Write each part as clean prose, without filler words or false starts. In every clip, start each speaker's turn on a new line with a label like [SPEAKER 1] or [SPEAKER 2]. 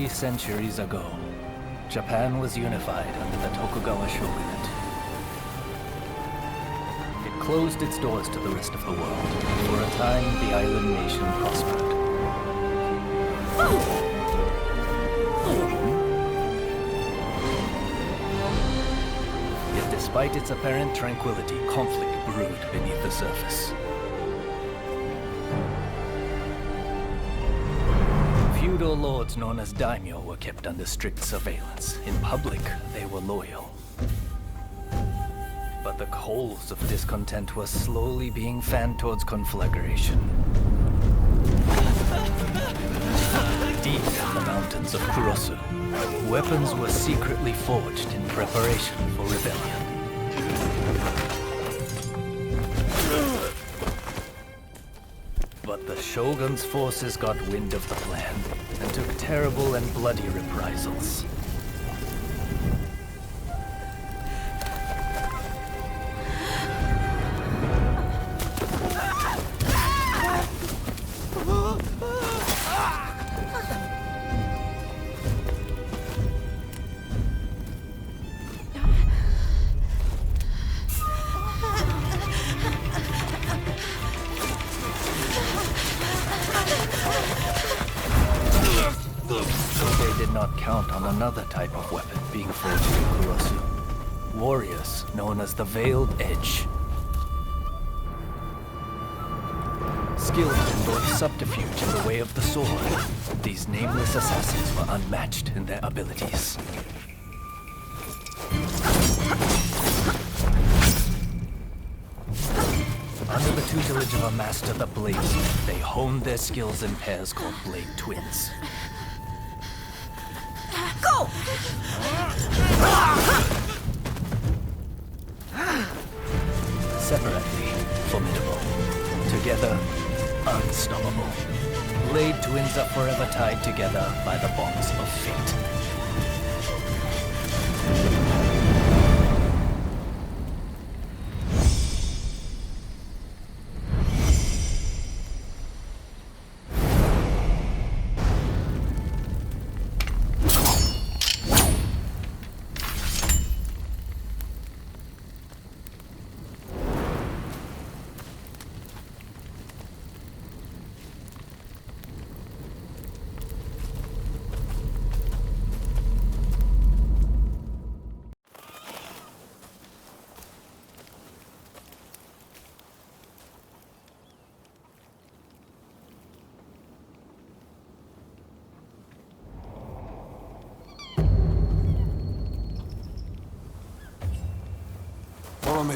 [SPEAKER 1] 3 centuries ago, Japan was unified under the Tokugawa shogunate. It closed its doors to the rest of the world. For a time, the island nation prospered. Yet despite its apparent tranquility, conflict brewed beneath the surface. Feudal lords known as daimyo were kept under strict surveillance. In public, they were loyal. But the coals of discontent were slowly being fanned towards conflagration. Deep in the mountains of Kurosu, weapons were secretly forged in preparation for rebellion. But the Shogun's forces got wind of the plan and took terrible and bloody reprisals. Not count on another type of weapon being forged in Kurosu. Warriors known as the Veiled Edge. Skilled in both subterfuge and the way of the sword, these nameless assassins were unmatched in their abilities. Under the tutelage of a master, the Bladesmith, they honed their skills in pairs called Blade Twins. Go! Separately, formidable. Together, unstoppable. Blade Twins are forever tied together by the bonds of fate.
[SPEAKER 2] Follow me.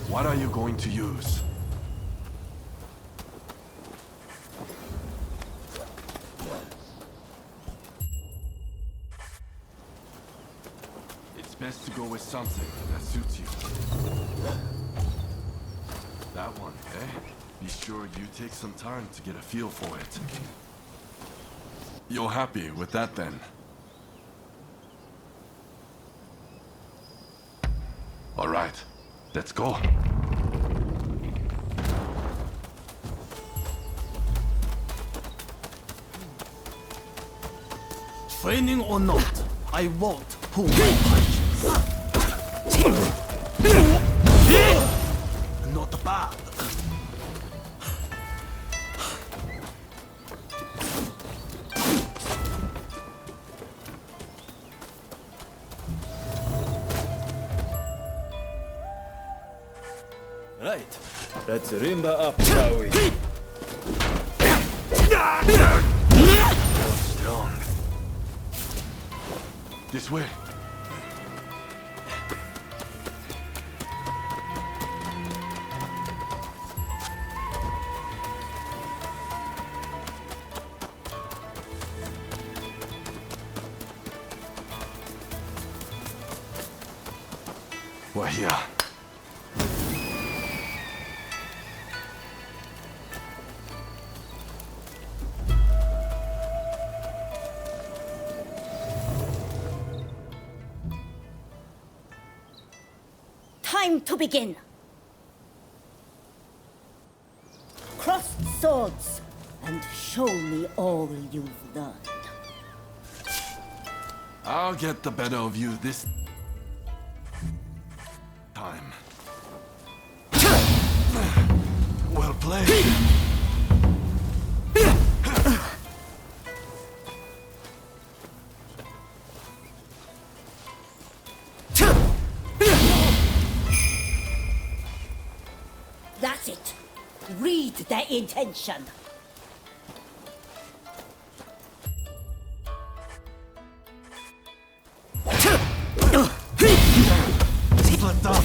[SPEAKER 2] What are you going to use? It's best to go with something that suits you. That one, eh? Be sure you take some time to get a feel for it. You're happy with that then? All right, let's go.
[SPEAKER 3] Training or not, I won't pull my punches. Not bad.
[SPEAKER 4] Right, let's rimba up, shall we?
[SPEAKER 1] Strong.
[SPEAKER 2] This way. We're here.
[SPEAKER 5] Time to begin. Cross swords and show me all you've learned.
[SPEAKER 2] I'll get the better of you this time. Well played.
[SPEAKER 5] That's it. Read their intention.
[SPEAKER 2] Split up.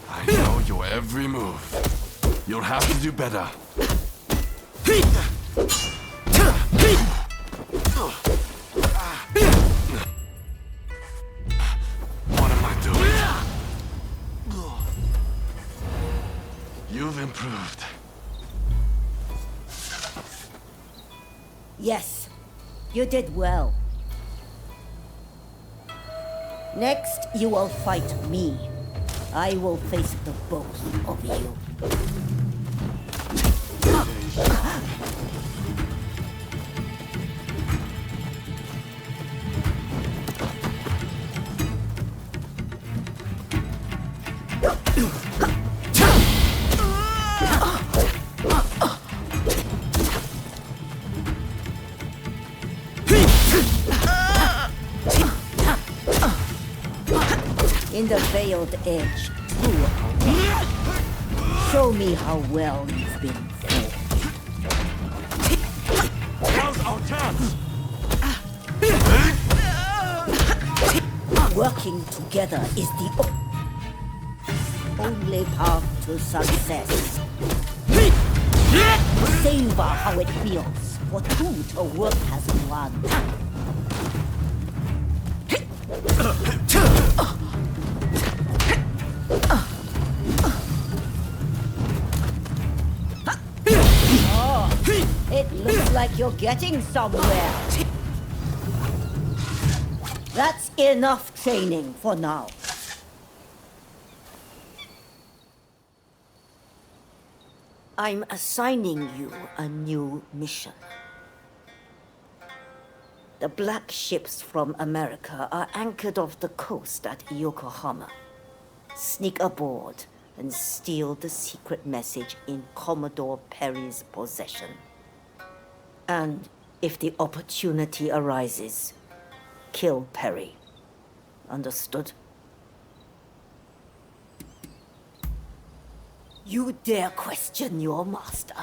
[SPEAKER 2] I know your every move. You'll have to do better. What am I doing? You've improved.
[SPEAKER 5] Yes, you did well. Next, you will fight me. I will face the both of you. In the veiled edge, too. Show me how well you've been formed.
[SPEAKER 2] Now's our chance!
[SPEAKER 5] Working together is the only path to success. Savor how it feels for two to work as one. It looks like you're getting somewhere. That's enough training for now. I'm assigning you a new mission. The black ships from America are anchored off the coast at Yokohama. Sneak aboard and steal the secret message in Commodore Perry's possession. And if the opportunity arises, kill Perry. Understood? You dare question your master?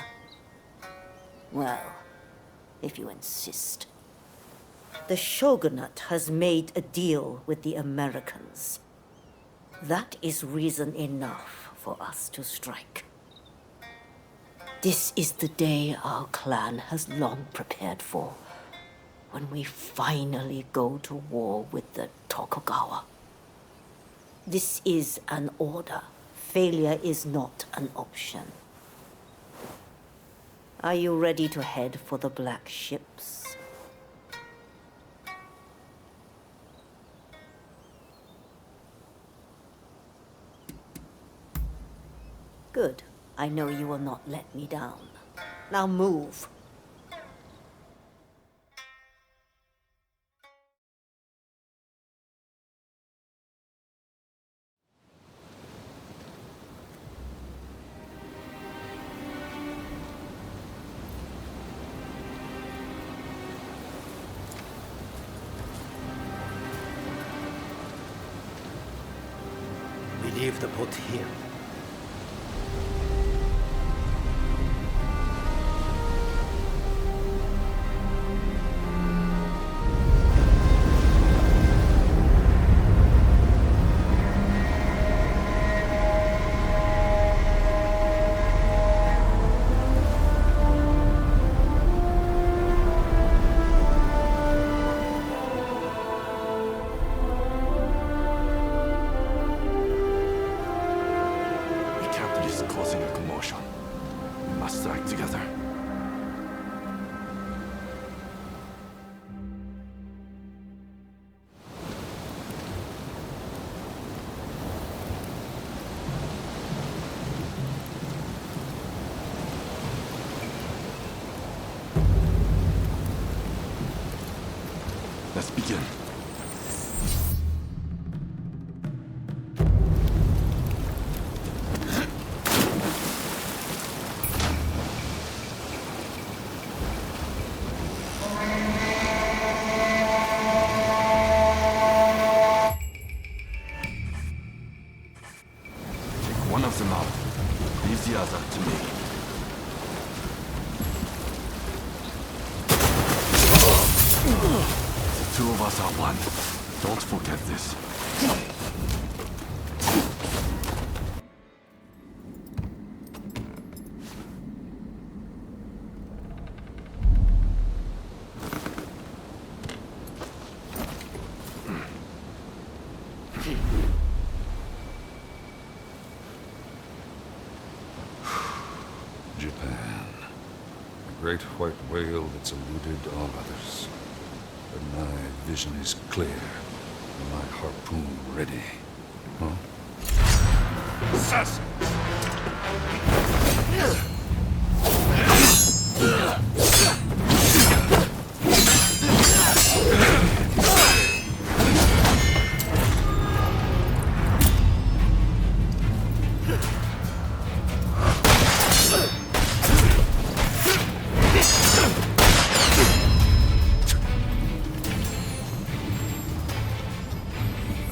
[SPEAKER 5] Well, if you insist. The Shogunate has made a deal with the Americans. That is reason enough for us to strike. This is the day our clan has long prepared for, when we finally go to war with the Tokugawa. This is an order. Failure is not an option. Are you ready to head for the black ships? Good. I know you will not let me down. Now move.
[SPEAKER 1] Leave the boat here.
[SPEAKER 2] The captain is causing a commotion. We must strike together. Let's begin. Take one of them out. Leave the other to me. The two of us are one. Don't forget this.
[SPEAKER 6] Japan. The great white whale that's eluded all others. But my vision is clear, and my harpoon ready. Huh? Assassins!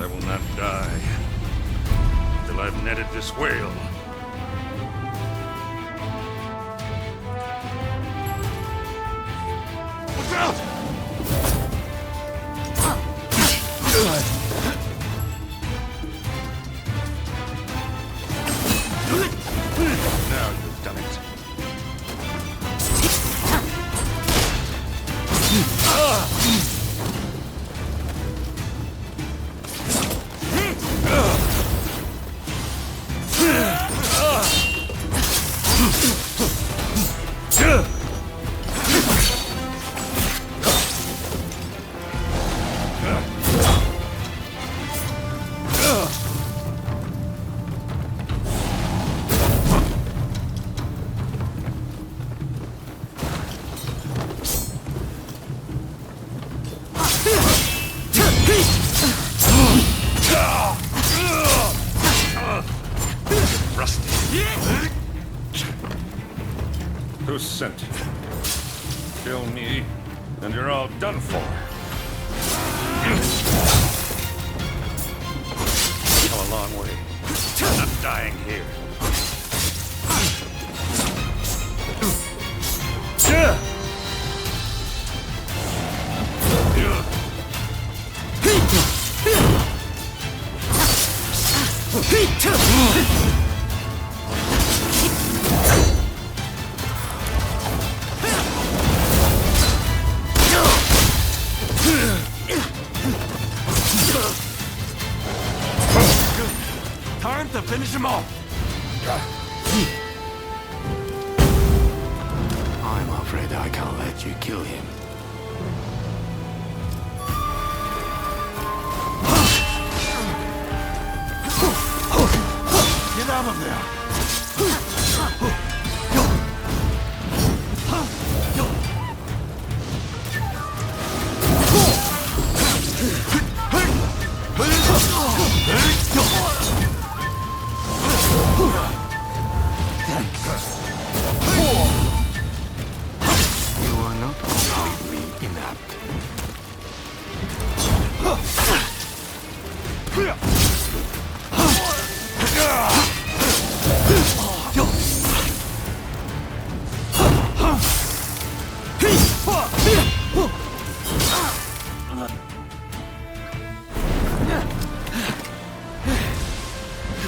[SPEAKER 6] I will not die till I've netted this whale. Look out! Now you've done it. Who sent you? Kill me, and you're all done for. Come a long way. I'm not dying here.
[SPEAKER 2] Time to finish him off! I'm afraid I can't let you kill him. Get out of there! You are not completely inept.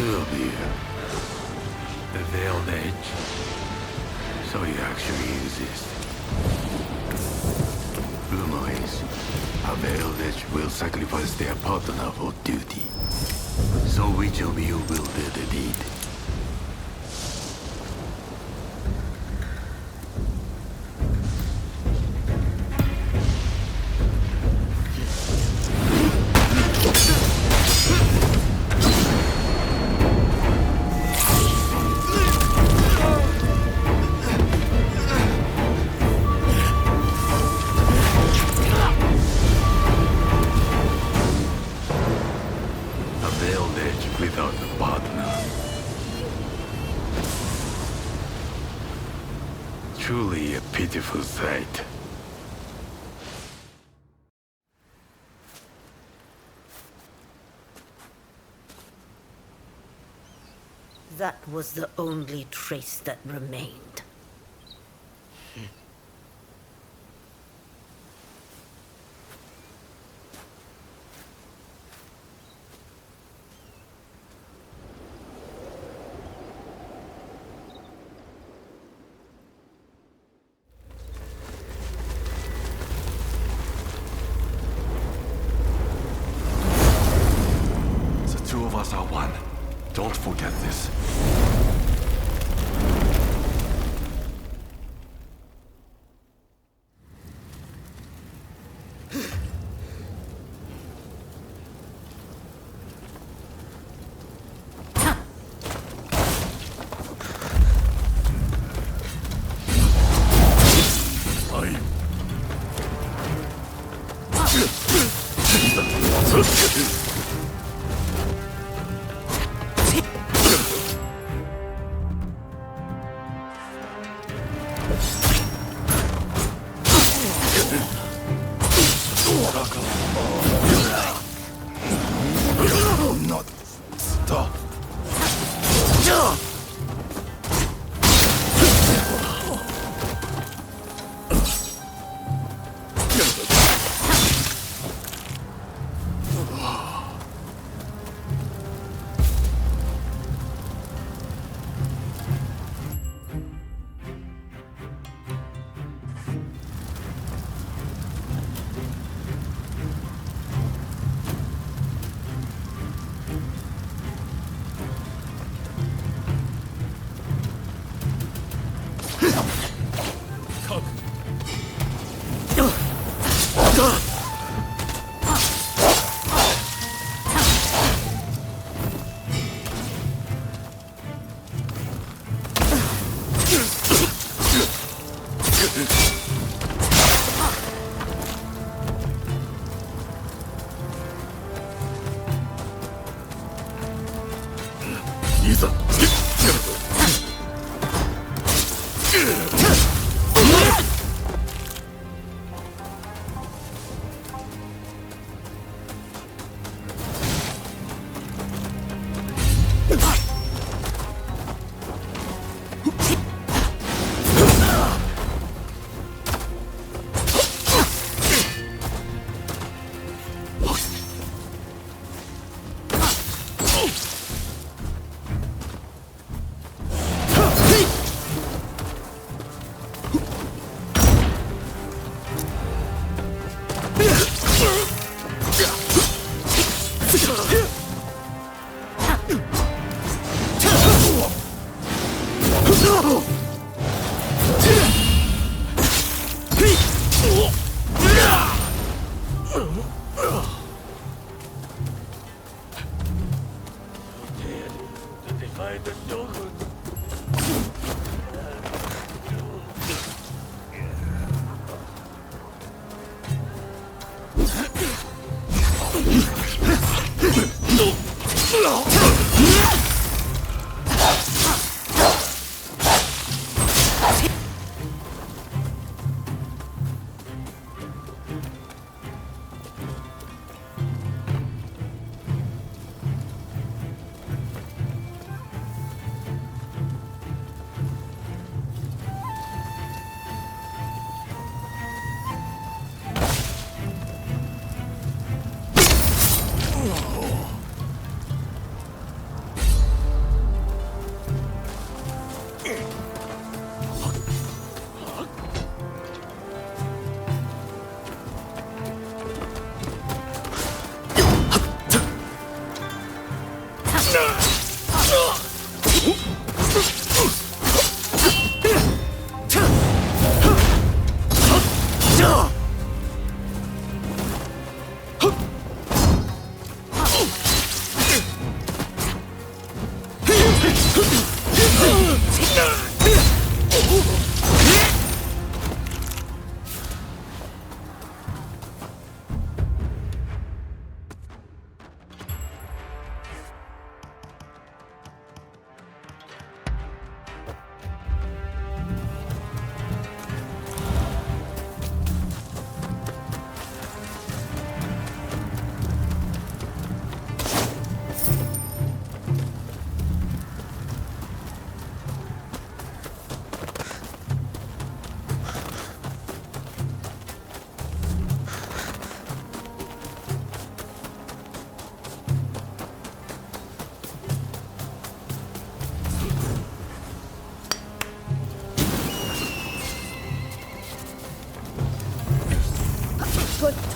[SPEAKER 7] Sylvia. The Veiled Edge. So you actually exist. Rumor is, a Veiled Edge will sacrifice their partner for duty. So which of you will do the deed? Without a partner. Truly a pitiful sight.
[SPEAKER 5] That was the only trace that remained.
[SPEAKER 2] The two of us are one. Don't forget this. Not stop.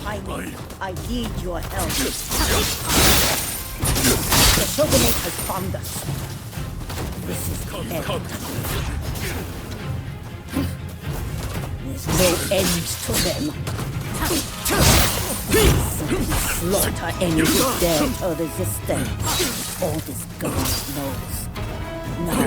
[SPEAKER 5] timing. I need your help. The Shogunate has found us. This is the end. There's no end to them. Slaughter any who dare to resist them. All this government knows. Now.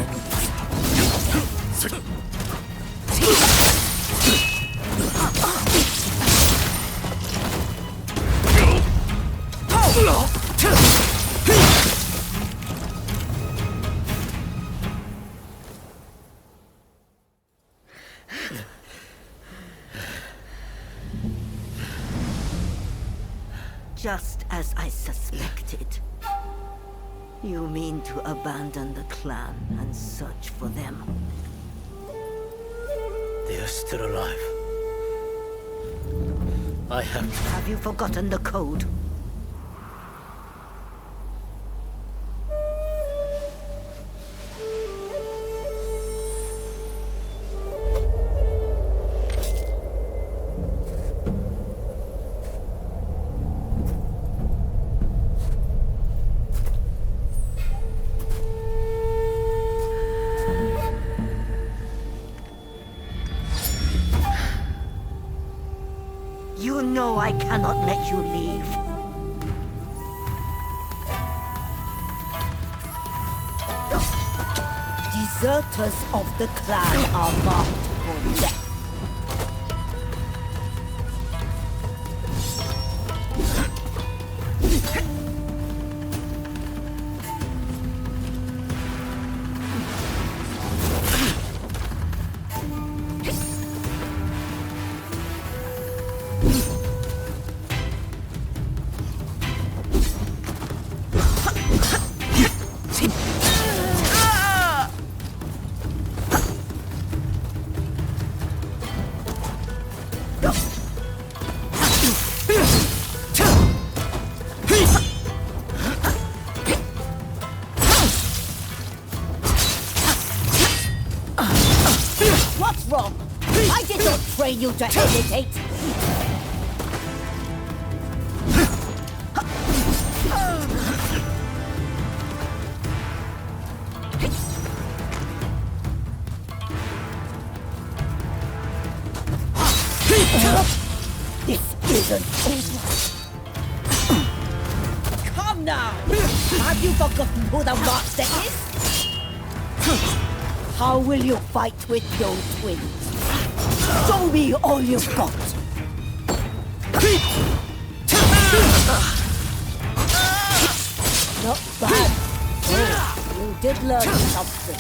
[SPEAKER 5] Just as I suspected. You mean to abandon the clan and search for them?
[SPEAKER 1] They are still alive. I have...
[SPEAKER 5] Have you forgotten the code? You know I cannot let you leave. Deserters of the clan are marked for death. What's wrong? I did not train you to hesitate. This isn't over. Come now! Have you forgotten who the master is? How will you fight with your twins? Show me all you've got! Not bad. Oh, you did learn something.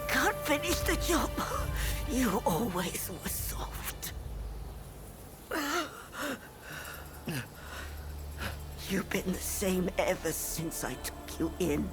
[SPEAKER 5] Can't finish the job. You always were soft. You've been the same ever since I took you in.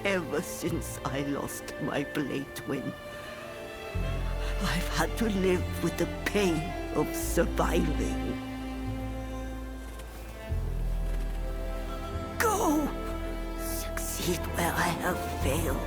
[SPEAKER 5] Ever since I lost my blade twin, I've had to live with the pain of surviving. Go! Succeed where I have failed.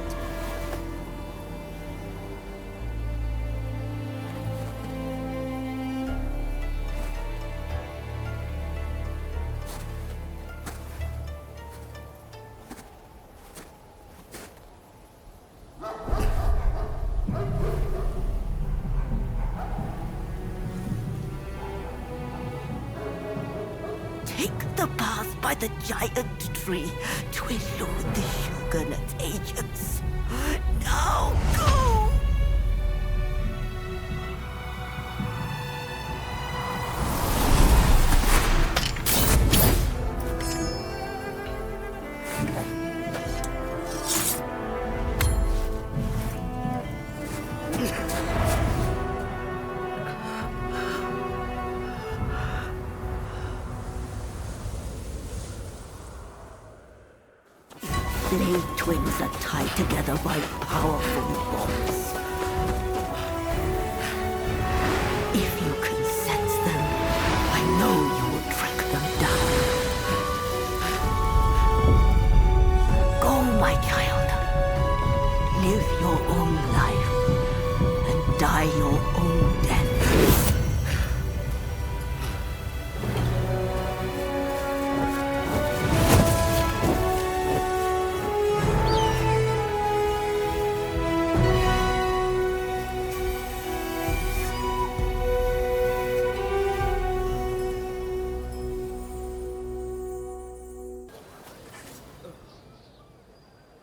[SPEAKER 5] Take the path by the giant tree to elude the Shogunate agents. No, go! Blade twins are tied together by powerful bonds. If you can sense them, I know you will track them down. Go, my child. Live your own life and die your own death.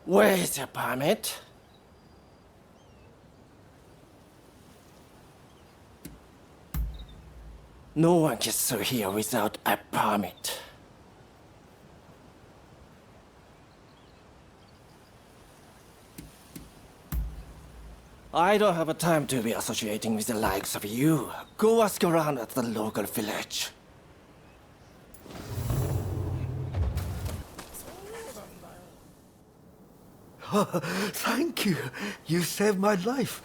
[SPEAKER 3] Where's your permit? No one gets through here without a permit. I don't have a time to be associating with the likes of you. Go ask around at the local village.
[SPEAKER 8] Thank you. You saved my life.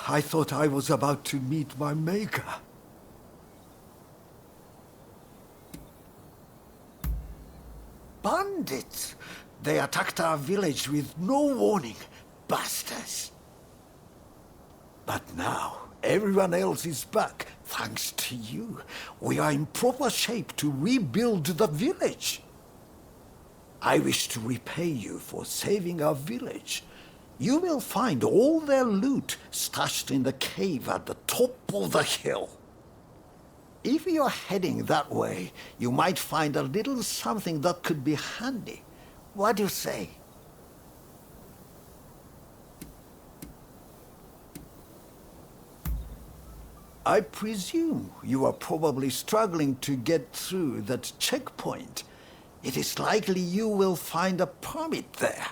[SPEAKER 8] I thought I was about to meet my maker. Bandits! They attacked our village with no warning. Bastards! But now, everyone else is back, thanks to you. We are in proper shape to rebuild the village. I wish to repay you for saving our village. You will find all their loot stashed in the cave at the top of the hill. If you're heading that way, you might find a little something that could be handy. What do you say? I presume you are probably struggling to get through that checkpoint. It is likely you will find a permit there.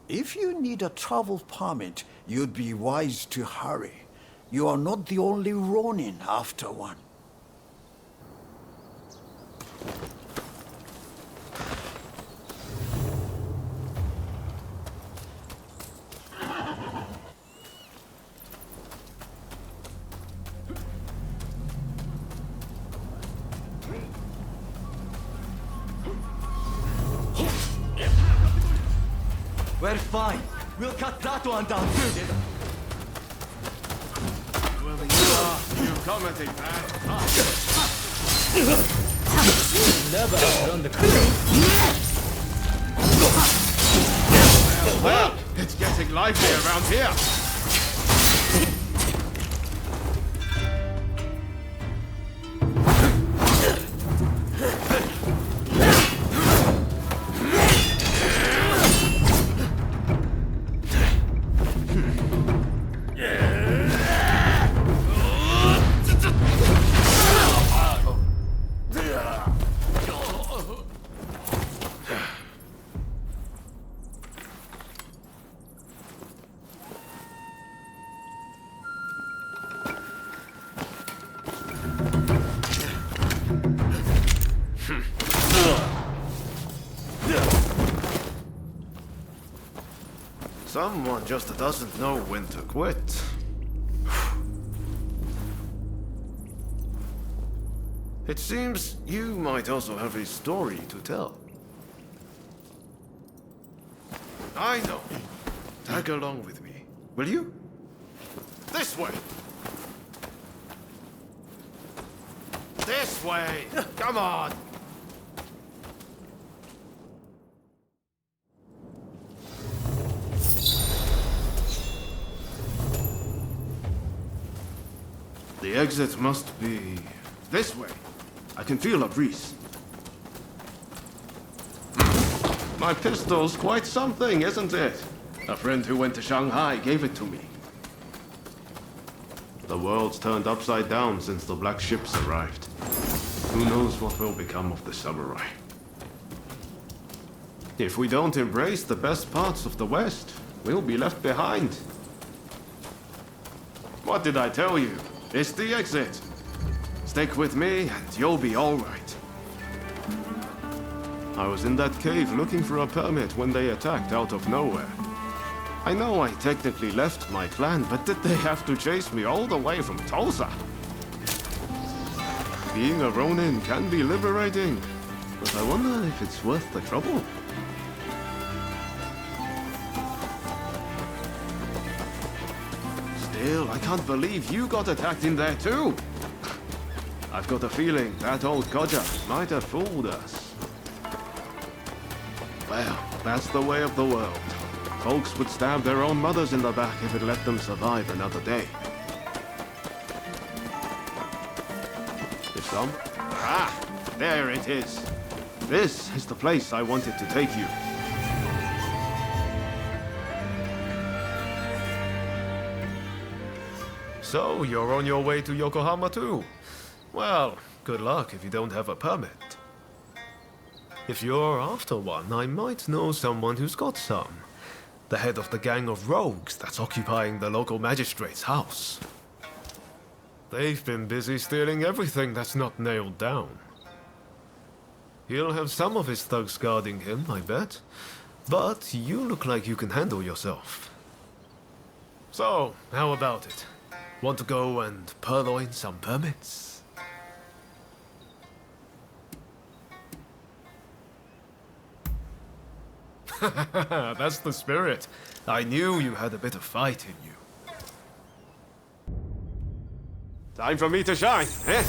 [SPEAKER 8] If you need a travel permit, you'd be wise to hurry. You are not the only Rōnin after one.
[SPEAKER 1] We're fine. We'll cut that one down too.
[SPEAKER 2] You commenting, man?
[SPEAKER 1] Never outrun the crew.
[SPEAKER 2] Well, it's getting lively around here. Someone just doesn't know when to quit. It seems you might also have a story to tell. I know. Tag along with me, will you? This way! This way! Come on! The exit must be this way. I can feel a breeze. My pistol's quite something, isn't it? A friend who went to Shanghai gave it to me. The world's turned upside down since the black ships arrived. Who knows what will become of the samurai? If we don't embrace the best parts of the West, we'll be left behind. What did I tell you? It's the exit. Stick with me and you'll be all right. I was in that cave looking for a permit when they attacked out of nowhere. I know I technically left my clan, but did they have to chase me all the way from Tulsa? Being a Rōnin can be liberating, but I wonder if it's worth the trouble. Still, I can't believe you got attacked in there too. I've got a feeling that old Kodja might have fooled us. Well, that's the way of the world. Folks would stab their own mothers in the back if it let them survive another day. Is some? Ah, there it is. This is the place I wanted to take you. So, you're on your way to Yokohama too? Well, good luck if you don't have a permit. If you're after one, I might know someone who's got some. The head of the gang of rogues that's occupying the local magistrate's house. They've been busy stealing everything that's not nailed down. He'll have some of his thugs guarding him, I bet. But you look like you can handle yourself. So, how about it? Want to go and purloin some permits? That's the spirit. I knew you had a bit of fight in you. Time for me to shine, eh?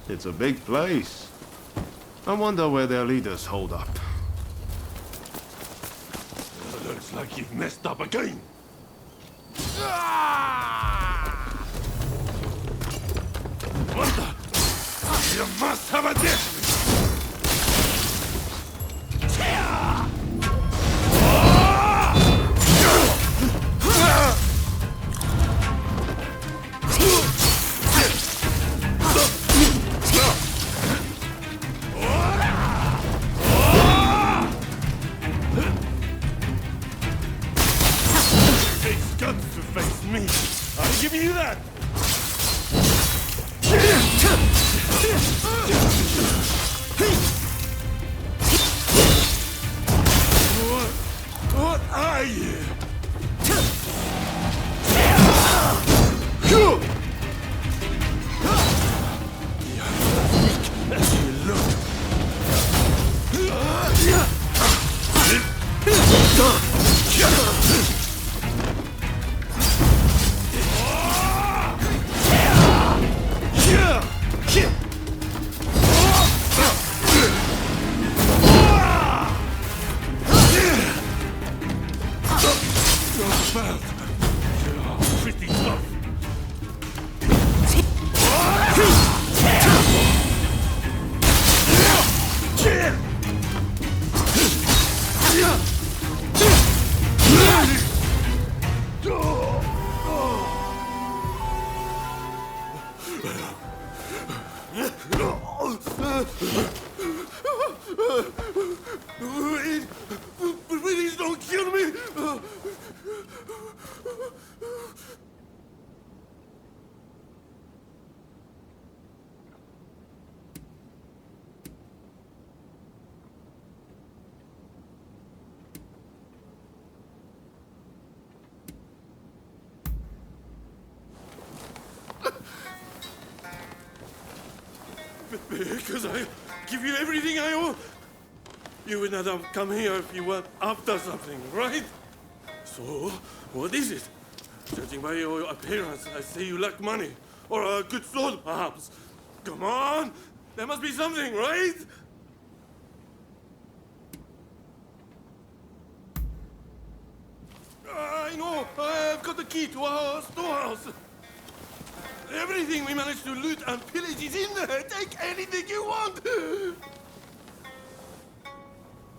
[SPEAKER 2] It's a big place. I wonder where their leaders hold up.
[SPEAKER 7] Looks like you've messed up again. What the? You must have a destiny! Takes guts to face me. I'll give you that! What are you? As you look. Pretty tough. Please don't kill me! Because I give you everything I own. You would not have come here if you weren't after something, right? So, what is it? Judging by your appearance, I say you lack money. Or a good sword, perhaps. Come on! There must be something, right? I know! I've got the key to our storehouse. Everything we managed to loot and pillage is in there. Take anything you want.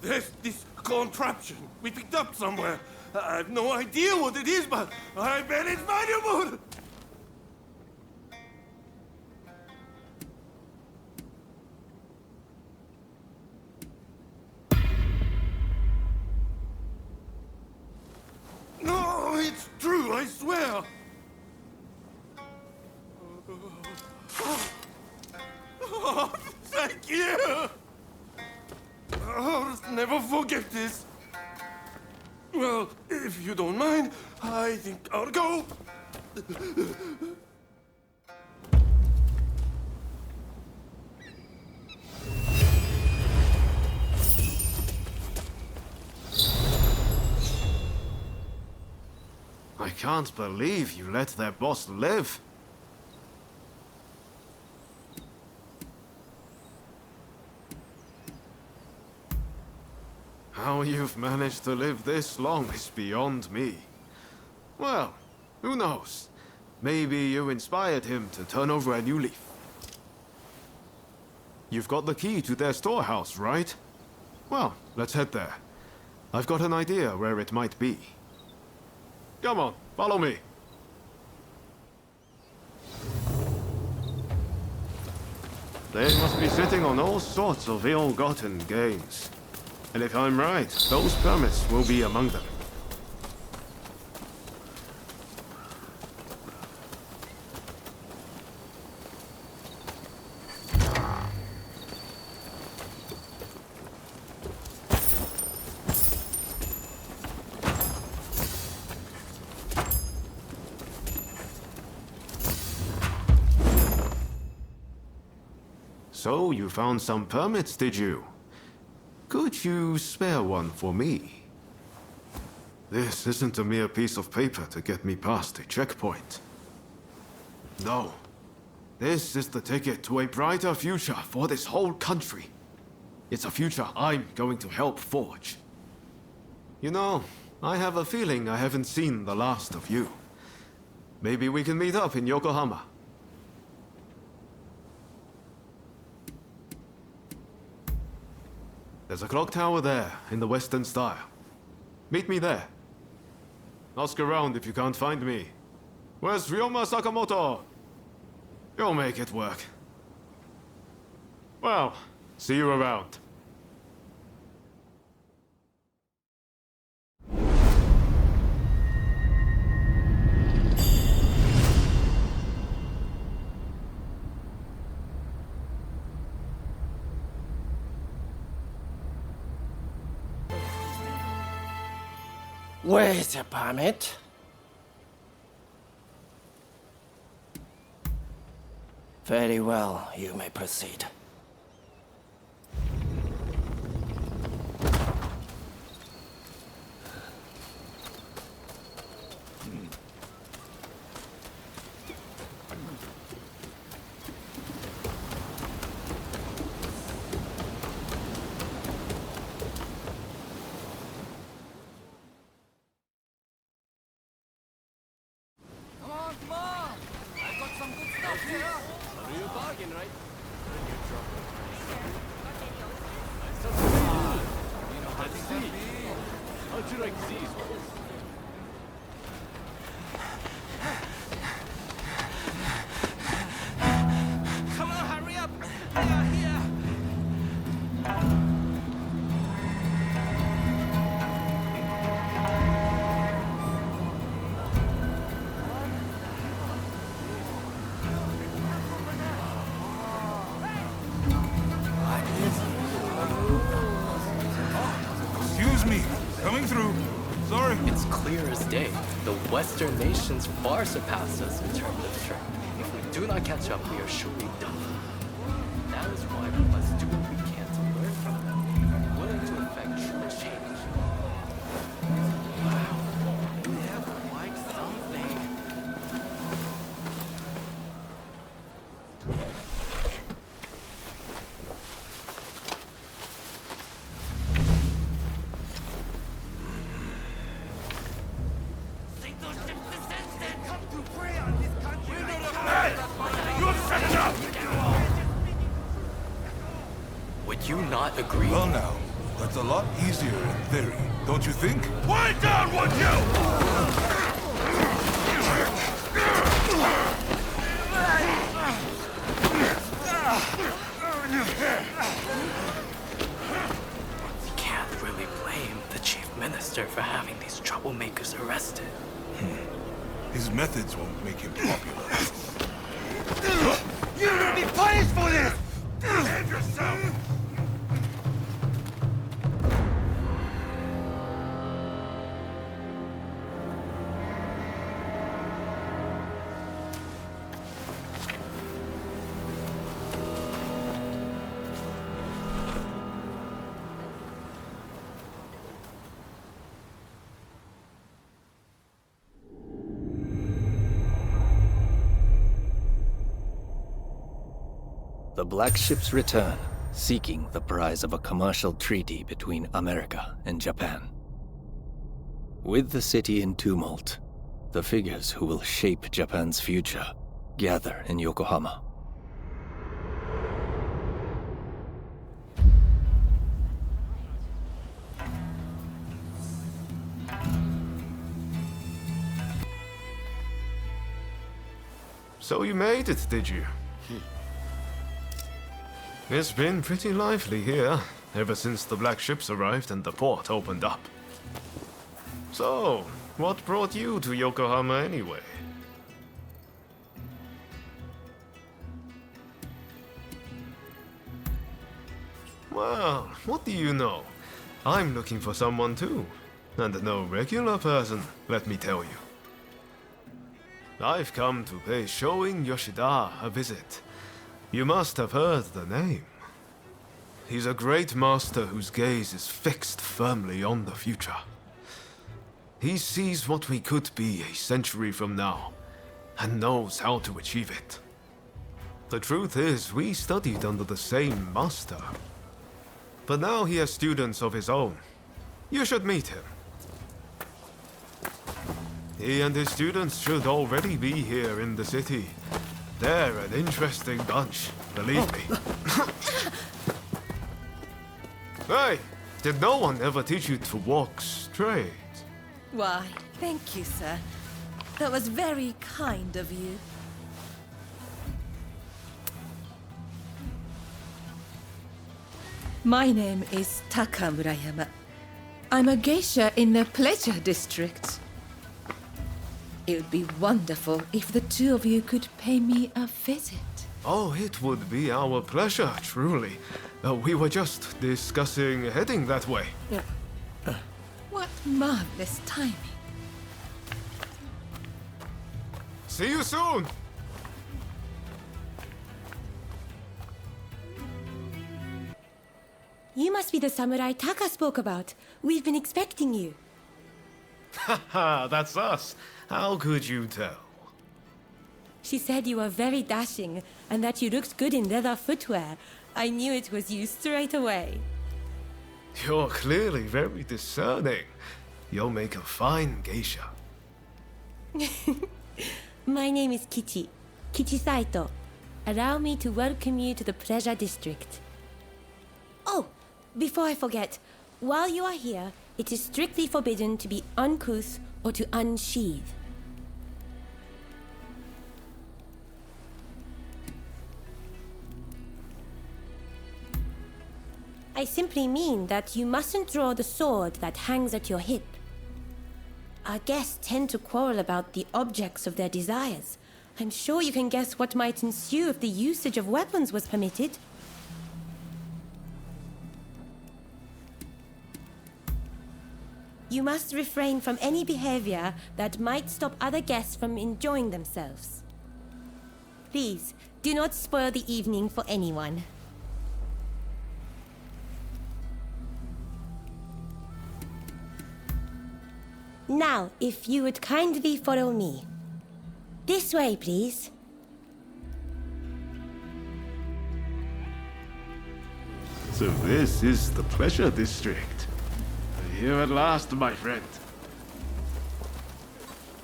[SPEAKER 7] There's this contraption we picked up somewhere. I have no idea what it is, but I bet it's valuable! No, it's true, I swear! Oh, thank you! I'll never forget this. Well, if you don't mind, I think I'll go.
[SPEAKER 2] I can't believe you let their boss live. How you've managed to live this long is beyond me. Well, who knows? Maybe you inspired him to turn over a new leaf. You've got the key to their storehouse, right? Well, let's head there. I've got an idea where it might be. Come on, follow me. They must be sitting on all sorts of ill-gotten gains. And if I'm right, those permits will be among them. So, you found some permits, did you? Could you spare one for me? This isn't a mere piece of paper to get me past a checkpoint. No. This is the ticket to a brighter future for this whole country. It's a future I'm going to help forge. You know, I have a feeling I haven't seen the last of you. Maybe we can meet up in Yokohama. There's a clock tower there, in the Western style. Meet me there. Ask around if you can't find me. Where's Ryoma Sakamoto? You'll make it work. Well, see you around.
[SPEAKER 3] Where is your permit? Very well, you may proceed.
[SPEAKER 9] Excuse me, coming through. Sorry.
[SPEAKER 1] It's clear as day. The Western nations far surpass us in terms of strength. If we do not catch up, we are surely done. That is why we must do what we can to learn from them, willing to effect true change. Wow, we have like something. Would you not agree?
[SPEAKER 9] Well, now, That's a lot easier in theory, don't you think?
[SPEAKER 7] Quiet down, would you?
[SPEAKER 1] We can't really blame the chief minister for having these troublemakers arrested.
[SPEAKER 9] His methods won't make him popular.
[SPEAKER 7] You will be punished for this! Behave yourself!
[SPEAKER 10] The Black Ships return, seeking the prize of a commercial treaty between America and Japan. With the city in tumult, the figures who will shape Japan's future gather in Yokohama.
[SPEAKER 2] So you made it, did you? It's been pretty lively here, ever since the Black Ships arrived and the port opened up. So, what brought you to Yokohama anyway? Well, what do you know? I'm looking for someone too. And no regular person, let me tell you. I've come to pay Shoin Yoshida a visit. You must have heard the name. He's a great master whose gaze is fixed firmly on the future. He sees what we could be a century from now, and knows how to achieve it. The truth is, we studied under the same master. But now he has students of his own. You should meet him. He and his students should already be here in the city. They're an interesting bunch, believe me. Hey, did no one ever teach you to walk straight?
[SPEAKER 11] Why, thank you, sir. That was very kind of you. My name is Taka Murayama. I'm a geisha in the Pleasure District. It would be wonderful if the two of you could pay me a visit.
[SPEAKER 2] Oh, it would be our pleasure, truly. We were just discussing heading that way.
[SPEAKER 11] What marvelous timing.
[SPEAKER 2] See you soon!
[SPEAKER 12] You must be the samurai Taka spoke about. We've been expecting you.
[SPEAKER 2] Haha, that's us. How could you tell?
[SPEAKER 12] She said you were very dashing and that you looked good in leather footwear. I knew it was you straight away.
[SPEAKER 2] You're clearly very discerning. You'll make a fine geisha.
[SPEAKER 12] My name is Kichi. Kichi Saito. Allow me to welcome you to the Pleasure District. Oh, before I forget, while you are here, it is strictly forbidden to be uncouth or to unsheathe. I simply mean that you mustn't draw the sword that hangs at your hip. Our guests tend to quarrel about the objects of their desires. I'm sure you can guess what might ensue if the usage of weapons was permitted. You must refrain from any behavior that might stop other guests from enjoying themselves. Please, do not spoil the evening for anyone. Now, if you would kindly follow me. This way, please.
[SPEAKER 2] So this is the Pleasure District. Here at last, my friend.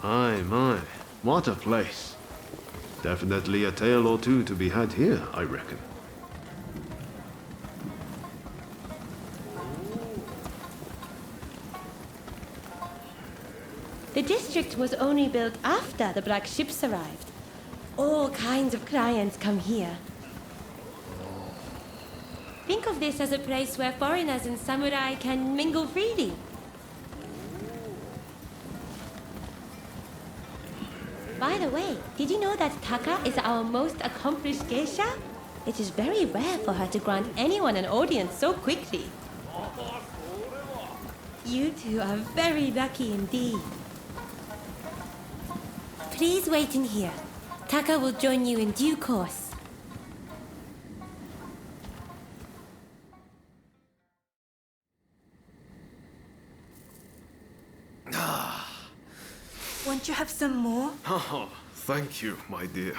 [SPEAKER 2] My, what a place. Definitely a tale or two to be had here, I reckon.
[SPEAKER 12] district was only built after the black ships arrived. All kinds of clients come here. Think of this as a place where foreigners and samurai can mingle freely. By the way, did you know that Taka is our most accomplished geisha? It is very rare for her to grant anyone an audience so quickly. You two are very lucky indeed. Please wait in here. Taka will join you in due course.
[SPEAKER 11] Won't you have some more?
[SPEAKER 2] Oh, thank you, my dear.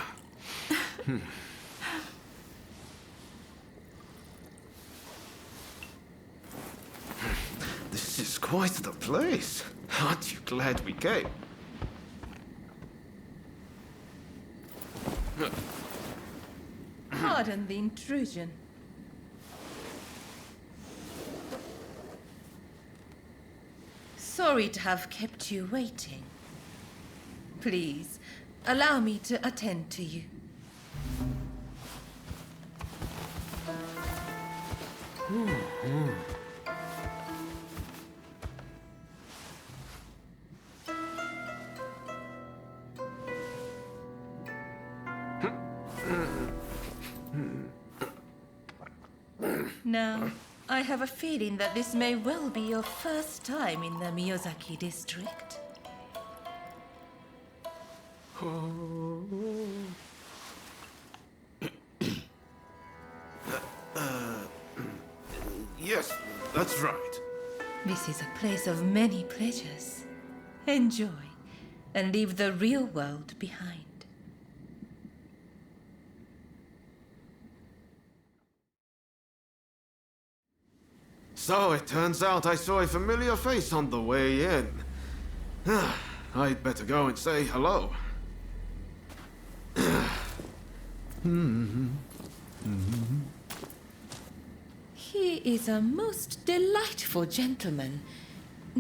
[SPEAKER 2] This is quite the place. Aren't you glad we came?
[SPEAKER 11] Pardon the intrusion. Sorry to have kept you waiting. Please, allow me to attend to you. Now, I have a feeling that this may well be your first time in the Miyazaki district.
[SPEAKER 2] Yes, that's right.
[SPEAKER 11] This is a place of many pleasures. Enjoy, and leave the real world behind.
[SPEAKER 2] So it turns out I saw a familiar face on the way in. I'd better go and say hello.
[SPEAKER 11] He is a most delightful gentleman.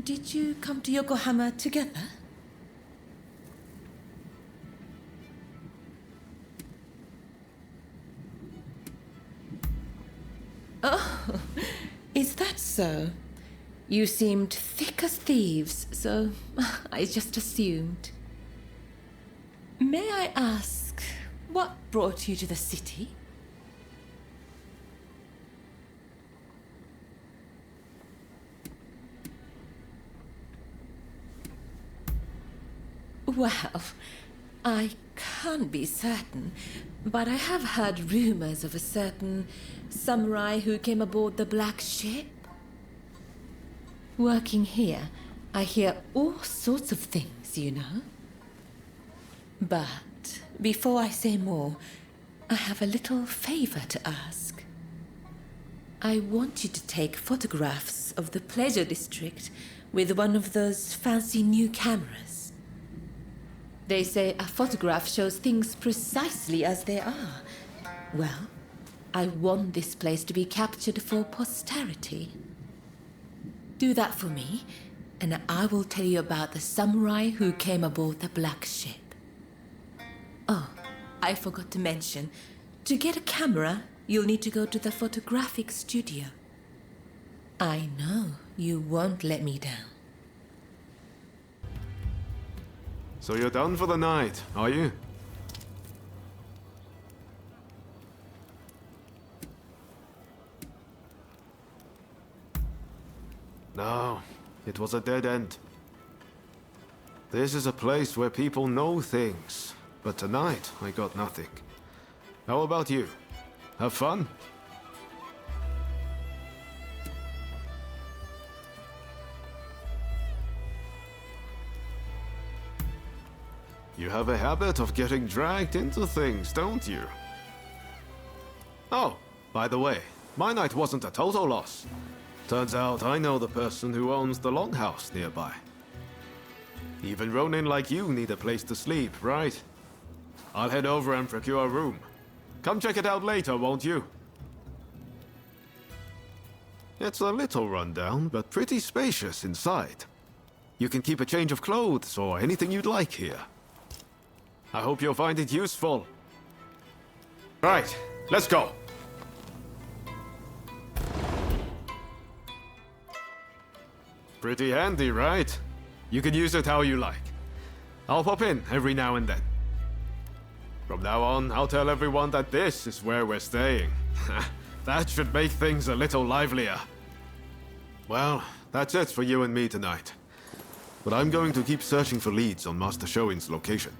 [SPEAKER 11] Did you come to Yokohama together? Oh, is that so? You seemed thick as thieves, so I just assumed. May I ask, what brought you to the city? Well, I can't be certain, but I have heard rumors of a certain samurai who came aboard the black ship. Working here, I hear all sorts of things, you know. But before I say more, I have a little favor to ask. I want you to take photographs of the pleasure district with one of those fancy new cameras. They say a photograph shows things precisely as they are. Well, I want this place to be captured for posterity. Do that for me, and I will tell you about the samurai who came aboard the black ship. Oh, I forgot to mention, to get a camera, you'll need to go to the photographic studio. I know you won't let me down.
[SPEAKER 2] So you're done for the night, are you? No, it was a dead end. This is a place where people know things, but tonight I got nothing. How about you? Have fun? You have a habit of getting dragged into things, don't you? Oh, by the way, my night wasn't a total loss. Turns out I know the person who owns the longhouse nearby. Even Rōnin like you need a place to sleep, right? I'll head over and procure a room. Come check it out later, won't you? It's a little rundown, but pretty spacious inside. You can keep a change of clothes or anything you'd like here. I hope you'll find it useful. Right, let's go. Pretty handy, right? You can use it how you like. I'll pop in every now and then. From now on, I'll tell everyone that this is where we're staying. That should make things a little livelier. Well, that's it for you and me tonight. But I'm going to keep searching for leads on Master Shoin's location.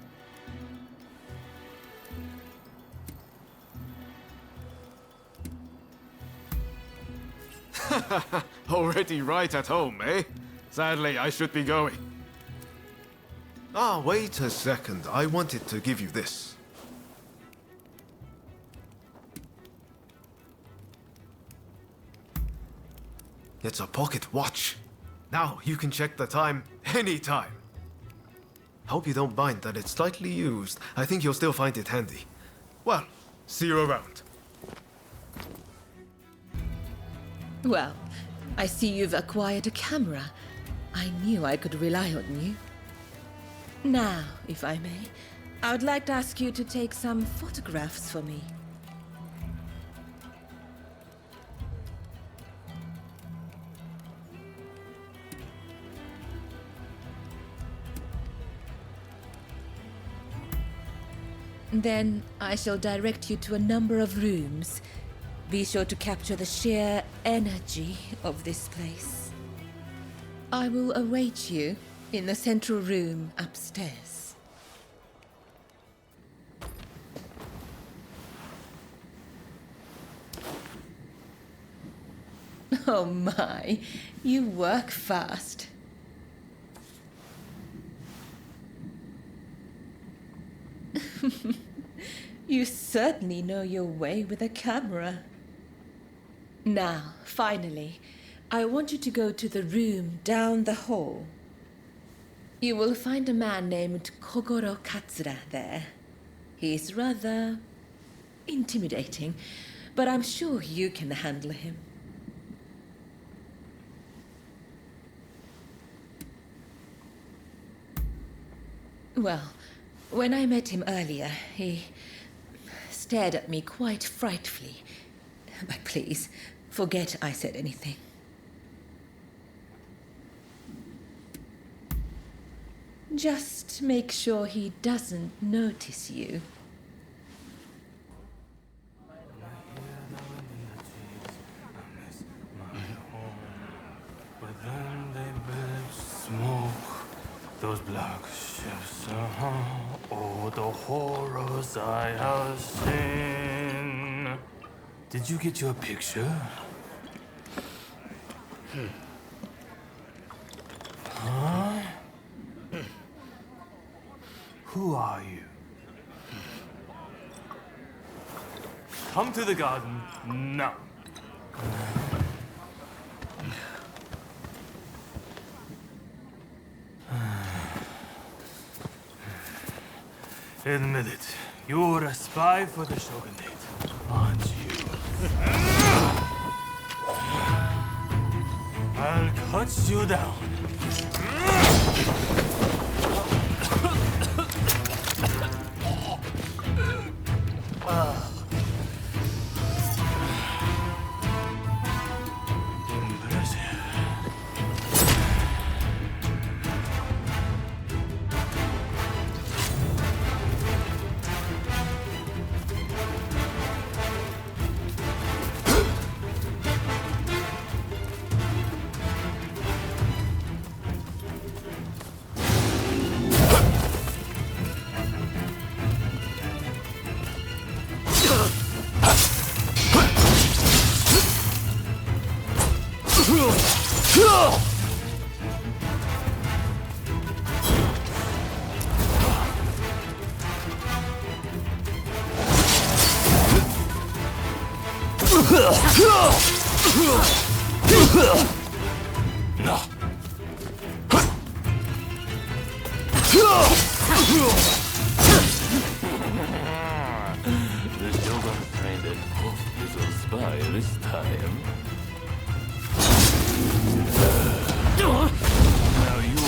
[SPEAKER 2] Already right at home, eh? Sadly, I should be going. Ah, wait a second. I wanted to give you this. It's a pocket watch. Now you can check the time anytime. Hope you don't mind that it's slightly used. I think you'll still find it handy. Well, see you around.
[SPEAKER 11] Well, I see you've acquired a camera. I knew I could rely on you. Now, if I may, I would like to ask you to take some photographs for me. Then I shall direct you to a number of rooms. Be sure to capture the sheer energy of this place. I will await you in the central room upstairs. Oh my, you work fast. You certainly know your way with a camera. Now, finally, I want you to go to the room down the hall. You will find a man named Kogoro Katsura there. He's rather intimidating, but I'm sure you can handle him. Well, when I met him earlier, he stared at me quite frightfully. But please, forget I said anything. Just make sure he doesn't notice you.
[SPEAKER 7] Those black ships, oh, the horrors I have seen. Did you get your picture? Huh? Who are you? Come to the garden now. Admit it, you're a spy for the Shogunate, aren't you? I'll cut you down. The Shogun trained a tough little spy this time. Now you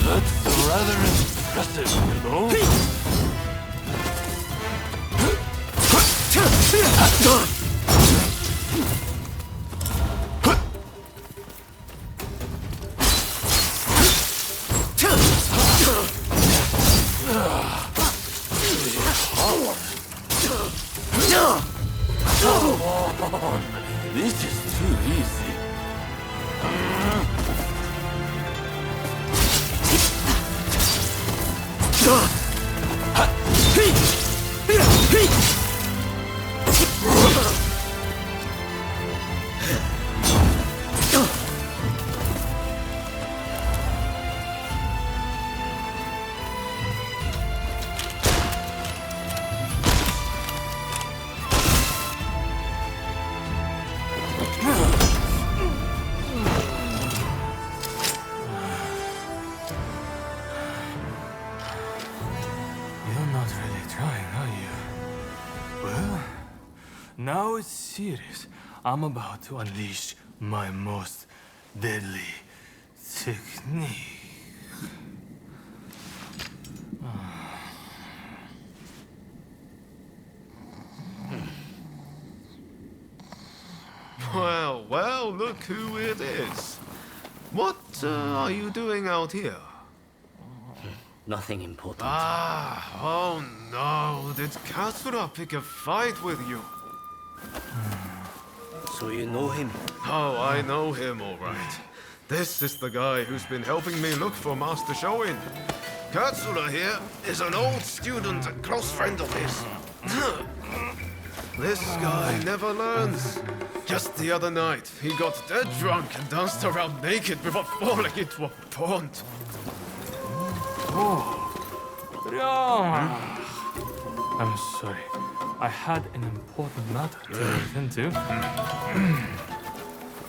[SPEAKER 7] That's rather impressive, you know? Come on, this is too easy. Now it's serious. I'm about to unleash my most deadly technique.
[SPEAKER 2] Well, well, look who it is. What are you doing out here?
[SPEAKER 13] Nothing important.
[SPEAKER 2] Ah, oh no. Did Katsura pick a fight with you?
[SPEAKER 13] So you know him?
[SPEAKER 2] Oh, I know him, all right. This is the guy who's been helping me look for Master Shoin. Katsura here is an old student and close friend of his. This guy never learns. Just the other night, he got dead drunk and danced around naked before falling into a pond.
[SPEAKER 7] I'm sorry. I had an important matter to attend to.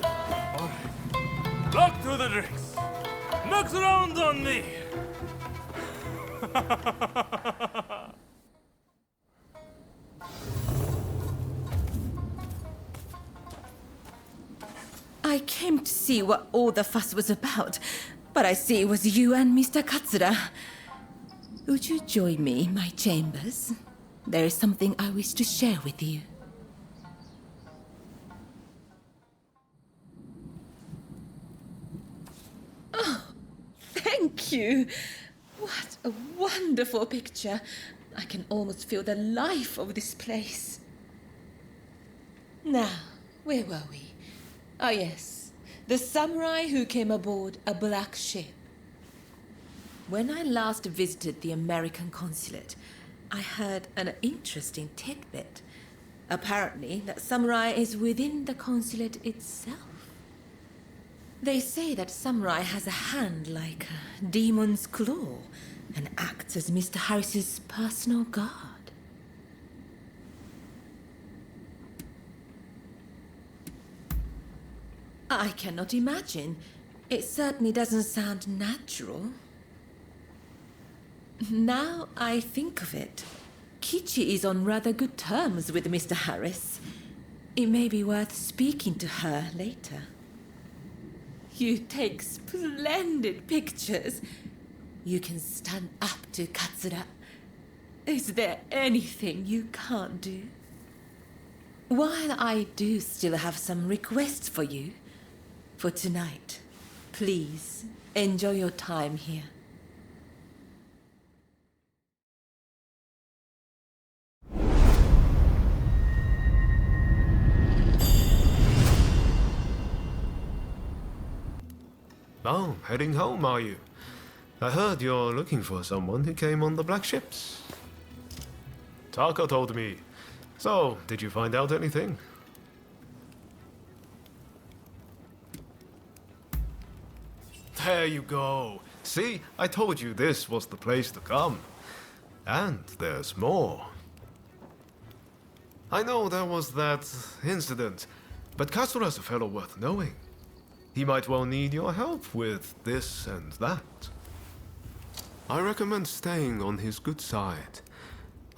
[SPEAKER 7] Alright. Back to the drinks. Next round on me.
[SPEAKER 11] I came to see what all the fuss was about, but I see it was you and Mr. Katsura. Would you join me in my chambers? There is something I wish to share with you. Oh, thank you. What a wonderful picture. I can almost feel the life of this place. Now, where were we? Oh yes, the samurai who came aboard a black ship. When I last visited the American consulate, I heard an interesting tidbit. Apparently, that samurai is within the consulate itself. They say that samurai has a hand like a demon's claw and acts as Mr. Harris's personal guard. I cannot imagine. It certainly doesn't sound natural. Now I think of it, Kichi is on rather good terms with Mr. Harris. It may be worth speaking to her later. You take splendid pictures. You can stand up to Katsura. Is there anything you can't do? While I do still have some requests for you, for tonight, please enjoy your time here.
[SPEAKER 2] Oh, heading home, are you? I heard you're looking for someone who came on the black ships. Taka told me. So, did you find out anything? There you go. See, I told you this was the place to come. And there's more. I know there was that incident, but Kasura's a fellow worth knowing. He might well need your help with this and that. I recommend staying on his good side.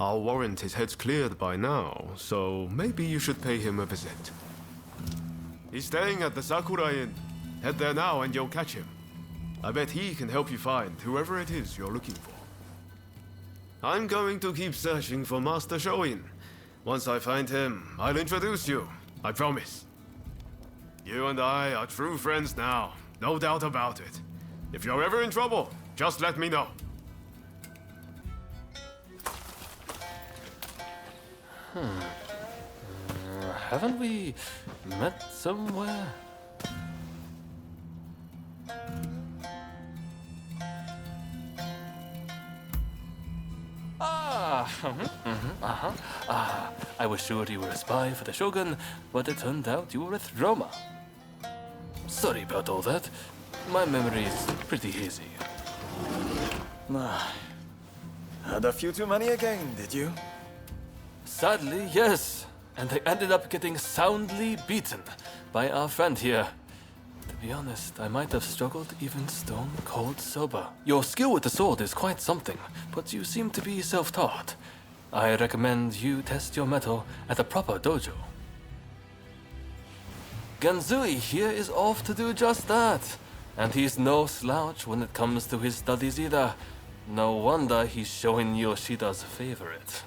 [SPEAKER 2] I'll warrant his head's cleared by now, so maybe you should pay him a visit. He's staying at the Sakura Inn. Head there now and you'll catch him. I bet he can help you find whoever it is you're looking for. I'm going to keep searching for Master Rōnin. Once I find him, I'll introduce you. I promise. You and I are true friends now, no doubt about it. If you're ever in trouble, just let me know.
[SPEAKER 1] Haven't we met somewhere? I was sure you were a spy for the Shogun, but it turned out you were with Roma. Sorry about all that. My memory is pretty hazy.
[SPEAKER 4] Had a few too many again, did you?
[SPEAKER 1] Sadly, yes. And I ended up getting soundly beaten by our friend here. To be honest, I might have struggled even stone cold sober. Your skill with the sword is quite something, but you seem to be self-taught. I recommend you test your mettle at a proper dojo. Genzui here is off to do just that. And he's no slouch when it comes to his studies either. No wonder he's showing Yoshida's favorite.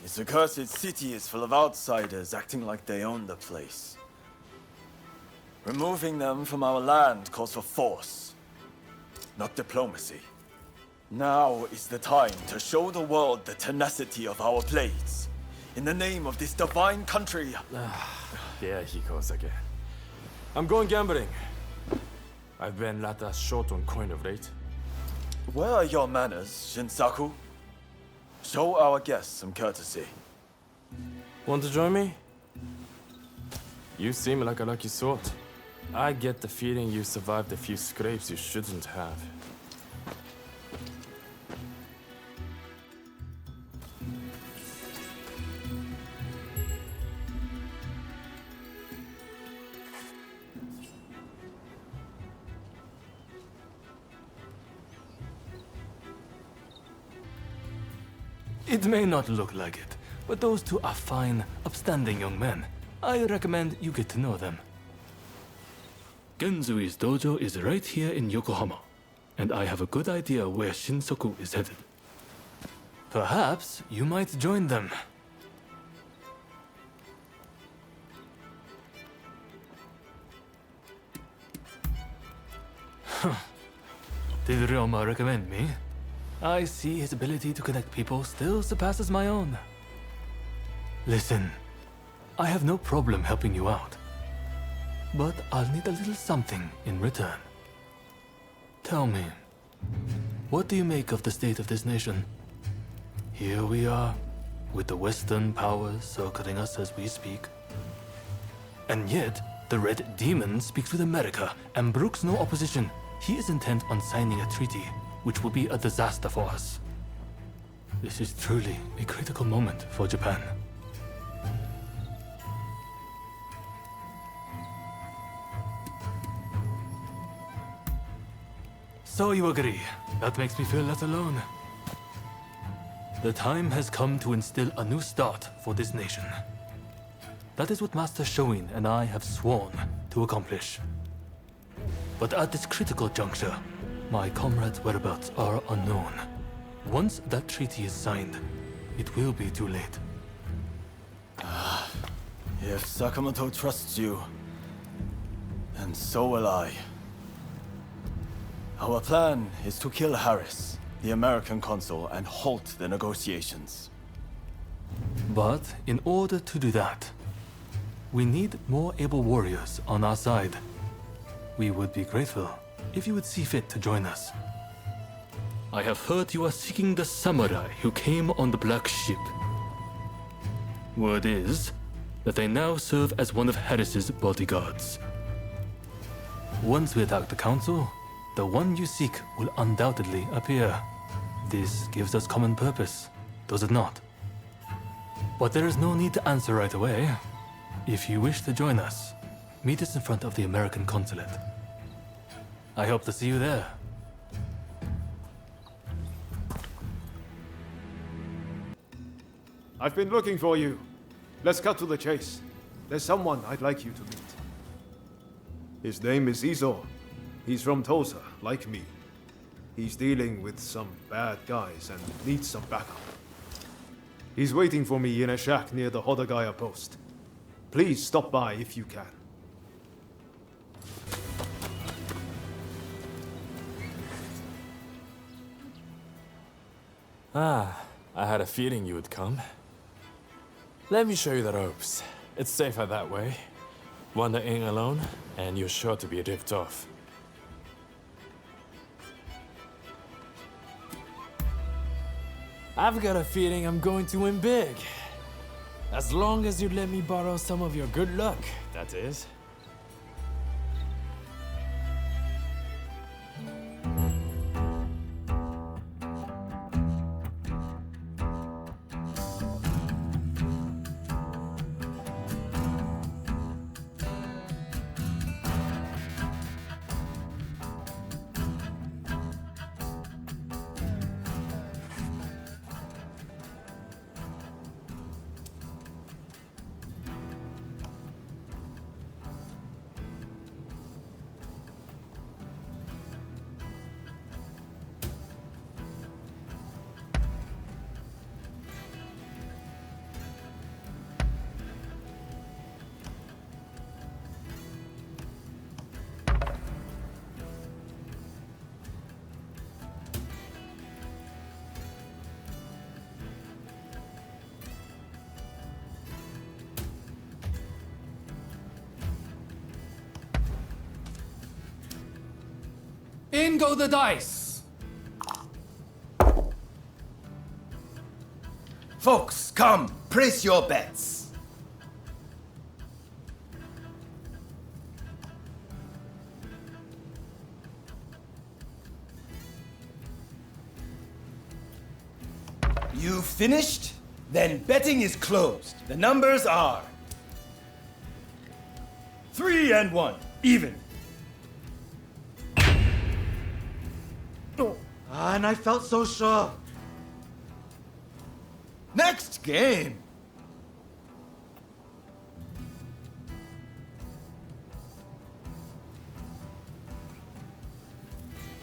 [SPEAKER 4] This accursed city is full of outsiders acting like they own the place. Removing them from our land calls for force, not diplomacy. Now is the time to show the world the tenacity of our blades. In the name of this divine country.
[SPEAKER 13] There he goes again. I'm going gambling. I've been rather short on coin of late.
[SPEAKER 4] Where are your manners, Shinsaku? Show our guests some courtesy.
[SPEAKER 13] Want to join me? You seem like a lucky sort. I get the feeling you survived a few scrapes you shouldn't have.
[SPEAKER 1] It may not look like it, but those two are fine, upstanding young men. I recommend you get to know them. Genzui's dojo is right here in Yokohama, and I have a good idea where Shinsaku is headed. Perhaps you might join them. Did Ryoma recommend me? I see his ability to connect people still surpasses my own. Listen, I have no problem helping you out. But I'll need a little something in return. Tell me, what do you make of the state of this nation? Here we are, with the Western powers circling us as we speak. And yet, the Red Demon speaks with America and brooks no opposition. He is intent on signing a treaty, which will be a disaster for us. This is truly a critical moment for Japan. So you agree. That makes me feel less alone. The time has come to instill a new start for this nation. That is what Master Rōnin and I have sworn to accomplish. But at this critical juncture, my comrades' whereabouts are unknown. Once that treaty is signed, it will be too late.
[SPEAKER 4] If Sakamoto trusts you, then so will I. Our plan is to kill Harris, the American consul, and halt the negotiations.
[SPEAKER 1] But in order to do that, we need more able warriors on our side.
[SPEAKER 14] We would be grateful if you would see fit to join us.
[SPEAKER 15] I have heard you are seeking the samurai who came on the black ship. Word is that they now serve as one of Harris's bodyguards.
[SPEAKER 14] Once we attack the council, the one you seek will undoubtedly appear. This gives us common purpose, does it not? But there is no need to answer right away. If you wish to join us, meet us in front of the American consulate. I hope to see you there.
[SPEAKER 2] I've been looking for you. Let's cut to the chase. There's someone I'd like you to meet. His name is Izo. He's from Tosa, like me. He's dealing with some bad guys and needs some backup. He's waiting for me in a shack near the Hodagaya post. Please stop by if you can.
[SPEAKER 13] Ah, I had a feeling you would come. Let me show you the ropes. It's safer that way. Wander in alone, and you're sure to be ripped off. I've got a feeling I'm going to win big. As long as you let me borrow some of your good luck, that is.
[SPEAKER 15] In go the dice!
[SPEAKER 16] Folks, come, place your bets. You finished? Then betting is closed. The numbers are 3 and 1, even. And I felt so sure. Next game.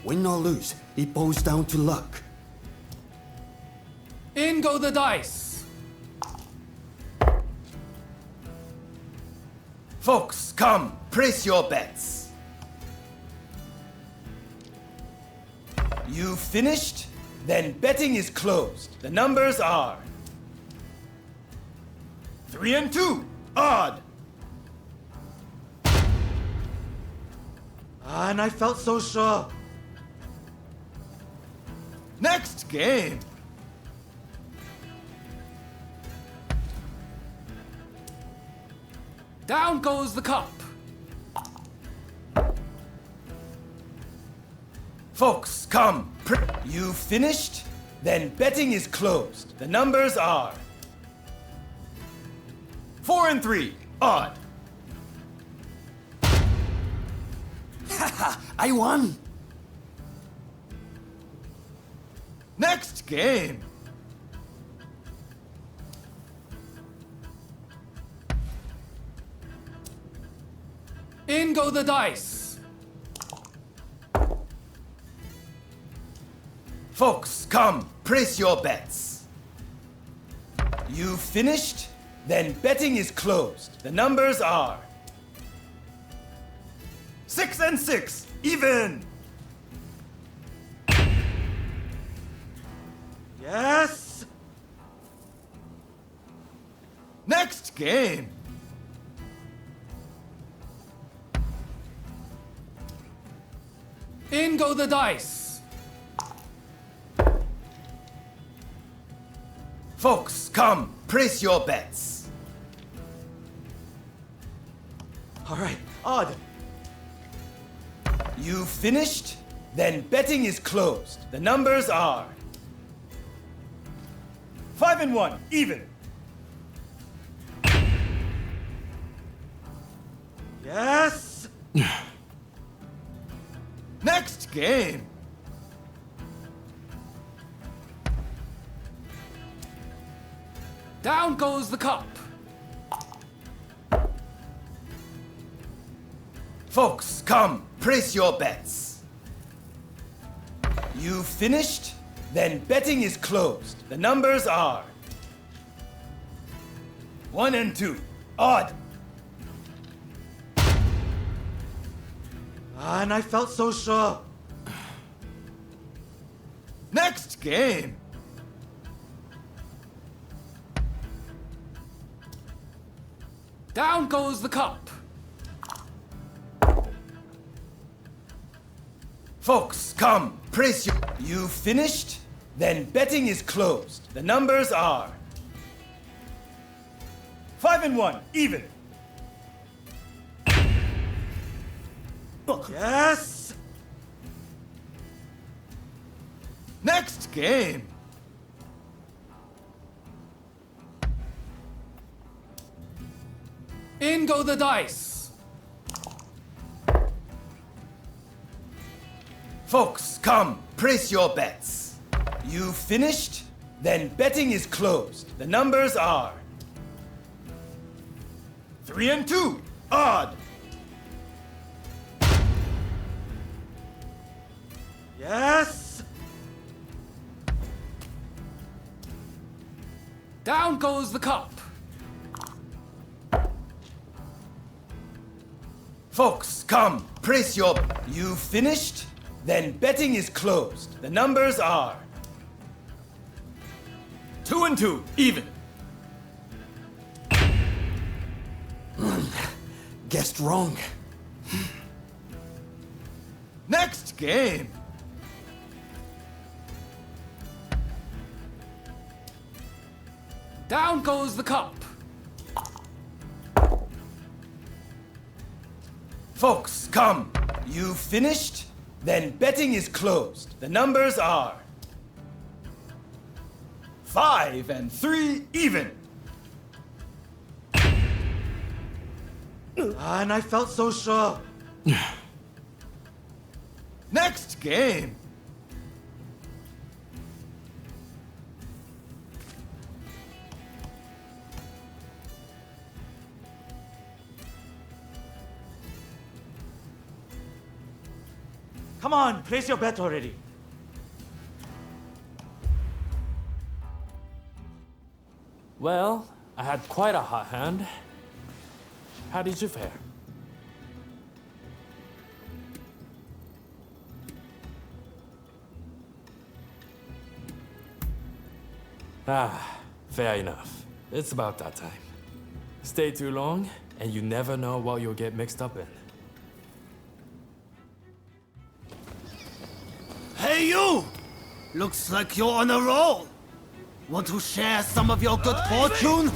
[SPEAKER 8] Win or lose, it boils down to luck.
[SPEAKER 15] In go the dice!
[SPEAKER 16] Folks, come, place your bets. You finished? Then betting is closed. The numbers are 3 and 2, odd. And I felt so sure. Next game.
[SPEAKER 15] Down goes the cup!
[SPEAKER 16] Folks, come. You finished? Then betting is closed. The numbers are 4 and 3, odd.
[SPEAKER 8] Haha, I won!
[SPEAKER 16] Next game.
[SPEAKER 15] In go the dice!
[SPEAKER 16] Folks, come, place your bets. You finished? Then betting is closed. The numbers are 6 and 6, even. Yes. Next game.
[SPEAKER 15] In go the dice!
[SPEAKER 16] Folks, come, place your bets.
[SPEAKER 3] All right, odd.
[SPEAKER 16] You finished? Then betting is closed. The numbers are 5 and 1, even.
[SPEAKER 3] Yes!
[SPEAKER 16] Next game.
[SPEAKER 15] Down goes the cup.
[SPEAKER 16] Folks, come, place your bets. You finished? Then betting is closed. The numbers are 1 and 2, odd.
[SPEAKER 3] And I felt so sure.
[SPEAKER 16] Next game.
[SPEAKER 15] Down goes the cup.
[SPEAKER 16] Folks, come, place your... You finished? Then betting is closed. The numbers are 5 and 1, even.
[SPEAKER 3] Yes!
[SPEAKER 16] Next game.
[SPEAKER 15] In go the dice.
[SPEAKER 16] Folks, come, place your bets. You finished? Then betting is closed. The numbers are 3 and 2, odd.
[SPEAKER 3] Yes!
[SPEAKER 15] Down goes the cup.
[SPEAKER 16] Folks, come, place your... You finished? Then betting is closed. The numbers are 2 and 2, even.
[SPEAKER 3] Guessed wrong.
[SPEAKER 16] Next game.
[SPEAKER 15] Down goes the cup.
[SPEAKER 16] Folks, come. You finished? Then betting is closed. The numbers are 5 and 3, even.
[SPEAKER 3] And I felt so sure.
[SPEAKER 16] Next game.
[SPEAKER 3] Come on, place your bet already.
[SPEAKER 13] Well, I had quite a hot hand. How did you fare? Ah, fair enough. It's about that time. Stay too long, and you never know what you'll get mixed up in.
[SPEAKER 17] Hey you! Looks like you're on a roll. Want to share some of your good fortune?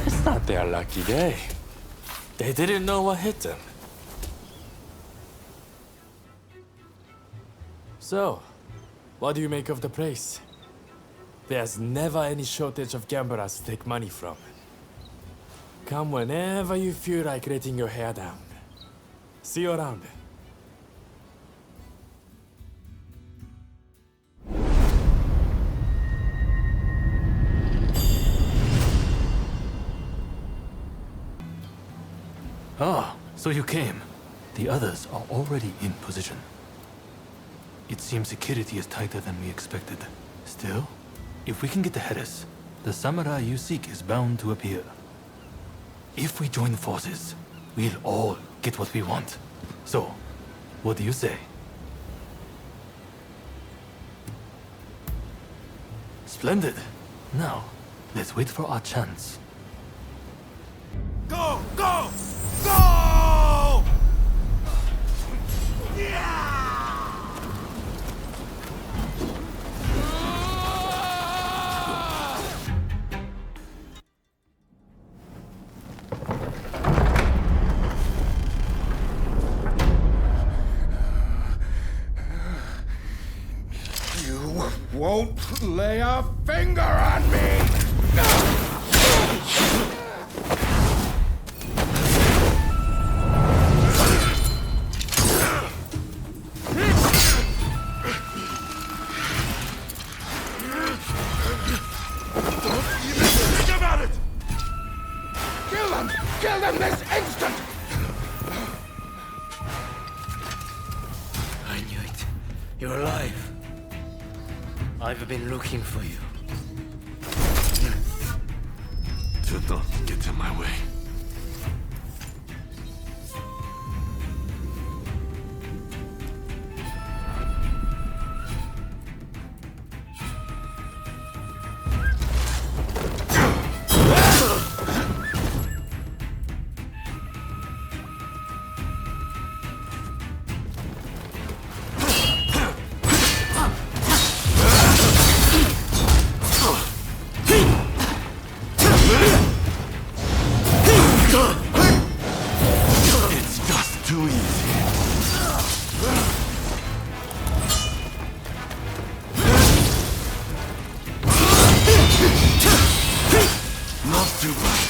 [SPEAKER 13] It's not their lucky day. They didn't know what hit them. So, What do you make of the place? There's never any shortage of gamblers to take money from. Come whenever you feel like letting your hair down. See you around.
[SPEAKER 14] Ah, so you came. The others are already in position. It seems security is tighter than we expected. Still, if we can get the headers, the samurai you seek is bound to appear. If we join forces, we'll all get what we want. So, what do you say? Splendid. Now, let's wait for our chance.
[SPEAKER 9] Go! Go! Go!
[SPEAKER 8] You won't lay a finger on me!
[SPEAKER 9] Think about it!
[SPEAKER 8] Kill them! Kill them this instant!
[SPEAKER 18] I knew it. You're alive. I've been looking for you.
[SPEAKER 9] Do not get in my way. It's just too easy. Not too bad.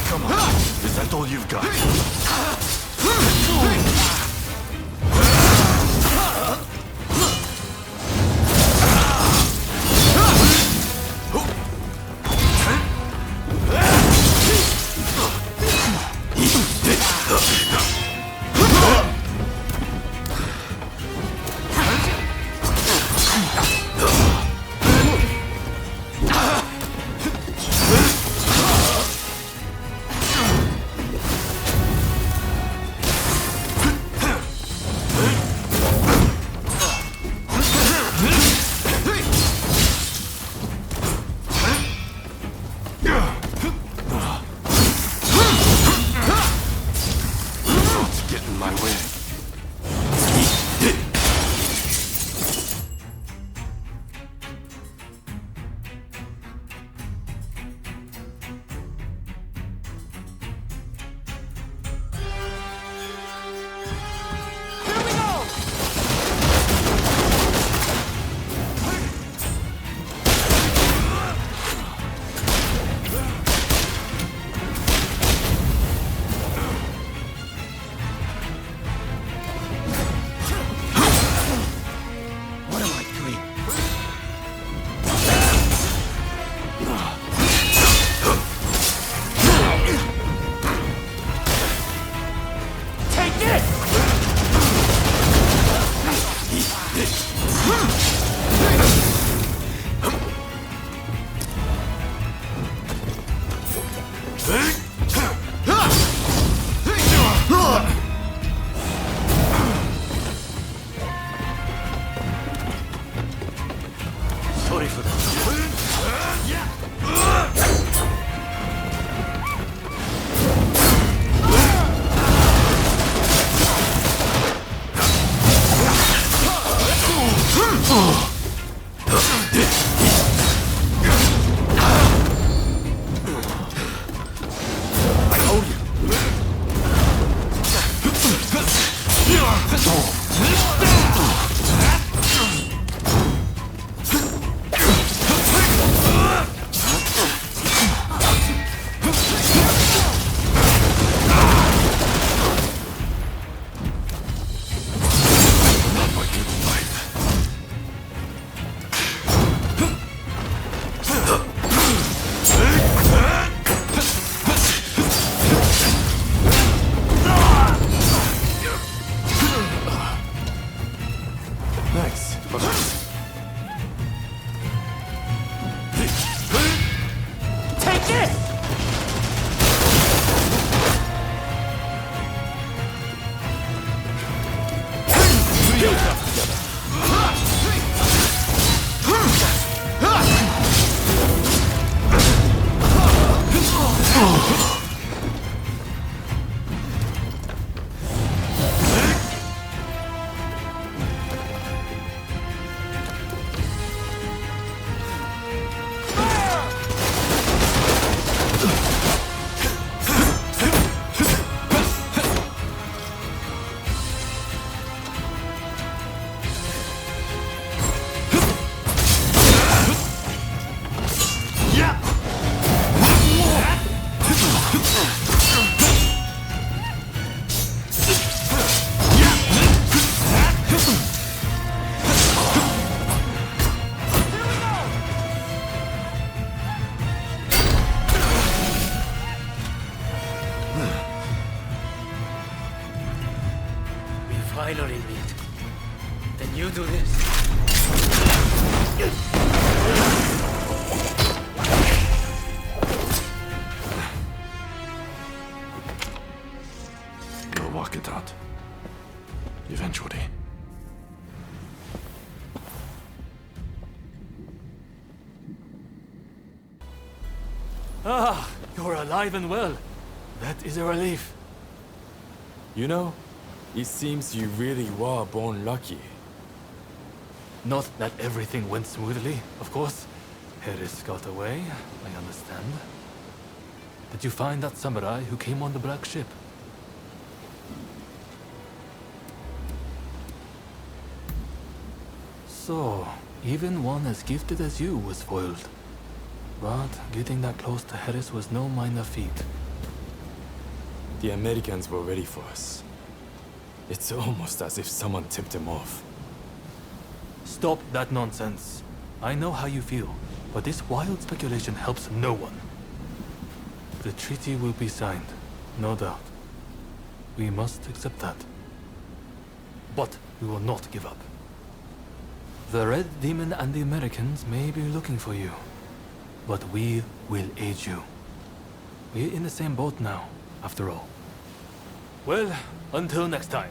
[SPEAKER 9] Come on, is that all you've got? Get in my way.
[SPEAKER 18] Sorry for that. Finally meet. Then you do this.
[SPEAKER 9] We'll walk it out. Eventually.
[SPEAKER 13] Ah, you're alive and well. That is a relief. You know, it seems you really were born lucky.
[SPEAKER 14] Not that everything went smoothly, of course. Harris got away, I understand. Did you find that samurai who came on the black ship? So, even one as gifted as you was foiled. But getting that close to Harris was no minor feat.
[SPEAKER 13] The Americans were ready for us. It's almost as if someone tipped them off.
[SPEAKER 14] Stop that nonsense. I know how you feel, but this wild speculation helps no one. The treaty will be signed, no doubt. We must accept that. But we will not give up. The Red Demon and the Americans may be looking for you, but we will aid you. We're in the same boat now, after all. Well, until next time.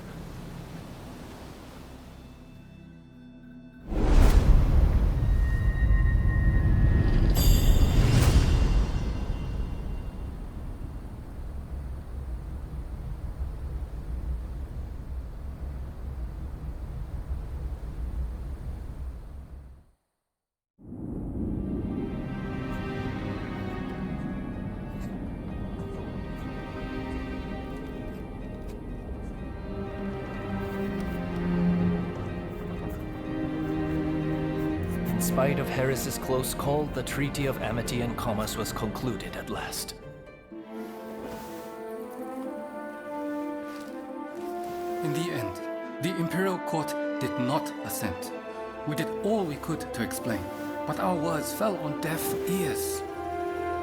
[SPEAKER 10] In spite of Harris's close call, the Treaty of Amity and Commerce was concluded at last.
[SPEAKER 19] In the end, the Imperial Court did not assent. We did all we could to explain, but our words fell on deaf ears.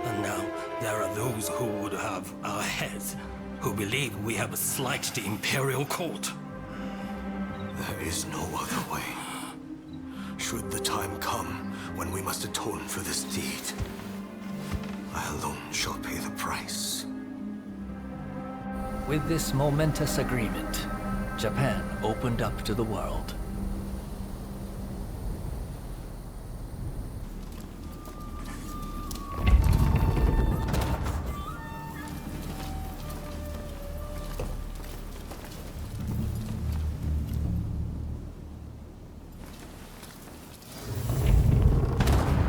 [SPEAKER 17] And now there are those who would have our heads.
[SPEAKER 18] who believe we have slighted the Imperial Court.
[SPEAKER 8] There is no other way. Should the time come when we must atone for this deed, I alone shall pay the price.
[SPEAKER 10] With this momentous agreement, Japan opened up to the world.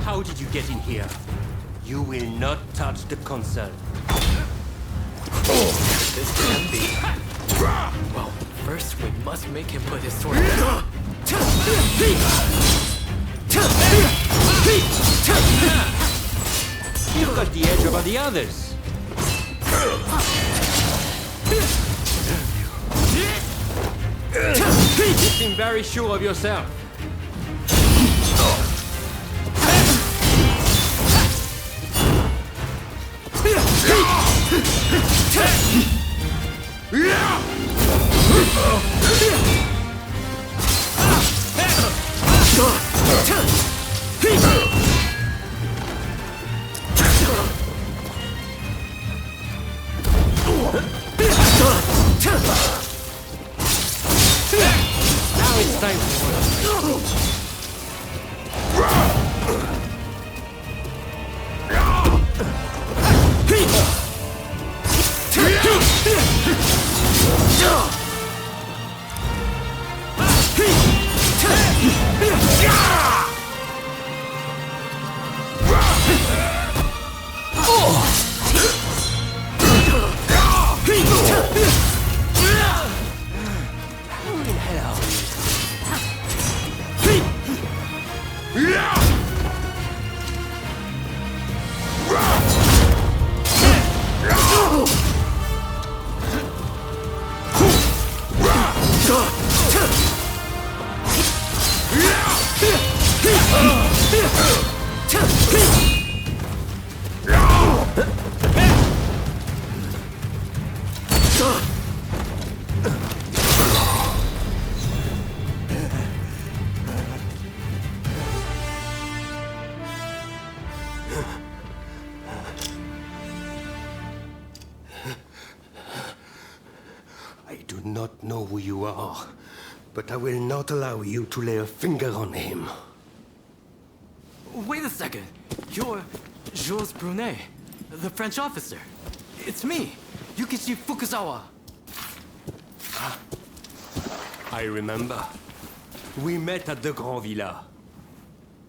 [SPEAKER 20] How did you get in here? You will not touch the console.
[SPEAKER 1] This can be. Well, first we must make him put his sword down.
[SPEAKER 20] You've got the edge over the others. You seem very sure of yourself. Now it's time for
[SPEAKER 18] I do not know who you are, but I will not allow you to lay a finger on him.
[SPEAKER 1] Wait a second. You're Jules Brunet, the French officer. It's me, Yukichi Fukuzawa.
[SPEAKER 18] I remember. We met at the Grand Villa.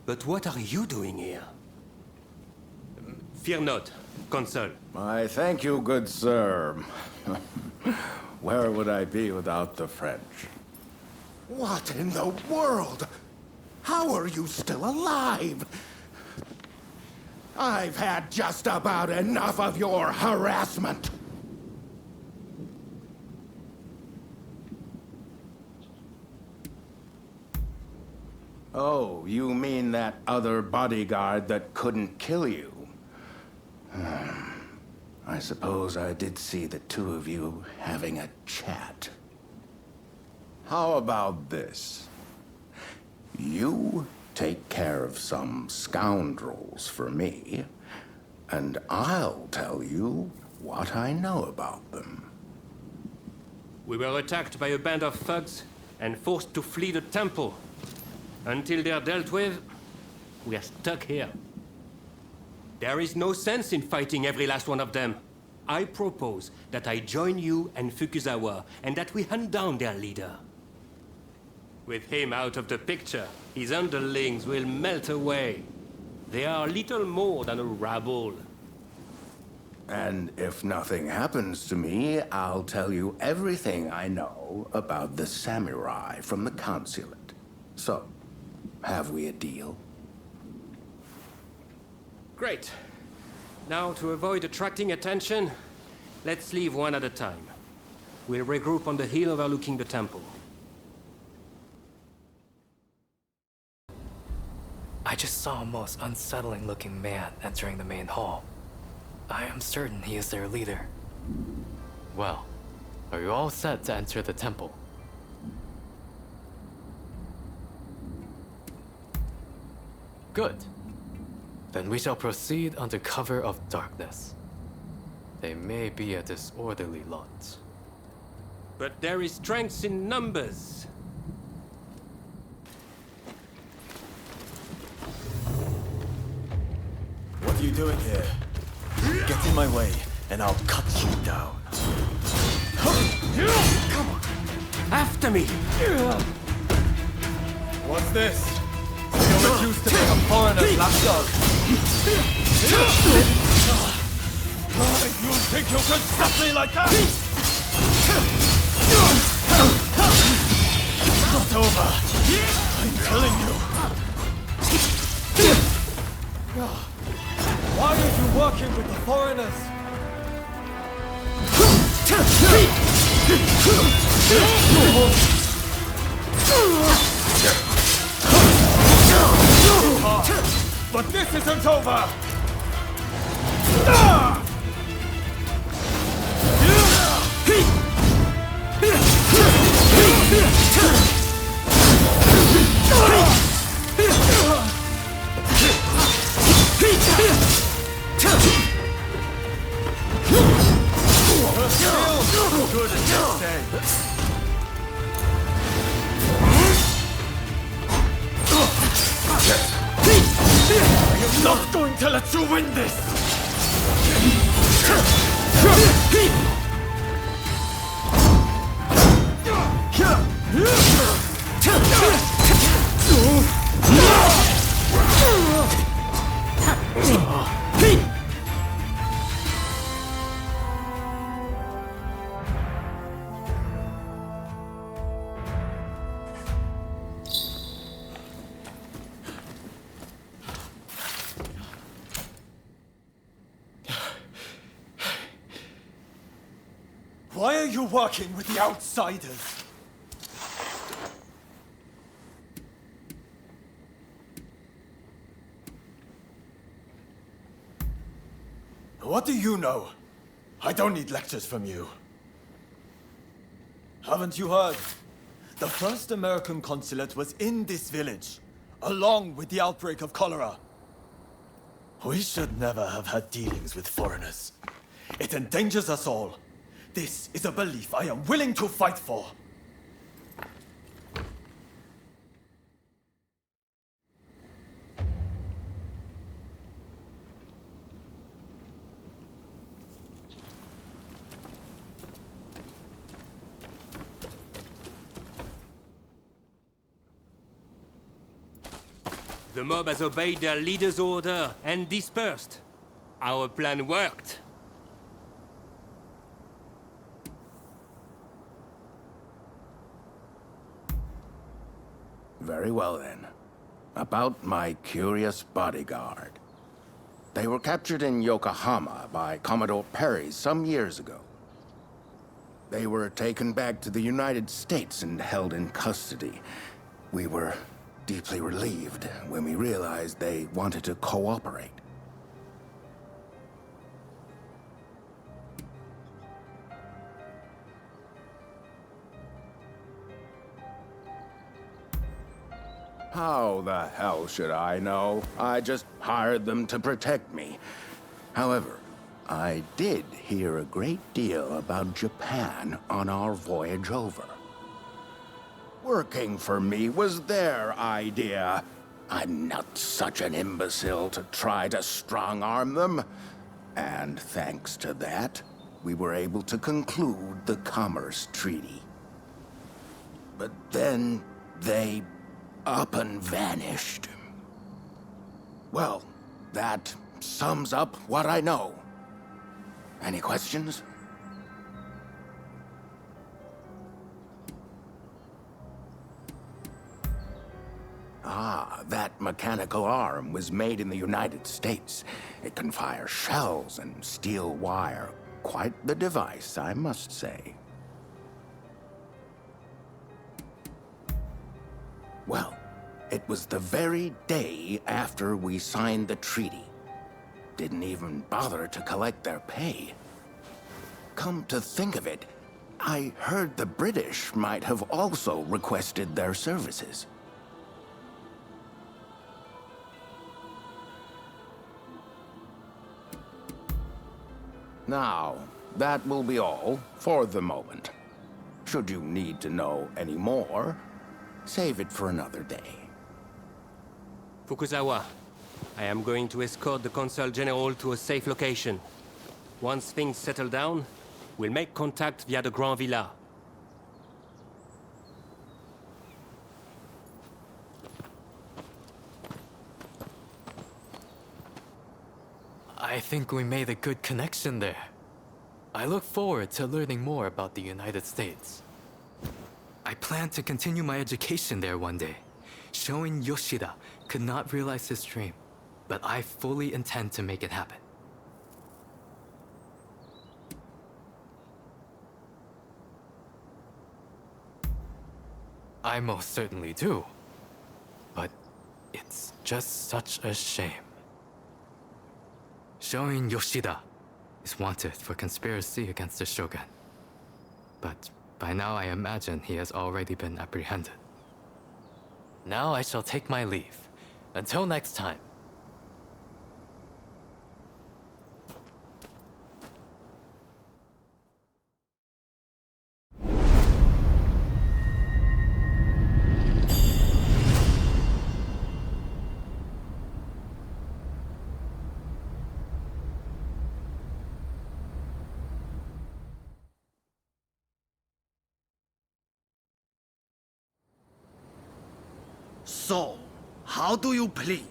[SPEAKER 18] But what are you doing here? Fear not, Consul.
[SPEAKER 21] I thank you, good sir. Where would I be without the French?
[SPEAKER 8] What in the world? How are you still alive? I've had just about enough of your harassment.
[SPEAKER 21] Oh, you mean that other bodyguard that couldn't kill you? I suppose I did see the two of you having a chat. How about this? You take care of some scoundrels for me, and I'll tell you what I know about them.
[SPEAKER 20] We were attacked by a band of thugs and forced to flee the temple. Until they're dealt with, we are stuck here. There is no sense in fighting every last one of them. I propose that I join you and Fukuzawa, and that we hunt down their leader. With him out of the picture, his underlings will melt away. They are little more than a rabble.
[SPEAKER 21] And if nothing happens to me, I'll tell you everything I know about the samurai from the consulate. So, have we a deal?
[SPEAKER 20] Great. Now, to avoid attracting attention, let's leave one at a time. We'll regroup on the hill overlooking the temple.
[SPEAKER 1] I just saw a most unsettling looking man entering the main hall. I am certain he is their leader. Well, are you all set to enter the temple? Good. Then we shall proceed under cover of darkness. They may be a disorderly lot.
[SPEAKER 20] But there is strength in numbers.
[SPEAKER 4] What are you doing here? Get in my way, and I'll cut you down.
[SPEAKER 20] Come on! After me!
[SPEAKER 4] What's this? You're reduced to become foreigners, lapdog. You think you can stop me like that? It's not over. I'm killing you. Why are you working with the foreigners? But this isn't over! Good at this day. I am not going to let you win this! Why are you working with the outsiders? What do you know? I don't need lectures from you. Haven't you heard? The first American consulate was in this village, along with the outbreak of cholera. We should never have had dealings with foreigners. It endangers us all. This is a belief I am willing to fight for.
[SPEAKER 20] The mob has obeyed their leader's order and dispersed. Our plan worked.
[SPEAKER 21] Very well then. About my curious bodyguard. They were captured in Yokohama by Commodore Perry some years ago. They were taken back to the United States and held in custody. We were deeply relieved when we realized they wanted to cooperate. How the hell should I know? I just hired them to protect me. However, I did hear a great deal about Japan on our voyage over. Working for me was their idea. I'm not such an imbecile to try to strong-arm them. And thanks to that, we were able to conclude the Commerce Treaty. But then they up and vanished. Well, that sums up what I know. Any questions? Ah, that mechanical arm was made in the United States. It can fire shells and steel wire. Quite the device, I must say. Well, it was the very day after we signed the treaty. Didn't even bother to collect their pay. come to think of it, I heard the British might have also requested their services. Now, that will be all for the moment. Should you need to know any more, save it for another day.
[SPEAKER 20] Fukuzawa, I am going to escort the Consul General to a safe location. Once things settle down, we'll make contact via the Grand Villa.
[SPEAKER 1] I think we made a good connection there. I look forward to learning more about the United States. I plan to continue my education there one day. Shoin Yoshida could not realize his dream, but I fully intend to make it happen. I most certainly do. But it's just such a shame. Shoin Yoshida is wanted for conspiracy against the Shogun. But by now I imagine he has already been apprehended. Now I shall take my leave. Until next time.
[SPEAKER 17] So, how do you plead?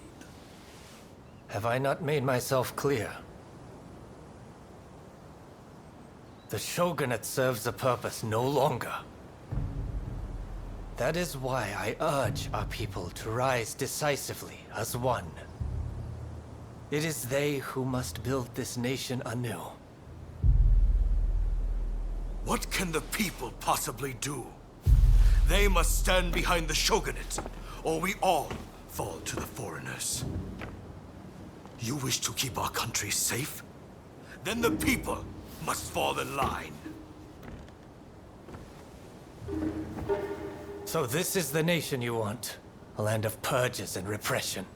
[SPEAKER 3] Have I not made myself clear? The shogunate serves a purpose no longer. That is why I urge our people to rise decisively as one. It is they who must build this nation anew.
[SPEAKER 9] What can the people possibly do? They must stand behind the shogunate, or we all fall to the foreigners. You wish to keep our country safe? Then the people must fall in line.
[SPEAKER 3] So this is the nation you want? A land of purges and repression.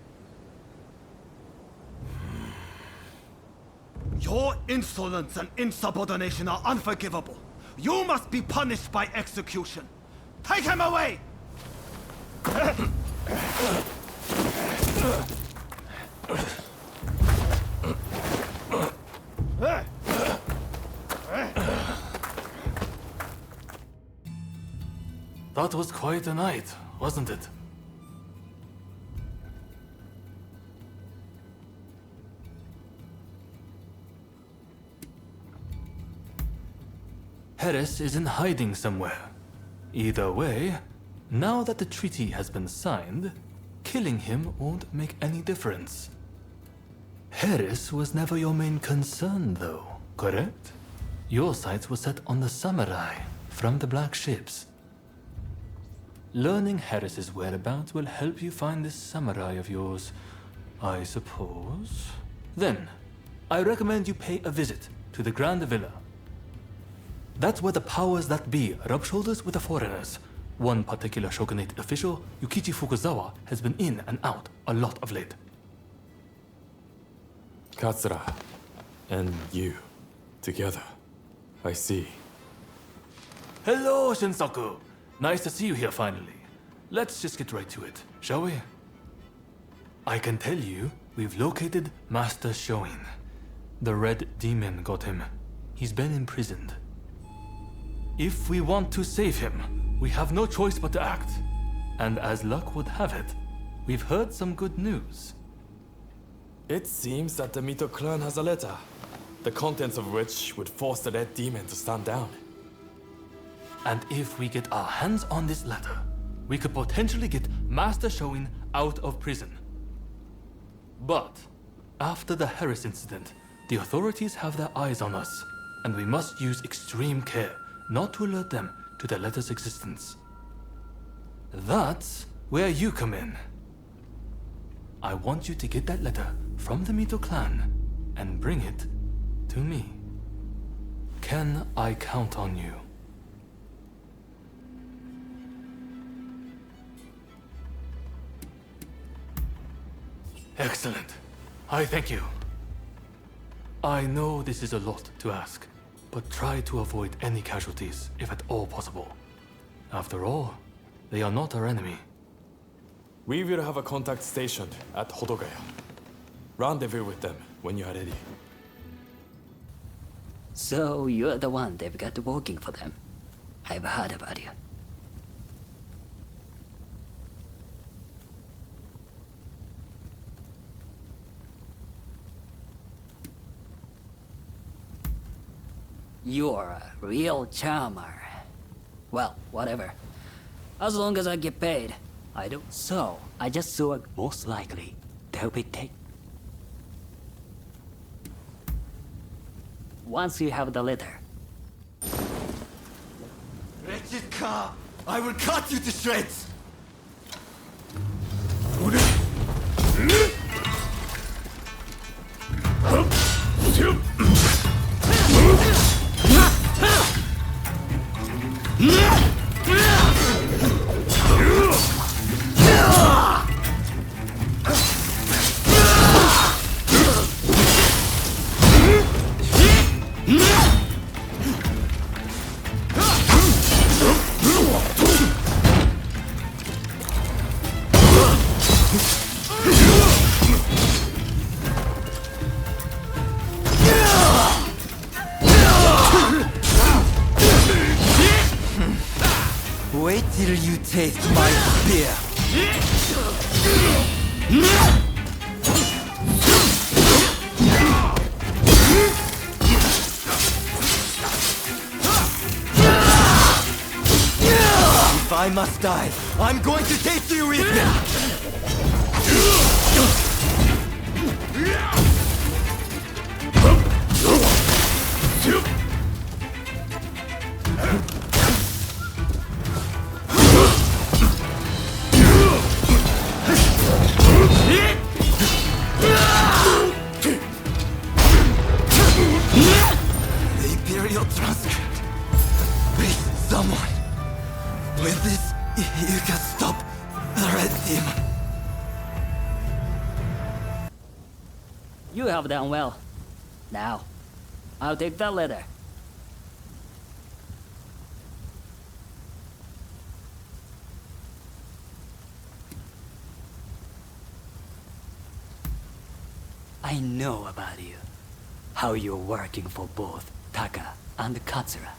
[SPEAKER 17] Your insolence and insubordination are unforgivable. You must be punished by execution. Take him away!
[SPEAKER 14] That was quite a night, wasn't it? Harris is in hiding somewhere. Either way, now that the treaty has been signed, killing him won't make any difference. Harris was never your main concern, though, correct? Your sights were set on the samurai from the Black Ships. Learning Harris's whereabouts will help you find this samurai of yours, I suppose. Then, I recommend you pay a visit to the Grand Villa. That's where the powers that be rub shoulders with the foreigners. One particular shogunate official, Yukichi Fukuzawa, has been in and out a lot of late.
[SPEAKER 13] Katsura and you together. I see.
[SPEAKER 14] Hello, Shinsaku. Nice to see you here finally. Let's just get right to it, shall we? I can tell you, we've located Master Shoin. The Red Demon got him. He's been imprisoned. If we want to save him, we have no choice but to act. And as luck would have it, we've heard some good news.
[SPEAKER 13] It seems that the Mito clan has a letter, the contents of which would force the Red Demon to stand down.
[SPEAKER 14] And if we get our hands on this letter, we could potentially get Master Shoin out of prison. But after the Harris incident, the authorities have their eyes on us, and we must use extreme care not to alert them to the letter's existence. That's where you come in. I want you to get that letter from the Mito clan and bring it to me. Can I count on you? Excellent. I thank you. I know this is a lot to ask, but try to avoid any casualties if at all possible. After all, they are not our enemy.
[SPEAKER 13] We will have a contact stationed at Hodogaya. Rendezvous with them when you are ready.
[SPEAKER 6] So you're the one they've got working for them. I've heard about you. You're a real charmer. Well, whatever. As long as I get paid, I do. So, I just saw most likely they'll be Once you have the letter.
[SPEAKER 16] Wretched car! I will cut you to shreds! Wait till you taste my spear. If I must die, I'm going to take you with me. The Imperial transcript. Please, someone. With this, you can stop the Red Demon.
[SPEAKER 6] You have done well. Now, I'll take that letter. I know about you. How you're working for both Taka and Katsura.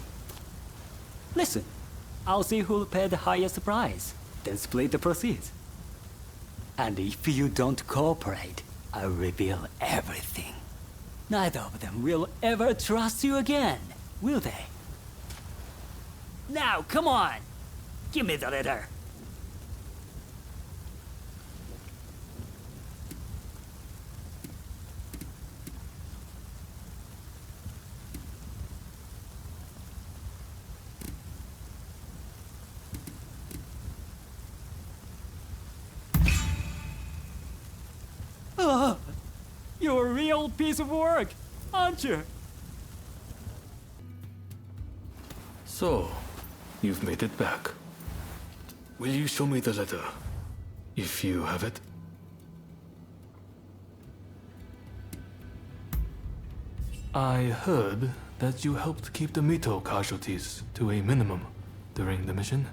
[SPEAKER 6] Listen, I'll see who'll pay the highest price, then split the proceeds. And if you don't cooperate, I'll reveal everything. Neither of them will ever trust you again, will they? Now, come on! Give me the letter! You're a real piece of work, aren't you?
[SPEAKER 14] So, you've made it back. Will you show me the letter, if you have it? I heard that you helped keep the Mito casualties to a minimum during the mission.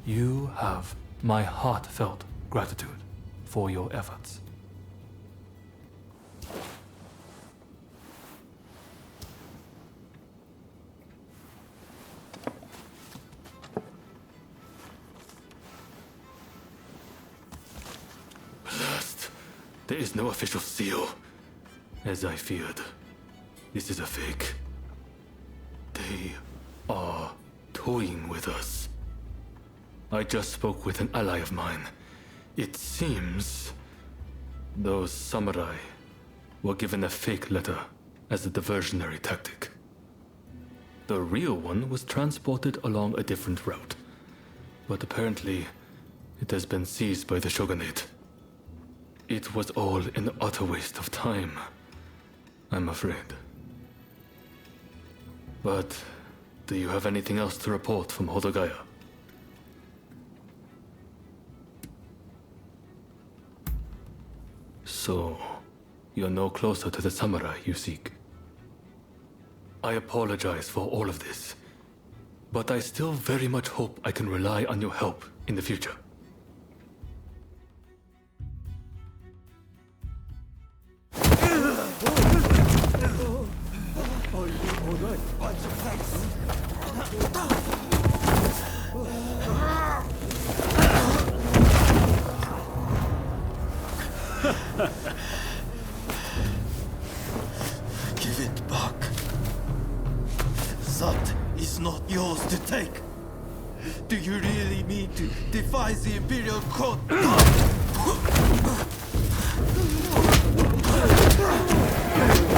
[SPEAKER 14] You have my heartfelt gratitude for your efforts. There is no official seal, as I feared. This is a fake. They are toying with us. I just spoke with an ally of mine. It seems those samurai were given a fake letter as a diversionary tactic. The real one was transported along a different route, but apparently it has been seized by the shogunate. It was all an utter waste of time, I'm afraid.
[SPEAKER 15] But do you have anything else to report from Hodogaya? So, you're no closer to the samurai you seek. I apologize for all of this, but I still very much hope I can rely on your help in the future.
[SPEAKER 17] Give it back. That is not yours to take. Do you really mean to defy the Imperial Court?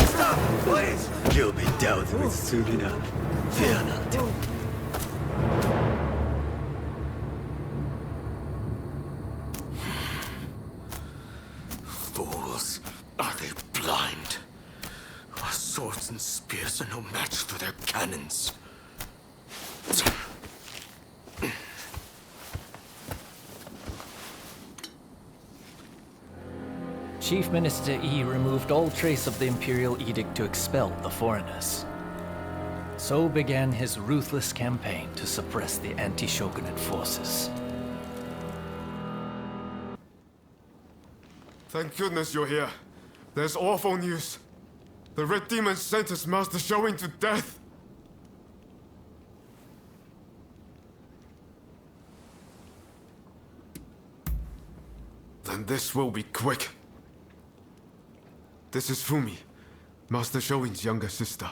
[SPEAKER 17] Stop, please!
[SPEAKER 6] You'll be dealt with soon enough. Fear not.
[SPEAKER 9] Fools! Are they blind? Our swords and spears are no match for their cannons.
[SPEAKER 3] Chief Minister Yi removed all trace of the Imperial Edict to expel the foreigners. So began his ruthless campaign to suppress the anti-shogunate forces.
[SPEAKER 2] Thank goodness you're here. There's awful news. The Red Demon sentenced Master Showing to death. Then this will be quick. This is Fumi, Master Showing's younger sister.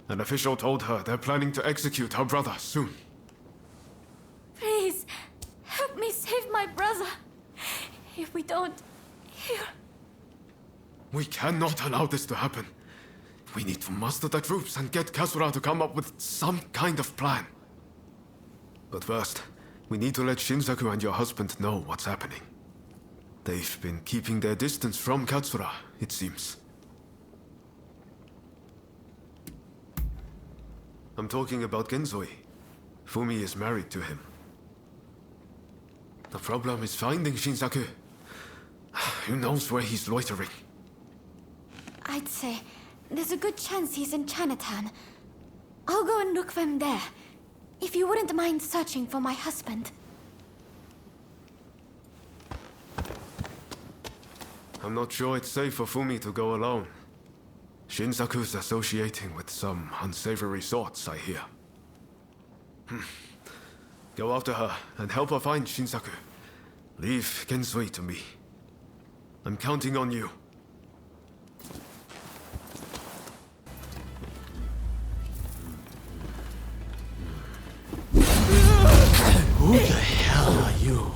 [SPEAKER 2] An official told her they're planning to execute her brother soon.
[SPEAKER 5] Please, help me save my brother. If we don't,
[SPEAKER 2] We cannot allow this to happen. We need to muster the troops and get Kasura to come up with some kind of plan. But first, we need to let Shinsaku and your husband know what's happening. They've been keeping their distance from Katsura, it seems. I'm talking about Genzoi. Fumi is married to him. The problem is finding Shinsaku. Who knows where he's loitering?
[SPEAKER 5] I'd say there's a good chance he's in Chinatown. I'll go and look for him there. If you wouldn't mind searching for my husband.
[SPEAKER 2] I'm not sure it's safe for Fumi to go alone. Shinsaku's associating with some unsavory sorts, I hear. Go after her and help her find Shinsaku. Leave Genzoi to me. I'm counting on you.
[SPEAKER 6] Who the hell are you?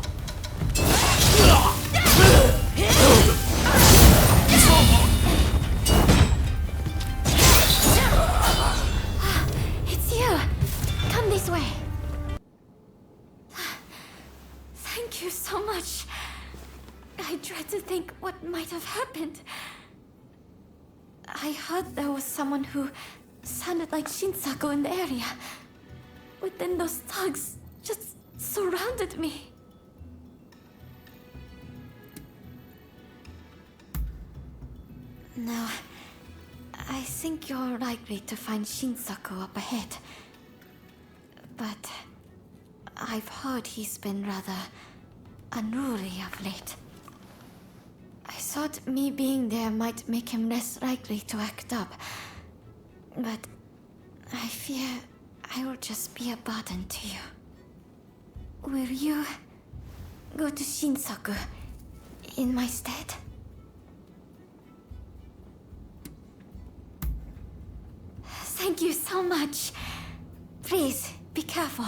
[SPEAKER 5] It's you. Come this way. Thank you so much. I dread to think what might have happened. I heard there was someone who sounded like Shinsaku in the area. But then those thugs just surrounded me. No, I think you're likely to find Shinsaku up ahead. But I've heard he's been rather unruly of late. I thought me being there might make him less likely to act up. But I fear I will just be a burden to you. Will you go to Shinsaku in my stead? Thank you so much. Please, be careful.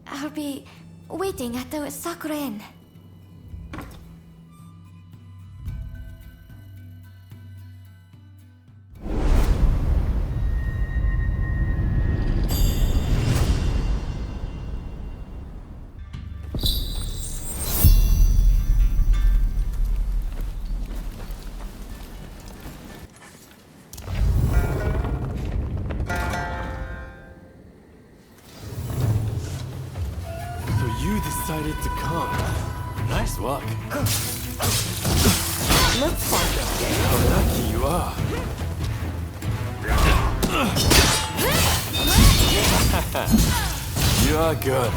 [SPEAKER 5] I'll be waiting at the Sakura Inn.
[SPEAKER 13] You decided to come. Nice work. Let's find out how lucky you are. You are good.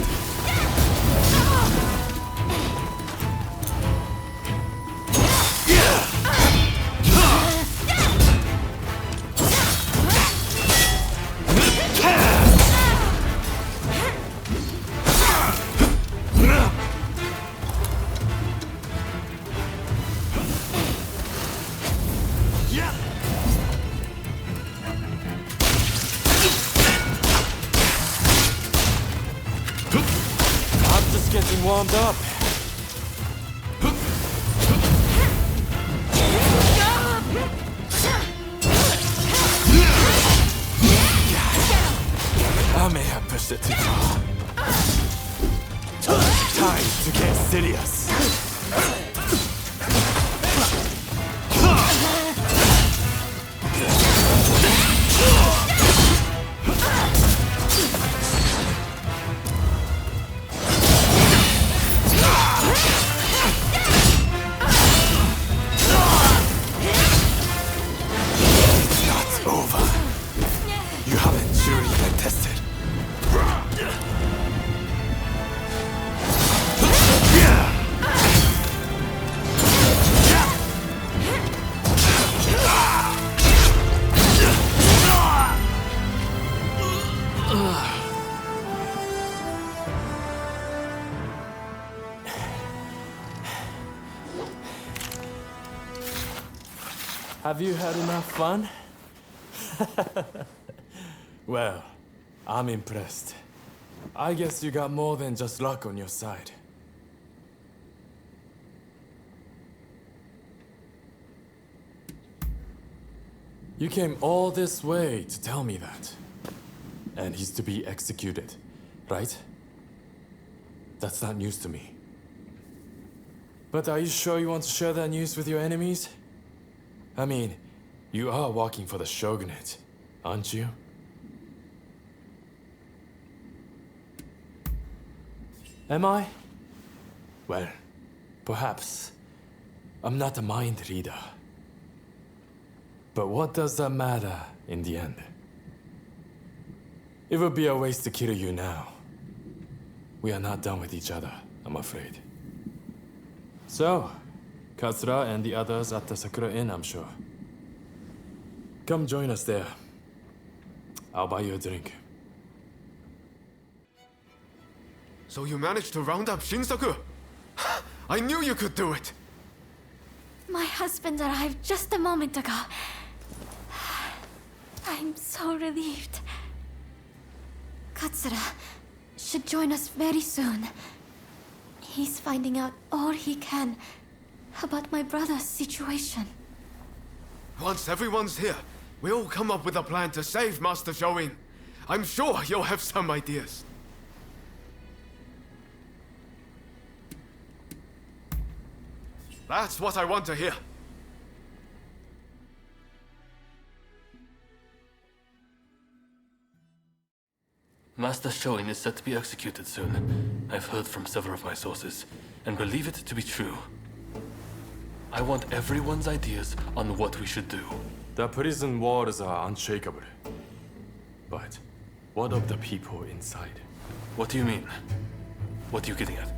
[SPEAKER 13] I'm just getting warmed up. I may have pushed it too far. Time to get serious. It's not over. You haven't truly been tested. Have you had enough fun? Well, I'm impressed. I guess you got more than just luck on your side. You came all this way to tell me that. And he's to be executed, right? That's not news to me. But are you sure you want to share that news with your enemies? I mean, you are working for the shogunate, aren't you? Am I? Well, perhaps. I'm not a mind reader. But what does that matter in the end? It would be a waste to kill you now. We are not done with each other, I'm afraid. So, Katsura and the others at the Sakura Inn, I'm sure. Come join us there. I'll buy you a drink.
[SPEAKER 2] So you managed to round up Shinsaku? I knew you could do it!
[SPEAKER 5] My husband arrived just a moment ago. I'm so relieved. Katsura should join us very soon. He's finding out all he can about my brother's situation.
[SPEAKER 2] Once everyone's here, we'll come up with a plan to save Master Shoin. I'm sure you'll have some ideas. That's what I want to hear.
[SPEAKER 15] Master Shoin is set to be executed soon. I've heard from several of my sources, and believe it to be true. I want everyone's ideas on what we should do.
[SPEAKER 13] The prison walls are unshakable. But what of the people inside?
[SPEAKER 15] What do you mean? What are you getting at?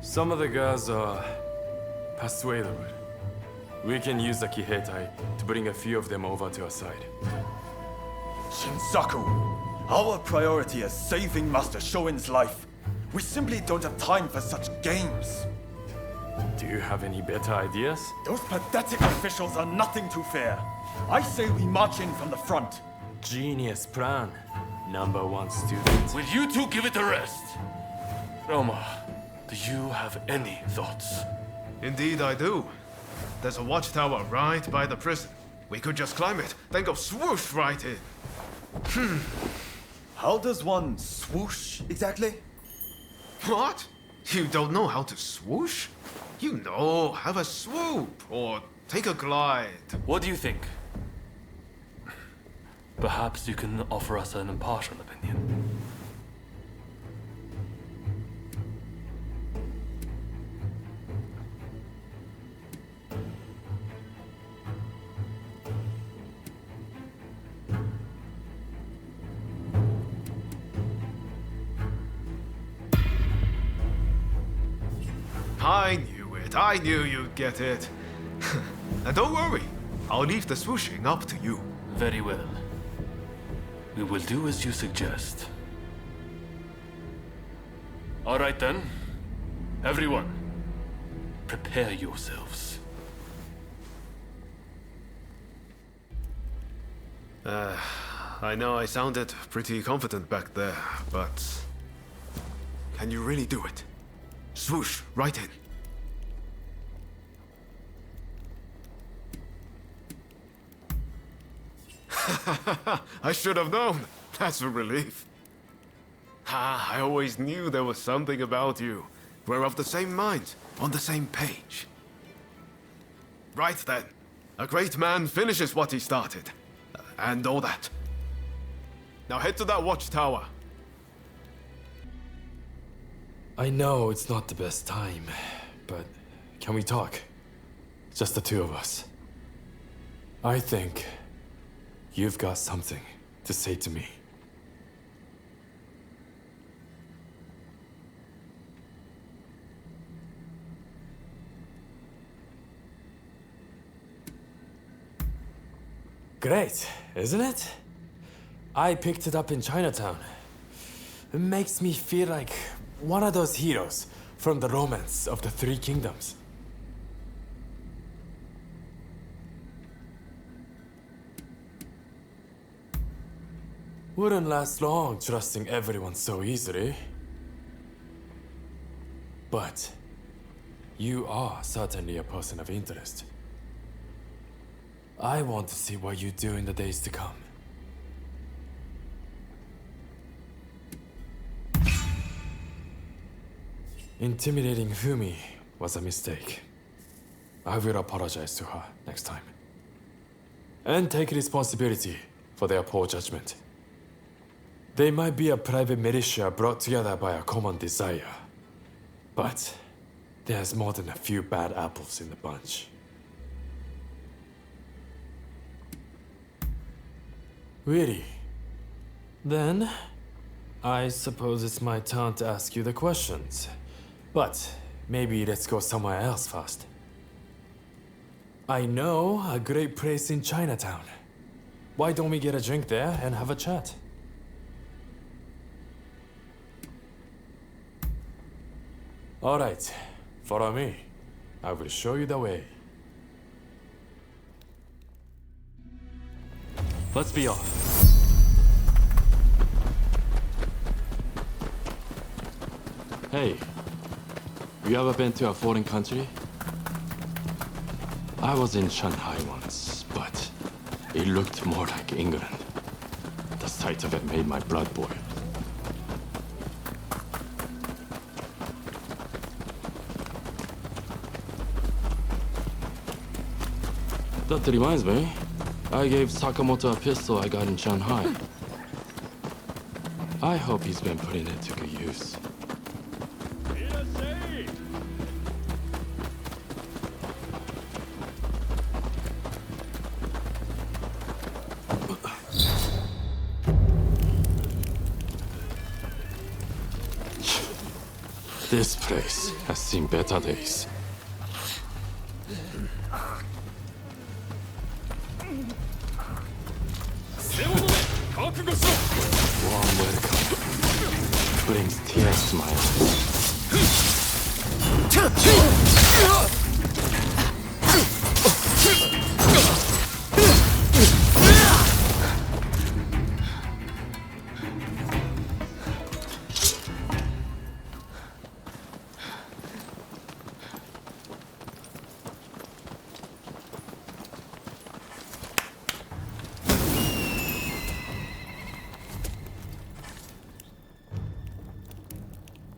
[SPEAKER 13] Some of the girls are persuadable. We can use the Kiheitai to bring a few of them over to our side.
[SPEAKER 4] Shinsaku, our priority is saving Master Shoin's life. We simply don't have time for such games.
[SPEAKER 13] Do you have any better ideas?
[SPEAKER 4] Those pathetic officials are nothing to fear. I say we march in from the front.
[SPEAKER 13] Genius plan, #1 student.
[SPEAKER 15] Will you two give it a rest? Roma, do you have any thoughts?
[SPEAKER 2] Indeed I do. There's a watchtower right by the prison. We could just climb it, then go swoosh right in.
[SPEAKER 4] How does one swoosh exactly?
[SPEAKER 2] What? You don't know how to swoosh? You know, have a swoop or take a glide.
[SPEAKER 15] What do you think? Perhaps you can offer us an impartial opinion.
[SPEAKER 2] I knew it. I knew you'd get it. And don't worry, I'll leave the swooshing up to you.
[SPEAKER 15] Very well. We will do as you suggest. All right then. Everyone, prepare yourselves.
[SPEAKER 2] I know I sounded pretty confident back there, but... Can you really do it? Swoosh, right in. I should have known. That's a relief. I always knew there was something about you. We're of the same mind, on the same page. Right then. A great man finishes what he started. And all that. Now head to that watchtower.
[SPEAKER 13] I know it's not the best time, but can we talk? Just the two of us. I think you've got something to say to me. Great, isn't it? I picked it up in Chinatown. It makes me feel like one of those heroes from the romance of the Three Kingdoms. Wouldn't last long trusting everyone so easily. But you are certainly a person of interest. I want to see what you do in the days to come. Intimidating Fumi was a mistake. I will apologize to her next time. And take responsibility for their poor judgment. They might be a private militia brought together by a common desire. But there's more than a few bad apples in the bunch. Really? Then, I suppose it's my turn to ask you the questions. But maybe let's go somewhere else first. I know a great place in Chinatown. Why don't we get a drink there and have a chat? All right, follow me. I will show you the way. Let's be off. Hey, you ever been to a foreign country? I was in Shanghai once, but it looked more like England. The sight of it made my blood boil. That reminds me, I gave Sakamoto a pistol I got in Shanghai. I hope he's been putting it to good use. This place has seen better days. Warm welcome brings tears to my eyes.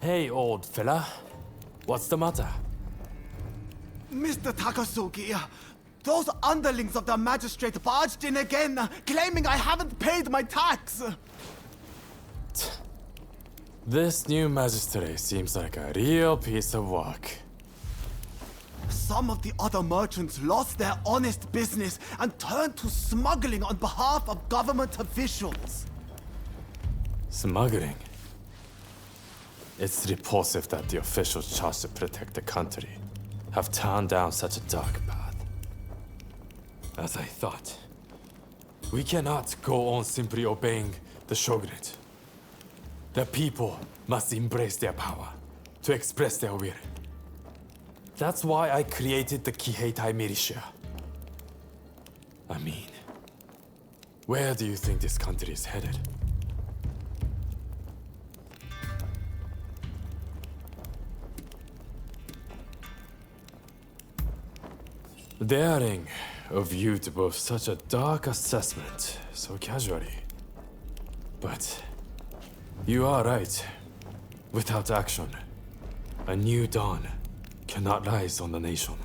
[SPEAKER 13] Hey, old fella. What's the matter?
[SPEAKER 17] Mr. Takasugi, those underlings of the magistrate barged in again, claiming I haven't paid my tax.
[SPEAKER 13] This new magistrate seems like a real piece of work.
[SPEAKER 17] Some of the other merchants lost their honest business and turned to smuggling on behalf of government officials.
[SPEAKER 13] Smuggling? It's repulsive that the officials charged to protect the country have turned down such a dark path. As I thought, we cannot go on simply obeying the shogunate. The people must embrace their power to express their will. That's why I created the Kiheitai militia. I mean, where do you think this country is headed? Daring of you to boast such a dark assessment so casually. But you are right. Without action, a new dawn cannot rise on the nation.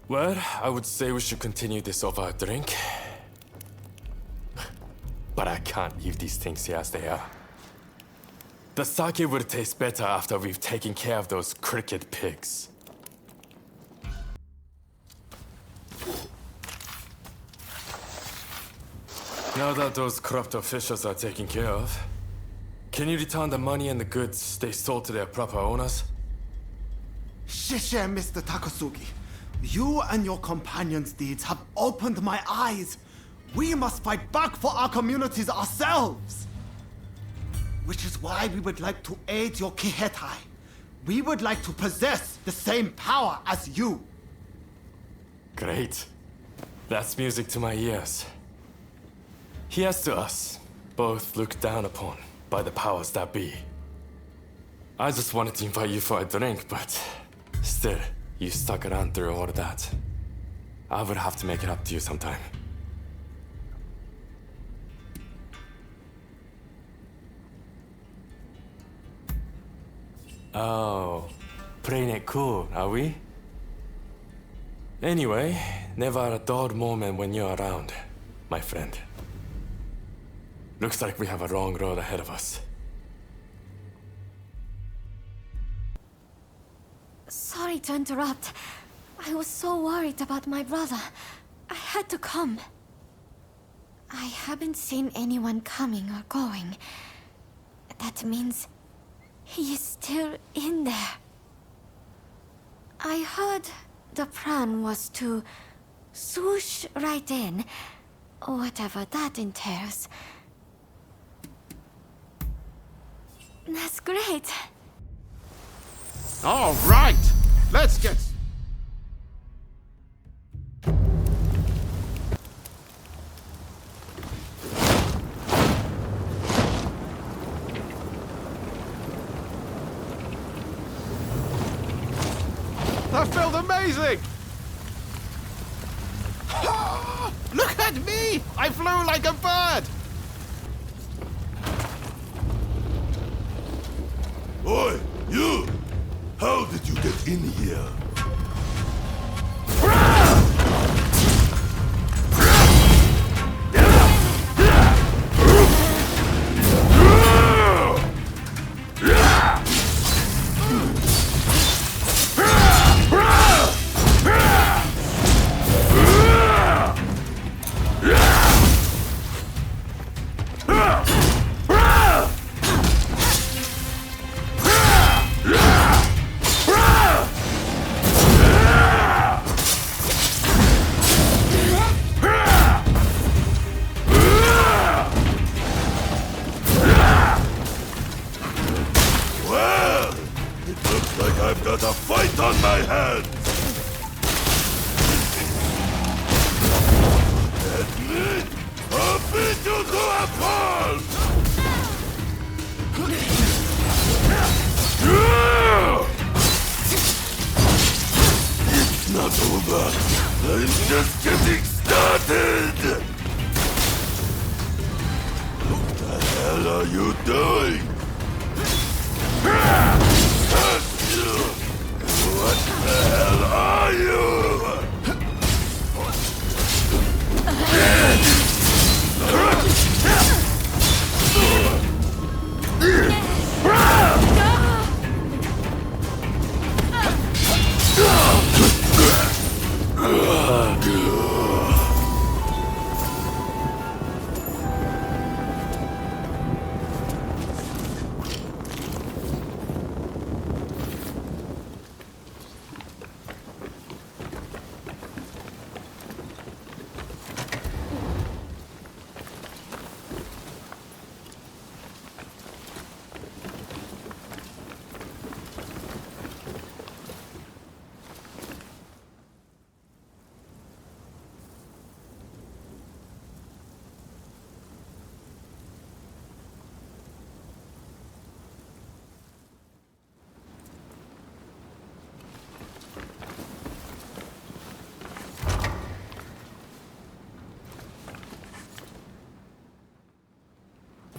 [SPEAKER 13] Well, I would say we should continue this over a drink. But I can't leave these things here as they are. The sake will taste better after we've taken care of those cricket pigs. Now that those corrupt officials are taken care of, can you return the money and the goods they sold to their proper owners?
[SPEAKER 17] 谢谢, Mr. Takasugi. You and your companions' deeds have opened my eyes. We must fight back for our communities ourselves. Which is why we would like to aid your Kiheitai. We would like to possess the same power as you.
[SPEAKER 13] Great. That's music to my ears. Here's to us, both looked down upon by the powers that be. I just wanted to invite you for a drink, but still, you stuck around through all of that. I would have to make it up to you sometime. Oh, playing it cool, are we? Anyway, never a dull moment when you're around, my friend. Looks like we have a long road ahead of us.
[SPEAKER 5] Sorry to interrupt. I was so worried about my brother. I had to come. I haven't seen anyone coming or going. That means he is still in there. I heard the plan was to swoosh right in, whatever that entails. That's great.
[SPEAKER 12] All right, let's get...
[SPEAKER 2] That felt amazing!
[SPEAKER 12] Look at me! I flew like a bird!
[SPEAKER 22] Oi, you! How did you get in here? Got a fight on my hands! Admit, I'll beat you to a pulp! It's not over. I'm just getting started! What the hell are you doing? What the hell are you?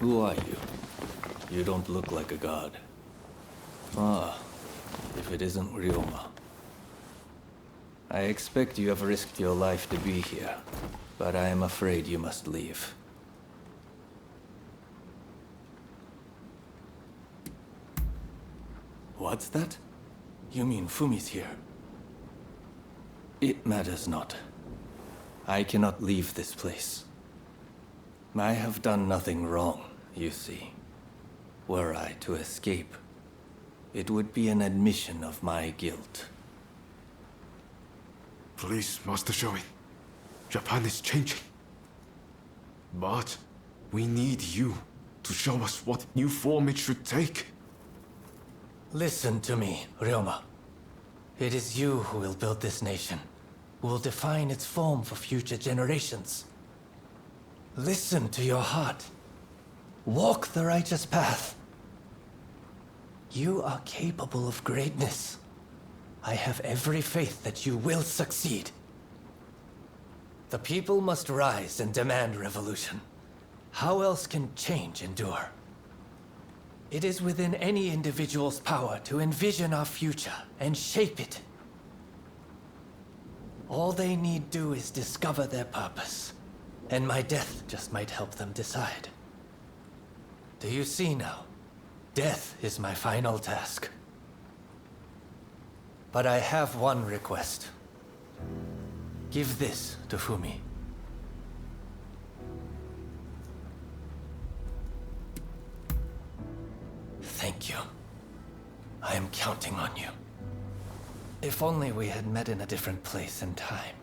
[SPEAKER 10] Who are you? You don't look like a god. Ah, if it isn't Ryoma. I expect you have risked your life to be here, but I am afraid you must leave. What's that? You mean Fumi's here? It matters not. I cannot leave this place. I have done nothing wrong, you see. Were I to escape, it would be an admission of my guilt.
[SPEAKER 2] Please, Master Shoin. Japan is changing. But we need you to show us what new form it should take.
[SPEAKER 3] Listen to me, Ryoma. It is you who will build this nation, who will define its form for future generations. Listen to your heart. Walk the righteous path. You are capable of greatness. I have every faith that you will succeed. The people must rise and demand revolution. How else can change endure? It is within any individual's power to envision our future and shape it. All they need do is discover their purpose, and my death just might help them decide. Do you see now? Death is my final task. But I have one request. Give this to Fumi. Thank you. I am counting on you. If only we had met in a different place and time.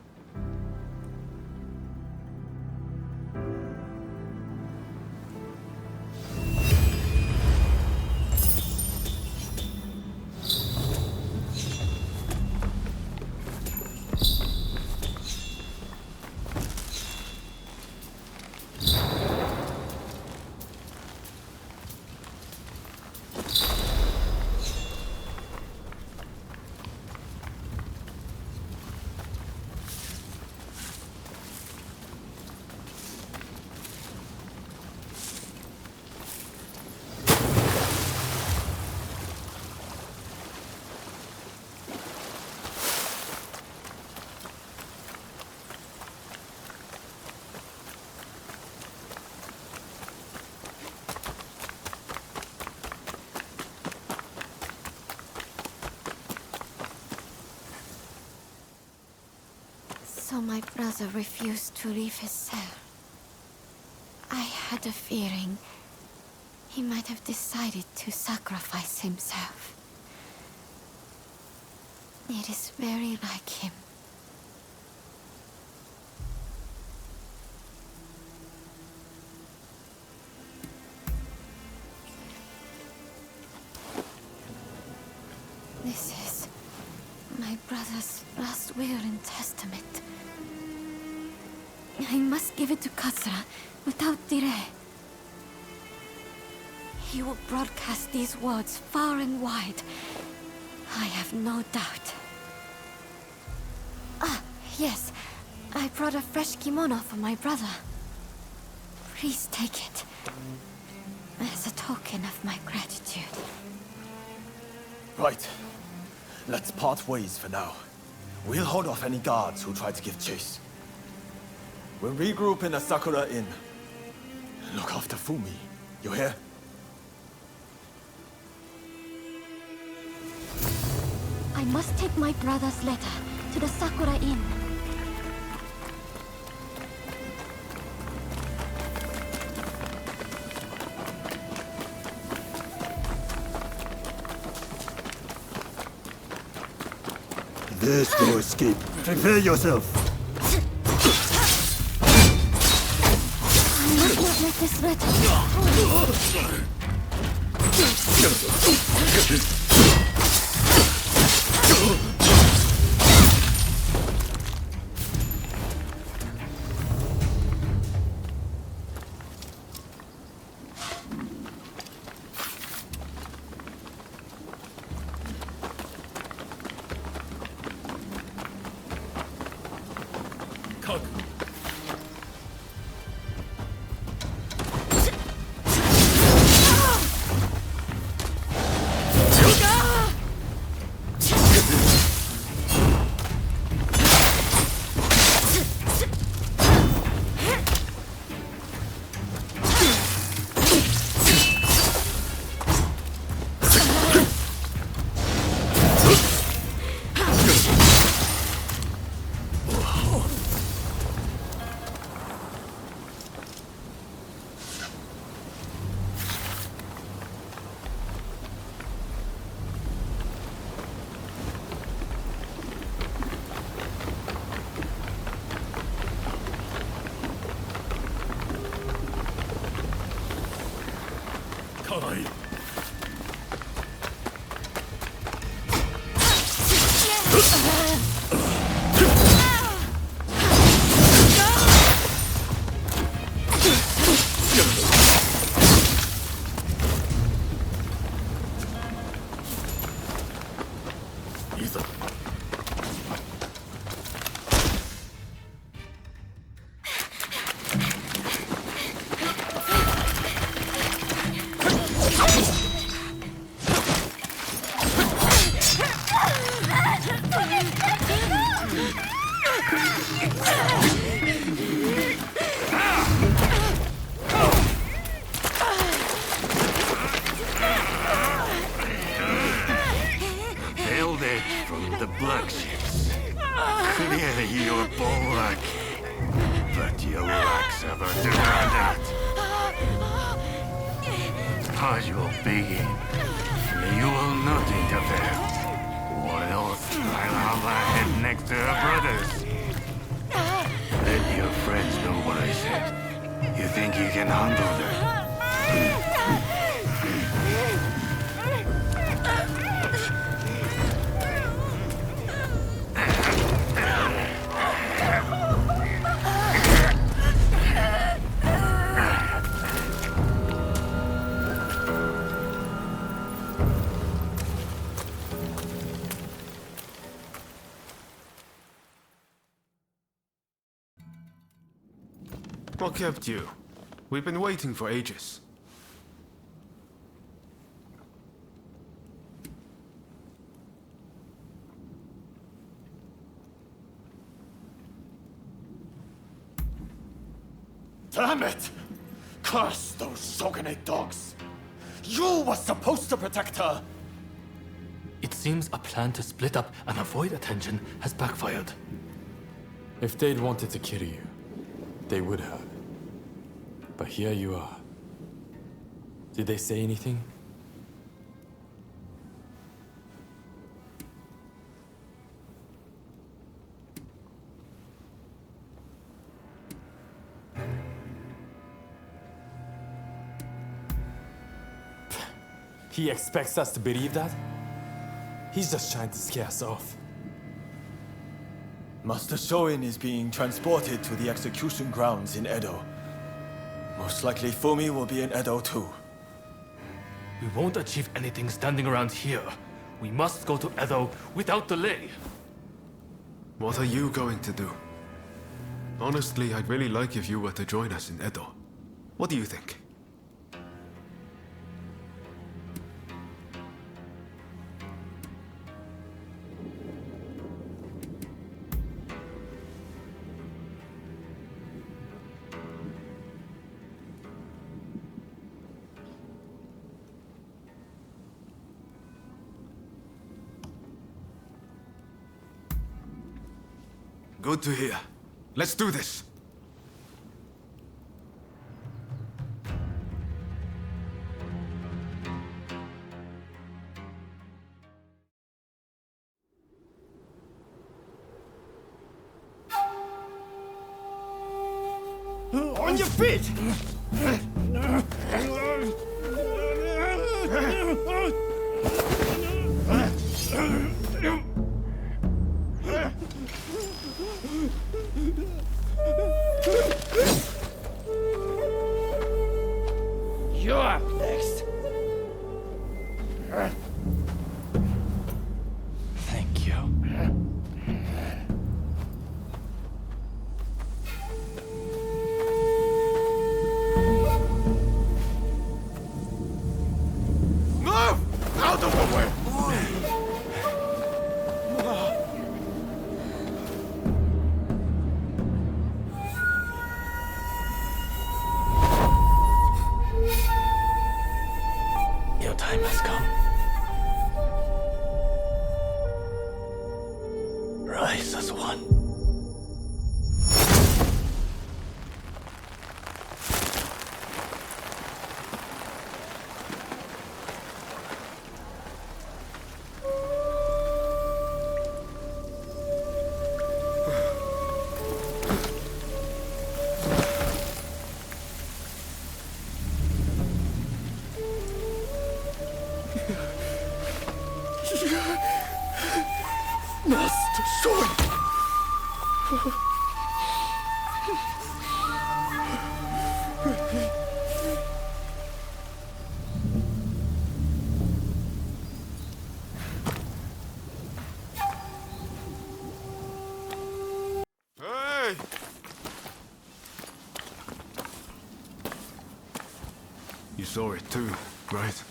[SPEAKER 5] So my brother refused to leave his cell. I had a feeling he might have decided to sacrifice himself. It is very like him. This is my brother's last will and testament. I must give it to Katsura without delay. He will broadcast these words far and wide. I have no doubt. Ah, yes. I brought a fresh kimono for my brother. Please take it. As a token of my gratitude.
[SPEAKER 4] Right. Let's part ways for now. We'll hold off any guards who try to give chase. We'll regroup in a Sakura Inn. Look after Fumi. You hear?
[SPEAKER 5] I must take my brother's letter to the Sakura Inn.
[SPEAKER 8] There's no escape. Prepare yourself.
[SPEAKER 5] I must not let this letter.
[SPEAKER 22] black ships. Clearly you're bulwark. But you lack that. As you begin, you will not interfere. Or else I'll have a head next to her brothers. Let your friends know what I said. You think you can handle them?
[SPEAKER 2] What kept you? We've been waiting for ages.
[SPEAKER 4] Damn it! Curse those Shogunate dogs! You were supposed to protect her!
[SPEAKER 14] It seems a plan to split up and avoid attention has backfired.
[SPEAKER 13] If they'd wanted to kill you, they would have. But here you are. Did they say anything? He expects us to believe that? He's just trying to scare us off.
[SPEAKER 4] Master Rōnin is being transported to the execution grounds in Edo. Most likely Fumi will be in Edo too.
[SPEAKER 14] We won't achieve anything standing around here. We must go to Edo without delay.
[SPEAKER 2] What are you going to do? Honestly, I'd really like if you were to join us in Edo. What do you think? Good to hear. Let's do this.
[SPEAKER 4] On your feet! You're up next.
[SPEAKER 3] Thank you.
[SPEAKER 4] Move! Out of the way!
[SPEAKER 3] Your time has come. Rise as one.
[SPEAKER 4] Master Rōnin!
[SPEAKER 2] Hey! You saw it too, right?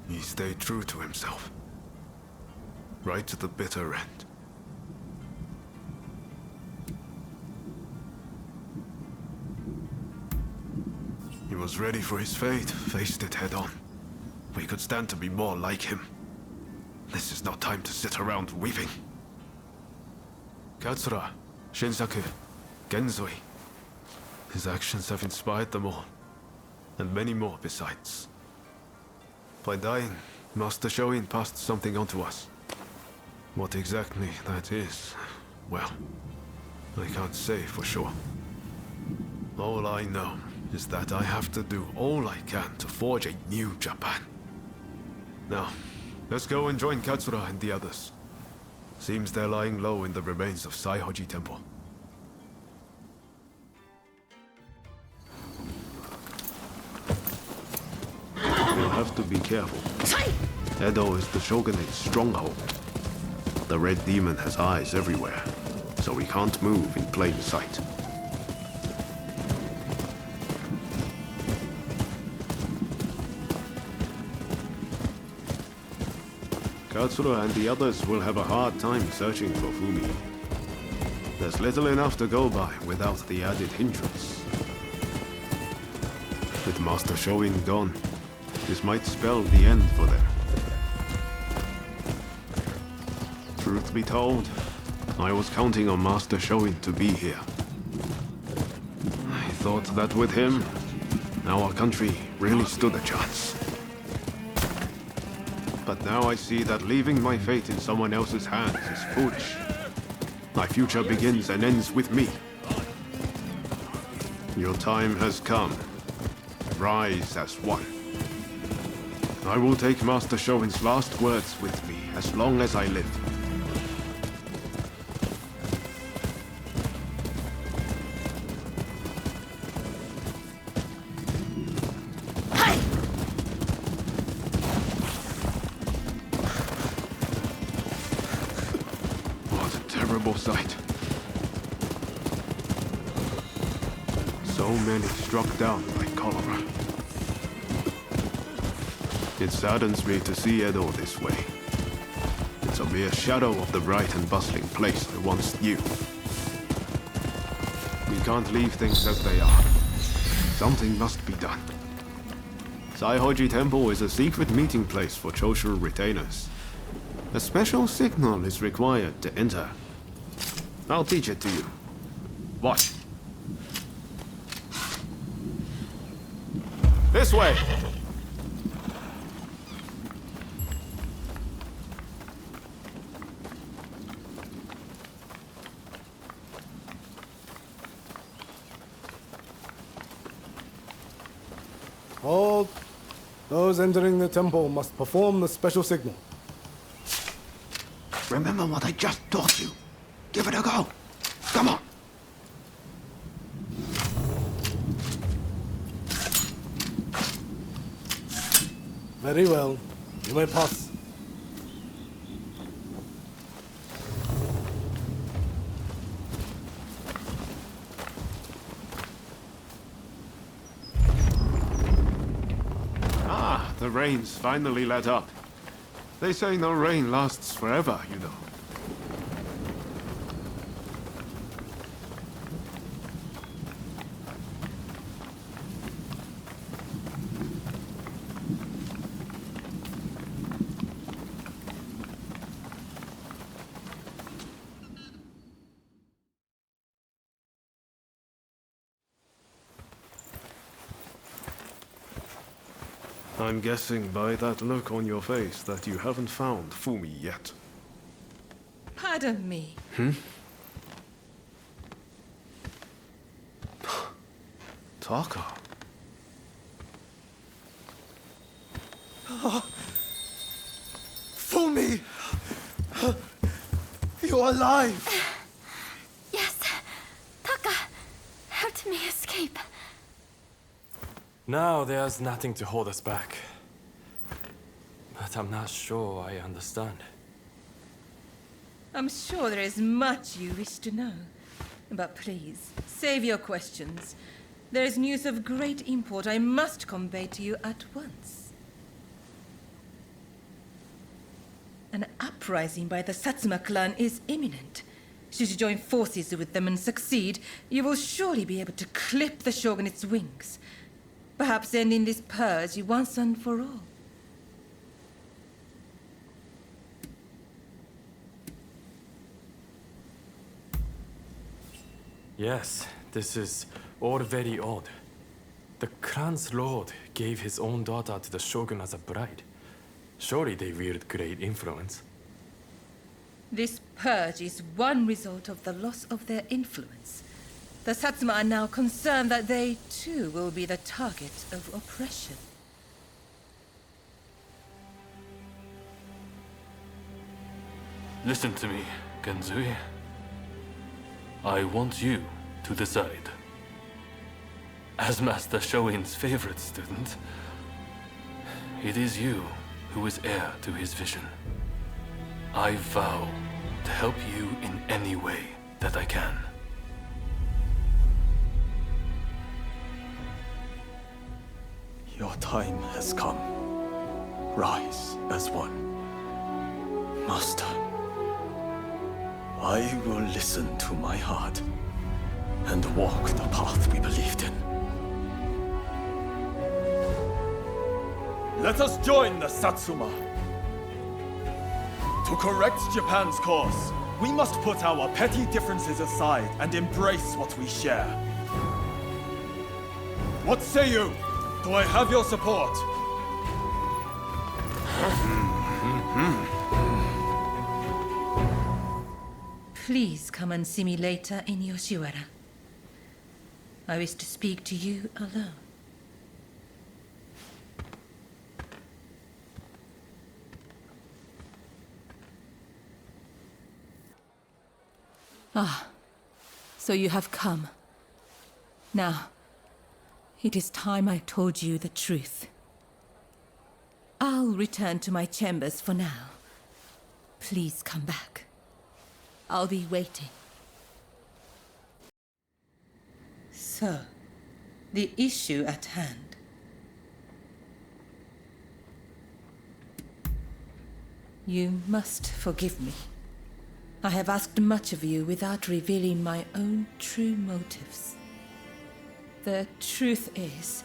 [SPEAKER 2] He stayed true to himself. Right to the bitter end. He was ready for his fate, faced it head on. We could stand to be more like him. This is not time to sit around weeping. Katsura, Shinsaku, Genzui. His actions have inspired them all, and many more besides. By dying, Master Shoin passed something on to us. What exactly that is, well, I can't say for sure. All I know is that I have to do all I can to forge a new Japan. Now, let's go and join Katsura and the others. Seems they're lying low in the remains of Saihoji Temple. We'll have to be careful. Edo is the Shogunate's stronghold. The Red Demon has eyes everywhere, so we can't move in plain sight. Katsura and the others will have a hard time searching for Fumi. There's little enough to go by without the added hindrance. With Master Shoin gone, this might spell the end for them. Truth be told, I was counting on Master Shoin to be here. I thought that with him, our country really stood a chance. But now I see that leaving my fate in someone else's hands is foolish. My future begins and ends with me. Your time has come. Rise as one. I will take Master Shoin's last words with me as long as I live. Sight. So many struck down by cholera. It saddens me to see Edo this way. It's a mere shadow of the bright and bustling place I once knew. We can't leave things as they are. Something must be done. Saihoji Temple is a secret meeting place for Choshu retainers. A special signal is required to enter. I'll teach it to you. Watch. This way!
[SPEAKER 7] Hold. Those entering the temple must perform the special signal.
[SPEAKER 2] Remember what I just taught you. Give it a go. Come on.
[SPEAKER 7] Very well. You may pass.
[SPEAKER 2] Ah, the rain's finally let up. They say no rain lasts forever, you know. I'm guessing by that look on your face that you haven't found Fumi yet.
[SPEAKER 11] Pardon me.
[SPEAKER 2] Taka.
[SPEAKER 12] Fumi! You're alive!
[SPEAKER 5] Yes. Taka helped me escape.
[SPEAKER 13] Now there's nothing to hold us back. But I'm not sure I understand.
[SPEAKER 11] I'm sure there is much you wish to know. But please, save your questions. There is news of great import I must convey to you at once. An uprising by the Satsuma clan is imminent. Should you join forces with them and succeed, you will surely be able to clip the shogunate's wings. Perhaps ending this purge once and for all.
[SPEAKER 13] Yes, this is all very odd. The clan's lord gave his own daughter to the shogun as a bride. Surely they wield great influence.
[SPEAKER 11] This purge is one result of the loss of their influence. The Satsuma are now concerned that they, too, will be the target of oppression.
[SPEAKER 15] Listen to me, Genzui. I want you to decide. As Master Shoin's favorite student, it is you who is heir to his vision. I vow to help you in any way that I can.
[SPEAKER 4] Your time has come. Rise as one. Master, I will listen to my heart and walk the path we believed in. Let us join the Satsuma. To correct Japan's course, we must put our petty differences aside and embrace what we share. What say you? Do I have your support?
[SPEAKER 11] Please come and see me later in Yoshiwara. I wish to speak to you alone. Ah, so you have come. Now, it is time I told you the truth. I'll return to my chambers for now. Please come back. I'll be waiting. So, the issue at hand. You must forgive me. I have asked much of you without revealing my own true motives. The truth is,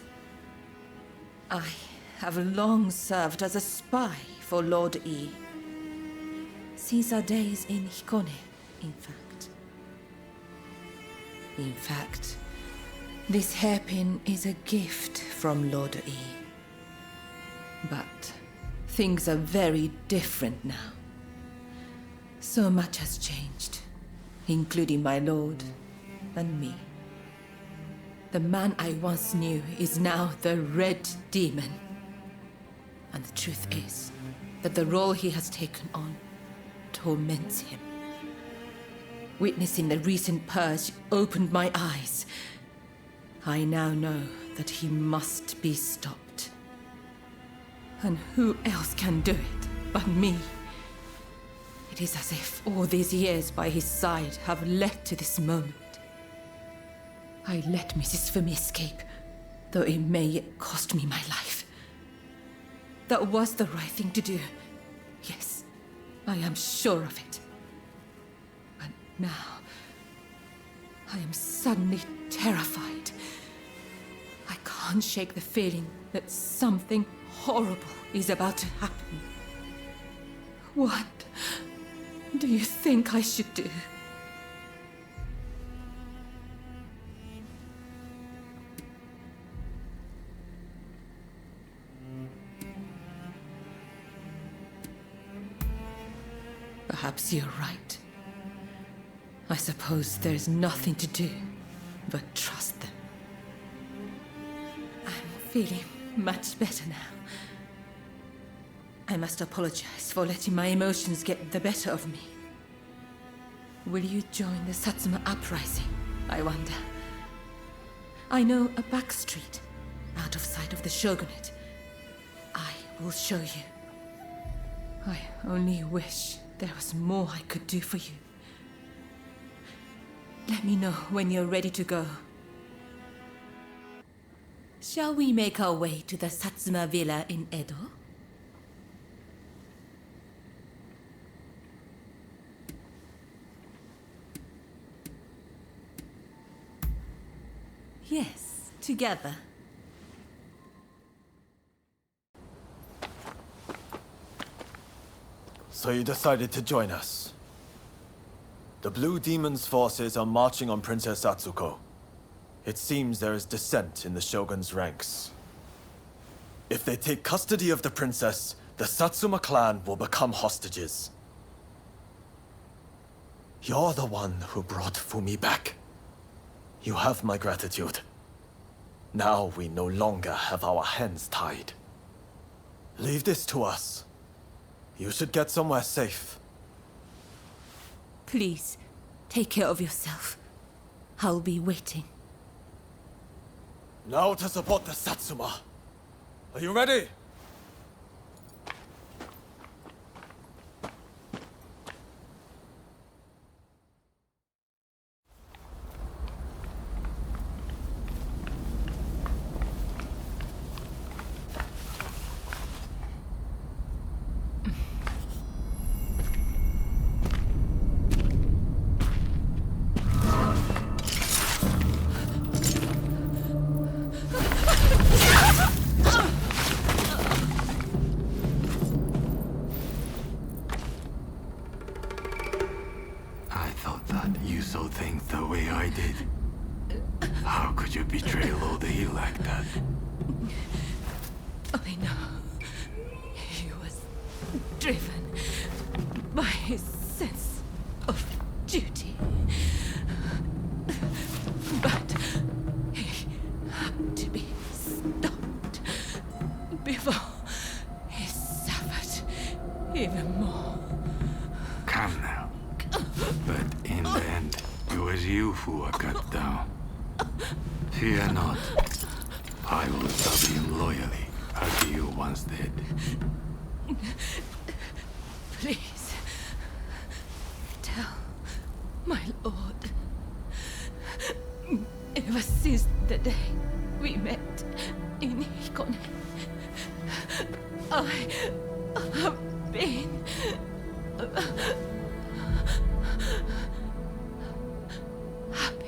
[SPEAKER 11] I have long served as a spy for Lord E. Since our days in Hikone, in fact. In fact, this hairpin is a gift from Lord E. But things are very different now. So much has changed, including my lord and me. The man I once knew is now the Red Demon. And the truth is that the role he has taken on torments him. Witnessing the recent purge opened my eyes. I now know that he must be stopped. And who else can do it but me? It is as if all these years by his side have led to this moment. I let Mrs. Fumi escape, though it may yet cost me my life. That was the right thing to do. Yes, I am sure of it. But now, I am suddenly terrified. I can't shake the feeling that something horrible is about to happen. What do you think I should do? Perhaps you're right. I suppose there's nothing to do but trust them. I'm feeling much better now. I must apologize for letting my emotions get the better of me. Will you join the Satsuma uprising, I wonder? I know a back street, out of sight of the shogunate. I will show you. I only wish there was more I could do for you. Let me know when you're ready to go. Shall we make our way to the Satsuma villa in Edo? Yes, together.
[SPEAKER 4] So you decided to join us. The Blue Demon's forces are marching on Princess Atsuko. It seems there is dissent in the Shogun's ranks. If they take custody of the princess, the Satsuma clan will become hostages. You're the one who brought Fumi back. You have my gratitude. Now we no longer have our hands tied. Leave this to us. You should get somewhere safe.
[SPEAKER 18] Please, take care of yourself. I'll be waiting.
[SPEAKER 4] Now to support the Satsuma. Are you ready?
[SPEAKER 22] I thought that you saw things the way I did. How could you betray Lord E like that?
[SPEAKER 18] I know. He was driven by his sense of duty. But he had to be stopped before he suffered even more.
[SPEAKER 22] Come now. But in the end, it was you who were cut down. Fear not. I will serve him loyally, as you once did.
[SPEAKER 18] Please, tell my lord. Ever since the day we met in Hikone, I have been happy.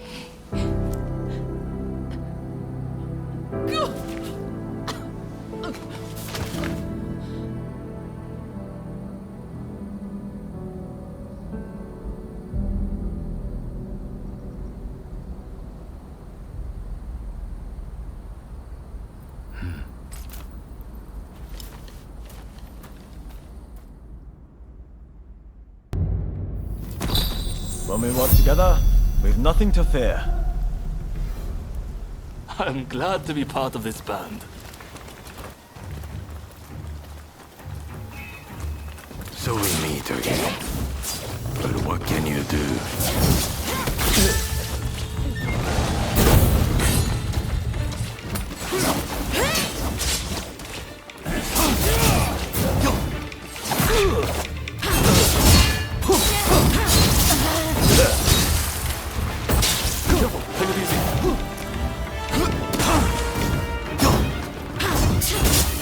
[SPEAKER 4] When we work together, we've nothing to fear.
[SPEAKER 14] I'm glad to be part of this band.
[SPEAKER 22] So we meet again. But what can you do?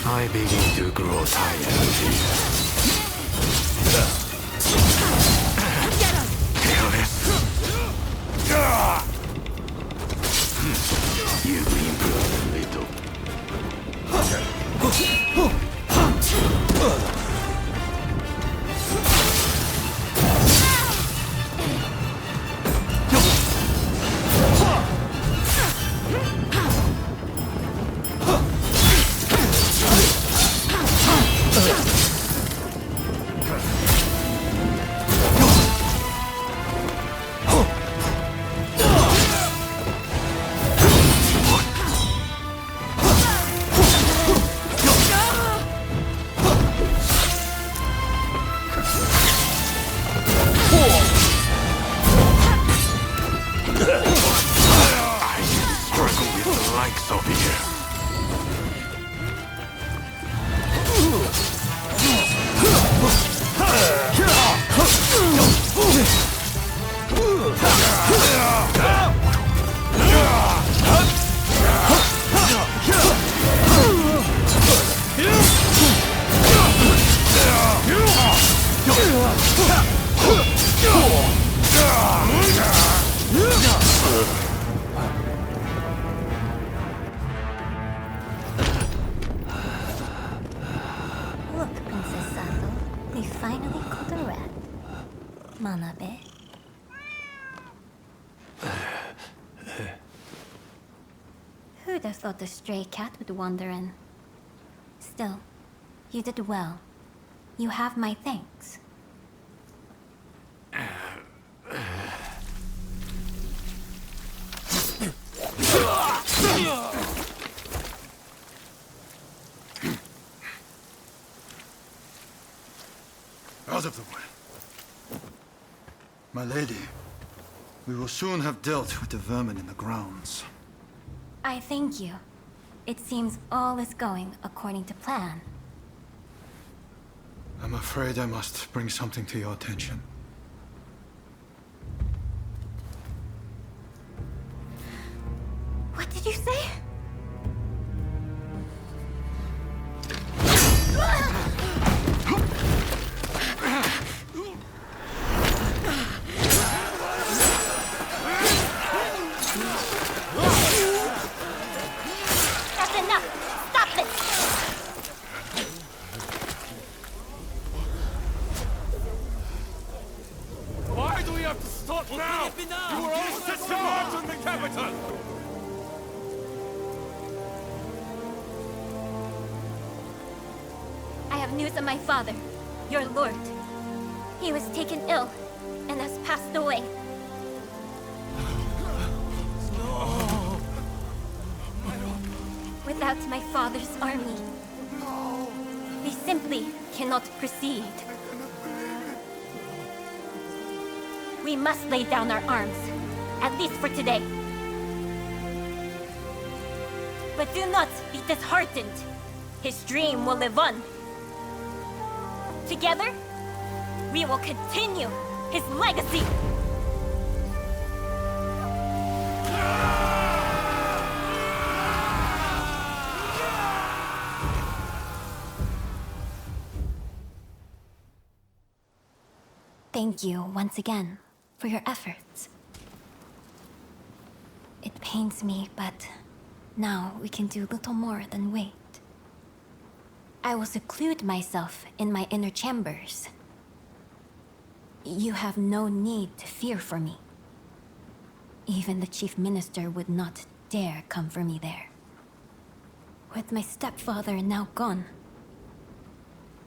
[SPEAKER 22] I begin to grow tired of this. You've improved a little.
[SPEAKER 19] Look, Princess Sato, we finally caught a rat. Manabe. would have thought a stray cat would wander in. Still, you did well. You have my thanks.
[SPEAKER 21] Out of the way. My lady, we will soon have dealt with the vermin in the grounds.
[SPEAKER 19] I thank you. It seems all is going according to plan.
[SPEAKER 21] I'm afraid I must bring something to your attention.
[SPEAKER 19] What did you say? That's enough! Stop this!
[SPEAKER 9] Why do we have to stop now? You were all set to march on the capital!
[SPEAKER 19] I have news of my father, your lord. He was taken ill and has passed away. Without my father's army, we simply cannot proceed. We must lay down our arms, at least for today. But do not be disheartened. His dream will live on. Together, we will continue his legacy. Thank you once again for your efforts. It pains me, but now we can do little more than wait. I will seclude myself in my inner chambers. You have no need to fear for me. Even the chief minister would not dare come for me there. With my stepfather now gone,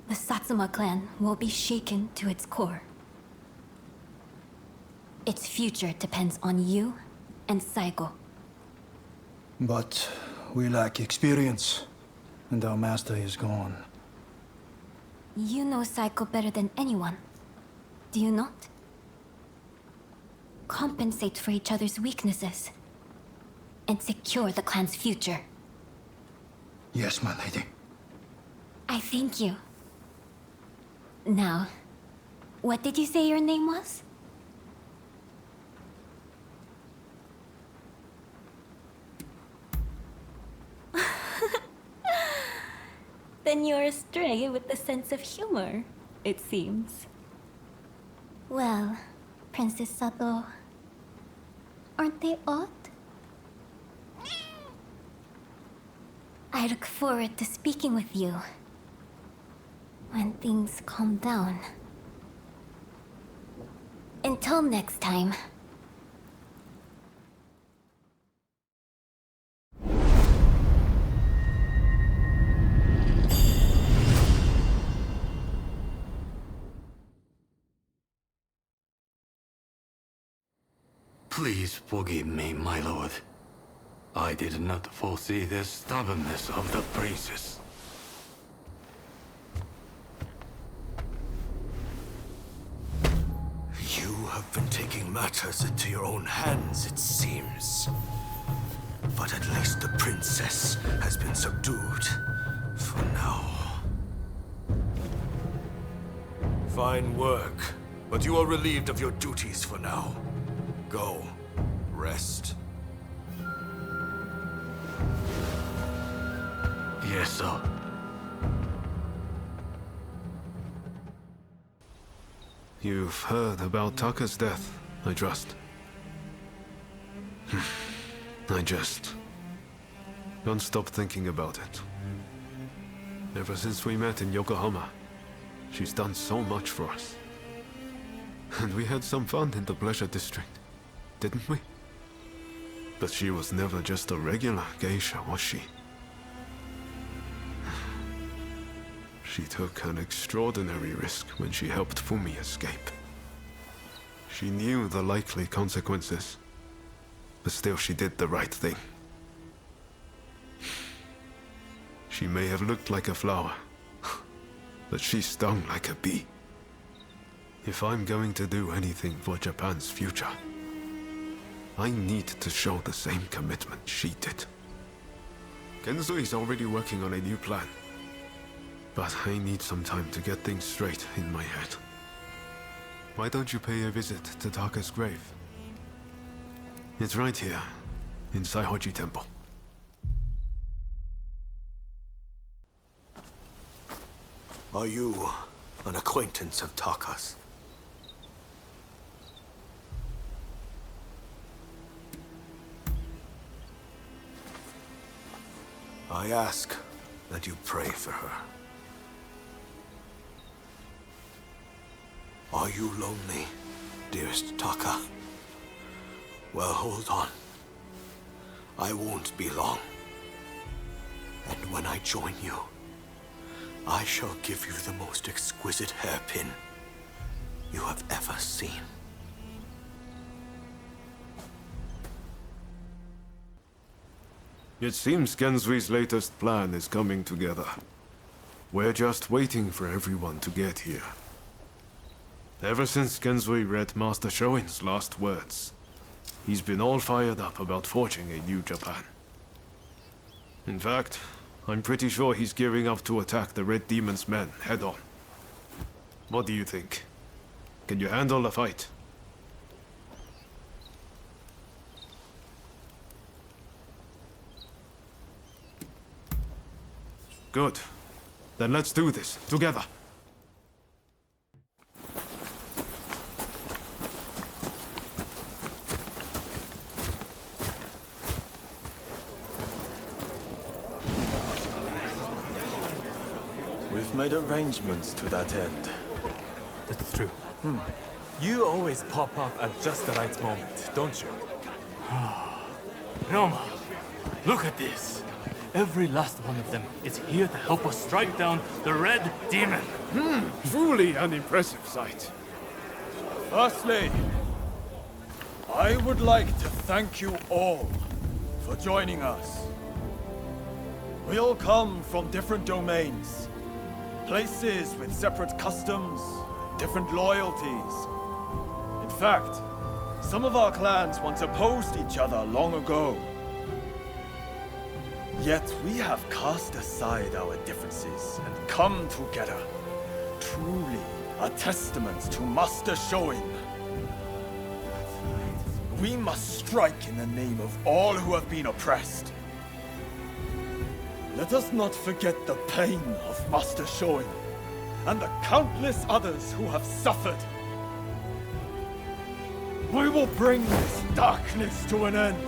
[SPEAKER 19] the Satsuma clan will be shaken to its core. Its future depends on you and Saigo.
[SPEAKER 21] But we lack experience, and our master is gone.
[SPEAKER 19] You know Saigo better than anyone, do you not? Compensate for each other's weaknesses and secure the clan's future.
[SPEAKER 21] Yes, my lady.
[SPEAKER 19] I thank you. Now, what did you say your name was? Then you're a stray with a sense of humor, it seems. Well, Princess Sato, aren't they odd? I look forward to speaking with you when things calm down. Until next time.
[SPEAKER 22] Please forgive me, my lord. I did not foresee the stubbornness of the princess.
[SPEAKER 9] You have been taking matters into your own hands, it seems. But at least the princess has been subdued. For now. Fine work. But you are relieved of your duties for now. Go. Rest.
[SPEAKER 22] Yes, sir.
[SPEAKER 2] You've heard about Taka's death, I trust. I just can't stop thinking about it. Ever since we met in Yokohama, she's done so much for us. And we had some fun in the Pleasure District, didn't we? But she was never just a regular geisha, was she? She took an extraordinary risk when she helped Fumi escape. She knew the likely consequences, but still she did the right thing. She may have looked like a flower, but she stung like a bee. If I'm going to do anything for Japan's future, I need to show the same commitment she did. Genzui's already working on a new plan, but I need some time to get things straight in my head. Why don't you pay a visit to Taka's grave? It's right here, in Saihoji Temple.
[SPEAKER 9] Are you an acquaintance of Taka's? I ask that you pray for her. Are you lonely, dearest Taka? Well, hold on. I won't be long. And when I join you, I shall give you the most exquisite hairpin you have ever seen.
[SPEAKER 2] It seems Genzui's latest plan is coming together. We're just waiting for everyone to get here. Ever since Genzui read Master Shoin's last words, he's been all fired up about forging a new Japan. In fact, I'm pretty sure he's gearing up to attack the Red Demon's men head-on. What do you think? Can you handle a fight? Good. Then let's do this, together.
[SPEAKER 4] We've made arrangements to that end.
[SPEAKER 14] That's true. You always pop up at just the right moment, don't you? Roma, look at this. Every last one of them is here to help us strike down the Red Demon.
[SPEAKER 2] Truly an impressive sight.
[SPEAKER 4] Firstly, I would like to thank you all for joining us. We all come from different domains, places with separate customs, different loyalties. In fact, some of our clans once opposed each other long ago. Yet we have cast aside our differences and come together. Truly a testament to Master Shoin. We must strike in the name of all who have been oppressed. Let us not forget the pain of Master Shoin and the countless others who have suffered. We will bring this darkness to an end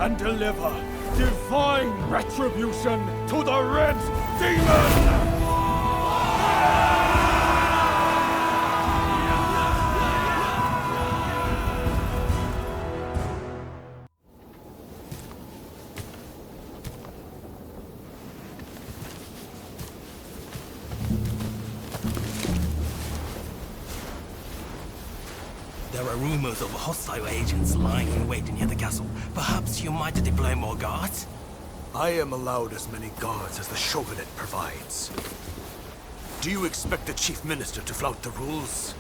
[SPEAKER 4] and deliver divine retribution to the Red Demon!
[SPEAKER 1] There are rumors of hostile agents lying in wait near the castle. Perhaps you might deploy more guards?
[SPEAKER 9] I am allowed as many guards as the Shogunate provides. Do you expect the Chief Minister to flout the rules?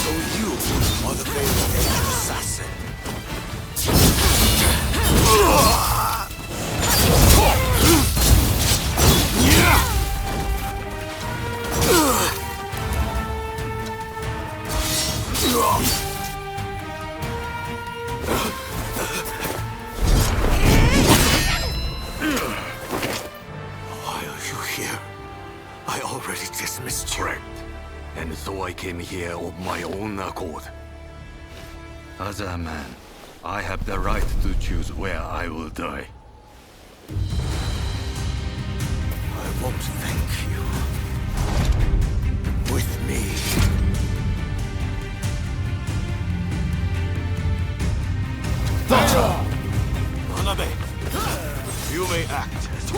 [SPEAKER 9] So you are the favorite agent assassin.
[SPEAKER 22] Why are you here? I already dismissed you. Correct. And so I came here of my own accord. As a man, I have the right to choose where I will die.
[SPEAKER 9] I won't thank you. With me. Hanabe, you may act as you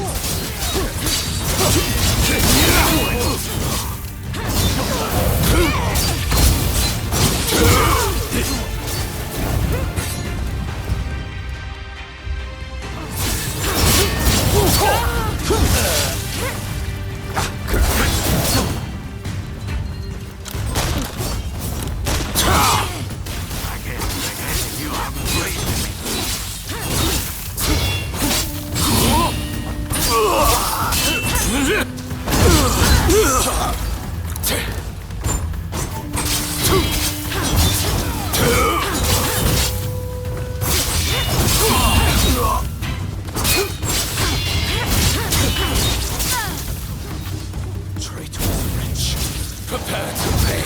[SPEAKER 9] Traitorous wretch, prepare to pay.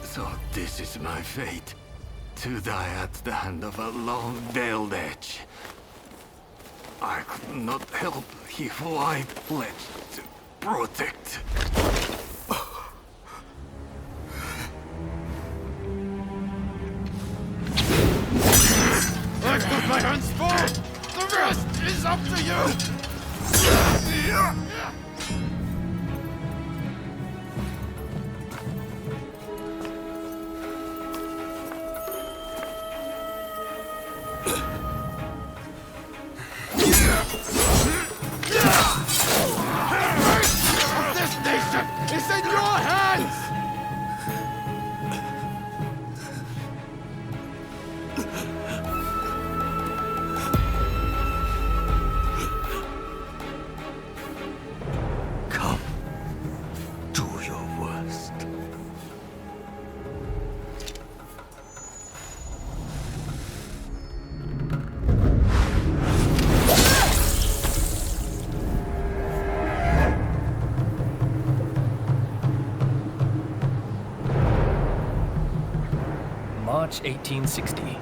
[SPEAKER 22] So this is my fate. To die at the hand of a long-nailed edge. I could not help who I pledged to protect.
[SPEAKER 9] I've got my hands full! The rest is up to you! This nation is in your hands!
[SPEAKER 22] Come. Do your worst.
[SPEAKER 3] March 1860.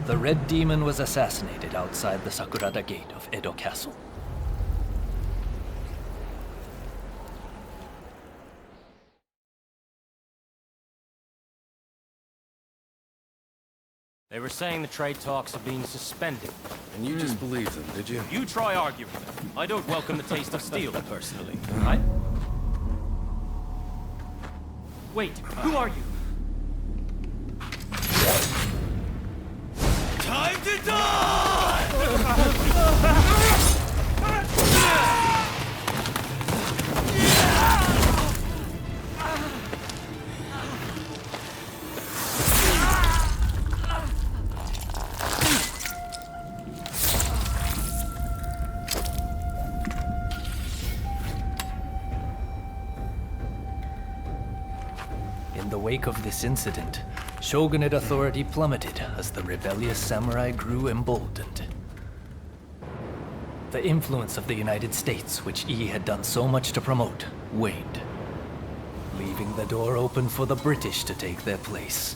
[SPEAKER 3] The Red Demon was assassinated outside the Sakurada Gate of Edo Castle.
[SPEAKER 16] They were saying the trade talks are being suspended.
[SPEAKER 15] And you just believed them, did you?
[SPEAKER 16] You try arguing them. I don't welcome the taste of steel, personally. Wait, who are you?
[SPEAKER 9] Time to die!
[SPEAKER 3] In the wake of this incident, shogunate authority plummeted as the rebellious samurai grew emboldened. The influence of the United States, which Yi had done so much to promote, waned, leaving the door open for the British to take their place.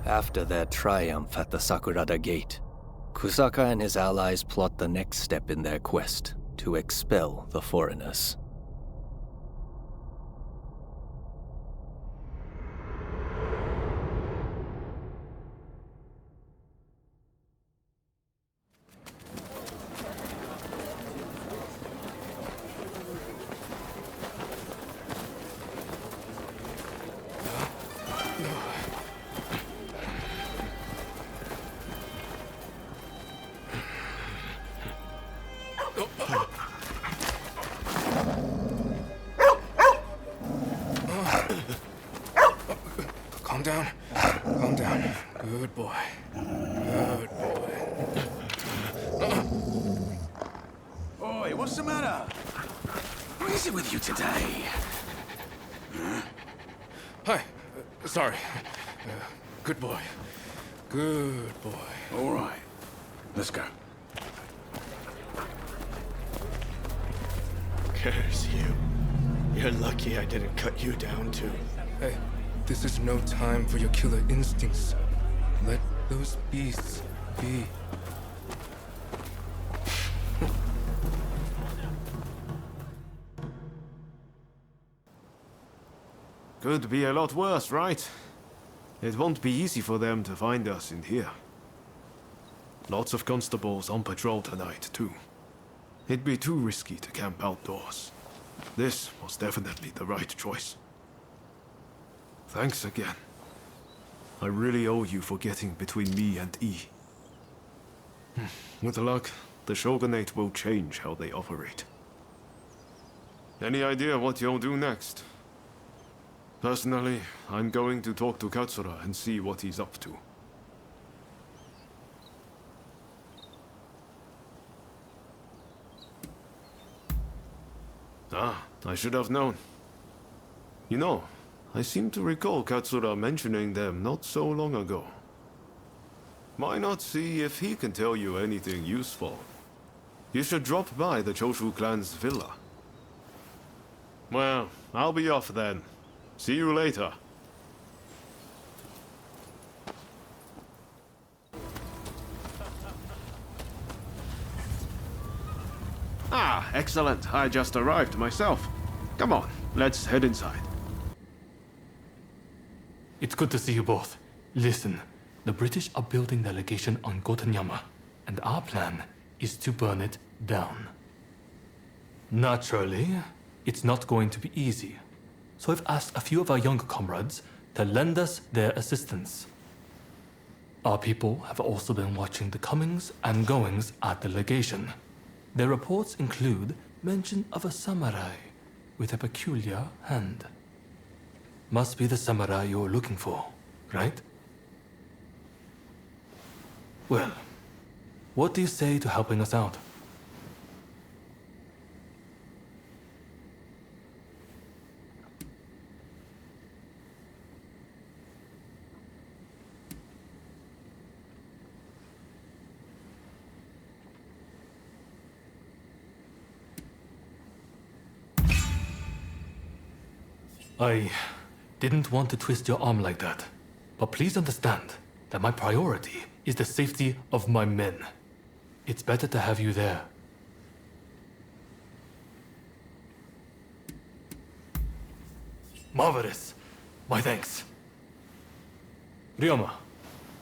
[SPEAKER 3] After their triumph at the Sakurada Gate, Kusaka and his allies plot the next step in their quest to expel the foreigners.
[SPEAKER 6] Calm down. Calm down. Good boy. Good boy.
[SPEAKER 9] Oi, what's the matter? What is it with you today?
[SPEAKER 6] Hi. Sorry. Good boy. Good boy.
[SPEAKER 9] All right. Let's go.
[SPEAKER 20] Curse you. You're lucky I didn't cut you down too.
[SPEAKER 6] Hey, this is no time for your killer instincts. Let those beasts be.
[SPEAKER 2] Could be a lot worse, right? It won't be easy for them to find us in here. Lots of constables on patrol tonight, too. It'd be too risky to camp outdoors. This was definitely the right choice. Thanks again. I really owe you for getting between me and E. With luck, the Shogunate will change how they operate. Any idea what you'll do next? Personally, I'm going to talk to Katsura and see what he's up to. Ah, I should have known. You know, I seem to recall Katsura mentioning them not so long ago. Why not see if he can tell you anything useful? You should drop by the Choshu clan's villa. Well, I'll be off then. See you later. Ah, excellent. I just arrived myself. Come on, let's head inside.
[SPEAKER 14] It's good to see you both. Listen, the British are building their legation on Gotanyama, and our plan is to burn it down. Naturally, it's not going to be easy. So I've asked a few of our younger comrades to lend us their assistance. Our people have also been watching the comings and goings at the legation. Their reports include mention of a samurai with a peculiar hand. Must be the samurai you're looking for, right? Well, what do you say to helping us out? I didn't want to twist your arm like that, but please understand that my priority is the safety of my men. It's better to have you there. Marvelous. My thanks. Ryoma,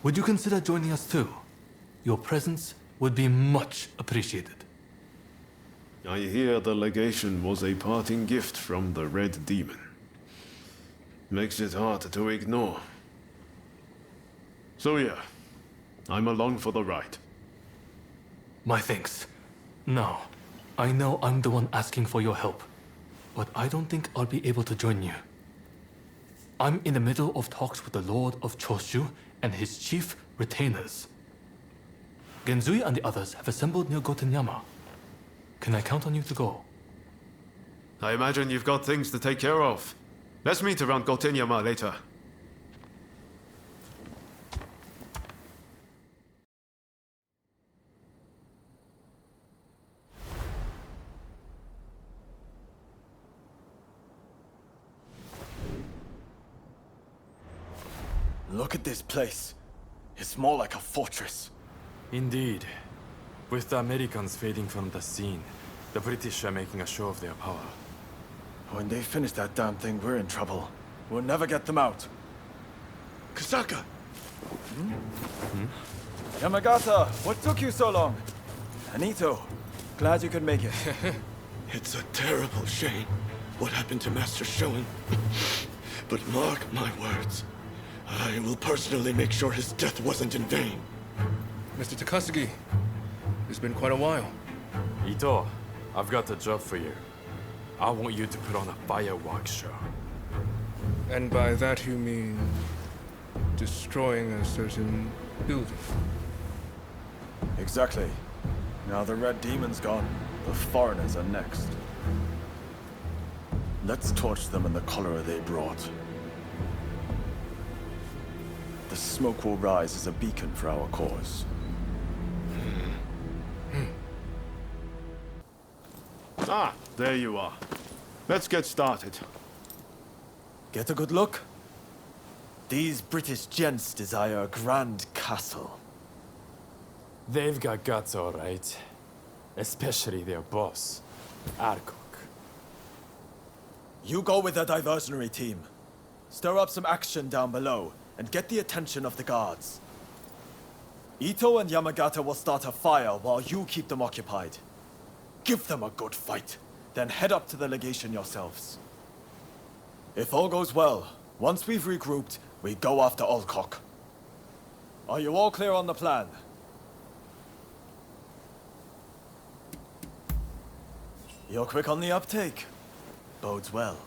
[SPEAKER 14] would you consider joining us too? Your presence would be much appreciated.
[SPEAKER 2] I hear the legation was a parting gift from the Red Demon. Makes it hard to ignore. So yeah, I'm along for the ride.
[SPEAKER 14] My thanks. Now, I know I'm the one asking for your help,
[SPEAKER 15] but I don't think I'll be able to join you. I'm in the middle of talks with the Lord of Choshu and his chief retainers. Genzui and the others have assembled near Gotenyama. Can I count on you to go?
[SPEAKER 2] I imagine you've got things to take care of. Let's meet around Gotenyama later.
[SPEAKER 4] Look at this place. It's more like a fortress.
[SPEAKER 13] Indeed. With the Americans fading from the scene, the British are making a show of their power.
[SPEAKER 4] When they finish that damn thing, we're in trouble. We'll never get them out.
[SPEAKER 9] Kasaka!
[SPEAKER 4] Yamagata, what took you so long? Anito, glad you could make it.
[SPEAKER 9] It's a terrible shame what happened to Master Shoin. But mark my words. I will personally make sure his death wasn't in vain.
[SPEAKER 6] Mr. Takasugi, it's been quite a while.
[SPEAKER 13] Ito, I've got a job for you. I want you to put on a fireworks show.
[SPEAKER 6] And by that you mean destroying a certain building?
[SPEAKER 4] Exactly. Now the Red Demon's gone, the foreigners are next. Let's torch them in the cholera they brought. The smoke will rise as a beacon for our cause.
[SPEAKER 2] Ah, there you are. Let's get started.
[SPEAKER 4] Get a good look? These British gents desire a grand castle.
[SPEAKER 13] They've got guts, all right. Especially their boss, Arkok.
[SPEAKER 4] You go with the diversionary team. Stir up some action down below and get the attention of the guards. Ito and Yamagata will start a fire while you keep them occupied. Give them a good fight, then head up to the legation yourselves. If all goes well, once we've regrouped, we go after Alcock. Are you all clear on the plan? You're quick on the uptake. Bodes well.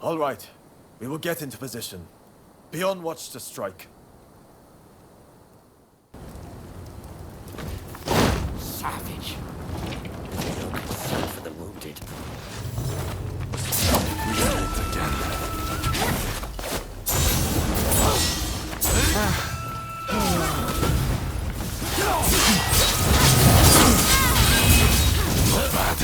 [SPEAKER 4] All right, we will get into position. Be on watch to strike.
[SPEAKER 8] Savage. No concern for the wounded.
[SPEAKER 9] We did it again. Not bad.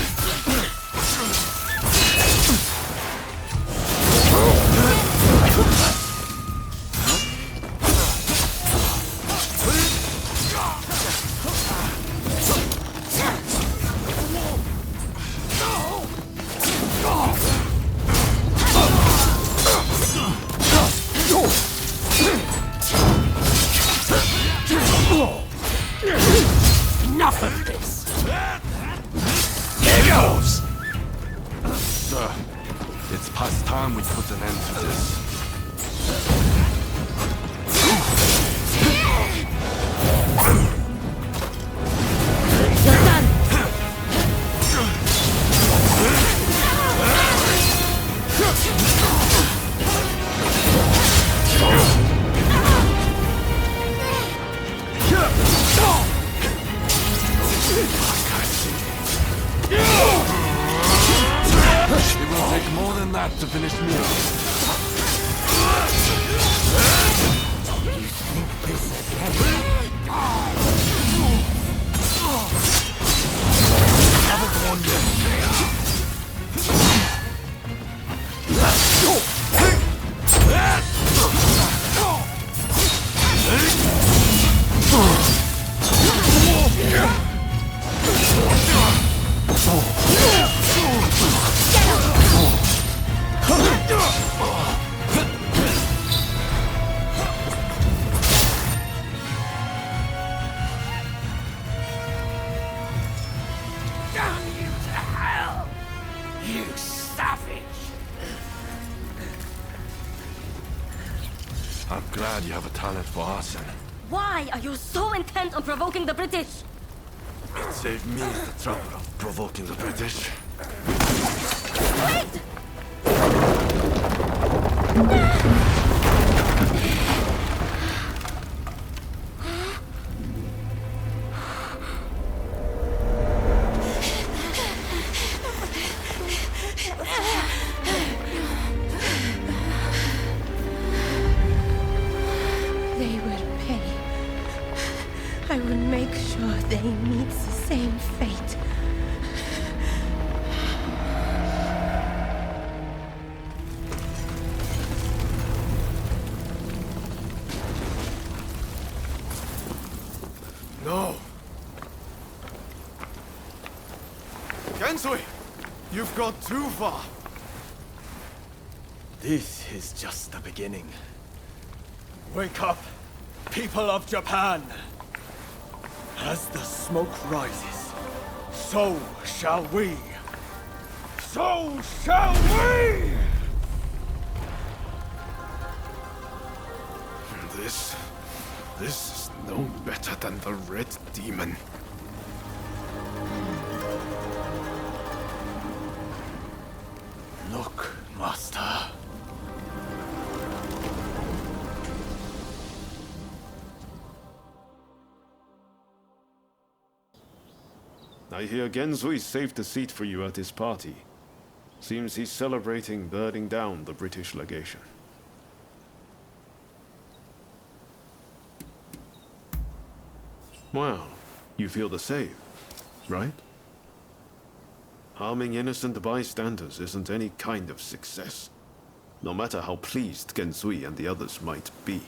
[SPEAKER 8] Enough of this! Here goes!
[SPEAKER 9] Sir, it's past time we put an end to this.
[SPEAKER 8] You're done!
[SPEAKER 9] It will take more than that to finish me off.
[SPEAKER 8] You think this again? Haven't won Damn you to hell! You savage!
[SPEAKER 9] I'm glad you have a talent for arson.
[SPEAKER 10] Why are you so intent on provoking the British?
[SPEAKER 9] It saved me the trouble of provoking the British.
[SPEAKER 11] They will pay. I will make sure they meet the same fate.
[SPEAKER 2] No! Gensui! You've got too far!
[SPEAKER 4] This is just the beginning. Wake up, people of Japan! As the smoke rises, so shall we! So shall we!
[SPEAKER 2] This is no better than the Red Demon.
[SPEAKER 4] Look, Master.
[SPEAKER 2] I hear Gensui saved a seat for you at his party. Seems he's celebrating burning down the British legation. Well, you feel the same, right? Harming innocent bystanders isn't any kind of success, no matter how pleased Gensui and the others might be.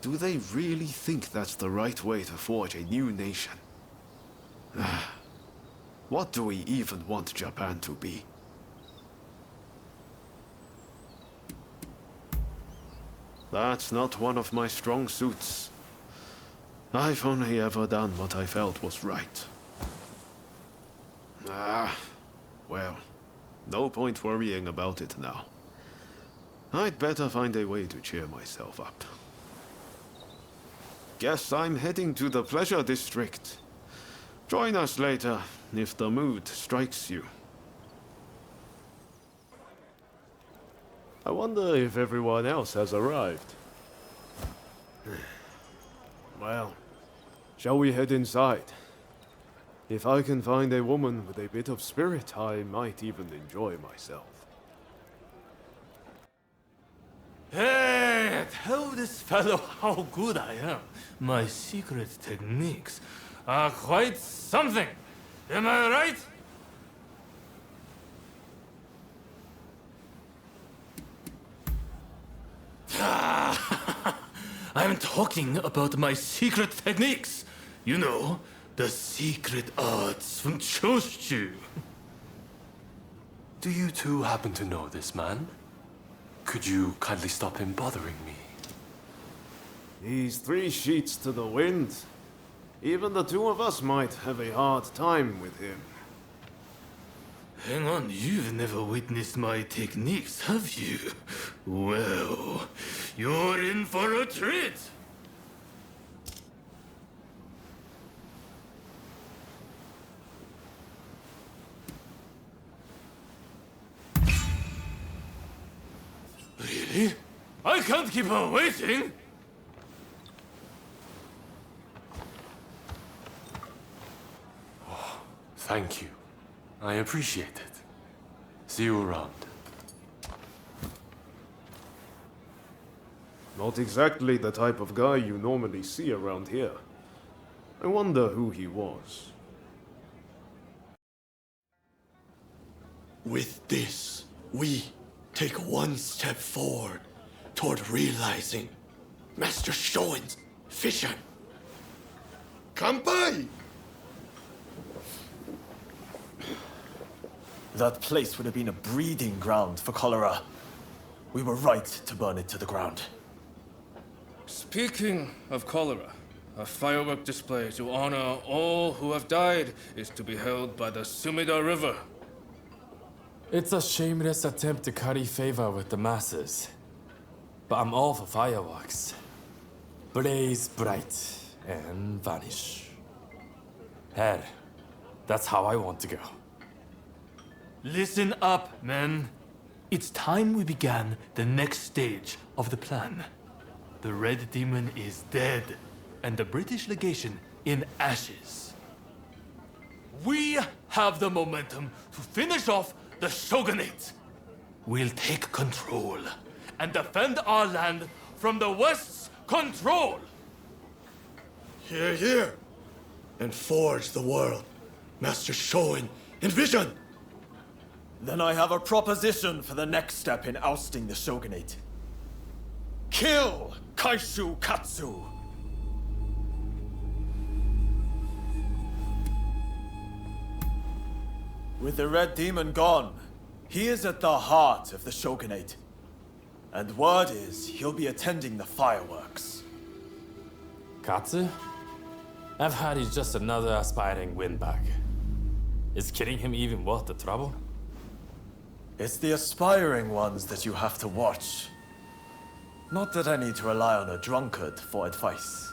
[SPEAKER 2] Do they really think that's the right way to forge a new nation? What do we even want Japan to be? That's not one of my strong suits. I've only ever done what I felt was right. Well, no point worrying about it now. I'd better find a way to cheer myself up. Guess I'm heading to the Pleasure District. Join us later, if the mood strikes you. I wonder if everyone else has arrived. Well, shall we head inside? If I can find a woman with a bit of spirit, I might even enjoy myself.
[SPEAKER 14] Hey, tell this fellow how good I am. My secret techniques are quite something. Am I right? I'm talking about my secret techniques. You know, the secret arts from Choshu.
[SPEAKER 13] Do you two happen to know this man? Could you kindly stop him bothering me?
[SPEAKER 2] He's 3 sheets to the wind. Even the two of us might have a hard time with him.
[SPEAKER 14] Hang on, you've never witnessed my techniques, have you? Well, you're in for a treat! Really? I can't keep on waiting!
[SPEAKER 13] Oh, thank you. I appreciate it. See you around.
[SPEAKER 2] Not exactly the type of guy you normally see around here. I wonder who he was.
[SPEAKER 20] With this, we take one step forward toward realizing Master Shoin's vision. Kanpai!
[SPEAKER 4] That place would have been a breeding ground for cholera. We were right to burn it to the ground.
[SPEAKER 6] Speaking of cholera, a firework display to honor all who have died is to be held by the Sumida River.
[SPEAKER 13] It's a shameless attempt to curry favor with the masses. But I'm all for fireworks. Blaze bright and vanish. Hell, that's how I want to go.
[SPEAKER 15] Listen up, men. It's time we began the next stage of the plan. The Red Demon is dead, and the British legation in ashes. We have the momentum to finish off the Shogunate. We'll take control and defend our land from the West's control.
[SPEAKER 20] Hear, hear. And forge the world. Master Shoin, envision!
[SPEAKER 4] Then I have a proposition for the next step in ousting the Shogunate. Kill Kaishu Katsu! With the Red Demon gone, he is at the heart of the Shogunate. And word is he'll be attending the fireworks.
[SPEAKER 13] Katsu? I've heard he's just another aspiring windbag. Is killing him even worth the trouble?
[SPEAKER 4] It's the aspiring ones that you have to watch. Not that I need to rely on a drunkard for advice.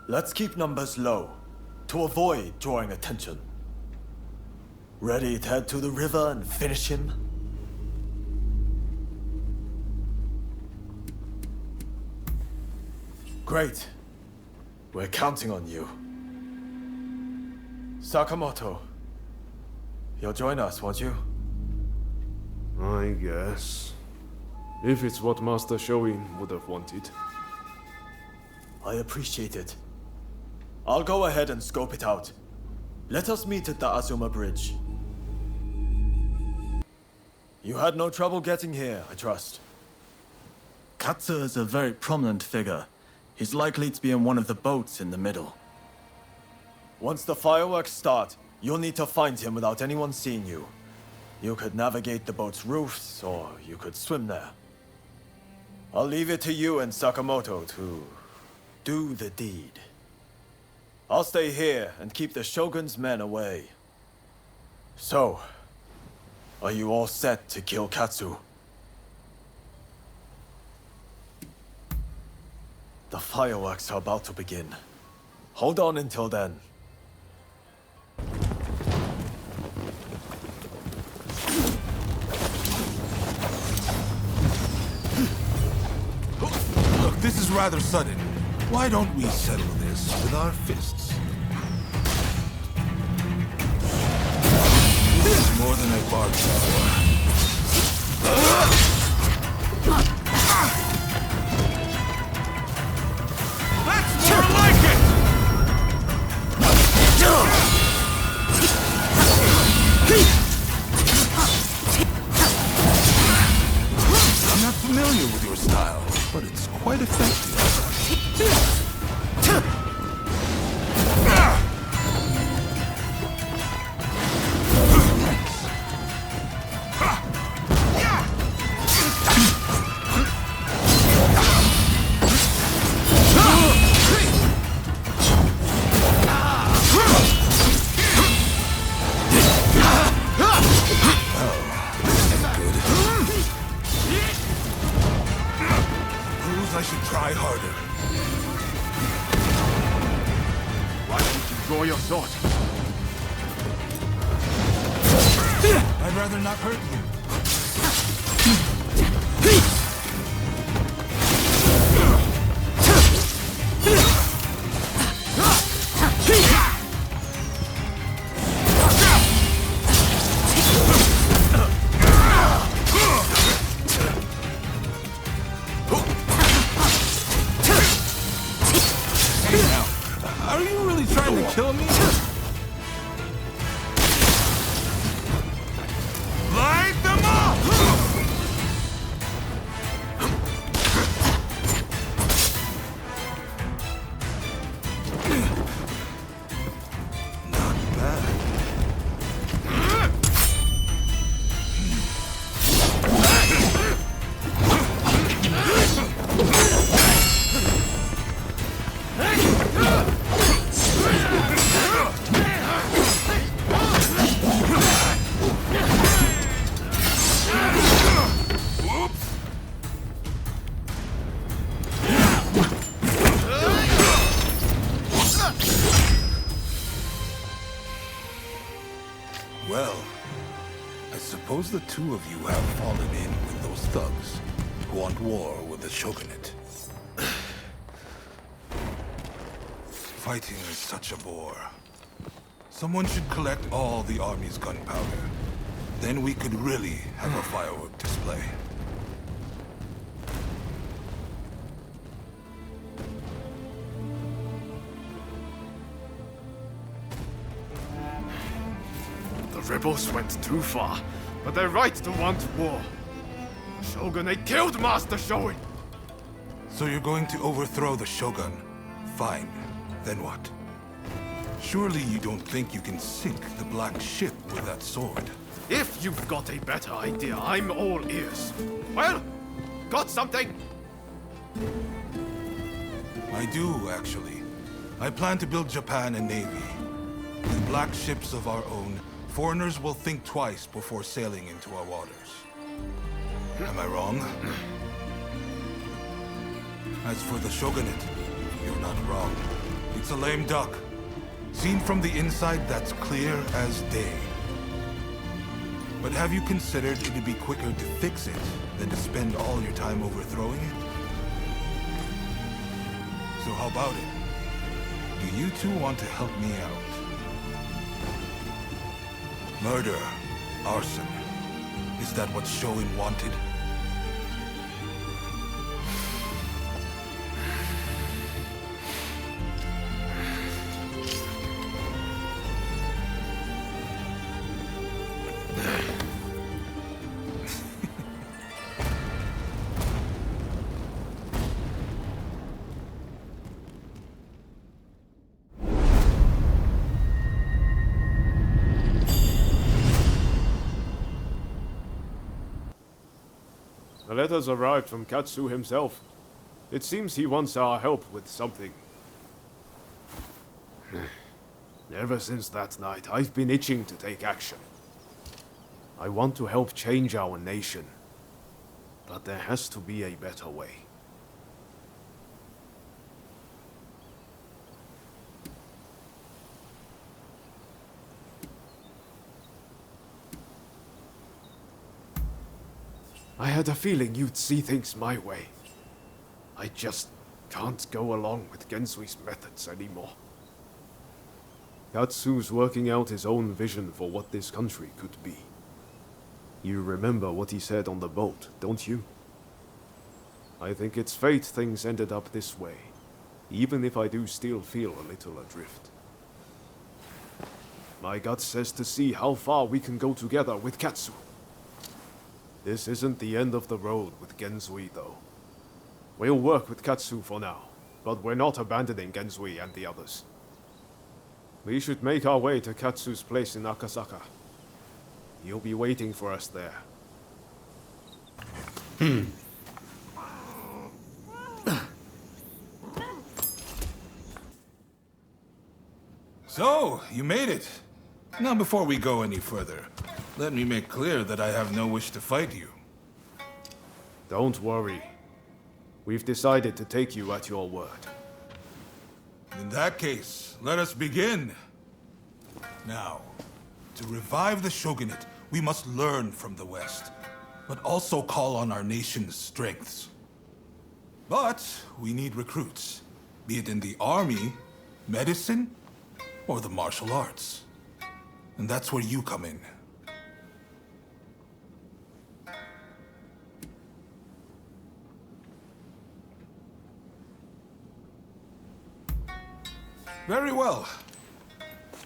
[SPEAKER 4] Let's keep numbers low, to avoid drawing attention. Ready to head to the river and finish him? Great. We're counting on you. Sakamoto, you'll join us, won't you?
[SPEAKER 2] I guess. If it's what Master Shoin would have wanted.
[SPEAKER 4] I appreciate it. I'll go ahead and scope it out. Let us meet at the Azuma Bridge. You had no trouble getting here, I trust. Katsu is a very prominent figure. He's likely to be in one of the boats in the middle. Once the fireworks start, you'll need to find him without anyone seeing you. You could navigate the boat's roofs, or you could swim there. I'll leave it to you and Sakamoto to do the deed. I'll stay here and keep the Shogun's men away. So, are you all set to kill Katsu? The fireworks are about to begin. Hold on until then.
[SPEAKER 9] Look, this is rather sudden. Why don't we settle this with our fists? This is more than I bargained for. That's more like it! I'm not familiar with your style, but it's quite effective. I should try harder. Why don't you draw your sword? I'd rather not hurt you. Are you really trying to kill me? Light them up! Not bad. Well,
[SPEAKER 7] I suppose the two of you have fallen in with those thugs who want war with the Shogunate. Fighting is such a bore. Someone should collect all the army's gunpowder. Then we could really have a firework display.
[SPEAKER 2] The rebels went too far, but they're right to want war. Shogunate killed Master Shoin!
[SPEAKER 7] So you're going to overthrow the Shogun? Fine. Then what? Surely you don't think you can sink the Black Ship with that sword?
[SPEAKER 2] If you've got a better idea, I'm all ears. Well, got something?
[SPEAKER 7] I do, actually. I plan to build Japan a navy. With black ships of our own, foreigners will think twice before sailing into our waters. Am I wrong? As for the Shogunate, you're not wrong. It's a lame duck. Seen from the inside, that's clear as day. But have you considered it'd be quicker to fix it than to spend all your time overthrowing it? So how about it? Do you two want to help me out? Murder, arson. Is that what Shoin wanted?
[SPEAKER 2] The letters arrived from Katsu himself. It seems he wants our help with something. Ever since that night, I've been itching to take action. I want to help change our nation. But there has to be a better way. I had a feeling you'd see things my way. I just can't go along with Gensui's methods anymore. Katsu's working out his own vision for what this country could be. You remember what he said on the boat, don't you? I think it's fate things ended up this way, even if I do still feel a little adrift. My gut says to see how far we can go together with Katsu. This isn't the end of the road with Gensui, though. We'll work with Katsu for now, but we're not abandoning Gensui and the others. We should make our way to Katsu's place in Akasaka. He'll be waiting for us there.
[SPEAKER 7] So, you made it. Now before we go any further, let me make clear that I have no wish to fight you.
[SPEAKER 2] Don't worry. We've decided to take you at your word.
[SPEAKER 7] In that case, let us begin. Now, to revive the Shogunate, we must learn from the West, but also call on our nation's strengths. But we need recruits, be it in the army, medicine, or the martial arts. And that's where you come in. Very well.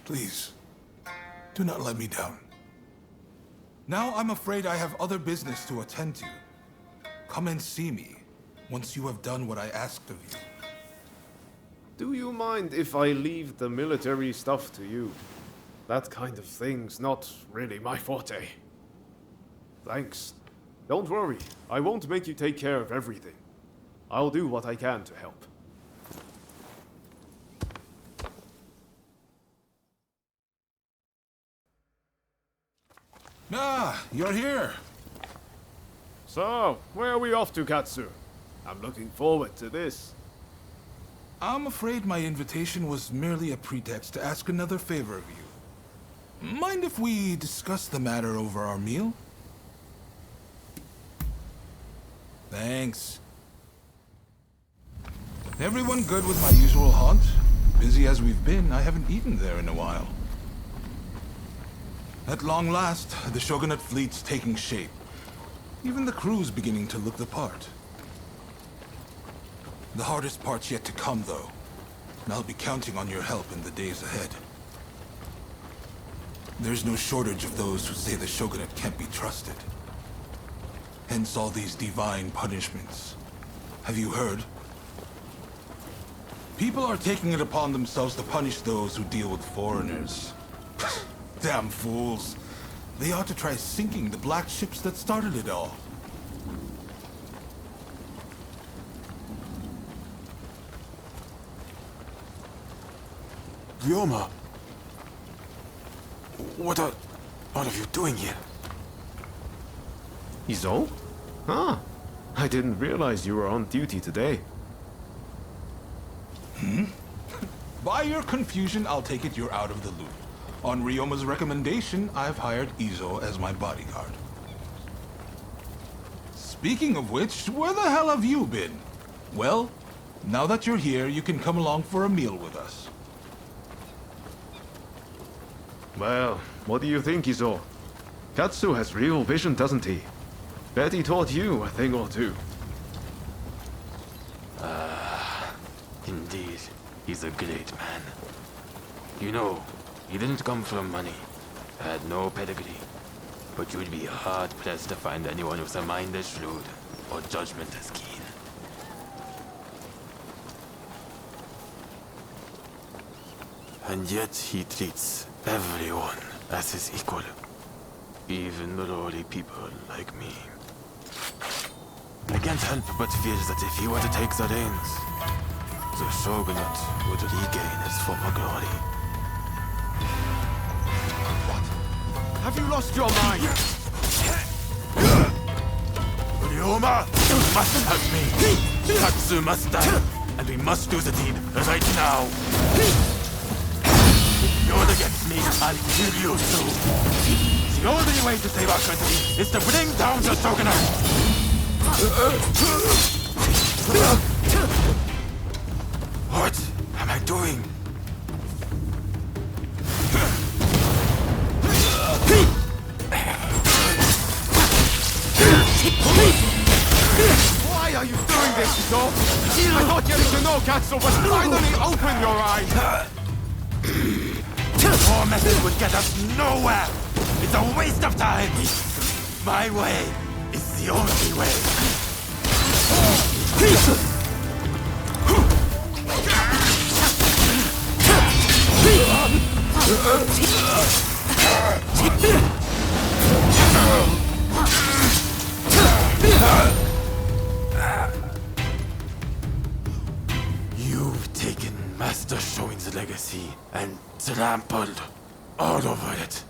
[SPEAKER 7] Please, do not let me down. Now I'm afraid I have other business to attend to. Come and see me once you have done what I asked of you.
[SPEAKER 2] Do you mind if I leave the military stuff to you? That kind of thing's not really my forte. Thanks. Don't worry, I won't make you take care of everything. I'll do what I can to help.
[SPEAKER 7] Ah, you're here.
[SPEAKER 2] So, where are we off to, Katsu? I'm looking forward to this.
[SPEAKER 7] I'm afraid my invitation was merely a pretext to ask another favor of you. mind if we discuss the matter over our meal? Thanks. Everyone good with my usual haunt? Busy as we've been, I haven't eaten there in a while. At long last, the Shogunate fleet's taking shape. Even the crew's beginning to look the part. The hardest part's yet to come, though, and I'll be counting on your help in the days ahead. There's no shortage of those who say the Shogunate can't be trusted. Hence all these divine punishments. Have you heard? People are taking it upon themselves to punish those who deal with foreigners. Damn fools. They ought to try sinking the black ships that started it all.
[SPEAKER 12] Ryoma! What are all of you doing here?
[SPEAKER 2] Izo? Ah, I didn't realize you were on duty today.
[SPEAKER 7] By your confusion, I'll take it you're out of the loop. On Ryoma's recommendation, I've hired Izo as my bodyguard. Speaking of which, where the hell have you been? Well, now that you're here, you can come along for a meal with us.
[SPEAKER 2] Well, what do you think, Izo? Katsu has real vision, doesn't he? Bet he taught you a thing or two.
[SPEAKER 12] Indeed, he's a great man. You know, he didn't come from money, had no pedigree, but you'd be hard-pressed to find anyone with a mind as shrewd or judgment as keen. And yet he treats everyone as his equal, even the lowly people like me. I can't help but feel that if he were to take the reins, the Shogunate would regain its former glory.
[SPEAKER 9] Have you lost your mind? Ryoma, you must help me. Katsu must die, and we must do the deed right now. If you're against me, I'll kill you too. The only way to save our country is to bring down the Shogunate.
[SPEAKER 12] What am I doing?
[SPEAKER 9] Why are you doing this, Izo? I thought getting to know Katsu would finally open your eyes. Your method would get us nowhere. It's a waste of time. My way is the only way. You've taken Master Shoin's legacy and trampled all over it.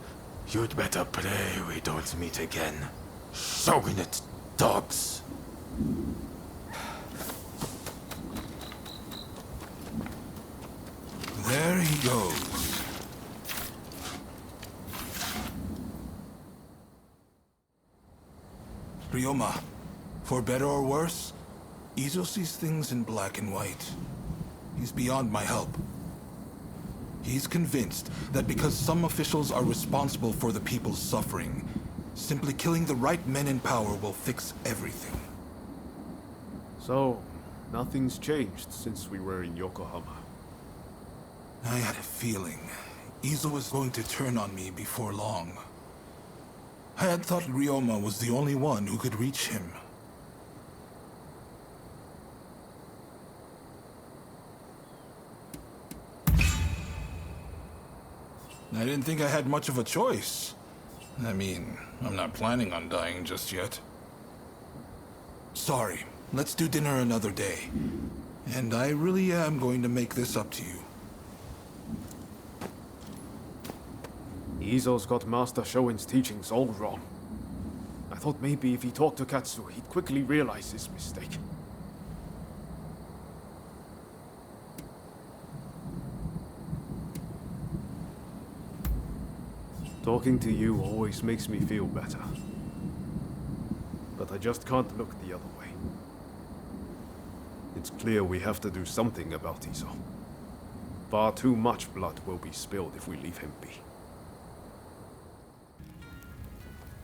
[SPEAKER 9] You'd better pray we don't meet again. Shogunate dogs.
[SPEAKER 7] There he goes. Ryoma, for better or worse, Izo sees things in black and white. He's beyond my help. He's convinced that because some officials are responsible for the people's suffering, simply killing the right men in power will fix everything.
[SPEAKER 2] So, nothing's changed since we were in Yokohama.
[SPEAKER 7] I had a feeling Izo was going to turn on me before long. I had thought Ryoma was the only one who could reach him. I didn't think I had much of a choice. I mean, I'm not planning on dying just yet. Sorry, let's do dinner another day. And I really am going to make this up to you.
[SPEAKER 2] Izo's got Master Shoin's teachings all wrong. I thought maybe if he talked to Katsu, he'd quickly realize his mistake. Talking to you always makes me feel better. But I just can't look the other way. It's clear we have to do something about Iso. Far too much blood will be spilled if we leave him be.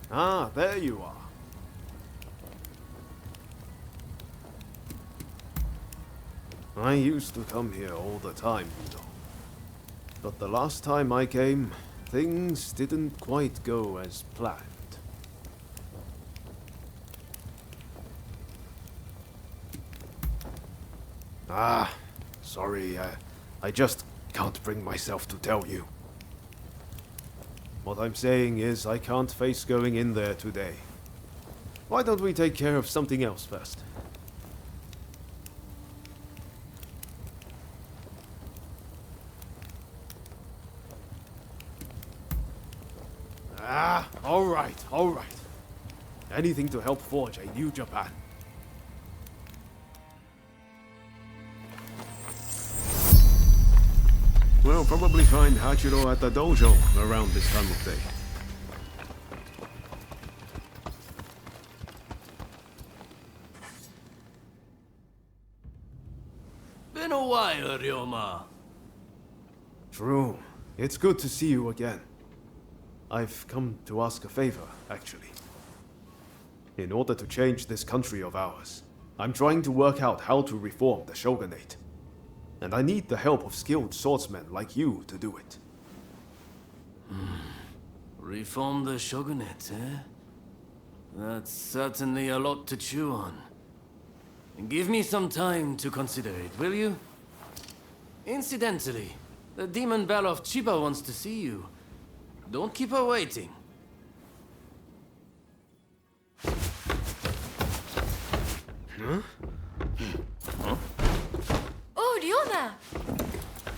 [SPEAKER 2] Ah, there you are. I used to come here all the time, you know. But the last time I came, things didn't quite go as planned. Ah, sorry, I just can't bring myself to tell you. What I'm saying is I can't face going in there today. Why don't we take care of something else first? Ah, all right. Anything to help forge a new Japan. We'll probably find Hachiro at the dojo around this time of day.
[SPEAKER 5] Been a while, Ryoma.
[SPEAKER 2] True. It's good to see you again. I've come to ask a favor, actually. In order to change this country of ours, I'm trying to work out how to reform the shogunate. And I need the help of skilled swordsmen like you to do it.
[SPEAKER 5] Reform the shogunate, eh? That's certainly a lot to chew on. Give me some time to consider it, will you? Incidentally, the demon belle of Chiba wants to see you. Don't keep her waiting.
[SPEAKER 2] Huh?
[SPEAKER 18] Oh, Ryoma!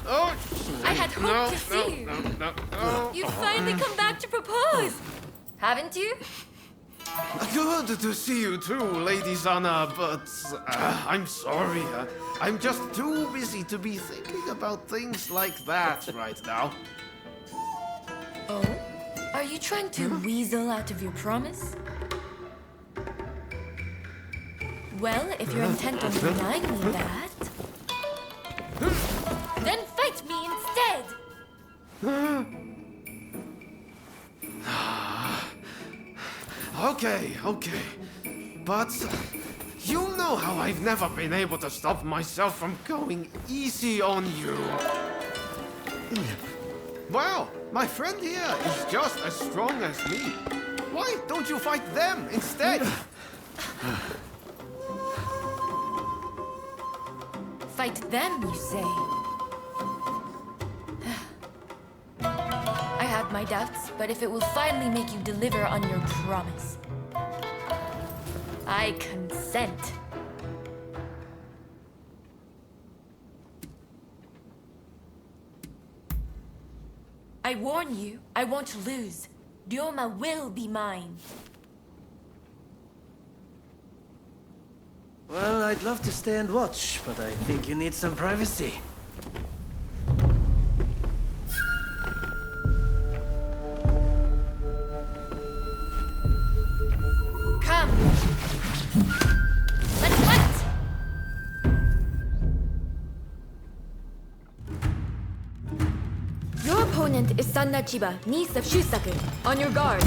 [SPEAKER 2] Oh!
[SPEAKER 18] I had hoped to see you.
[SPEAKER 2] No.
[SPEAKER 18] You've finally come back to propose! Haven't you?
[SPEAKER 2] Good to see you too, Lady Sana, but I'm sorry. I'm just too busy to be thinking about things like that right now.
[SPEAKER 18] Oh? Are you trying to weasel out of your promise? Well, if you're intent on denying me that, then fight me instead!
[SPEAKER 2] Okay. But you know how I've never been able to stop myself from going easy on you. Well, my friend here is just as strong as me. Why don't you fight them instead?
[SPEAKER 18] Fight them, you say? I have my doubts, but if it will finally make you deliver on your promise, I consent. I warn you, I won't lose. Ryoma will be mine.
[SPEAKER 5] Well, I'd love to stay and watch, but I think you need some privacy.
[SPEAKER 18] Come! Let's fight! Your opponent is Sanna Chiba, niece of Shusaku. On your guard.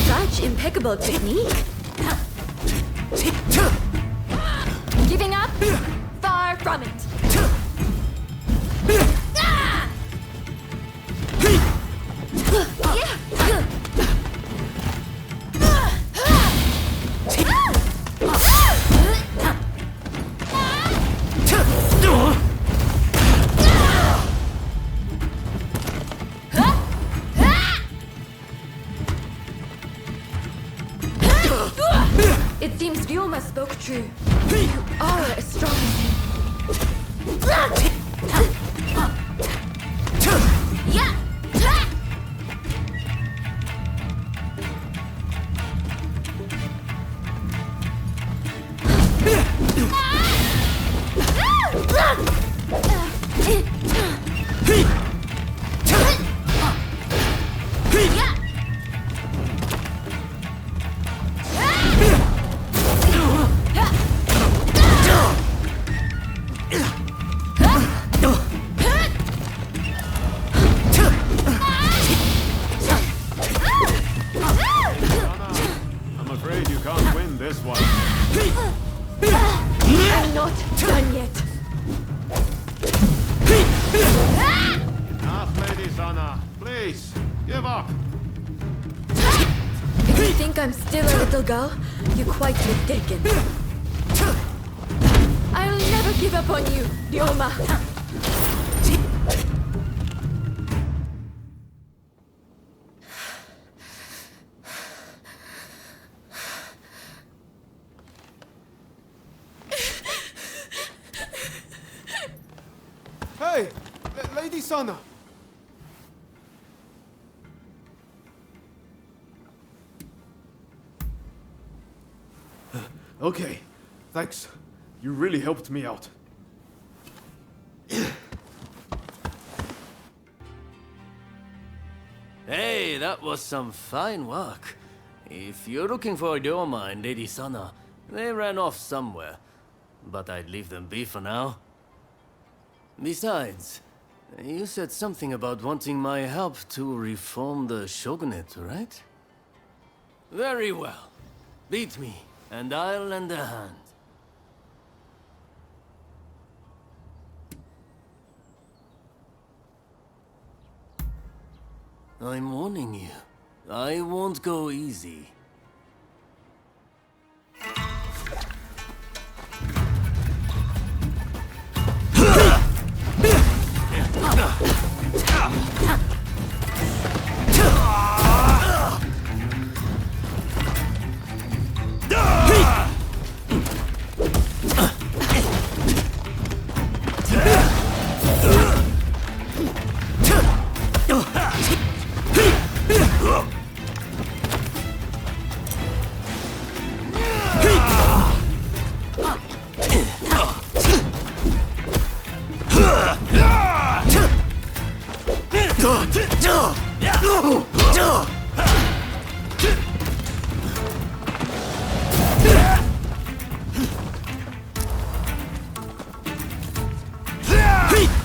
[SPEAKER 18] Such impeccable technique. Giving up? Far from it. It seems Ryoma spoke true. You are as strong as him.
[SPEAKER 2] up!
[SPEAKER 10] If you think I'm still a little girl, you're quite mistaken. I'll never give up on you, Ryoma.
[SPEAKER 2] Hey! Lady Sana! Okay, thanks. You really helped me out.
[SPEAKER 5] Hey, that was some fine work. If you're looking for Ryoma and Lady Sana, they ran off somewhere. But I'd leave them be for now. Besides, you said something about wanting my help to reform the shogunate, right? Very well. Beat me, and I'll lend a hand. I'm warning you. I won't go easy.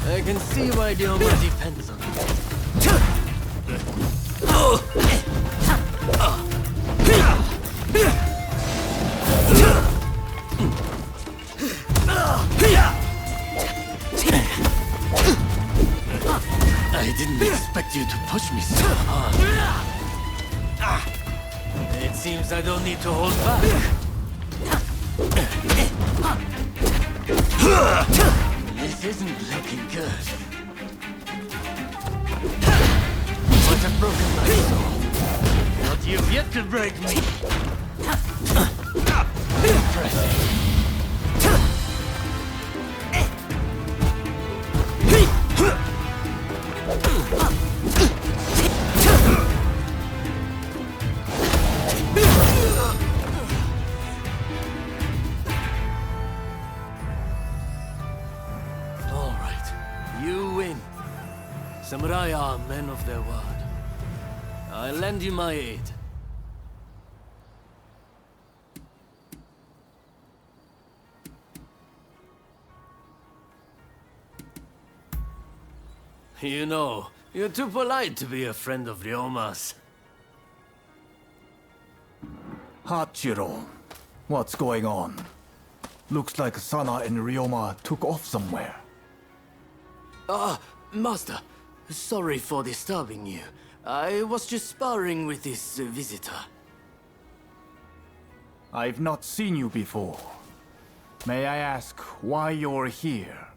[SPEAKER 5] I can see why Ryoma depends on I didn't expect you to push me so hard. It seems I don't need to hold back. This isn't looking good. But I've broken my soul. But you've yet to break me. Impressive. Samurai are men of their word. I'll lend you my aid. You know, you're too polite to be a friend of Ryoma's.
[SPEAKER 17] Hachiro, what's going on? Looks like Sana and Ryoma took off somewhere.
[SPEAKER 5] Master. Sorry for disturbing you. I was just sparring with this visitor.
[SPEAKER 17] I've not seen you before. May I ask why you're here?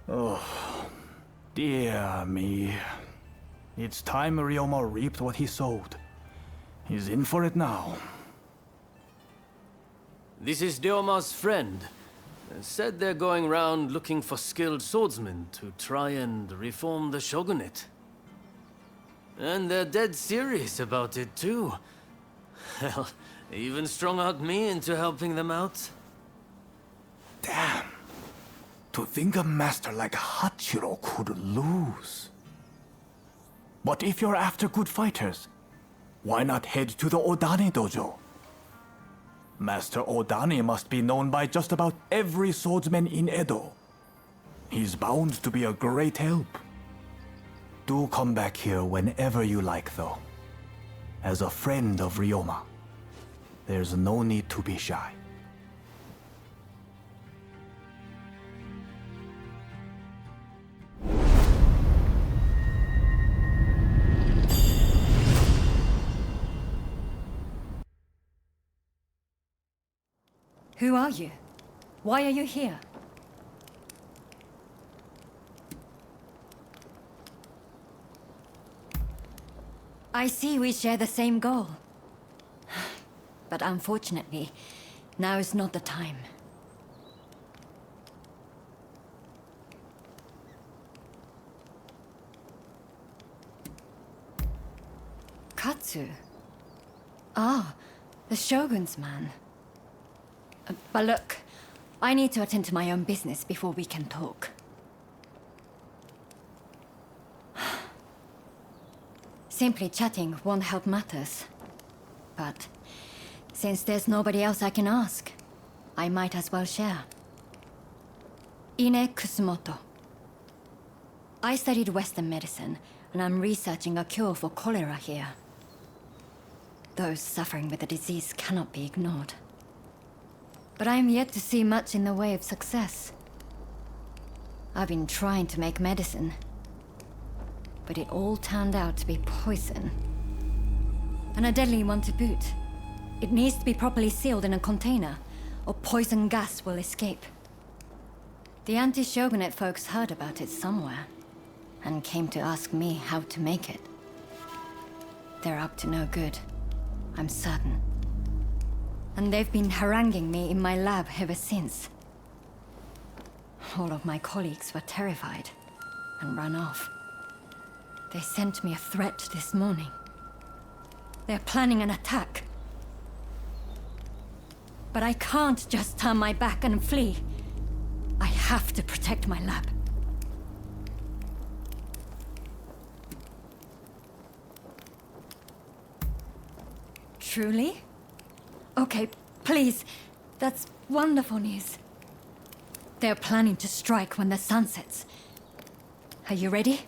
[SPEAKER 17] Oh, dear me. It's time Ryoma reaped what he sowed. He's in for it now.
[SPEAKER 5] This is Ryoma's friend. Said they're going round looking for skilled swordsmen to try and reform the shogunate. And they're dead serious about it too. Hell, even strung out me into helping them out.
[SPEAKER 17] Damn. To think a master like Hachiro could lose. But if you're after good fighters, why not head to the Odane dojo? Master Odane must be known by just about every swordsman in Edo. He's bound to be a great help. Do come back here whenever you like, though. As a friend of Ryoma. There's no need to be shy.
[SPEAKER 19] Who are you? Why are you here? I see we share the same goal. But unfortunately, now is not the time. Katsu? Ah, the Shogun's man. But look, I need to attend to my own business before we can talk. Simply chatting won't help matters. But since there's nobody else I can ask, I might as well share. Ine Kusumoto. I studied Western medicine, and I'm researching a cure for cholera here. Those suffering with the disease cannot be ignored. But I am yet to see much in the way of success. I've been trying to make medicine, but it all turned out to be poison. And a deadly one to boot. It needs to be properly sealed in a container, or poison gas will escape. The anti-Shogunate folks heard about it somewhere, and came to ask me how to make it. They're up to no good, I'm certain. And they've been haranguing me in my lab ever since. All of my colleagues were terrified and ran off. They sent me a threat this morning. They're planning an attack. But I can't just turn my back and flee. I have to protect my lab. Truly? Okay, please. That's wonderful news. They're planning to strike when the sun sets. Are you ready?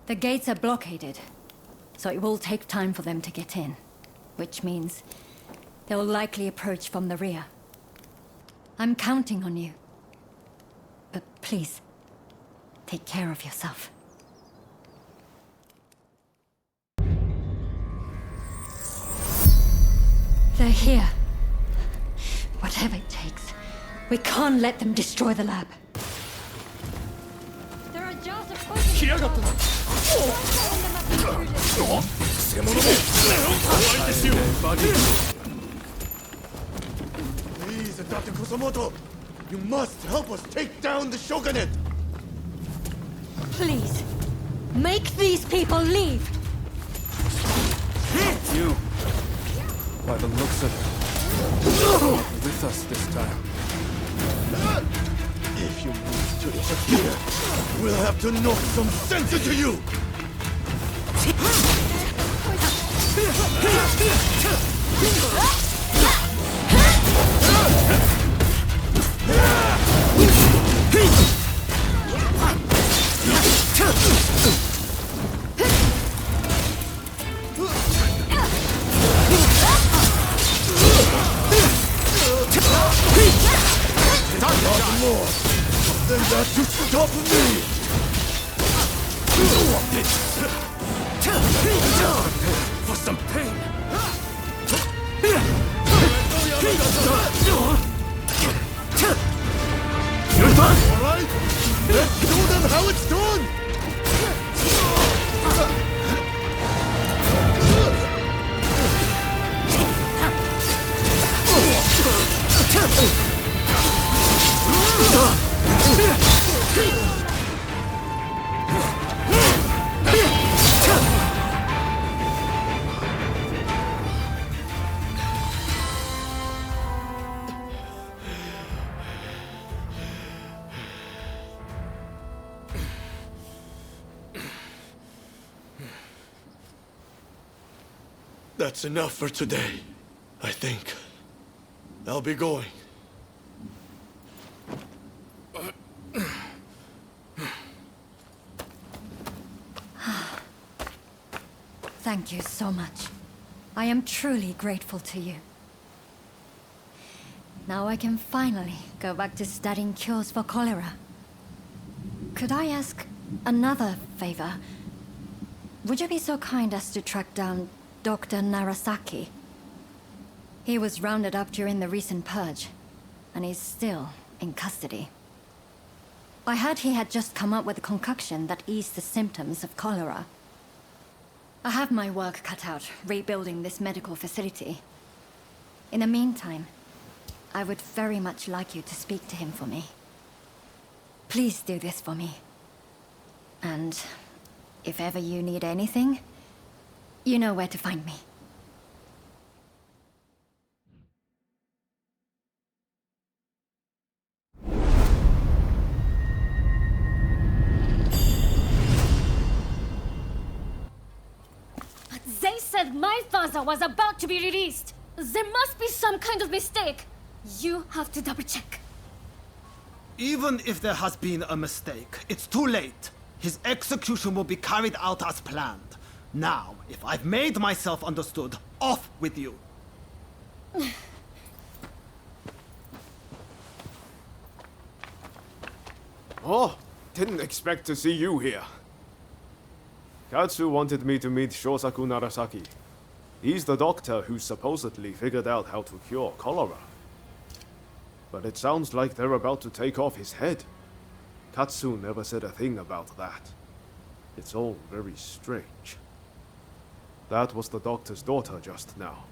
[SPEAKER 19] The gates are blockaded, so it will take time for them to get in. Which means they'll likely approach from the rear. I'm counting on you. But please, take care of yourself. They're here. Whatever it takes. We can't let them destroy the lab. There are jars of poison.
[SPEAKER 20] Please, Dr. Kusamoto, you must help us take down the Shogunate!
[SPEAKER 19] Please, make these people leave!
[SPEAKER 6] You, by the looks of it, with us this time.
[SPEAKER 20] If you move to interfere, we'll have to knock some sense into you! Not more than that to stop me!
[SPEAKER 6] For some pain!
[SPEAKER 20] You're done! Alright? Let's show them how it's done! That's enough for today, I think. I'll be going.
[SPEAKER 19] Thank you so much. I am truly grateful to you. Now I can finally go back to studying cures for cholera. Could I ask another favor? Would you be so kind as to track down Dr. Narasaki? He was rounded up during the recent purge, and he's still in custody. I heard he had just come up with a concoction that eased the symptoms of cholera. I have my work cut out rebuilding this medical facility. In the meantime, I would very much like you to speak to him for me. Please do this for me. And if ever you need anything, you know where to find me.
[SPEAKER 10] They said my father was about to be released. There must be some kind of mistake. You have to double check.
[SPEAKER 1] Even if there has been a mistake, it's too late. His execution will be carried out as planned. Now, if I've made myself understood, off with you.
[SPEAKER 2] Oh, didn't expect to see you here. Katsu wanted me to meet Shosaku Narasaki. He's the doctor who supposedly figured out how to cure cholera. But it sounds like they're about to take off his head. Katsu never said a thing about that. It's all very strange. That was the doctor's daughter just now.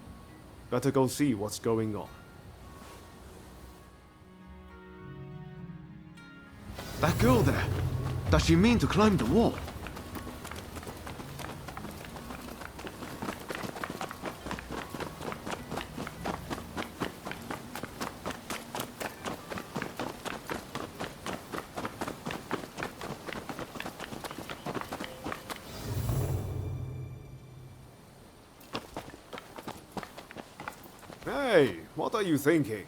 [SPEAKER 2] Better go see what's going on. That girl there! Does she mean to climb the wall? Hey, what are you thinking?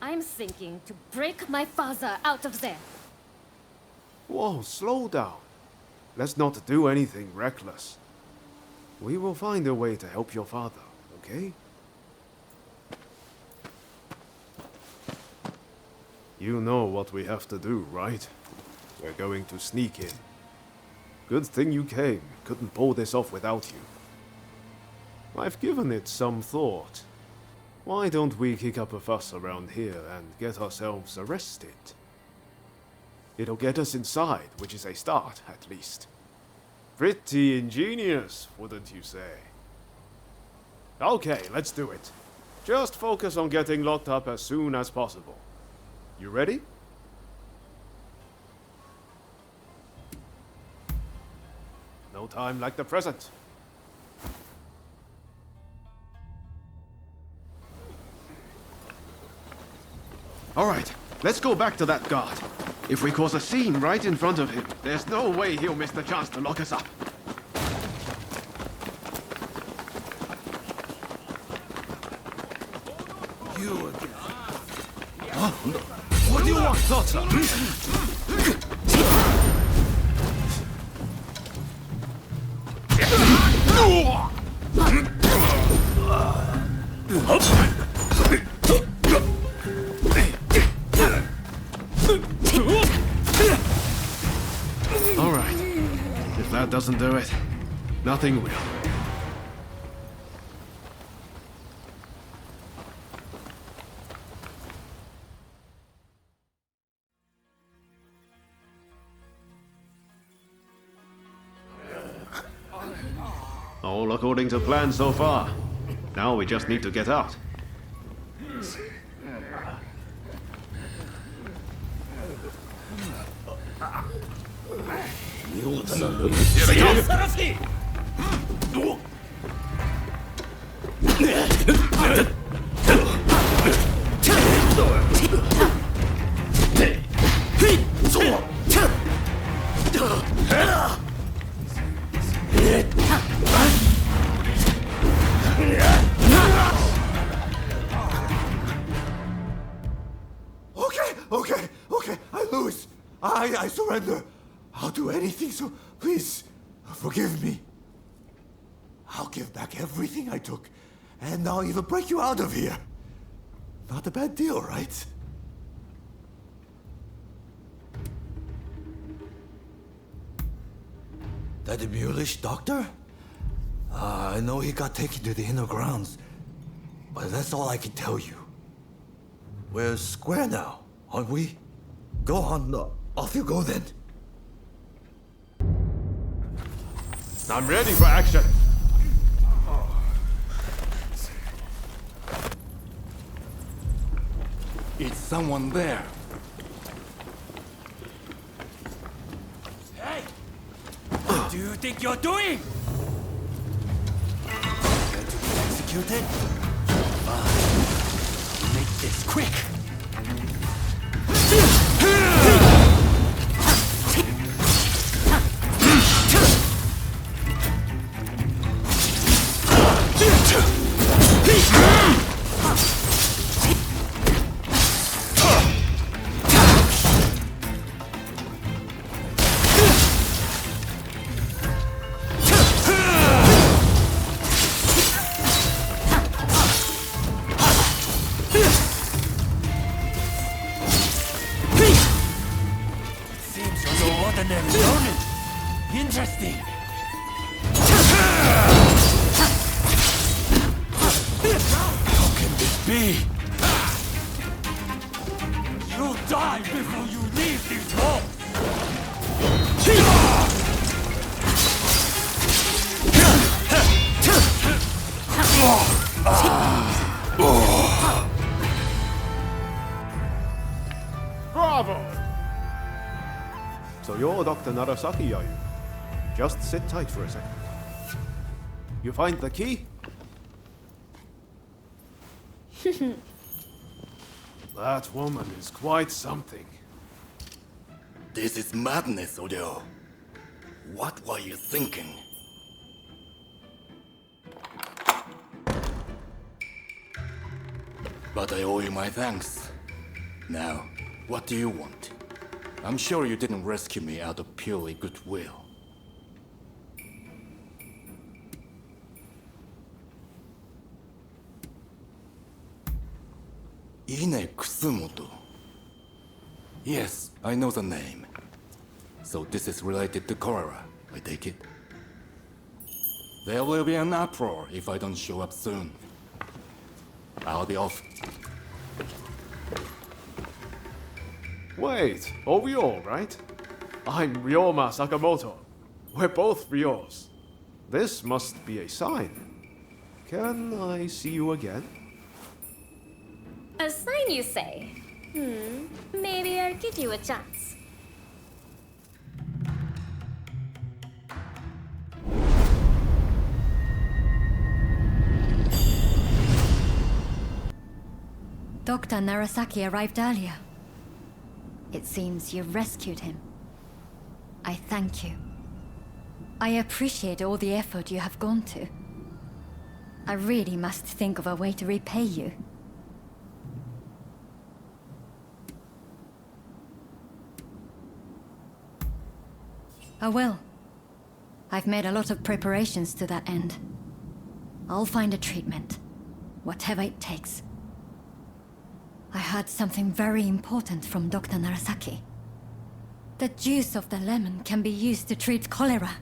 [SPEAKER 10] I'm thinking to break my father out of there.
[SPEAKER 2] Whoa, slow down. Let's not do anything reckless. We will find a way to help your father, okay? You know what we have to do, right? We're going to sneak in. Good thing you came. Couldn't pull this off without you. I've given it some thought. Why don't we kick up a fuss around here and get ourselves arrested? It'll get us inside, which is a start, at least. Pretty ingenious, wouldn't you say? Okay, let's do it. Just focus on getting locked up as soon as possible. You ready? No time like the present. All right, let's go back to that guard. If we cause a scene right in front of him, there's no way he'll miss the chance to lock us up.
[SPEAKER 1] You again. Huh? What do you want, daughter?
[SPEAKER 2] All right. If that doesn't do it, nothing will. All according to plan so far. Now we just need to get out. Here they come!
[SPEAKER 8] Okay, I lose. I surrender. I'll do anything, so please, forgive me. I'll give back everything I took, and I'll even break you out of here. Not a bad deal, right? That mulish doctor? I know he got taken to the inner grounds, but that's all I can tell you. We're square now, aren't we? Go on, off you go then.
[SPEAKER 2] I'm ready for action.
[SPEAKER 17] It's someone there.
[SPEAKER 9] Hey! What do you think you're doing? Going to be executed? Fine. Make this quick. Rōnin. Interesting. How can this be? You'll die before you leave these walls.
[SPEAKER 2] Bravo! So you're Dr. Narasaki, are you? Just sit tight for a second. You find the key? That woman is quite something.
[SPEAKER 20] This is madness, Odeo. What were you thinking? But I owe you my thanks. Now, what do you want? I'm sure you didn't rescue me out of purely goodwill. Ine Kusumoto. Yes, I know the name. So this is related to cholera, I take it? There will be an uproar if I don't show up soon. I'll be off.
[SPEAKER 2] Wait, Ryo, right? I'm Ryoma Sakamoto. We're both Ryos. This must be a sign. Can I see you again?
[SPEAKER 10] A sign, you say? Maybe I'll give you a chance.
[SPEAKER 19] Dr. Narasaki arrived earlier. It seems you rescued him. I thank you. I appreciate all the effort you have gone to. I really must think of a way to repay you. I will. I've made a lot of preparations to that end. I'll find a treatment, whatever it takes. I heard something very important from Dr. Narasaki. The juice of the lemon can be used to treat cholera.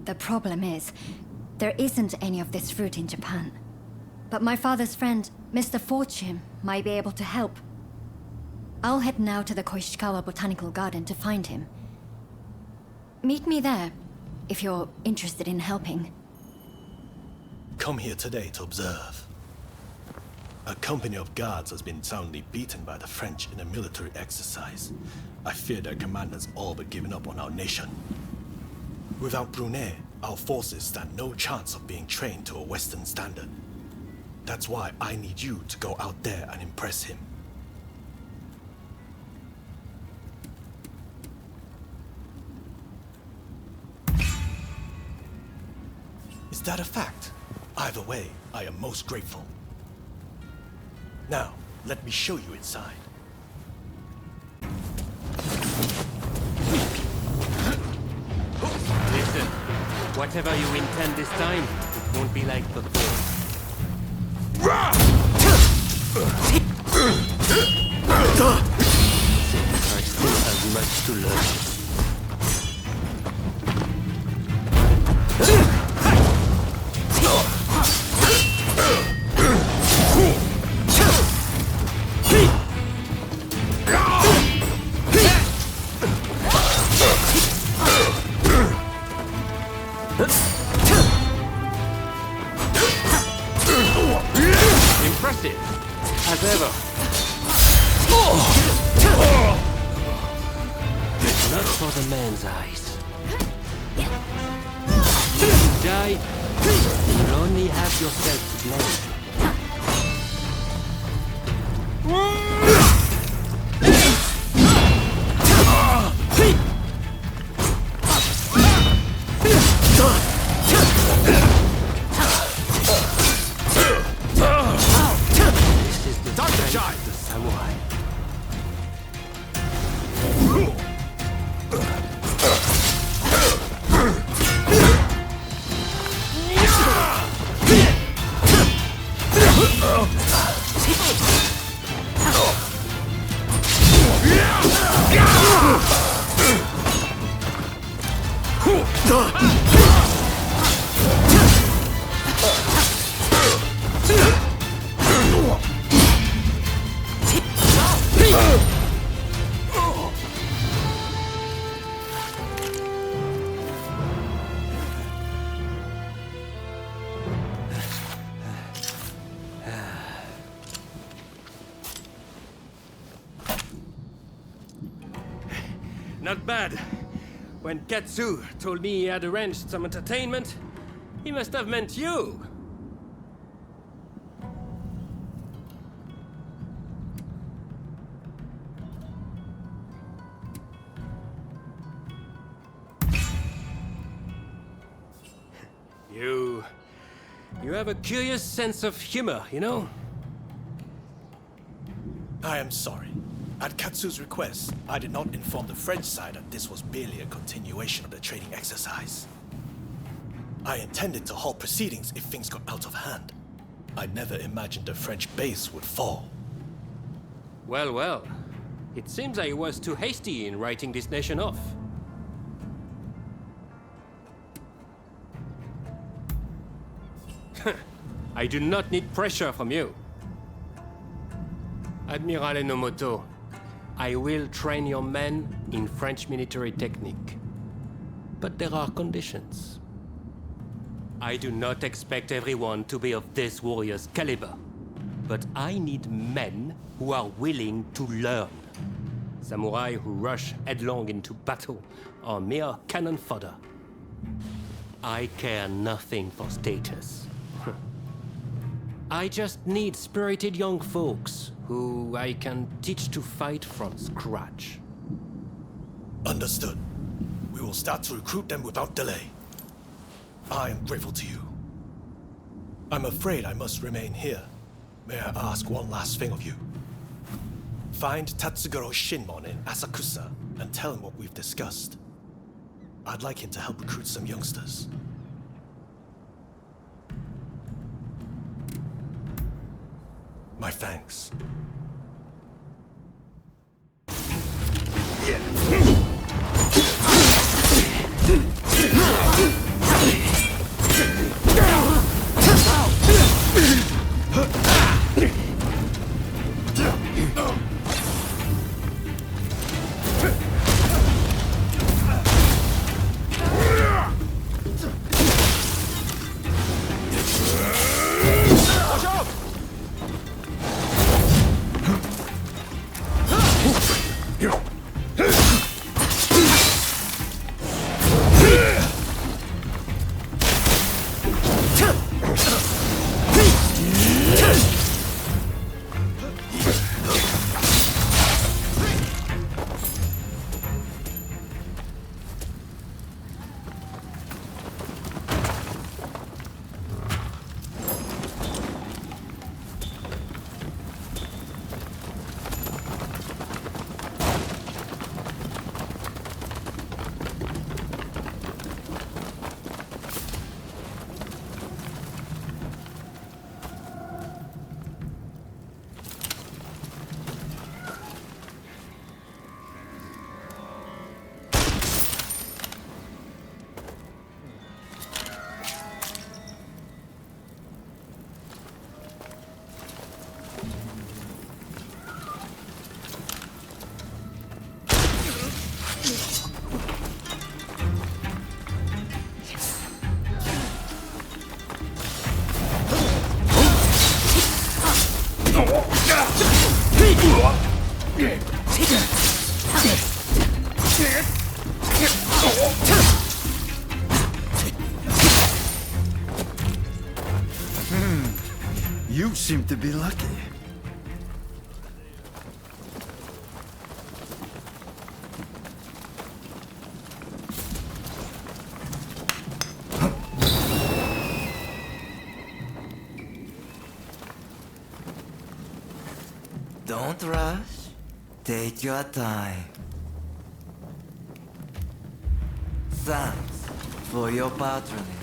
[SPEAKER 19] The problem is, there isn't any of this fruit in Japan. But my father's friend, Mr. Fortune, might be able to help. I'll head now to the Koishikawa Botanical Garden to find him. Meet me there, if you're interested in helping.
[SPEAKER 20] Come here today to observe. A company of guards has been soundly beaten by the French in a military exercise. I fear their commanders all but given up on our nation. Without Brunei, our forces stand no chance of being trained to a Western standard. That's why I need you to go out there and impress him. Is that a fact? Either way, I am most grateful. Now, let me show you inside.
[SPEAKER 12] Listen,
[SPEAKER 16] Whatever you intend this time, it won't be like before. I still have much to learn. Impressive, as ever. Not for the man's eyes. If you die, you'll only have yourself to blame. This is the time to shine, the samurai. Not bad. When Katsu told me he had arranged some entertainment, he must have meant you. You have a curious sense of humor, you know?
[SPEAKER 20] I am sorry. At Katsu's request, I did not inform the French side that this was merely a continuation of the training exercise. I intended to halt proceedings if things got out of hand. I never imagined the French base would fall.
[SPEAKER 16] Well, well. It seems I was too hasty in writing this nation off. I do not need pressure from you. Admiral Enomoto, I will train your men in French military technique. But there are conditions. I do not expect everyone to be of this warrior's caliber. But I need men who are willing to learn. Samurai who rush headlong into battle are mere cannon fodder. I care nothing for status. I just need spirited young folks who I can teach to fight from scratch.
[SPEAKER 20] Understood. We will start to recruit them without delay. I am grateful to you. I'm afraid I must remain here. May I ask one last thing of you? Find Tatsugoro Shinmon in Asakusa and tell him what we've discussed. I'd like him to help recruit some youngsters. My thanks.
[SPEAKER 8] You seem to be lucky.
[SPEAKER 21] Don't rush. Take your time. Thanks for your patronage.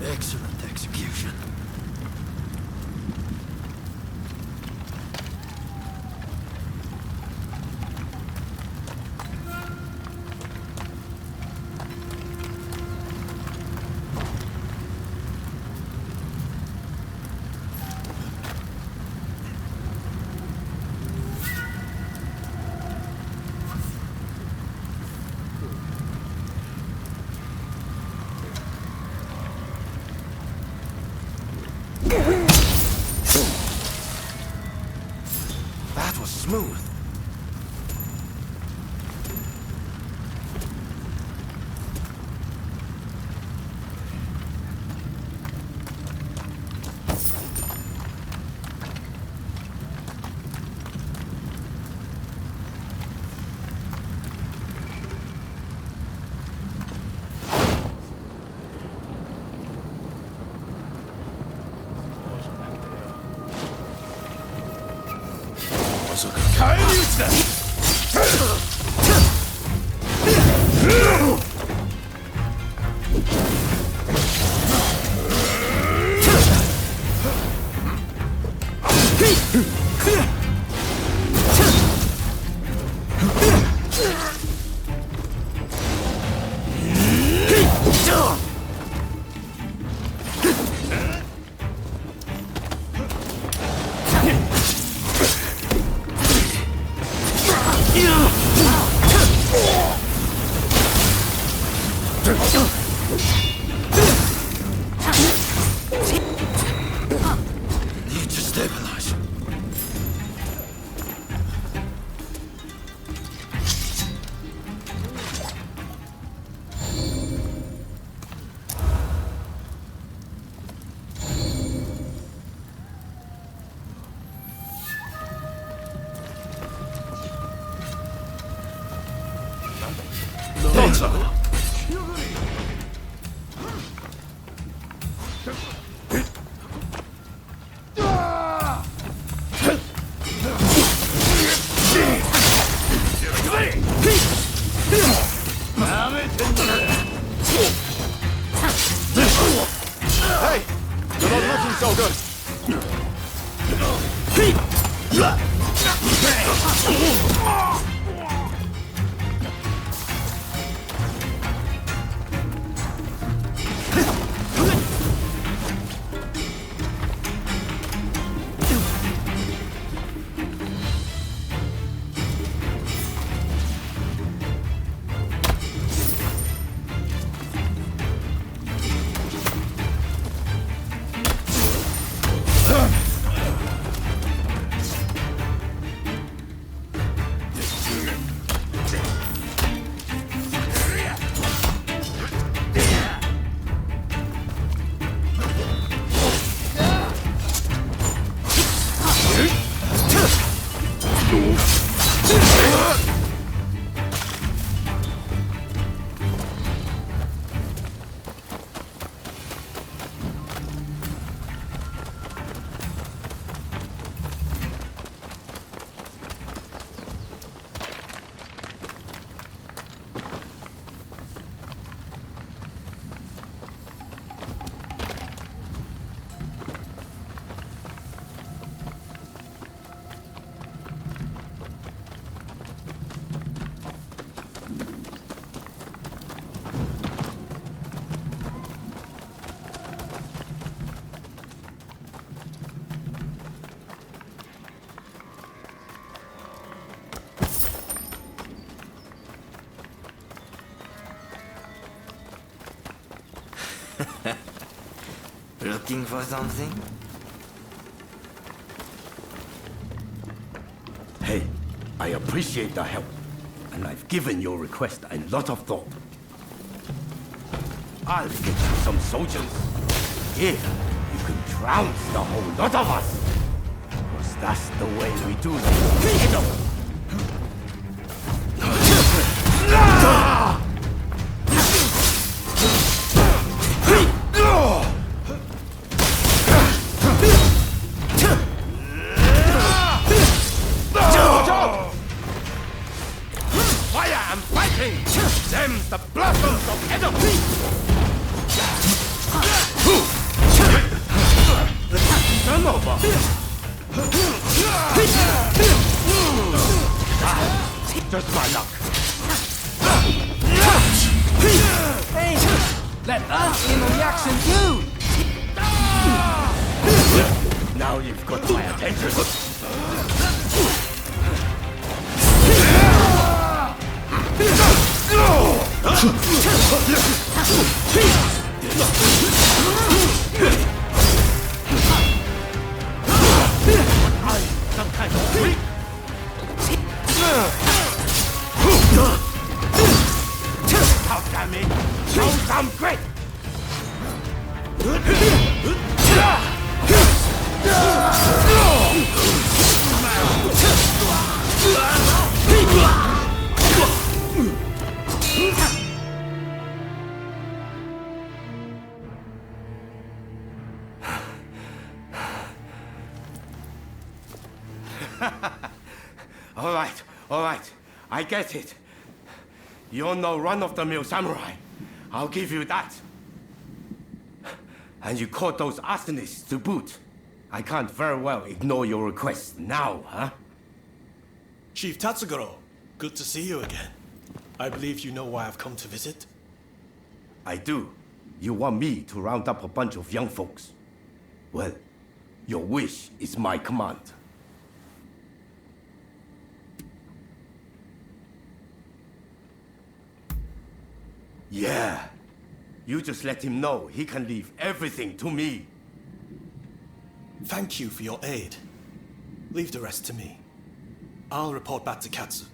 [SPEAKER 1] Excellent execution.
[SPEAKER 21] That was smooth. Need to stabilize.
[SPEAKER 2] Hey! You're not looking so good!
[SPEAKER 21] Looking for something?
[SPEAKER 3] Hey, I appreciate the help, and I've given your request a lot of thought. I'll get you some soldiers. Here, you can trounce the whole lot of us. For That's the way we do it.
[SPEAKER 9] Fire and fighting! Them's the blossoms of Edo! Come over! Just my luck.
[SPEAKER 17] Hey, let us in reaction too!
[SPEAKER 3] Now you've got my attention.
[SPEAKER 9] Some kind of freak? How damn it! Show some grit!
[SPEAKER 3] All right. I get it. You're no run-of-the-mill samurai. I'll give you that. And you caught those arsonists to boot. I can't very well ignore your request now, huh?
[SPEAKER 20] Chief Tatsugoro, good to see you again. I believe you know why I've come to visit?
[SPEAKER 3] I do. You want me to round up a bunch of young folks. Well, your wish is my command. Yeah. You just let him know he can leave everything to me.
[SPEAKER 20] Thank you for your aid. Leave the rest to me. I'll report back to Katsu.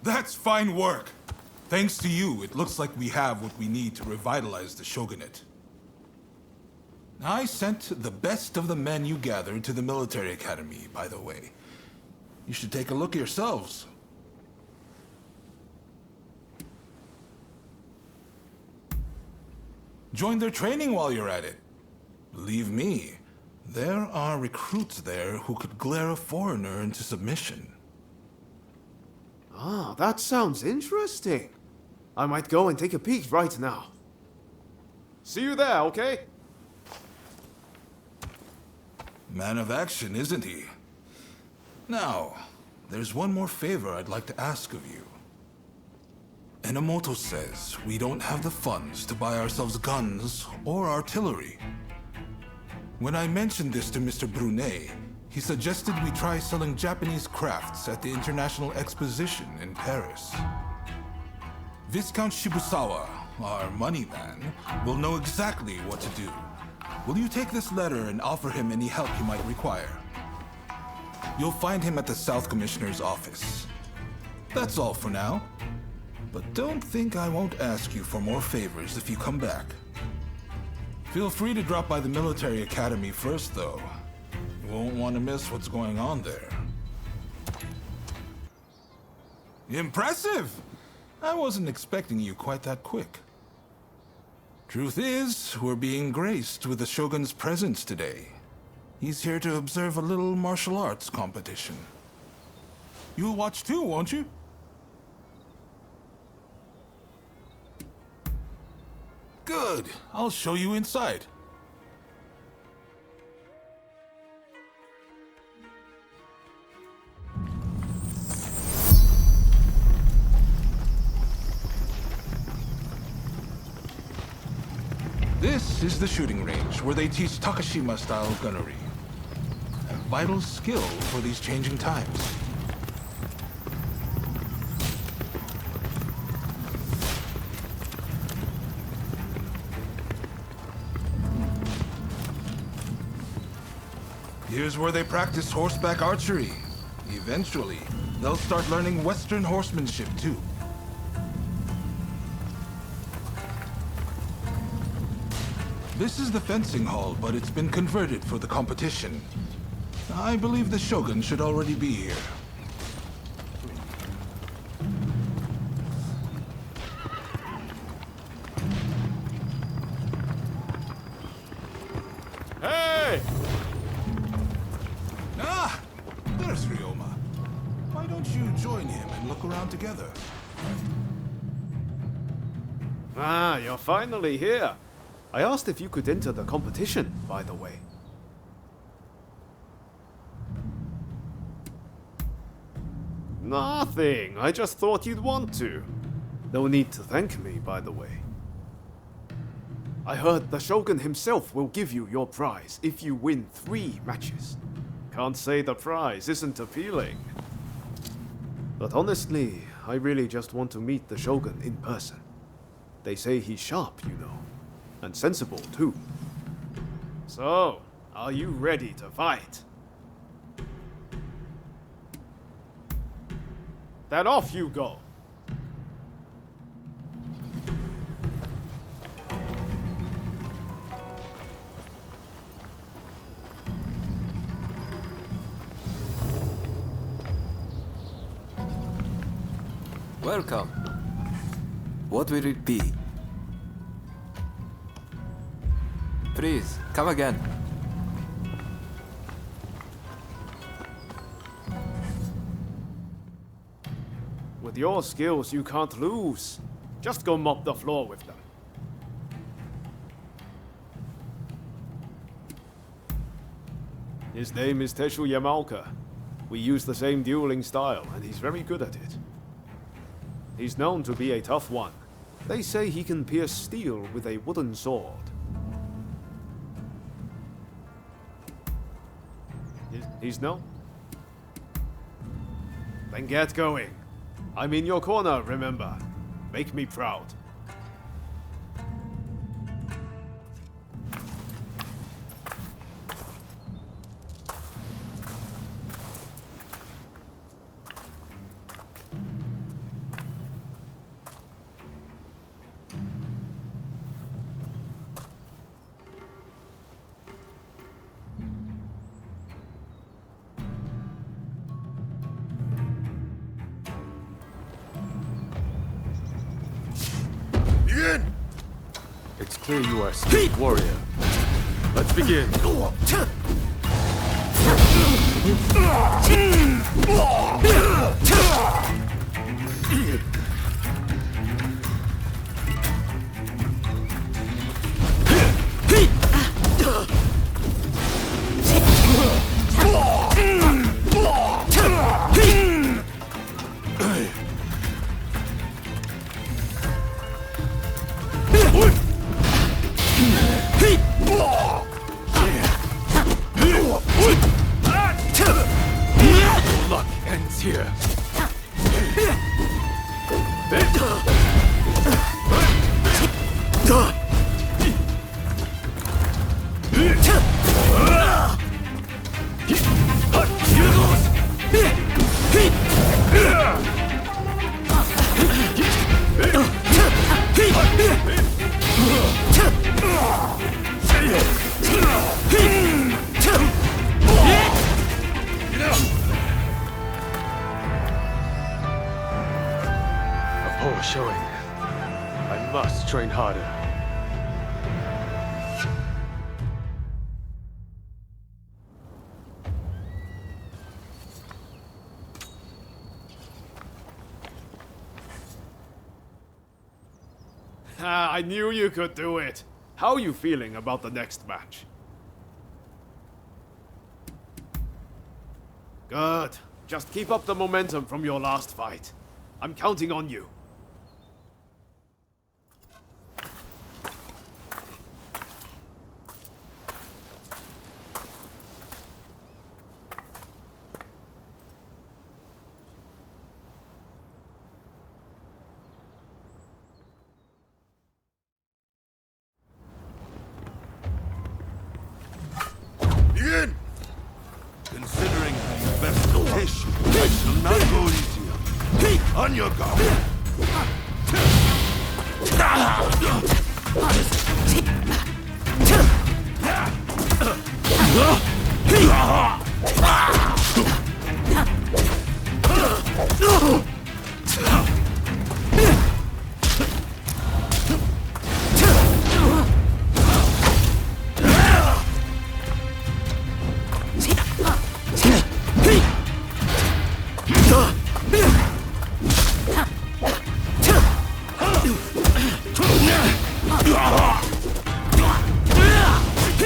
[SPEAKER 7] That's fine work. Thanks to you, it looks like we have what we need to revitalize the shogunate. I sent the best of the men you gathered to the military academy, by the way. You should take a look yourselves. Join their training while you're at it. Believe me, there are recruits there who could glare a foreigner into submission.
[SPEAKER 2] Ah, that sounds interesting. I might go and take a peek right now. See you there, okay?
[SPEAKER 7] Man of action, isn't he? Now, there's one more favor I'd like to ask of you. Enomoto says we don't have the funds to buy ourselves guns or artillery. When I mentioned this to Mr. Brunet, he suggested we try selling Japanese crafts at the International Exposition in Paris. Viscount Shibusawa, our money man, will know exactly what to do. Will you take this letter and offer him any help he might require? You'll find him at the South Commissioner's office. That's all for now. But don't think I won't ask you for more favors if you come back. Feel free to drop by the military academy first, though. You won't want to miss what's going on there. Impressive! I wasn't expecting you quite that quick. Truth is, we're being graced with the Shogun's presence today. He's here to observe a little martial arts competition. You'll watch too, won't you? Good. I'll show you inside. This is the shooting range where they teach Takashima-style gunnery. A vital skill for these changing times. Here's where they practice horseback archery. Eventually, they'll start learning Western horsemanship too. This is the fencing hall, but it's been converted for the competition. I believe the Shogun should already be here.
[SPEAKER 2] Hey!
[SPEAKER 7] Ah! There's Ryoma. Why don't you join him and look around together?
[SPEAKER 2] Ah, you're finally here. I asked if you could enter the competition, by the way. Nothing. I just thought you'd want to. No need to thank me, by the way. I heard the Shogun himself will give you your prize if you win 3 matches. Can't say the prize isn't appealing. But honestly, I really just want to meet the Shogun in person. They say he's sharp, you know. And sensible, too. So, are you ready to fight? Then off you go!
[SPEAKER 21] Welcome. What will it be? Please, come again.
[SPEAKER 2] With your skills, you can't lose. Just go mop the floor with them. His name is Teshu Yamaoka. We use the same dueling style, and he's very good at it. He's known to be a tough one. They say he can pierce steel with a wooden sword. He's known? Then get going. I'm in your corner, remember. Make me proud.
[SPEAKER 15] It's clear you are a skilled warrior. Let's begin. Luck ends here. A poor showing. I must train harder.
[SPEAKER 2] I knew you could do it. How are you feeling about the next match? Good. Just keep up the momentum from your last fight. I'm counting on you.
[SPEAKER 9] On your go!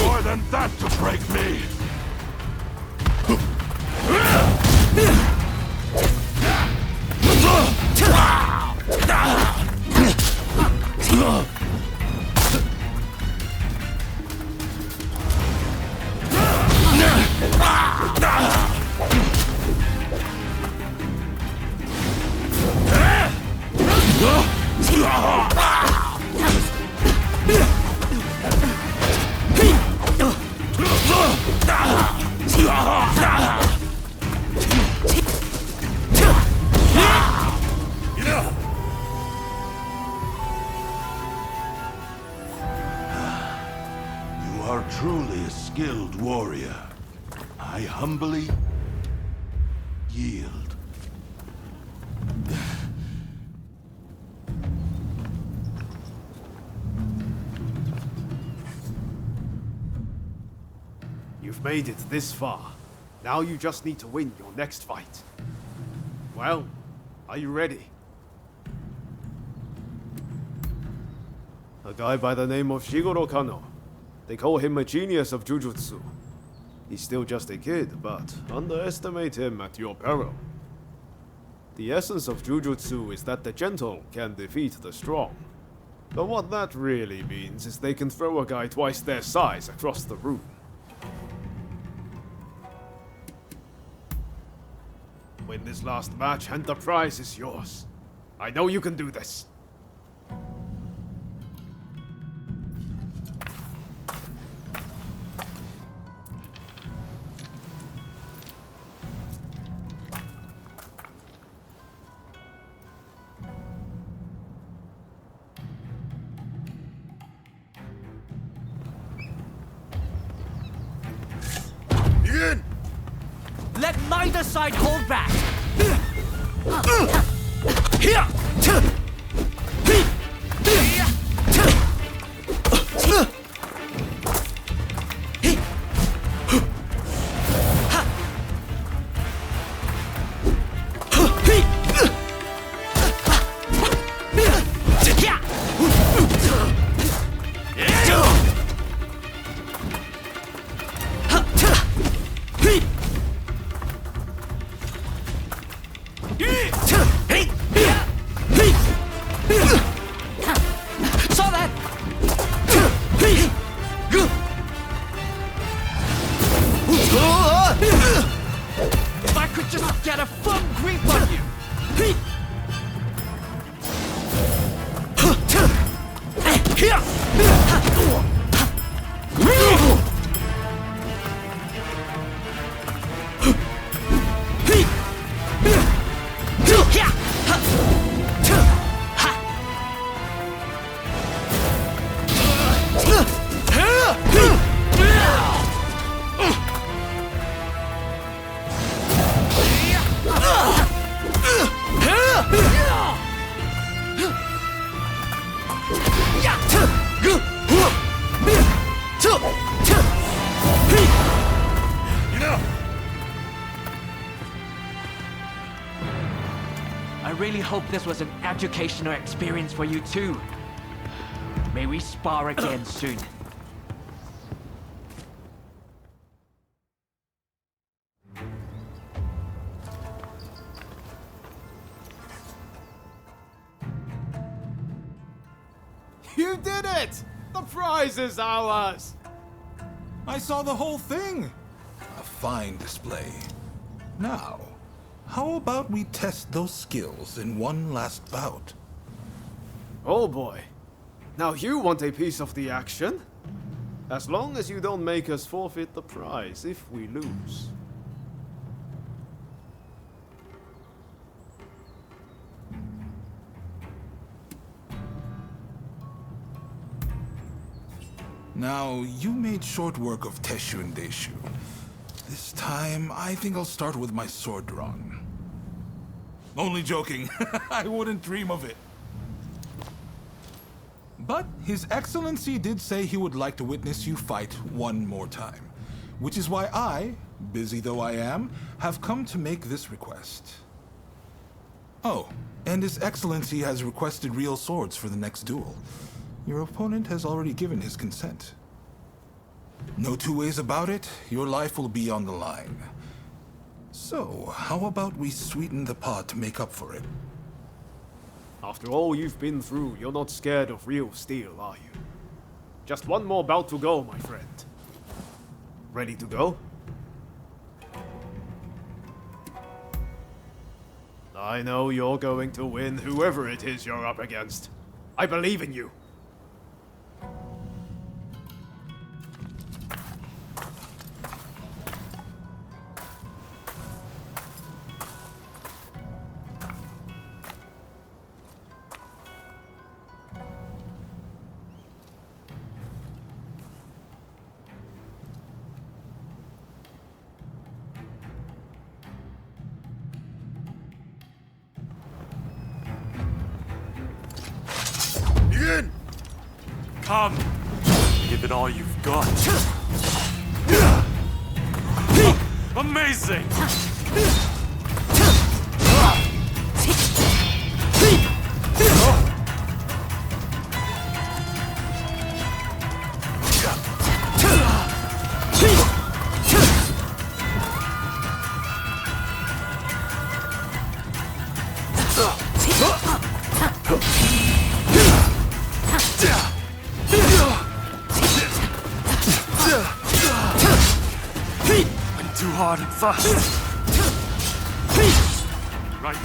[SPEAKER 9] More than that to break me! You are truly a skilled warrior. I humbly yield.
[SPEAKER 2] You've made it this far. Now you just need to win your next fight. Well, are you ready? A guy by the name of Shigoro Kano. They call him a genius of Jujutsu. He's still just a kid, but underestimate him at your peril. The essence of Jujutsu is that the gentle can defeat the strong. But what that really means is they can throw a guy twice their size across the room. Win this last match and the prize is yours. I know you can do this.
[SPEAKER 9] Begin!
[SPEAKER 11] Let neither side hold back! Saw that! If I could just get a firm grip on you! I really hope this was an educational experience for you too. May we spar again soon.
[SPEAKER 2] You did it! The prize is ours!
[SPEAKER 7] I saw the whole thing. A fine display. Now, how about we test those skills in one last bout?
[SPEAKER 2] Oh boy. Now you want a piece of the action? As long as you don't make us forfeit the prize if we lose.
[SPEAKER 7] Now, you made short work of Teshu and Deshu. This time, I think I'll start with my sword drawn. Only joking. I wouldn't dream of it. But His Excellency did say he would like to witness you fight one more time. Which is why I, busy though I am, have come to make this request. Oh, and His Excellency has requested real swords for the next duel. Your opponent has already given his consent. No two ways about it, your life will be on the line. So, how about we sweeten the pot to make up for it?
[SPEAKER 2] After all you've been through, you're not scared of real steel, are you? Just one more bout to go, my friend. Ready to go? I know you're going to win whoever it is you're up against. I believe in you.
[SPEAKER 9] Begin! Come! Give it all you've got. Amazing! Too hard and fast. Right.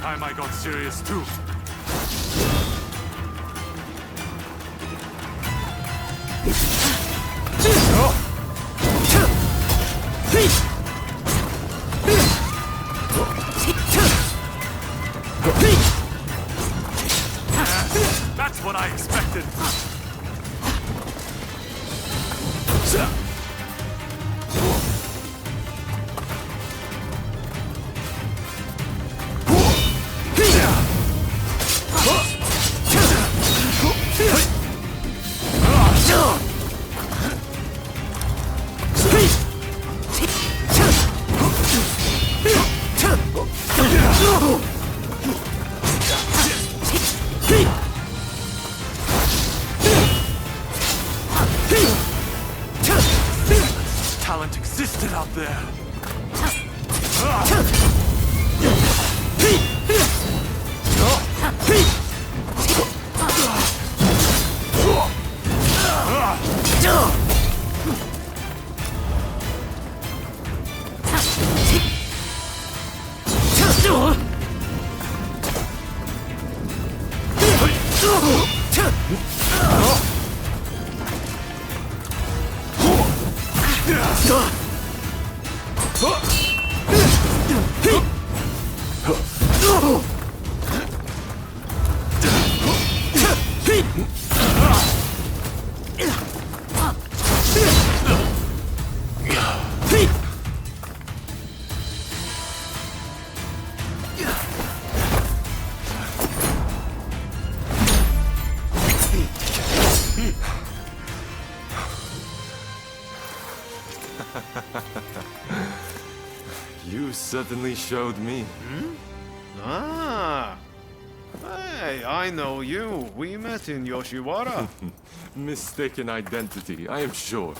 [SPEAKER 9] Time I got serious too. That's what I expected. Talent existed out there. You certainly showed me.
[SPEAKER 2] Ah. Hey, I know you. We met in Yoshiwara.
[SPEAKER 9] Mistaken identity, I am sure.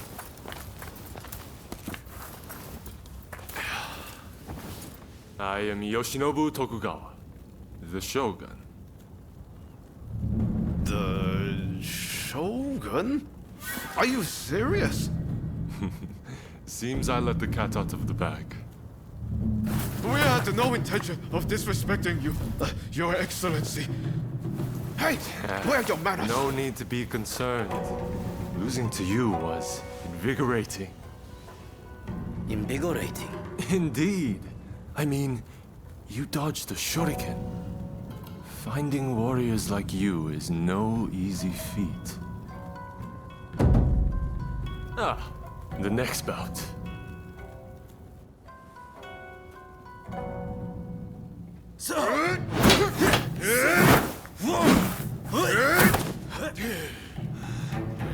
[SPEAKER 9] I am Yoshinobu Tokugawa, the Shogun.
[SPEAKER 2] The Shogun? Are you serious?
[SPEAKER 9] Seems I let the cat out of the bag.
[SPEAKER 2] We had no intention of disrespecting you, Your Excellency. Hey, where are your manners?
[SPEAKER 9] No need to be concerned. Losing to you was invigorating.
[SPEAKER 5] Invigorating?
[SPEAKER 9] Indeed. I mean, you dodged a shuriken. Finding warriors like you is no easy feat.
[SPEAKER 15] Ah, the next bout.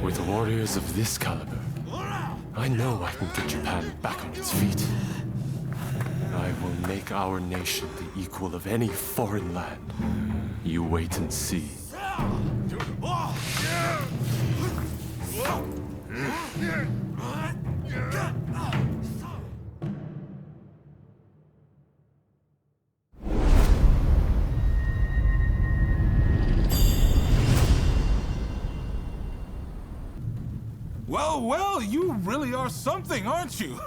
[SPEAKER 15] With warriors of this caliber, I know I can get Japan back on its feet. I will make our nation the equal of any foreign land. You wait and see.
[SPEAKER 7] Well, you really are something, aren't you?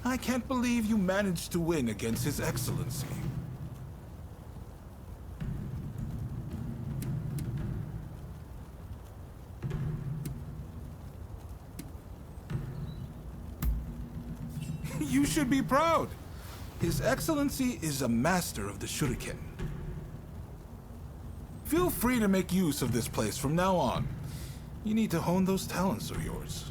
[SPEAKER 7] I can't believe you managed to win against His Excellency. You should be proud. His Excellency is a master of the shuriken. Feel free to make use of this place from now on. You need to hone those talents of yours.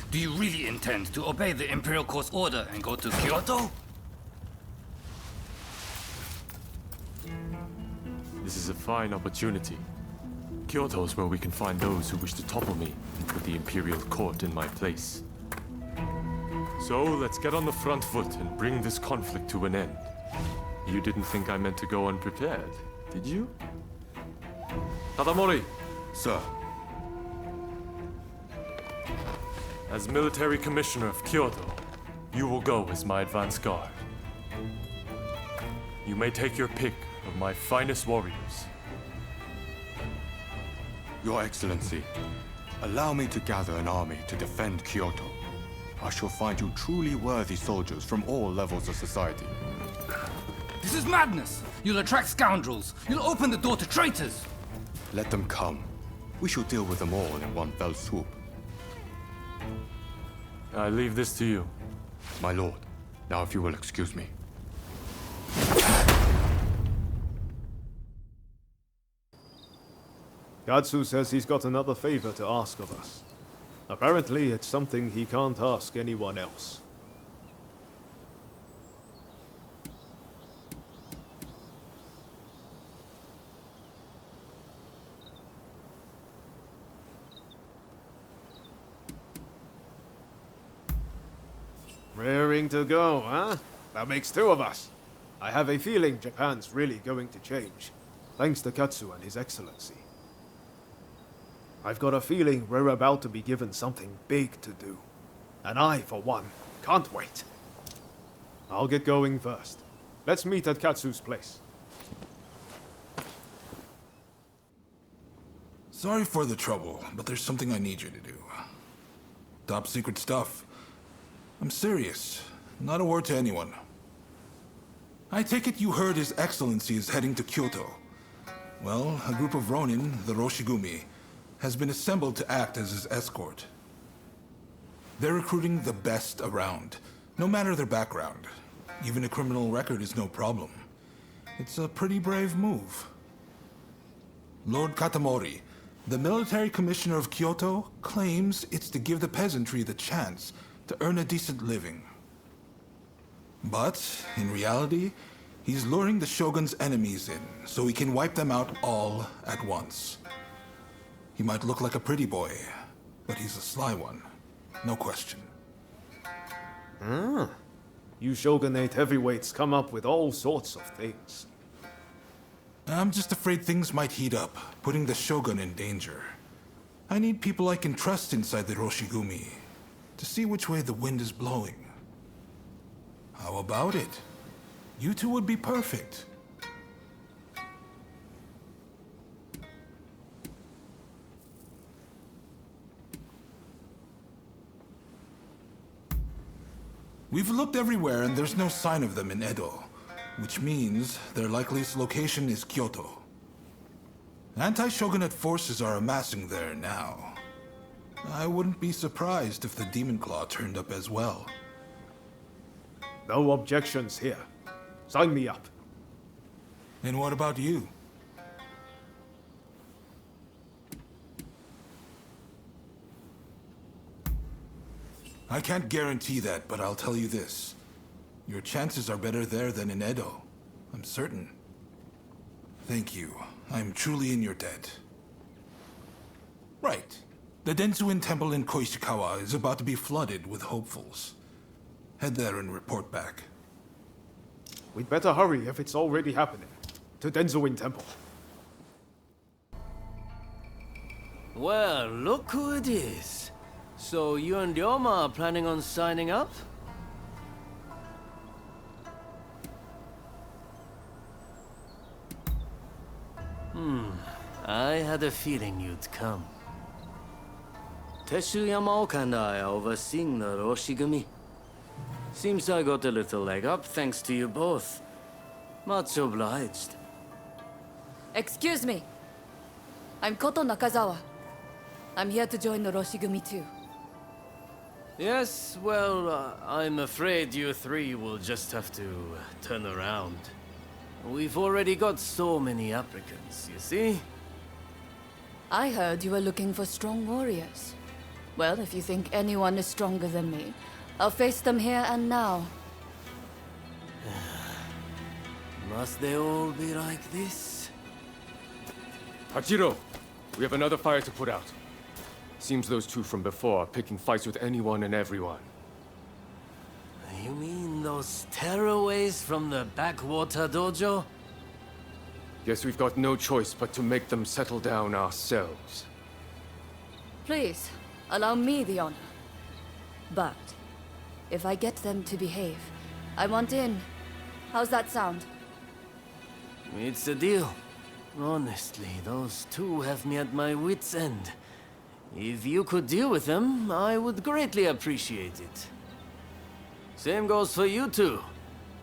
[SPEAKER 14] Do you really intend to obey the Imperial Court's order and go to Kyoto?
[SPEAKER 15] This is a fine opportunity. Kyoto is where we can find those who wish to topple me and put the Imperial Court in my place. So, let's get on the front foot and bring this conflict to an end. You didn't think I meant to go unprepared, did you? Tadamori!
[SPEAKER 3] Sir.
[SPEAKER 15] As Military Commissioner of Kyoto, you will go as my advance guard. You may take your pick of my finest warriors.
[SPEAKER 22] Your Excellency, allow me to gather an army to defend Kyoto. I shall find you truly worthy soldiers from all levels of society.
[SPEAKER 14] This is madness! You'll attract scoundrels! You'll open the door to traitors!
[SPEAKER 22] Let them come. We shall deal with them all in one fell swoop.
[SPEAKER 15] I leave this to you.
[SPEAKER 22] My lord, now if you will excuse me.
[SPEAKER 2] Katsu says he's got another favor to ask of us. Apparently, it's something he can't ask anyone else. Raring to go, huh? That makes two of us. I have a feeling Japan's really going to change, thanks to Katsu and His Excellency. I've got a feeling we're about to be given something big to do. And I, for one, can't wait. I'll get going first. Let's meet at Katsu's place.
[SPEAKER 7] Sorry for the trouble, but there's something I need you to do. Top secret stuff. I'm serious. Not a word to anyone. I take it you heard His Excellency is heading to Kyoto. Well, a group of Rōnin, the Roshigumi, has been assembled to act as his escort. They're recruiting the best around, no matter their background. Even a criminal record is no problem. It's a pretty brave move. Lord Katamori, the military commissioner of Kyoto, claims it's to give the peasantry the chance to earn a decent living. But, in reality, he's luring the shogun's enemies in, so he can wipe them out all at once. He might look like a pretty boy, but he's a sly one. No question.
[SPEAKER 2] Ah. You shogunate heavyweights come up with all sorts of things.
[SPEAKER 7] I'm just afraid things might heat up, putting the shogun in danger. I need people I can trust inside the Roshigumi, to see which way the wind is blowing. How about it? You two would be perfect. We've looked everywhere and there's no sign of them in Edo, which means their likeliest location is Kyoto. Anti-shogunate forces are amassing there now. I wouldn't be surprised if the Demon Claw turned up as well.
[SPEAKER 2] No objections here. Sign me up.
[SPEAKER 7] And what about you? I can't guarantee that, but I'll tell you this. Your chances are better there than in Edo. I'm certain. Thank you. I'm truly in your debt. Right. The Denzuin Temple in Koishikawa is about to be flooded with hopefuls. Head there and report back.
[SPEAKER 2] We'd better hurry if it's already happening. To Denzuin Temple.
[SPEAKER 5] Well, look who it is. So you and Ryoma are planning on signing up? I had a feeling you'd come. Teshuyama and I are overseeing the Roshigumi. Seems I got a little leg up thanks to you both. Much obliged.
[SPEAKER 4] Excuse me. I'm Koto Nakazawa. I'm here to join the Roshigumi too.
[SPEAKER 5] Yes, well, I'm afraid you three will just have to turn around. We've already got so many applicants, you see?
[SPEAKER 4] I heard you were looking for strong warriors. Well, if you think anyone is stronger than me, I'll face them here and now.
[SPEAKER 5] Must they all be like this?
[SPEAKER 13] Hachiro, we have another fire to put out. Seems those two from before are picking fights with anyone and everyone.
[SPEAKER 5] You mean those tearaways from the backwater dojo?
[SPEAKER 13] Guess we've got no choice but to make them settle down ourselves.
[SPEAKER 4] Please, allow me the honor. But, if I get them to behave, I want in. How's that sound?
[SPEAKER 5] It's a deal. Honestly, those two have me at my wit's end. If you could deal with them, I would greatly appreciate it. Same goes for you two.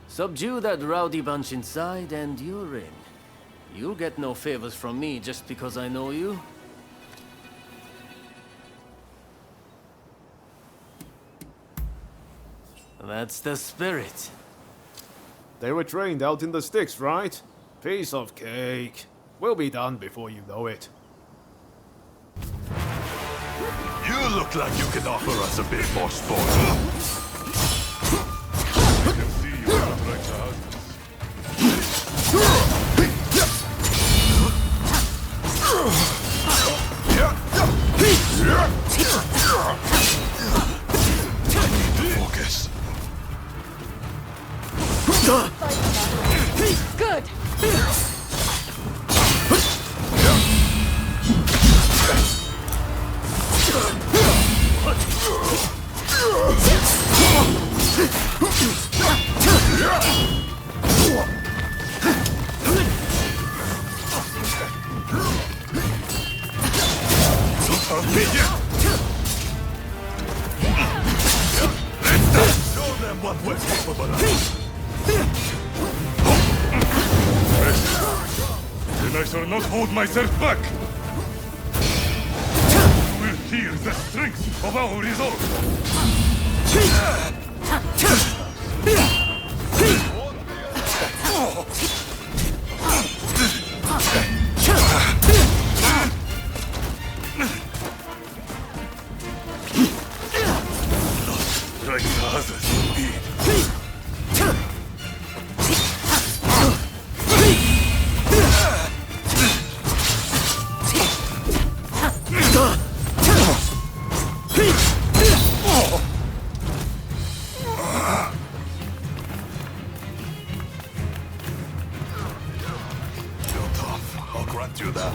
[SPEAKER 5] Subdue that rowdy bunch inside and you're in. You'll get no favors from me just because I know you. That's the spirit.
[SPEAKER 2] They were trained out in the sticks, right? Piece of cake. We'll be done before you know it.
[SPEAKER 23] You look like you can offer us a bit more sport. I can see you are not like the Focus.
[SPEAKER 4] Good!
[SPEAKER 23] Show them what we're capable of. Then I shall not hold myself back. You will hear the strength of our resolve. Like the others will be. You're tough, I'll grant you that.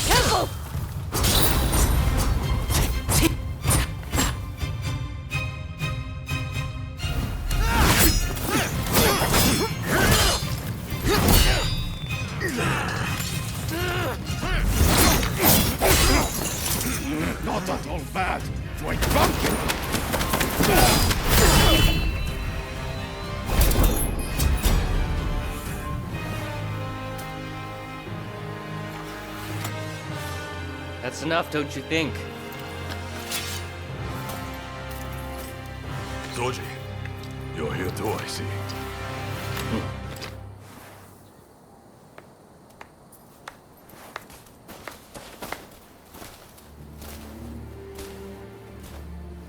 [SPEAKER 4] Careful!
[SPEAKER 14] Dwight Bumpkin!
[SPEAKER 11] That's enough, don't you think?
[SPEAKER 23] Zoji, you're here too, I see.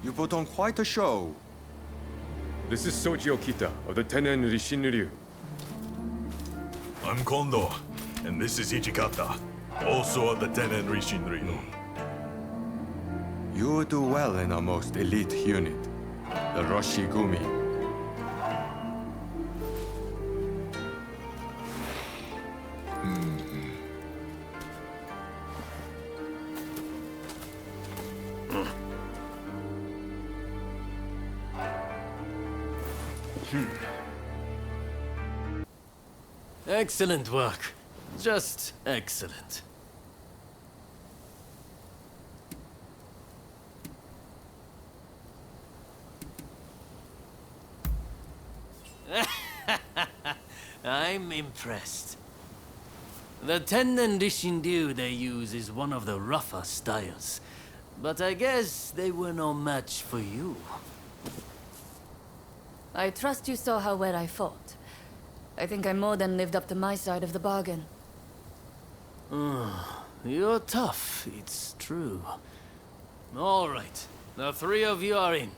[SPEAKER 22] You put on quite a show.
[SPEAKER 13] This is Soji Okita of the Tennen Rishinryu.
[SPEAKER 23] I'm Kondo, and this is Ichikata, also of the Tennen Rishinryu.
[SPEAKER 22] You do well in our most elite unit, the Roshigumi.
[SPEAKER 5] Excellent work. Just excellent. I'm impressed. The Tennen Rishinryu they use is one of the rougher styles. But I guess they were no match for you.
[SPEAKER 4] I trust you saw how well I fought. I think I more than lived up to my side of the bargain.
[SPEAKER 5] You're tough, it's true. All right, the three of you are in.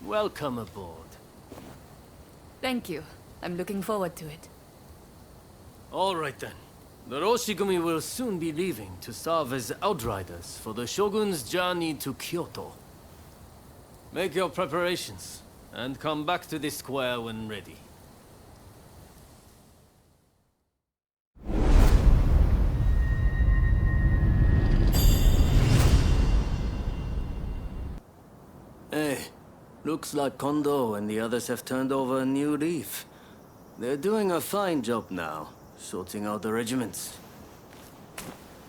[SPEAKER 5] Welcome aboard.
[SPEAKER 4] Thank you. I'm looking forward to it.
[SPEAKER 5] All right then. The Roshigumi will soon be leaving to serve as outriders for the Shogun's journey to Kyoto. Make your preparations, and come back to this square when ready. Hey, looks like Kondo and the others have turned over a new leaf. They're doing a fine job now, sorting out the regiments.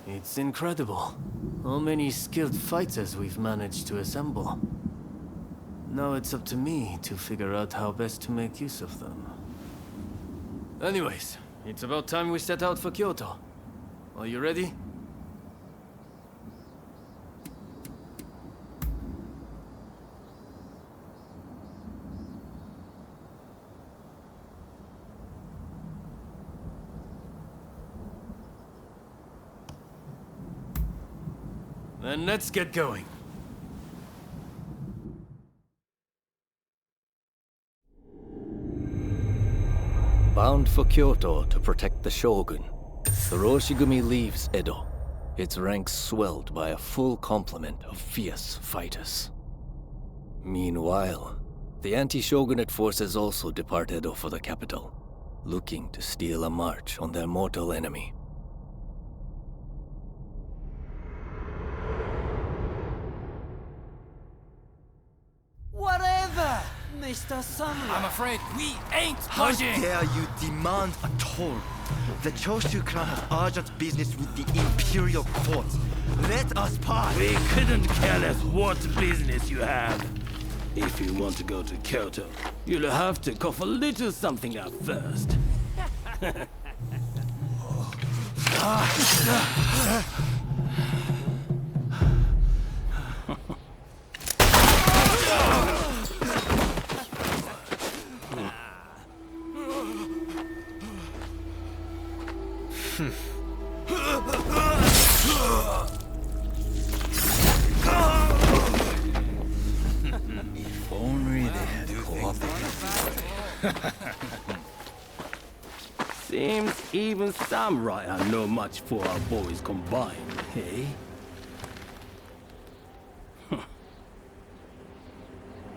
[SPEAKER 5] It's incredible how many skilled fighters we've managed to assemble. Now it's up to me to figure out how best to make use of them. Anyways, it's about time we set out for Kyoto. Are you ready? Then let's get going.
[SPEAKER 6] Bound for Kyoto to protect the Shogun, the Roshigumi leaves Edo, its ranks swelled by a full complement of fierce fighters. Meanwhile, the anti-Shogunate forces also depart Edo for the capital, looking to steal a march on their mortal enemy.
[SPEAKER 10] Whatever, Mr. Samurai.
[SPEAKER 14] I'm afraid we ain't
[SPEAKER 10] How
[SPEAKER 14] budging.
[SPEAKER 10] dare you demand a toll? The Choshu clan has urgent business with the Imperial Court. Let us pass.
[SPEAKER 18] We couldn't care less what business you have. If you want to go to Kyoto, you'll have to cough a little something up first.
[SPEAKER 10] If only they had cooperated.
[SPEAKER 18] Seems even samurai are no match for our boys combined, eh?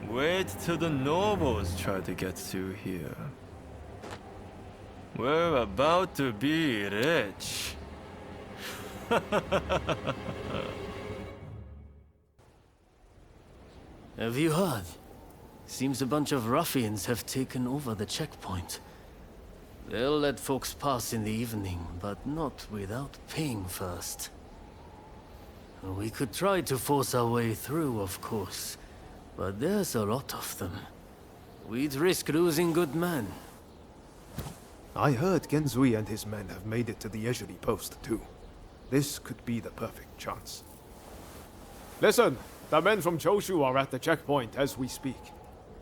[SPEAKER 24] Wait till the nobles try to get through here. We're about to be rich.
[SPEAKER 5] Have you heard? Seems a bunch of ruffians have taken over the checkpoint. They'll let folks pass in the evening, but not without paying first. We could try to force our way through, of course. But there's a lot of them. We'd risk losing good men.
[SPEAKER 2] I heard Genzui and his men have made it to the Ejiri post, too. This could be the perfect chance. Listen, the men from Choshu are at the checkpoint as we speak.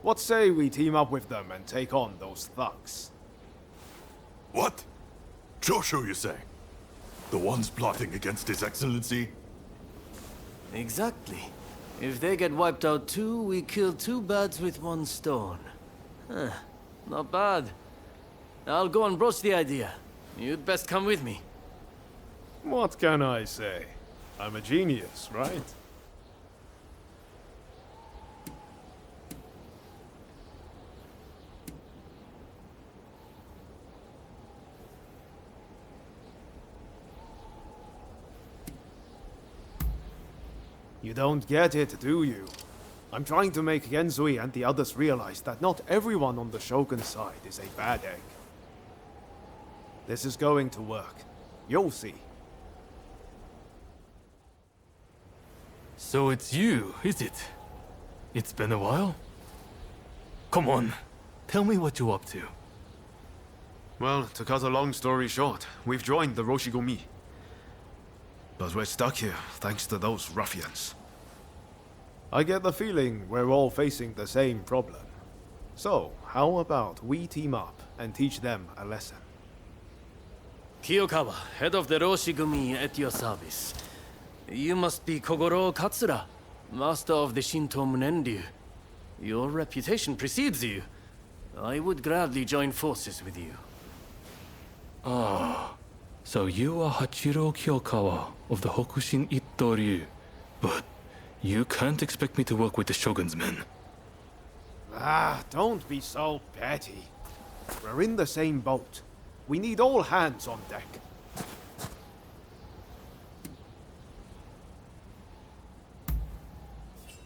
[SPEAKER 2] What say we team up with them and take on those thugs?
[SPEAKER 23] What? Choshu, you say? The ones plotting against His Excellency?
[SPEAKER 5] Exactly. If they get wiped out too, we kill two birds with one stone. Huh, not bad. I'll go and broach the idea. You'd best come with me.
[SPEAKER 2] What can I say? I'm a genius, right? You don't get it, do you? I'm trying to make Genzui and the others realize that not everyone on the Shogun's side is a bad egg. This is going to work. You'll see.
[SPEAKER 15] So it's you, is it? It's been a while? Come on, tell me what you're up to.
[SPEAKER 2] Well, to cut a long story short, we've joined the Roshigumi. But we're stuck here, thanks to those ruffians. I get the feeling we're all facing the same problem. So, how about we team up and teach them a lesson?
[SPEAKER 5] Kiyokawa, head of the Roshigumi, at your service. You must be Kogoro Katsura, master of the Shinto Munenryu. Your reputation precedes you. I would gladly join forces with you.
[SPEAKER 15] Ah, so you are Hachiro Kiyokawa of the Hokushin Itto-ryu. But you can't expect me to work with the Shogun's men.
[SPEAKER 2] Ah, don't be so petty. We're in the same boat. We need all hands on deck.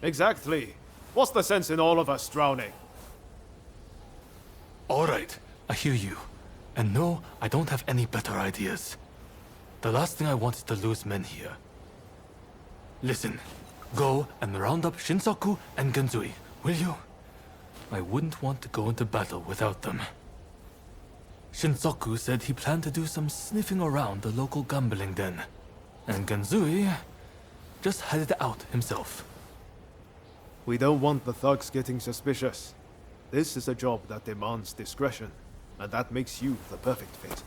[SPEAKER 2] Exactly. What's the sense in all of us drowning?
[SPEAKER 15] All right, I hear you. And no, I don't have any better ideas. The last thing I want is to lose men here. Listen, go and round up Shinsaku and Genzui, will you? I wouldn't want to go into battle without them. Shinsaku said he planned to do some sniffing around the local gambling den. And Genzui just headed out himself.
[SPEAKER 2] We don't want the thugs getting suspicious. This is a job that demands discretion, and that makes you the perfect fit.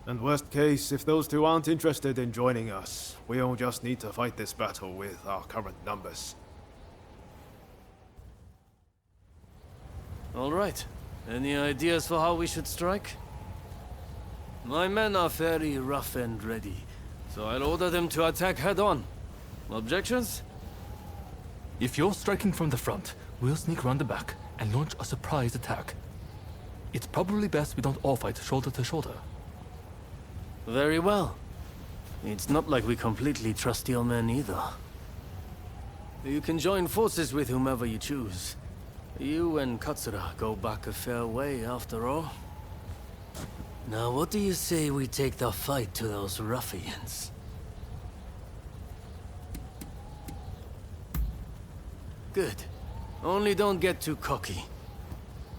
[SPEAKER 2] And worst case, if those two aren't interested in joining us, we'll just need to fight this battle with our current numbers.
[SPEAKER 5] All right. Any ideas for how we should strike? My men are very rough and ready, so I'll order them to attack head-on. Objections?
[SPEAKER 15] If you're striking from the front, we'll sneak around the back and launch a surprise attack. It's probably best we don't all fight shoulder to shoulder.
[SPEAKER 5] Very well. It's not like we completely trust your men either. You can join forces with whomever you choose. You and Katsura go back a fair way, after all. Now, what do you say we take the fight to those ruffians? Good. Only don't get too cocky.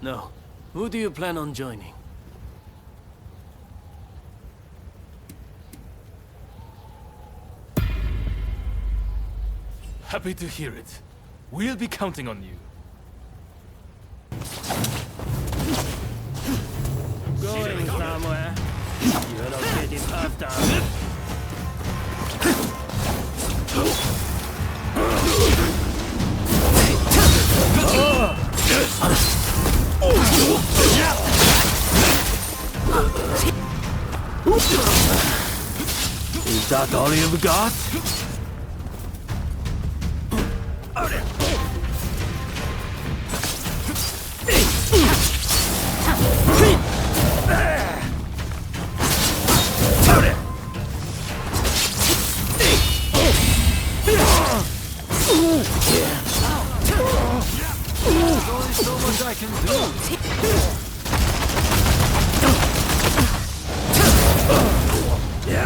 [SPEAKER 5] No. Who do you plan on joining?
[SPEAKER 15] Happy to hear it. We'll be counting on you.
[SPEAKER 18] Going somewhere. You're located after. Is that all you've got?
[SPEAKER 5] There's only so much I can do.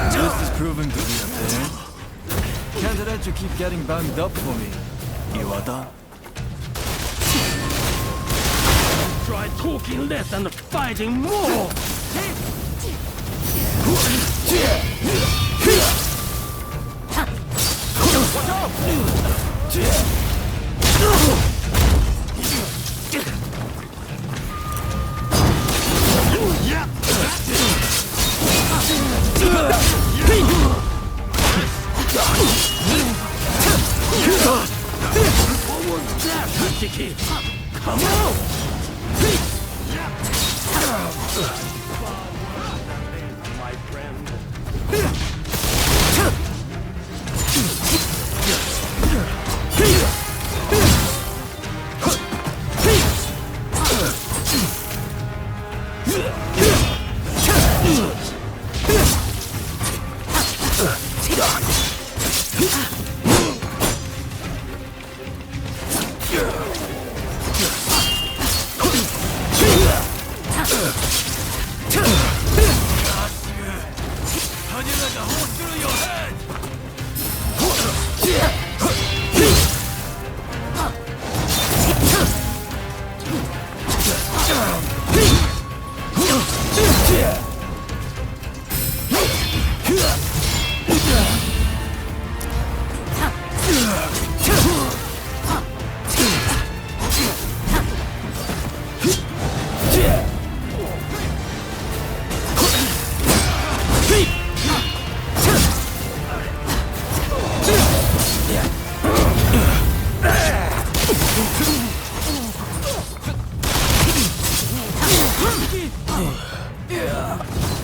[SPEAKER 18] This is proving to be a pain.
[SPEAKER 21] let you keep getting banged up for me, Iwata.
[SPEAKER 18] Try talking less and fighting more! What was that, Hachiki? Come on! My friend.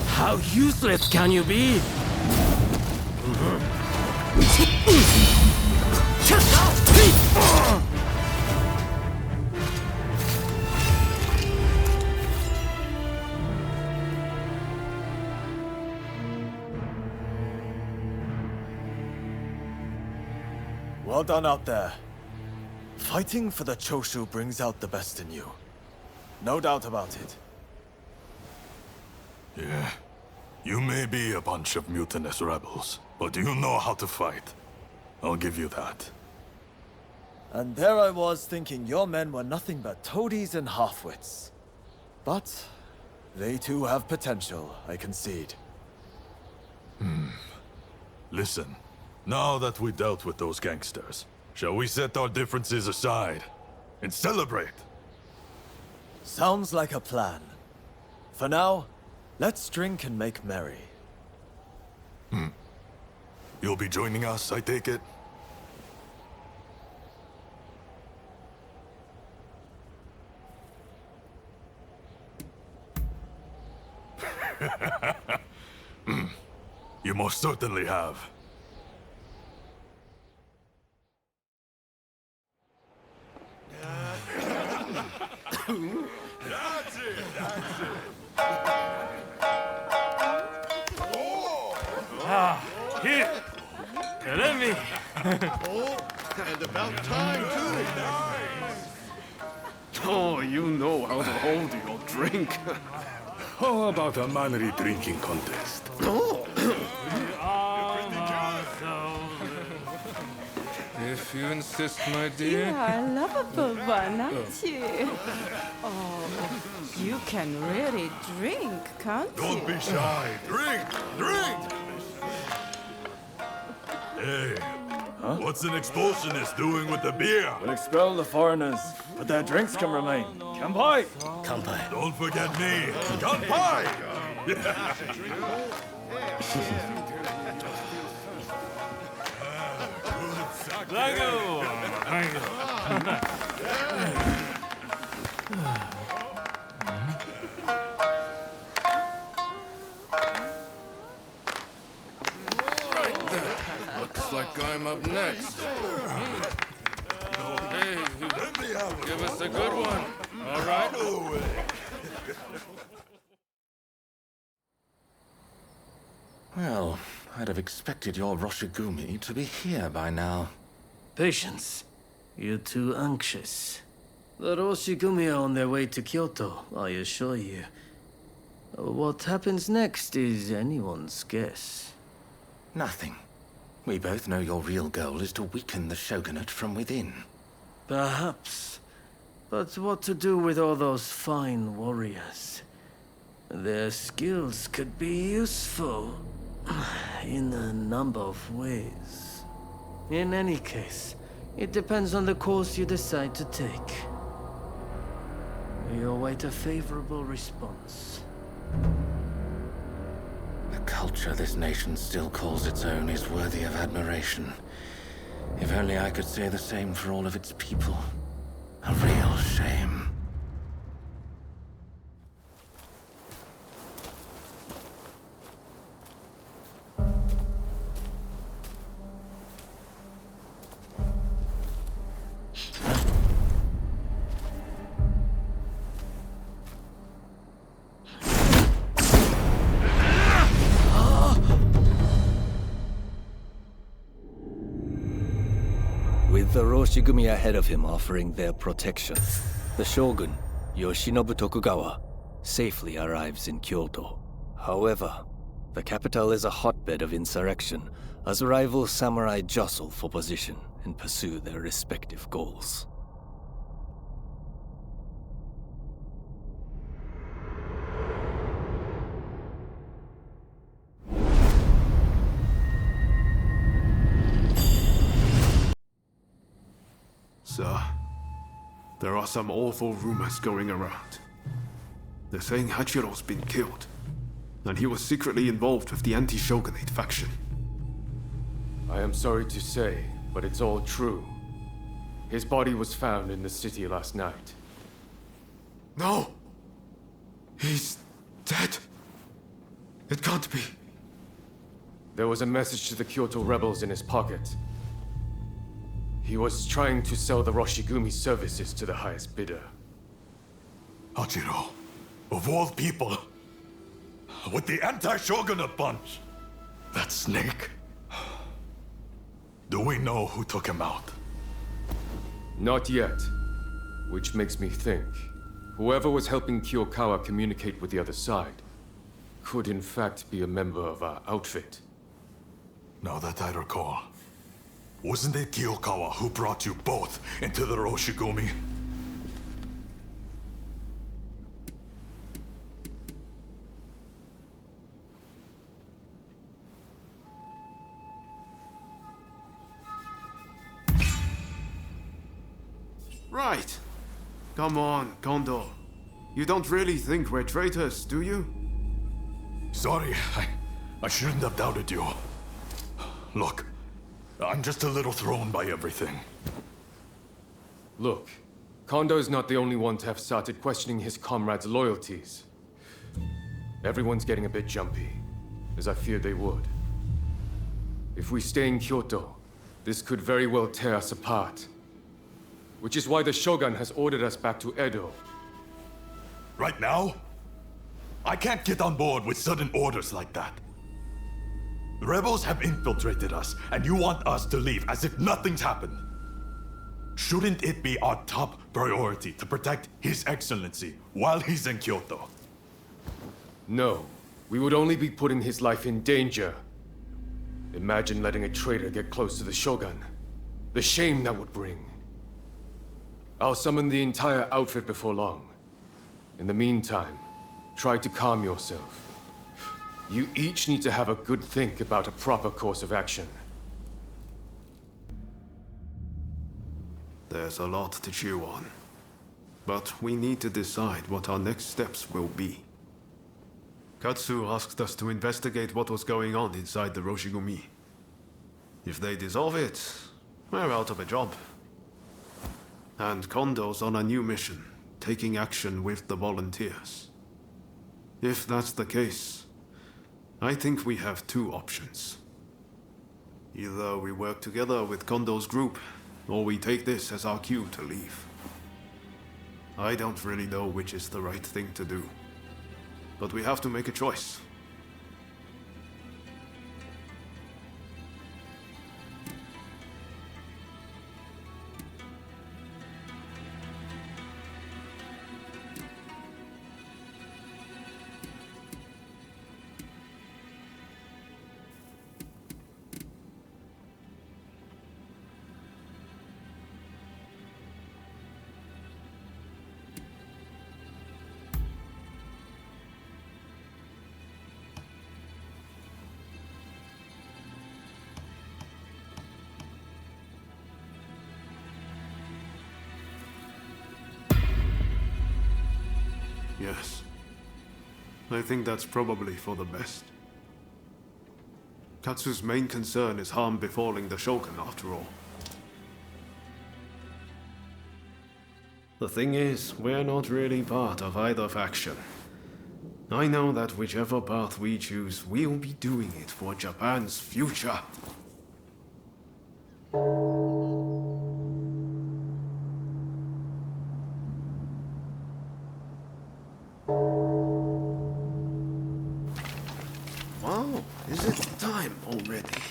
[SPEAKER 18] How useless can you be?
[SPEAKER 21] Well done out there. Fighting for the Choshu brings out the best in you. No doubt about it.
[SPEAKER 23] Yeah. You may be a bunch of mutinous rebels, but you know how to fight. I'll give you that.
[SPEAKER 21] And there I was thinking your men were nothing but toadies and halfwits. But they too have potential, I concede.
[SPEAKER 23] Listen, now that we dealt with those gangsters, shall we set our differences aside and celebrate?
[SPEAKER 21] Sounds like a plan. For now, let's drink and make merry.
[SPEAKER 23] You'll be joining us, I take it? You most certainly have. That's it, that's it.
[SPEAKER 8] Here! Let me!
[SPEAKER 2] Oh, and about time, too. Oh, you know how to hold your drink.
[SPEAKER 23] How about a mannery drinking contest?
[SPEAKER 2] Oh!
[SPEAKER 13] If you insist, my
[SPEAKER 12] You
[SPEAKER 13] dear.
[SPEAKER 12] are a lovable one, aren't you? Oh, you can really drink, can't you?
[SPEAKER 23] Don't be shy. Drink! Drink! Hey, what's an expulsionist doing with the beer?
[SPEAKER 21] We'll expel the foreigners, but their drinks can remain. Kanpai!
[SPEAKER 14] Kanpai.
[SPEAKER 23] Don't forget me. Kanpai!
[SPEAKER 13] Looks like I'm up next. Hey, give us a good one. All right?
[SPEAKER 16] Well, I'd have expected your Roshigumi to be here by now.
[SPEAKER 5] Patience. You're too anxious. The Roshigumi are on their way to Kyoto, I assure you. What happens next is anyone's guess.
[SPEAKER 16] Nothing. We both know your real goal is to weaken the shogunate from within.
[SPEAKER 5] Perhaps. But what to do with all those fine warriors? Their skills could be useful in a number of ways. In any case, it depends on the course you decide to take. We await a favorable response.
[SPEAKER 16] The culture this nation still calls its own is worthy of admiration. If only I could say the same for all of its people. A real shame.
[SPEAKER 6] With the Roshigumi ahead of him offering their protection, the shogun, Yoshinobu Tokugawa, safely arrives in Kyoto. However, the capital is a hotbed of insurrection as rival samurai jostle for position and pursue their respective goals.
[SPEAKER 2] Sir, there are some awful rumors going around. They're saying Hachiro's been killed, and he was secretly involved with the anti-shogunate faction.
[SPEAKER 13] I am sorry to say, but it's all true. His body was found in the city last night.
[SPEAKER 2] No! He's dead. It can't be.
[SPEAKER 13] There was a message to the Kyoto rebels in his pocket. He was trying to sell the Roshigumi services to the highest bidder.
[SPEAKER 23] Hachiro, of all people, with the anti-shogunate bunch, that snake. Do we know who took him out?
[SPEAKER 13] Not yet. Which makes me think, whoever was helping Kiyokawa communicate with the other side could in fact be a member of our outfit.
[SPEAKER 23] Now that I recall, wasn't it Kiyokawa who brought you both into the Roshigumi?
[SPEAKER 2] Right. Come on, Kondo. You don't really think we're traitors, do you?
[SPEAKER 23] Sorry, I shouldn't have doubted you. Look, I'm just a little thrown by everything.
[SPEAKER 13] Look, Kondo's not the only one to have started questioning his comrades' loyalties. Everyone's getting a bit jumpy, as I feared they would. If we stay in Kyoto, this could very well tear us apart. Which is why the Shogun has ordered us back to Edo.
[SPEAKER 23] Right now? I can't get on board with sudden orders like that. The rebels have infiltrated us, and you want us to leave as if nothing's happened. Shouldn't it be our top priority to protect His Excellency while he's in Kyoto?
[SPEAKER 13] No, we would only be putting his life in danger. Imagine letting a traitor get close to the Shogun. The shame that would bring. I'll summon the entire outfit before long. In the meantime, try to calm yourself. You each need to have a good think about a proper course of action.
[SPEAKER 2] There's a lot to chew on. But we need to decide what our next steps will be. Katsu asked us to investigate what was going on inside the Roshigumi. If they dissolve it, we're out of a job. And Kondo's on a new mission, taking action with the volunteers. If that's the case, I think we have two options. Either we work together with Kondo's group, or we take this as our cue to leave. I don't really know which is the right thing to do, but we have to make a choice. Yes. I think that's probably for the best. Katsu's main concern is harm befalling the Shogun, after all. The thing is, we're not really part of either faction. I know that whichever path we choose, we'll be doing it for Japan's future. Wow, is it time already?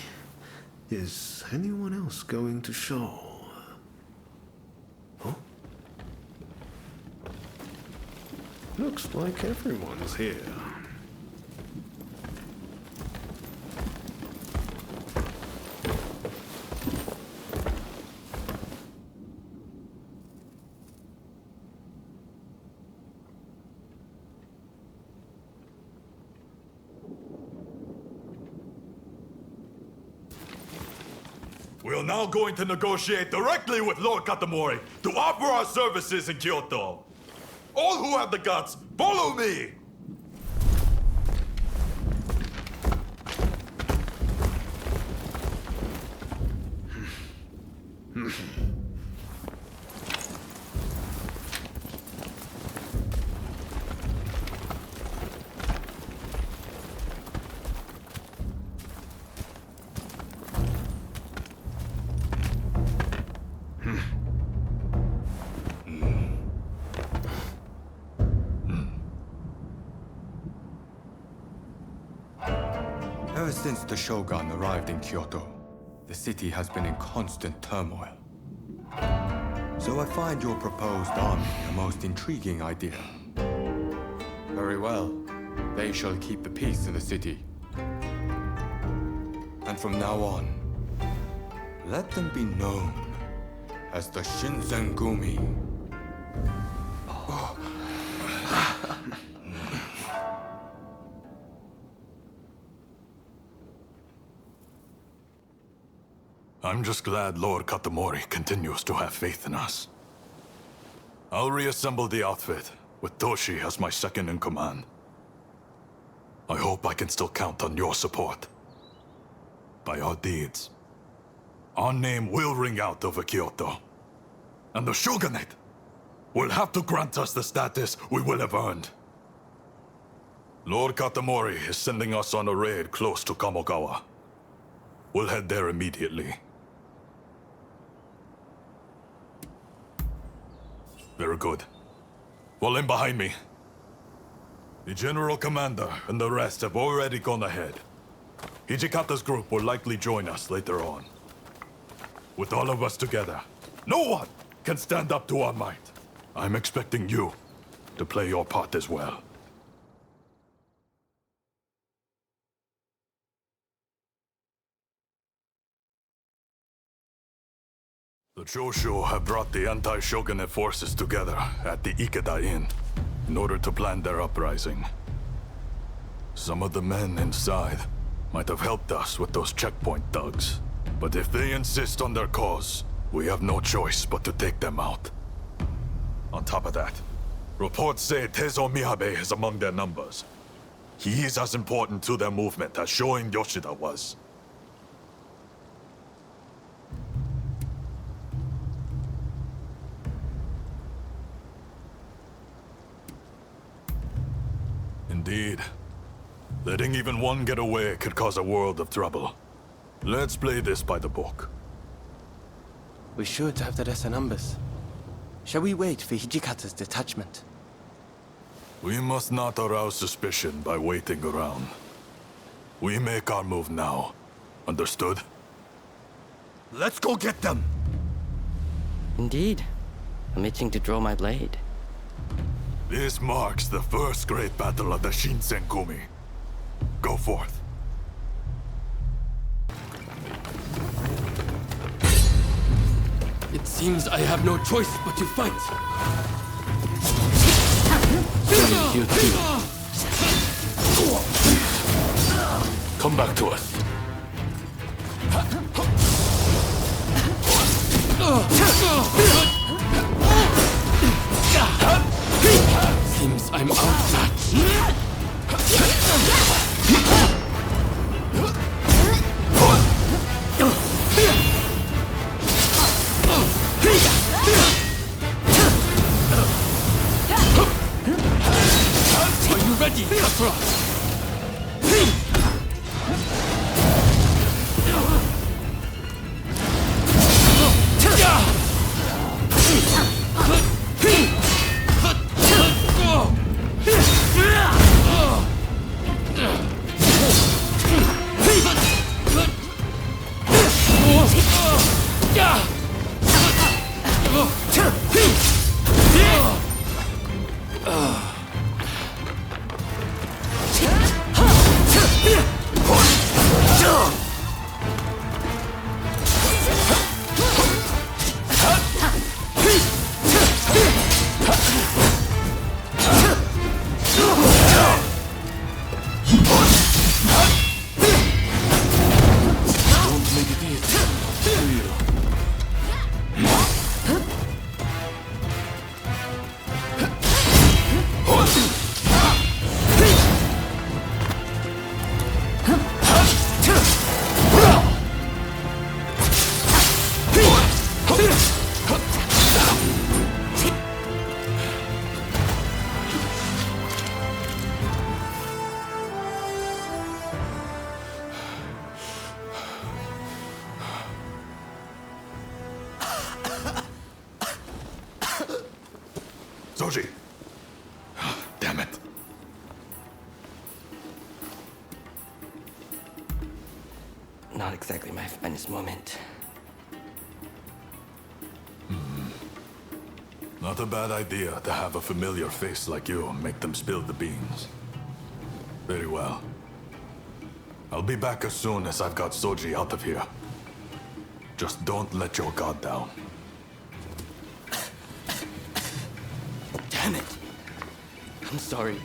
[SPEAKER 2] Is anyone else going to show? Huh? Looks like everyone's here.
[SPEAKER 23] We are now going to negotiate directly with Lord Katamori to offer our services in Kyoto. All who have the guts, follow me!
[SPEAKER 22] Ever since the Shogun arrived in Kyoto, the city has been in constant turmoil. So I find your proposed army a most intriguing idea. Very well. They shall keep the peace in the city. And from now on, let them be known as the Shinsengumi.
[SPEAKER 23] I'm just glad Lord Katamori continues to have faith in us. I'll reassemble the outfit, with Toshi as my second in command. I hope I can still count on your support. By our deeds, our name will ring out over Kyoto. And the Shogunate will have to grant us the status we will have earned. Lord Katamori is sending us on a raid close to Kamogawa. We'll head there immediately. Very good. Fall in behind me. The General Commander and the rest have already gone ahead. Hijikata's group will likely join us later on. With all of us together, no one can stand up to our might. I'm expecting you to play your part as well. The Choshu have brought the anti-shogunate forces together at the Ikeda Inn in order to plan their uprising. Some of the men inside might have helped us with those checkpoint thugs. But if they insist on their cause, we have no choice but to take them out. On top of that, reports say Tezo Miyabe is among their numbers. He is as important to their movement as Shoin Yoshida was. Indeed. Letting even one get away could cause a world of trouble. Let's play this by the book.
[SPEAKER 1] We should have the lesser numbers. Shall we wait for Hijikata's detachment?
[SPEAKER 23] We must not arouse suspicion by waiting around. We make our move now. Understood?
[SPEAKER 3] Let's go get them!
[SPEAKER 1] Indeed. I'm itching to draw my blade.
[SPEAKER 23] This marks the first great battle of the Shinsengumi. Go forth.
[SPEAKER 15] It seems I have no choice but to fight. You too. Come back to us. Seems
[SPEAKER 18] I'm outmatched. Are you ready, Katsura?
[SPEAKER 23] Zoji! Damn it.
[SPEAKER 9] Not exactly my finest moment.
[SPEAKER 23] Not a bad idea to have a familiar face like you make them spill the beans. Very well. I'll be back as soon as I've got Soji out of here. Just don't let your guard down.
[SPEAKER 9] Damn it! I'm sorry.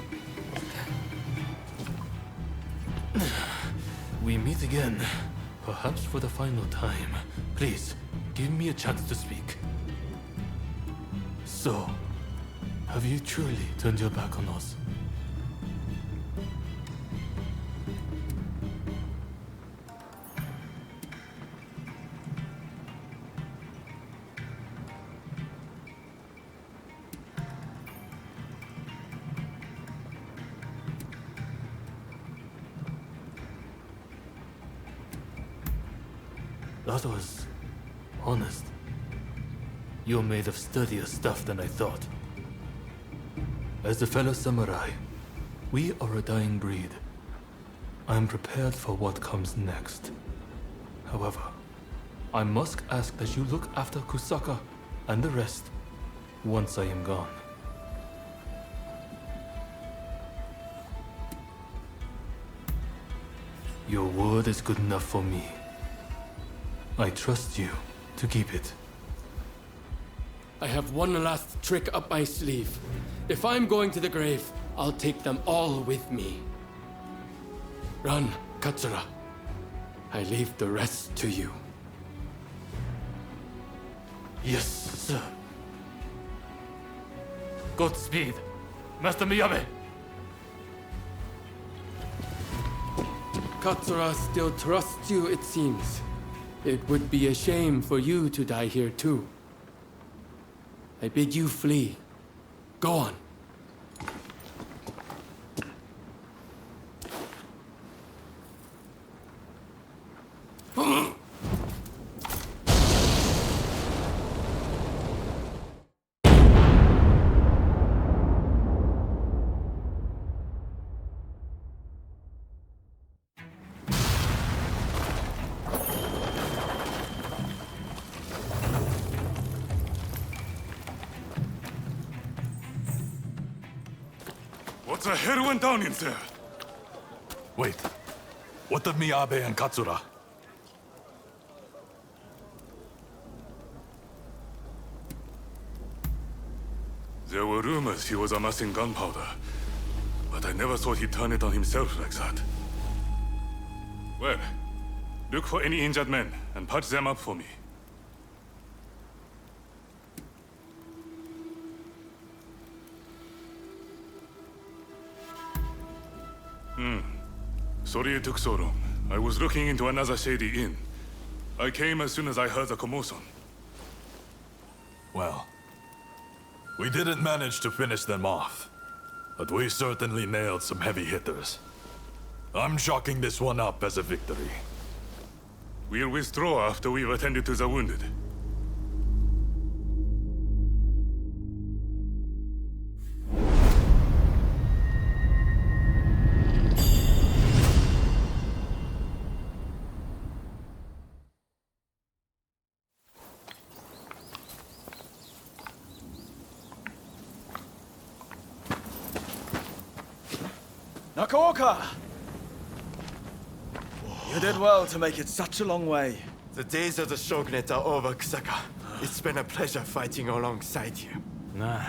[SPEAKER 15] We meet again, perhaps for the final time. Please, give me a chance to speak. So, have you truly turned your back on us? That was honest. You're made of sturdier stuff than I thought. As a fellow samurai, we are a dying breed. I am prepared for what comes next. However, I must ask that you look after Kusaka and the rest once I am gone. Your word is good enough for me. I trust you to keep it.
[SPEAKER 18] I have one last trick up my sleeve. If I'm going to the grave, I'll take them all with me. Run, Katsura. I leave the rest to you.
[SPEAKER 15] Yes, sir. Godspeed, Master Miyabe.
[SPEAKER 18] Katsura still trusts you, it seems. It would be a shame for you to die here too. I bid you flee. Go on.
[SPEAKER 23] What the hell went down in there? Wait. What of Miyabe and Katsura? There were rumors he was amassing gunpowder, but I never thought he'd turn it on himself like that. Well, look for any injured men and patch them up for me.
[SPEAKER 7] Sorry it took so long. I was looking into another shady inn. I came as soon as I heard the commotion.
[SPEAKER 23] Well, we didn't manage to finish them off, but we certainly nailed some heavy hitters. I'm chalking this one up as a victory.
[SPEAKER 7] We'll withdraw after we've attended to the wounded.
[SPEAKER 21] Nakaoka! You did well to make it such a long way.
[SPEAKER 10] The days of the shogunate are over, Kusaka. It's been a pleasure fighting alongside you.
[SPEAKER 18] Nah.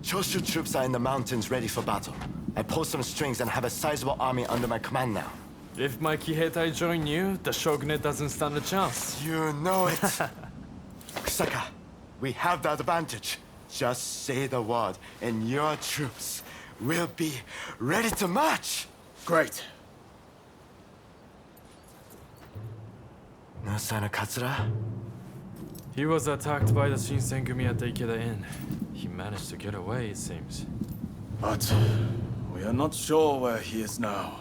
[SPEAKER 10] Choshu troops are in the mountains ready for battle. I pulled some strings and have a sizable army under my command now.
[SPEAKER 18] If my Kiheitai join you, the shogunate doesn't stand a chance.
[SPEAKER 10] You know it. Kusaka, we have the advantage. Just say the word, and your troops will be ready to march.
[SPEAKER 21] Great.
[SPEAKER 10] No sign of Katsura?
[SPEAKER 18] He was attacked by the Shinsengumi at the Ikeda Inn. He managed to get away, it seems.
[SPEAKER 21] But we are not sure where he is now.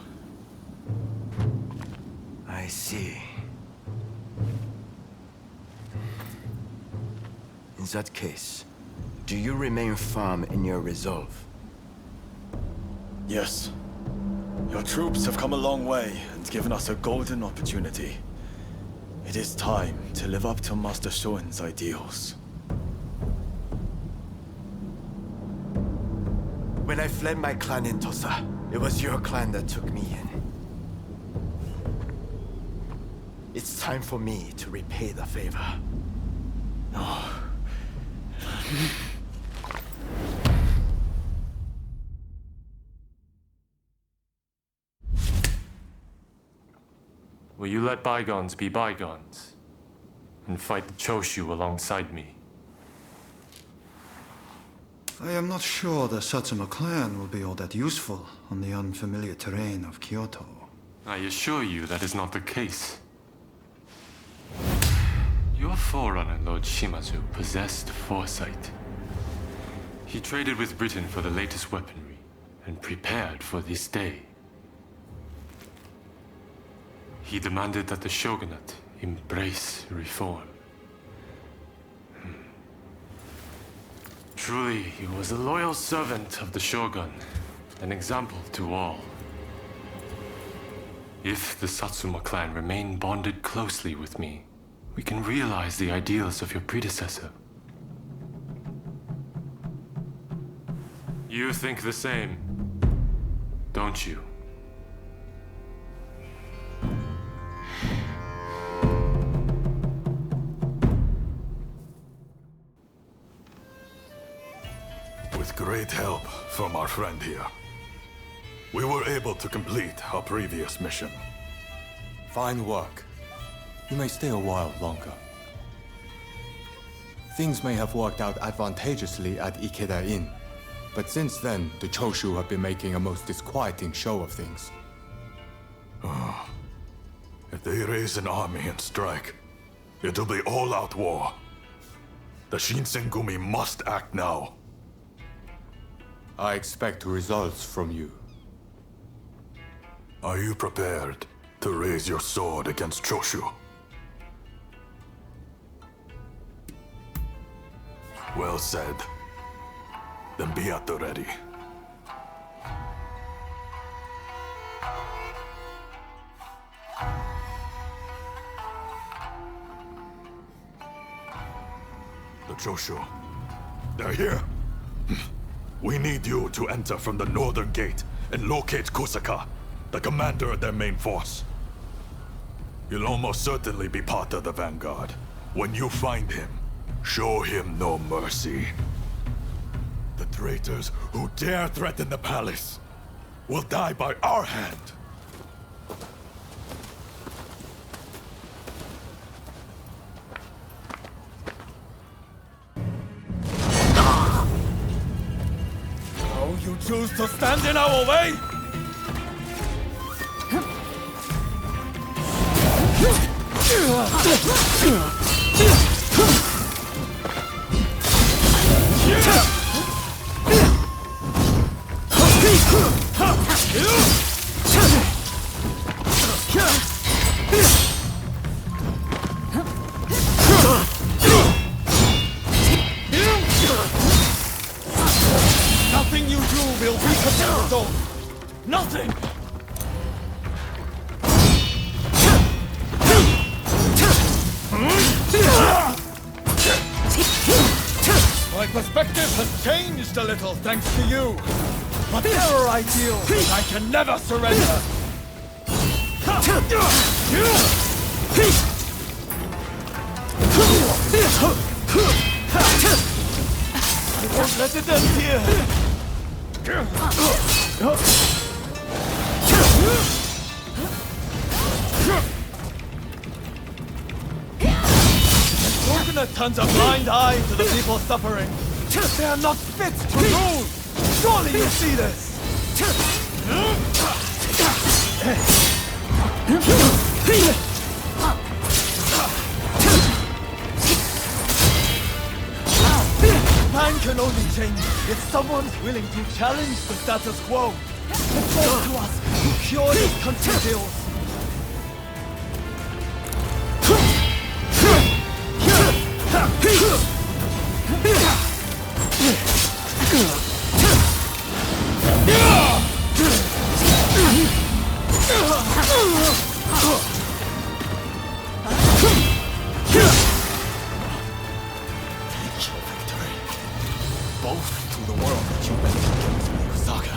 [SPEAKER 10] I see. In that case, do you remain firm in your resolve?
[SPEAKER 21] Yes. Your troops have come a long way and given us a golden opportunity. It is time to live up to Master Shoin's ideals.
[SPEAKER 10] When I fled my clan in Tosa, it was your clan that took me in. It's time for me to repay the favor.
[SPEAKER 21] Oh.
[SPEAKER 15] Will you let bygones be bygones and fight the Choshu alongside me?
[SPEAKER 17] I am not sure the Satsuma clan will be all that useful on the unfamiliar terrain of Kyoto.
[SPEAKER 15] I assure you that is not the case. Your forerunner, Lord Shimazu, possessed foresight. He traded with Britain for the latest weaponry and prepared for this day. He demanded that the shogunate embrace reform. Truly, he was a loyal servant of the shogun, an example to all. If the Satsuma clan remain bonded closely with me, we can realize the ideals of your predecessor. You think the same, don't you?
[SPEAKER 23] With great help from our friend here, we were able to complete our previous mission.
[SPEAKER 22] Fine work. You may stay a while longer. Things may have worked out advantageously at Ikeda Inn, but since then, the Choshu have been making a most disquieting show of things.
[SPEAKER 23] If they raise an army and strike, it'll be all-out war. The Shinsengumi must act now.
[SPEAKER 22] I expect results from you.
[SPEAKER 23] Are you prepared to raise your sword against Choshu? Well said. Then be at the ready. The Choshu. They're here. We need you to enter from the northern gate and locate Kusaka, the commander of their main force. He'll almost certainly be part of the vanguard. When you find him, show him no mercy. The traitors who dare threaten the palace will die by our hand.
[SPEAKER 21] You choose to stand in our way? Nothing you do will weaken the resolve. Nothing! My perspective has changed a little thanks to you. But terror I feel, I can never surrender. I won't let it end here. Shogunate turns a blind eye to the people suffering. They are not fit to rule. Surely you see this. Man can only change if someone's willing to challenge the status quo. It falls to us to cure this country's ills. Both to the world that you meant to give me, Saga.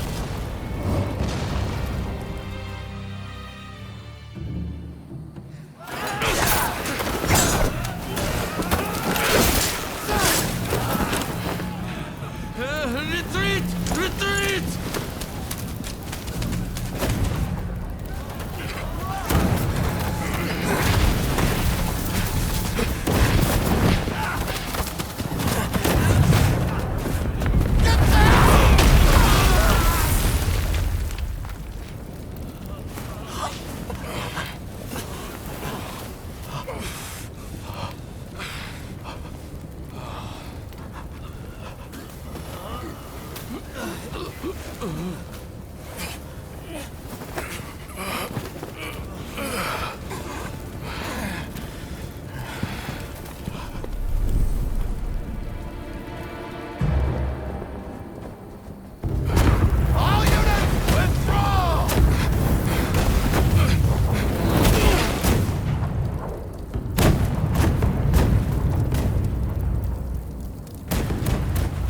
[SPEAKER 8] Retreat! Retreat!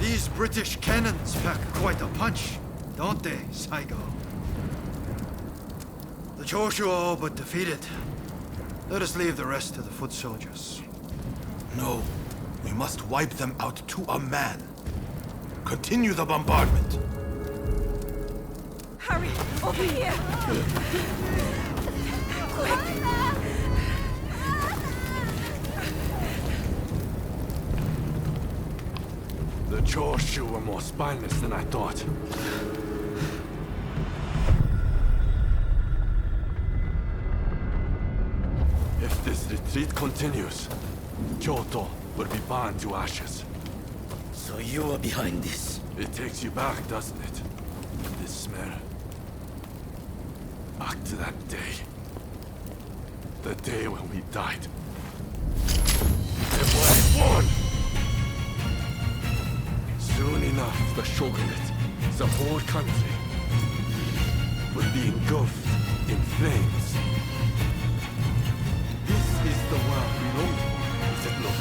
[SPEAKER 17] These British cannons pack quite a punch, don't they, Saigo? The Choshu are all but defeated. Let us leave the rest to the foot soldiers.
[SPEAKER 23] No. We must wipe them out to a man. Continue the bombardment.
[SPEAKER 12] Hurry, over here! Quick!
[SPEAKER 23] The Choshu were more spineless than I thought. If this retreat continues, Kyoto will be burned to ashes.
[SPEAKER 9] So you are behind this?
[SPEAKER 23] It takes you back, doesn't it? This smell. Back to that day. The day when we died. And we won! Soon enough, the Shogunate, the whole country, will be engulfed in flames. This is the world we long for, is it not?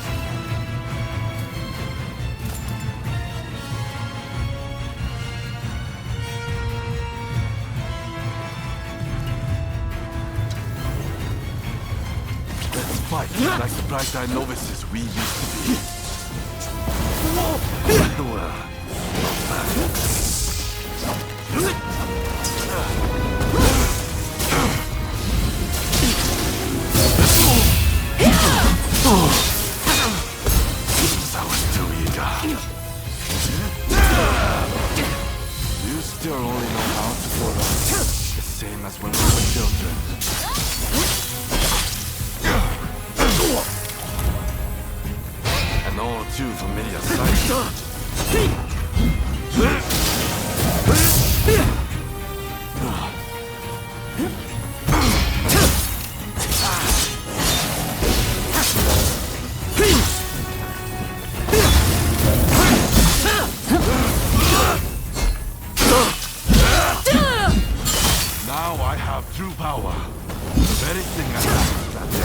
[SPEAKER 23] Let's fight like the bright-eyed novices we used to be. Well. I was too eager. You still only know how to follow. The same as when we were children.
[SPEAKER 10] too familiar sight. Now I have true power. The very thing I asked that day.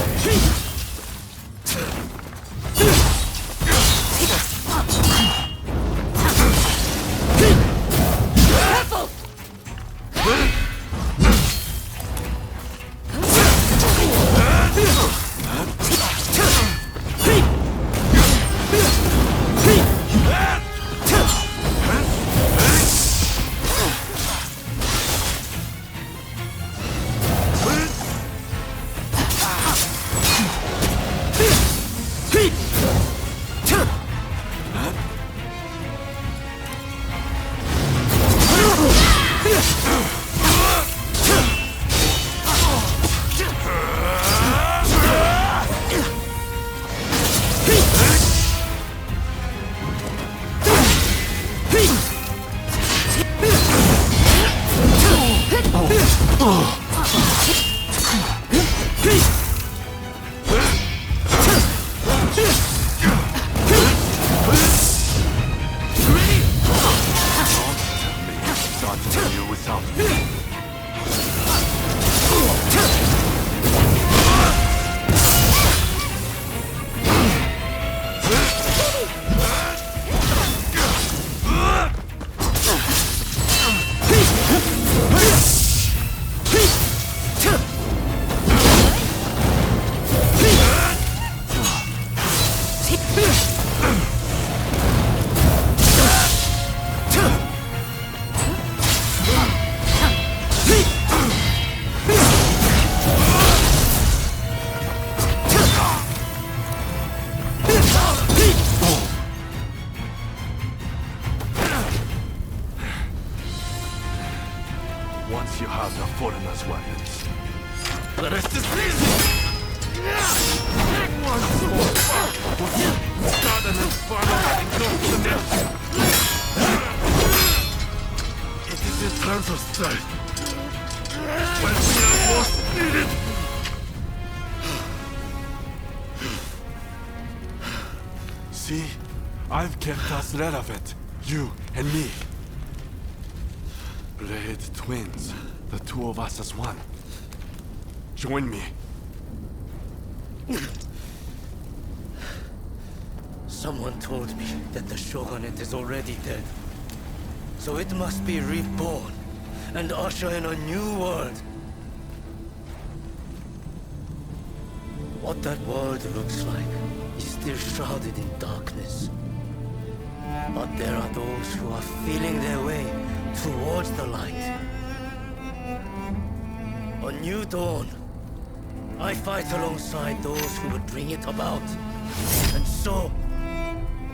[SPEAKER 10] Once you have the foreigner's weapons, the rest is easy! Once more, start an inferno having no finish! It is in terms of strength, when we are most needed! See? I've kept us relevant, you and me. Blade twins, the two of us as one. Join me.
[SPEAKER 5] Someone told me that the Shogunate is already dead. So it must be reborn and usher in a new world. What that world looks like is still shrouded in darkness. But there are those who are feeling their way towards the light. A new dawn. I fight alongside those who would bring it about. And so,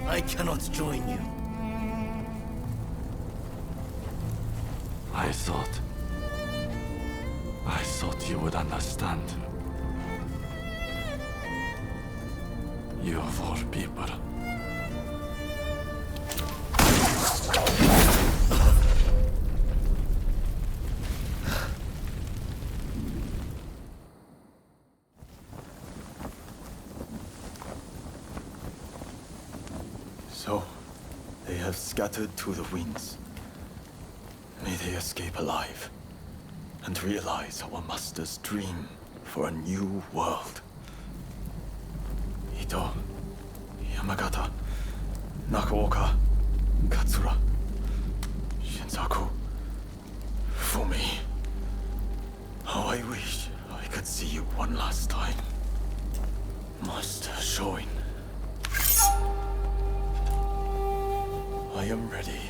[SPEAKER 5] I cannot join you.
[SPEAKER 10] I thought you would understand. You of all people.
[SPEAKER 21] So, they have scattered to the winds. May they escape alive, and realize our master's dream for a new world. Ito, Yamagata, Nakaoka, Katsura, Shinsaku, Fumi. How I wish I could see you one last time. Master Shoin. I am ready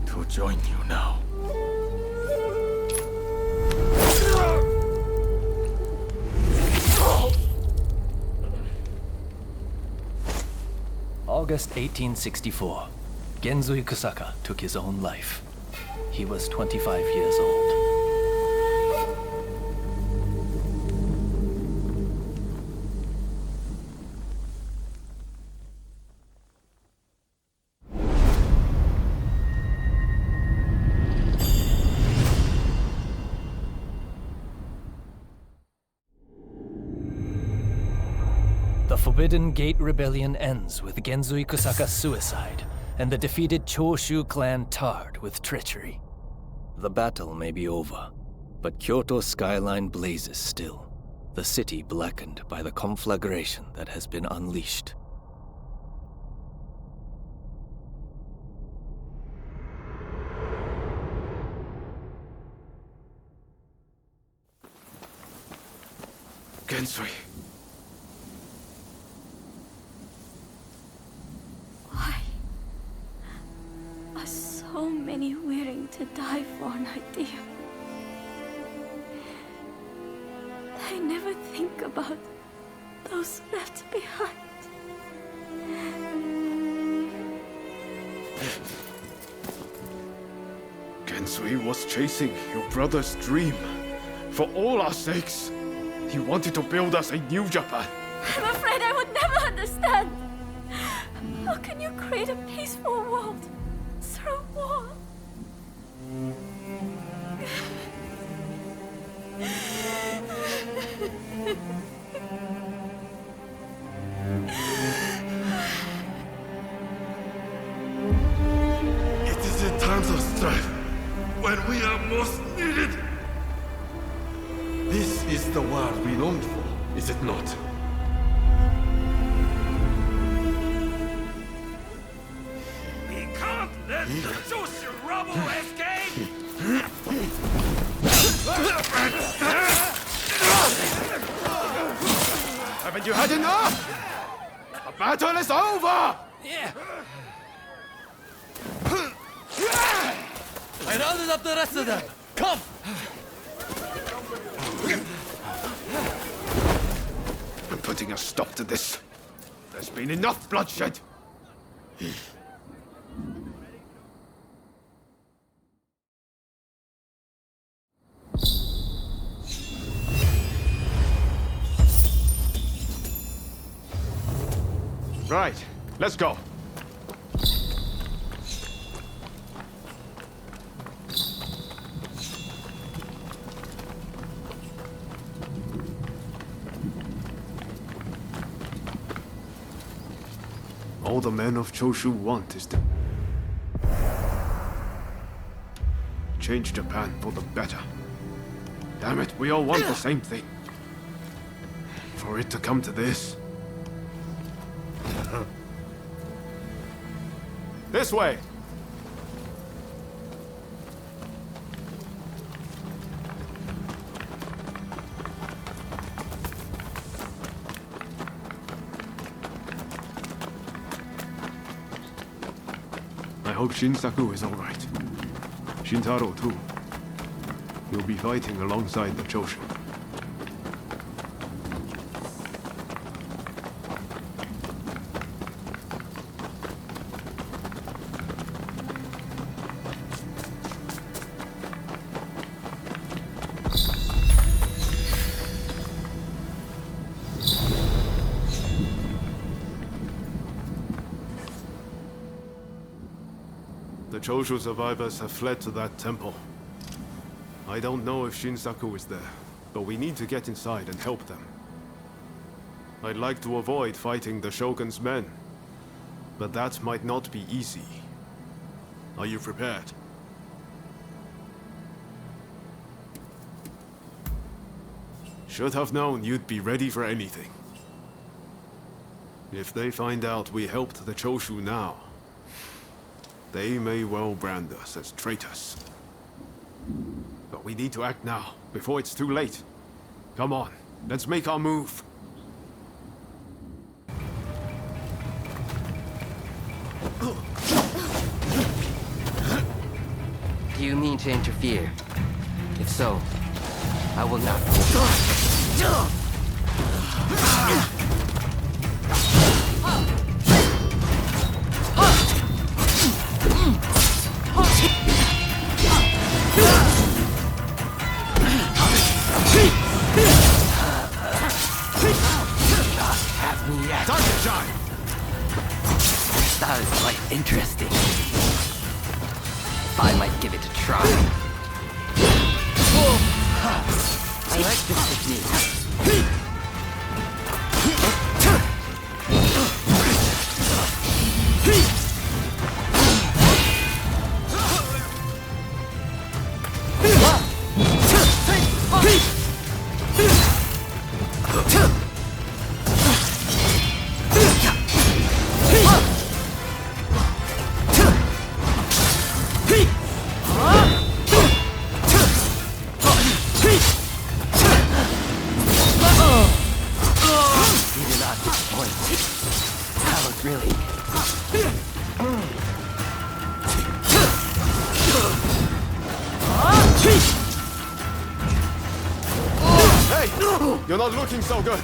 [SPEAKER 21] to join you now.
[SPEAKER 6] August 1864. Genzui Kusaka took his own life. He was 25 years old. The Forbidden Gate Rebellion ends with Genzui Kusaka's suicide, and the defeated Choshu clan tarred with treachery. The battle may be over, but Kyoto's skyline blazes still, the city blackened by the conflagration that has been unleashed.
[SPEAKER 13] Gensui.
[SPEAKER 4] Why are so many willing to die for an idea? They never think about those left behind.
[SPEAKER 13] Gensui was chasing your brother's dream. For all our sakes, he wanted to build us a new Japan.
[SPEAKER 4] I'm afraid I would never understand. How can you create a peaceful world through war?
[SPEAKER 23] It is in times of strife when we are most needed. This is the world we longed for, is it not?
[SPEAKER 8] We can't let the Choshu rubble escape!
[SPEAKER 13] Haven't you had enough? The battle is over!
[SPEAKER 18] Yeah. I rounded up the rest of them. Come!
[SPEAKER 13] We're putting a stop to this. There's been enough bloodshed. Right, let's go. All the men of Choshu want is to change Japan for the better. Damn it, we all want the same thing. For it to come to this. This way! I hope Shinsaku is alright. Shintaro too. He'll be fighting alongside the Choshu. The Choshu survivors have fled to that temple. I don't know if Shinsaku is there, but we need to get inside and help them. I'd like to avoid fighting the Shogun's men, but that might not be easy. Are you prepared? Should have known you'd be ready for anything. If they find out we helped the Choshu now, they may well brand us as traitors. But we need to act now, before it's too late. Come on, let's make our move.
[SPEAKER 9] Do you mean to interfere? If so, I will not. That is quite interesting. I might give it a try. I like this technique. point. Hallowed, really.
[SPEAKER 13] Hey! You're not looking so good!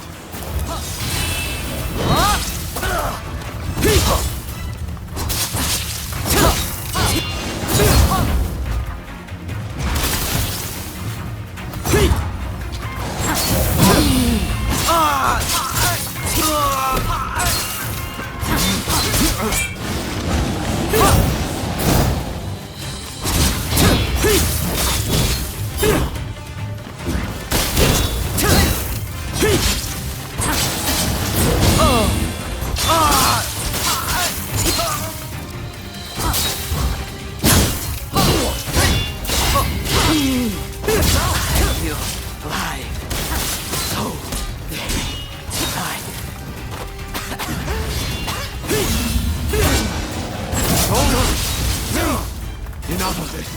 [SPEAKER 2] Enough of this.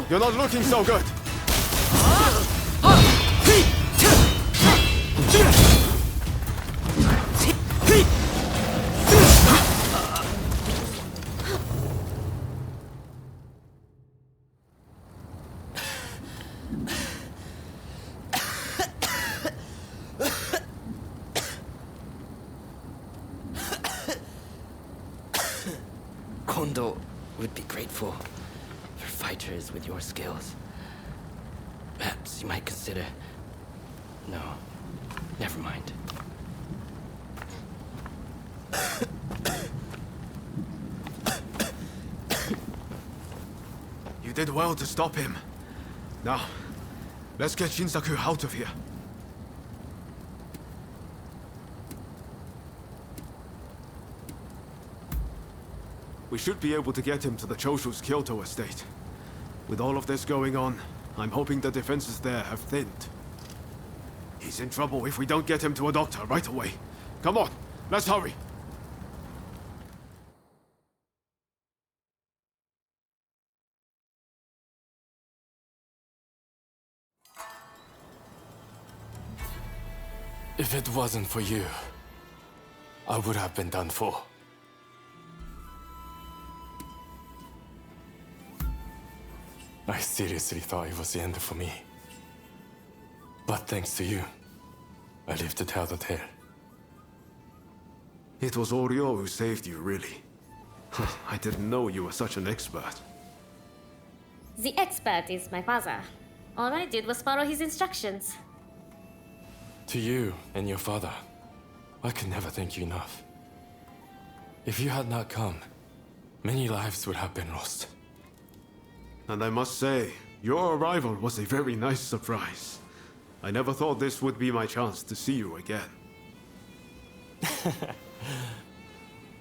[SPEAKER 13] You're not looking so good.
[SPEAKER 9] Kondo would be grateful for fighters with your skills. Perhaps you might consider... No, never mind.
[SPEAKER 2] You did well to stop him. Now, let's get Shinsaku out of here. We should be able to get him to the Choshu's Kyoto estate. With all of this going on, I'm hoping the defenses there have thinned. He's in trouble if we don't get him to a doctor right away. Come on, let's hurry.
[SPEAKER 18] If it wasn't for you, I would have been done for. I seriously thought it was the end for me. But thanks to you, I live to tell the tale.
[SPEAKER 2] It was Oryo who saved you, really. I didn't know you were such an expert.
[SPEAKER 11] The expert is my father. All I did was follow his instructions.
[SPEAKER 18] To you and your father, I could never thank you enough. If you had not come, many lives would have been lost.
[SPEAKER 2] And I must say, your arrival was a very nice surprise. I never thought this would be my chance to see you again.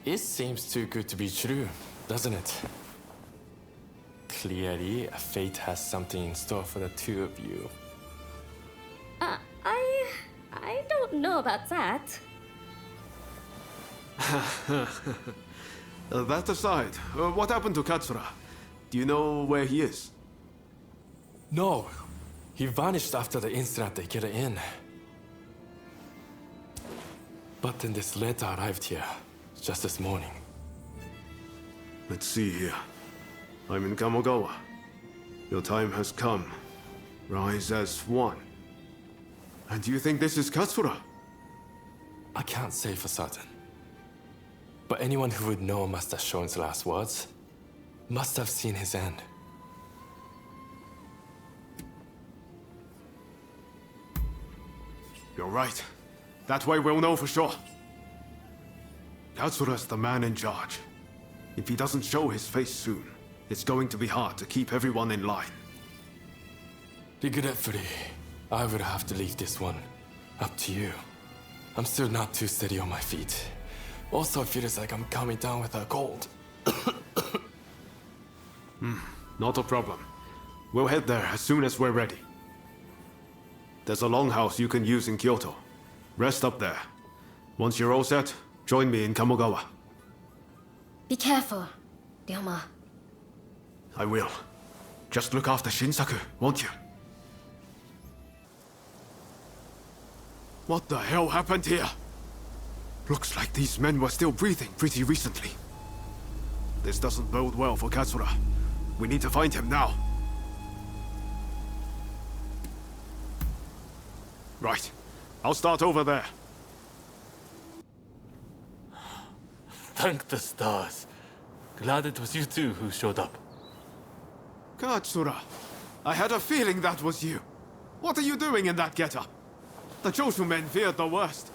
[SPEAKER 18] It seems too good to be true, doesn't it? Clearly, fate has something in store for the two of you.
[SPEAKER 11] I don't know about that.
[SPEAKER 2] That aside, what happened to Katsura? Do you know where he is?
[SPEAKER 18] No, he vanished after the incident they get in. But then this letter arrived here, just this morning.
[SPEAKER 2] Let's see here. I'm in Kamogawa. Your time has come. Rise as one. And do you think this is Katsura?
[SPEAKER 18] I can't say for certain. But anyone who would know Master Shoin's last words must have seen his end.
[SPEAKER 2] You're right. That way we'll know for sure. Katsura's the man in charge. If he doesn't show his face soon, it's going to be hard to keep everyone in line.
[SPEAKER 18] Regretfully, I would have to leave this one up to you. I'm still not too steady on my feet. Also, it feels like I'm coming down with a cold.
[SPEAKER 2] Not a problem. We'll head there as soon as we're ready. There's a longhouse you can use in Kyoto. Rest up there. Once you're all set, join me in Kamogawa.
[SPEAKER 11] Be careful, Ryoma.
[SPEAKER 2] I will. Just look after Shinsaku, won't you? What the hell happened here? Looks like these men were still breathing pretty recently. This doesn't bode well for Katsura. We need to find him now. Right. I'll start over there.
[SPEAKER 15] Thank the stars. Glad it was you two who showed up.
[SPEAKER 2] Katsura, I had a feeling that was you. What are you doing in that getup? The Choshu men feared the worst.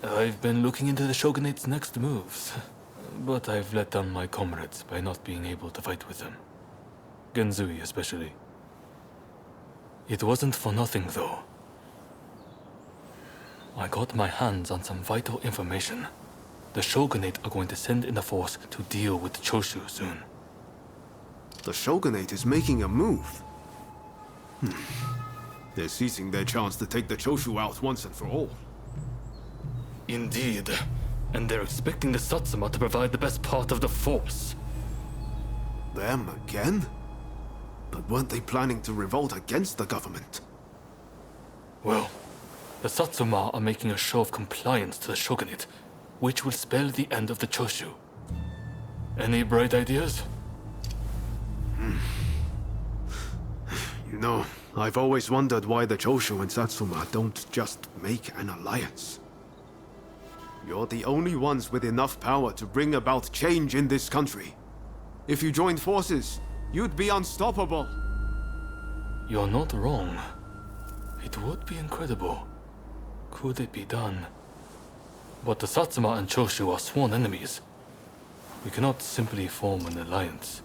[SPEAKER 15] I've been looking into the Shogunate's next moves, but I've let down my comrades by not being able to fight with them. Genzui especially. It wasn't for nothing, though. I got my hands on some vital information. The Shogunate are going to send in a force to deal with the Choshu soon.
[SPEAKER 2] The Shogunate is making a move. They're seizing their chance to take the Choshu out once and for all.
[SPEAKER 15] Indeed. And they're expecting the Satsuma to provide the best part of the force.
[SPEAKER 2] Them again? But weren't they planning to revolt against the government?
[SPEAKER 15] Well, the Satsuma are making a show of compliance to the Shogunate, which will spell the end of the Choshu. Any bright ideas?
[SPEAKER 2] You know, I've always wondered why the Choshu and Satsuma don't just make an alliance. You're the only ones with enough power to bring about change in this country. If you joined forces, you'd be unstoppable.
[SPEAKER 15] You're not wrong. It would be incredible. Could it be done? But the Satsuma and Choshu are sworn enemies. We cannot simply form an alliance.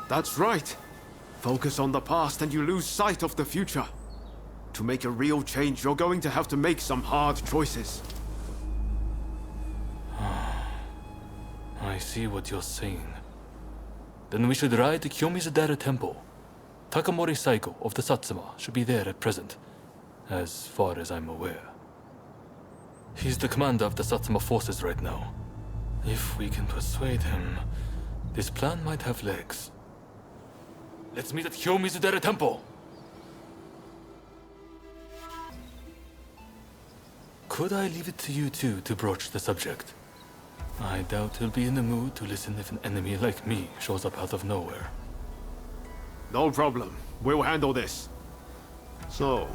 [SPEAKER 2] That's right. Focus on the past and you lose sight of the future. To make a real change, you're going to have to make some hard choices.
[SPEAKER 15] I see what you're saying. Then we should ride to Kiyomizu-dera Temple. Takamori Saigo of the Satsuma should be there at present, as far as I'm aware. He's the commander of the Satsuma forces right now. If we can persuade him, this plan might have legs. Let's meet at Kiyomizu-dera Temple! Could I leave it to you two to broach the subject? I doubt he'll be in the mood to listen if an enemy like me shows up out of nowhere.
[SPEAKER 2] No problem. We'll handle this. So,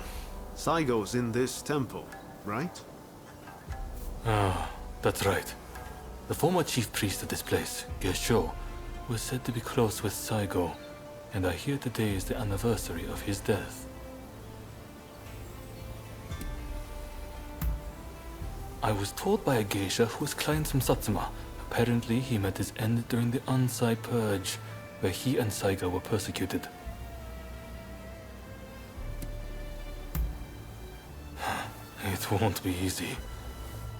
[SPEAKER 2] Saigo's in this temple, right?
[SPEAKER 15] Ah, that's right. The former chief priest of this place, Gesho, was said to be close with Saigo, and I hear today is the anniversary of his death. I was told by a geisha who was clients from Satsuma. Apparently, he met his end during the Ansai Purge, where he and Saigo were persecuted. It won't be easy.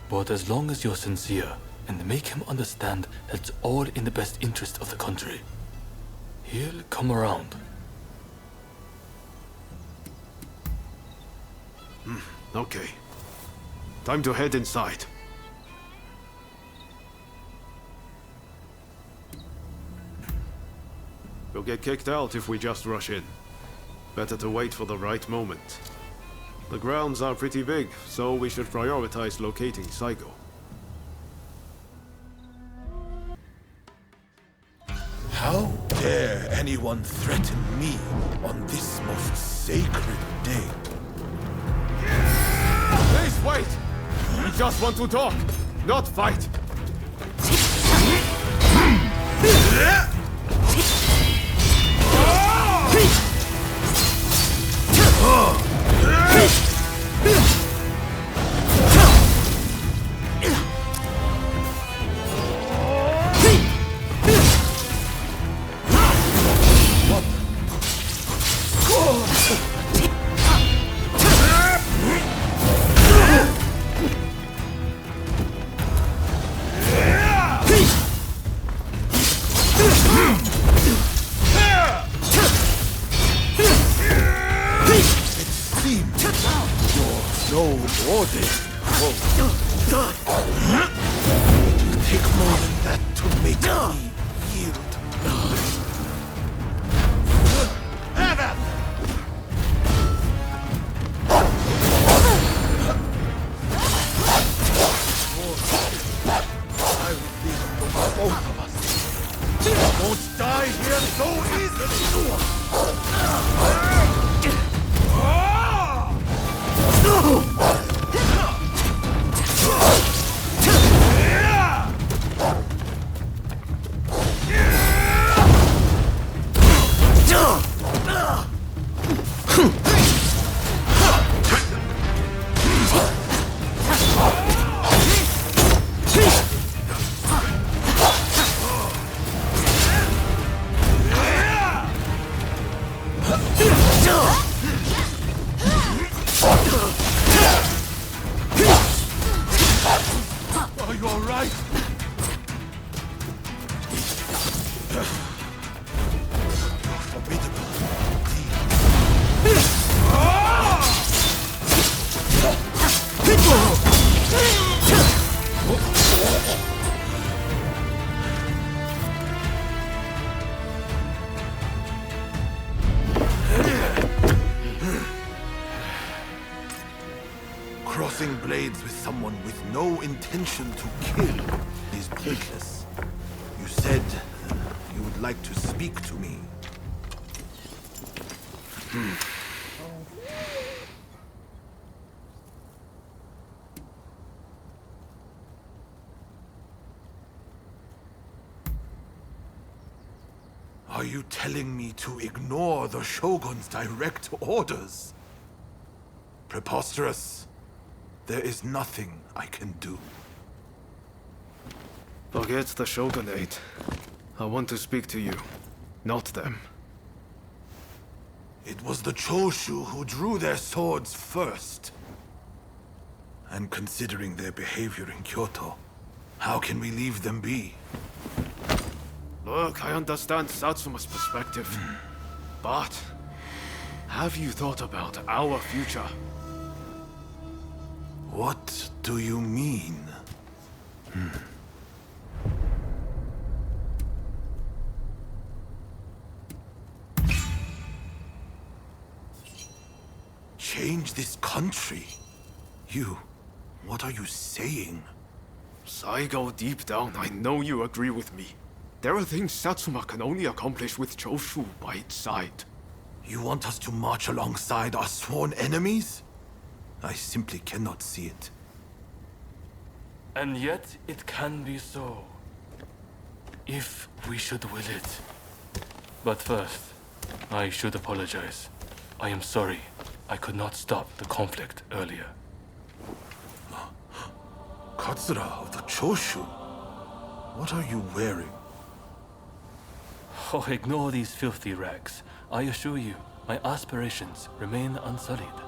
[SPEAKER 15] But as long as you're sincere, and make him understand that it's all in the best interest of the country, he'll come around.
[SPEAKER 2] Okay. Time to head inside. We'll get kicked out if we just rush in. Better to wait for the right moment. The grounds are pretty big, so we should prioritize locating Saigo.
[SPEAKER 8] How dare anyone threaten me on this most sacred day?
[SPEAKER 2] Please wait! We just want to talk, not fight!
[SPEAKER 8] this. It'll take more than that to make me yield. I will be for both of us. I won't die here so easily. Are you all right? Formidable. Crossing blades with someone with no intention to kill is pointless. You said you would like to speak to me. Are you telling me to ignore the Shogun's direct orders? Preposterous. There is nothing I can do.
[SPEAKER 2] Forget the Shogunate. I want to speak to you, not them.
[SPEAKER 8] It was the Choshu who drew their swords first. And considering their behavior in Kyoto, how can we leave them be?
[SPEAKER 2] Look, I understand Satsuma's perspective. But have you thought about our future?
[SPEAKER 8] What do you mean? Change this country? What are you saying?
[SPEAKER 2] Saigo, deep down, I know you agree with me. There are things Satsuma can only accomplish with Choshu by its side.
[SPEAKER 8] You want us to march alongside our sworn enemies? I simply cannot see it.
[SPEAKER 15] And yet, it can be so. If we should will it. But first, I should apologize. I am sorry. I could not stop the conflict earlier.
[SPEAKER 8] Katsura of the Choshu? What are you wearing?
[SPEAKER 15] Oh, ignore these filthy rags. I assure you, my aspirations remain unsullied.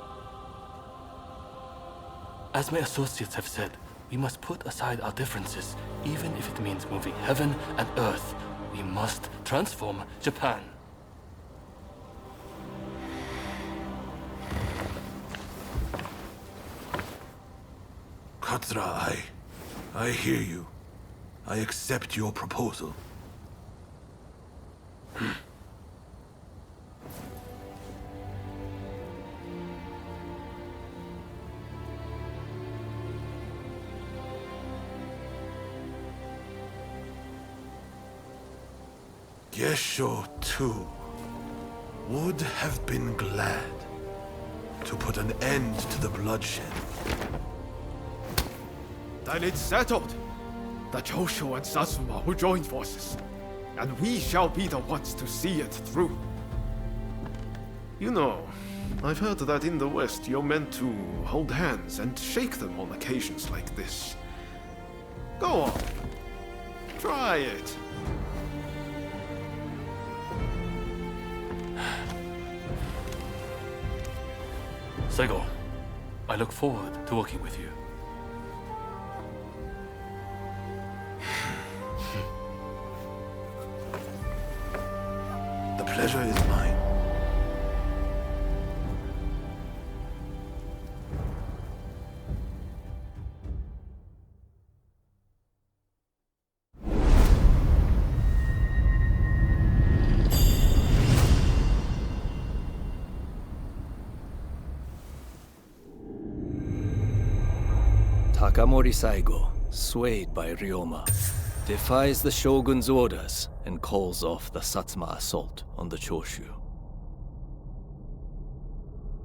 [SPEAKER 15] As my associates have said, we must put aside our differences, even if it means moving heaven and earth. We must transform Japan.
[SPEAKER 8] Katsura, I hear you. I accept your proposal. Gesho, too, would have been glad to put an end to the bloodshed.
[SPEAKER 2] Then it's settled. The Choshu and Satsuma will join forces, and we shall be the ones to see it through. You know, I've heard that in the West you're meant to hold hands and shake them on occasions like this. Go on. Try it.
[SPEAKER 15] Saigo, I look forward to working with you.
[SPEAKER 8] The pleasure is mine.
[SPEAKER 6] Takamori Saigo, swayed by Ryoma, defies the shogun's orders and calls off the Satsuma assault on the Choshu.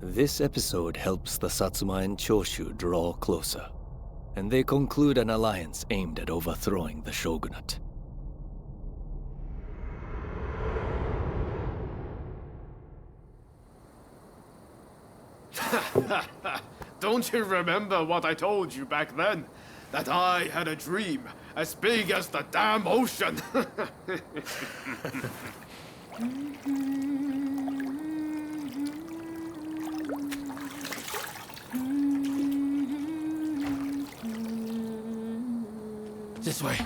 [SPEAKER 6] This episode helps the Satsuma and Choshu draw closer, and they conclude an alliance aimed at overthrowing the shogunate.
[SPEAKER 2] Don't you remember what I told you back then? That I had a dream as big as the damn ocean.
[SPEAKER 18] This way.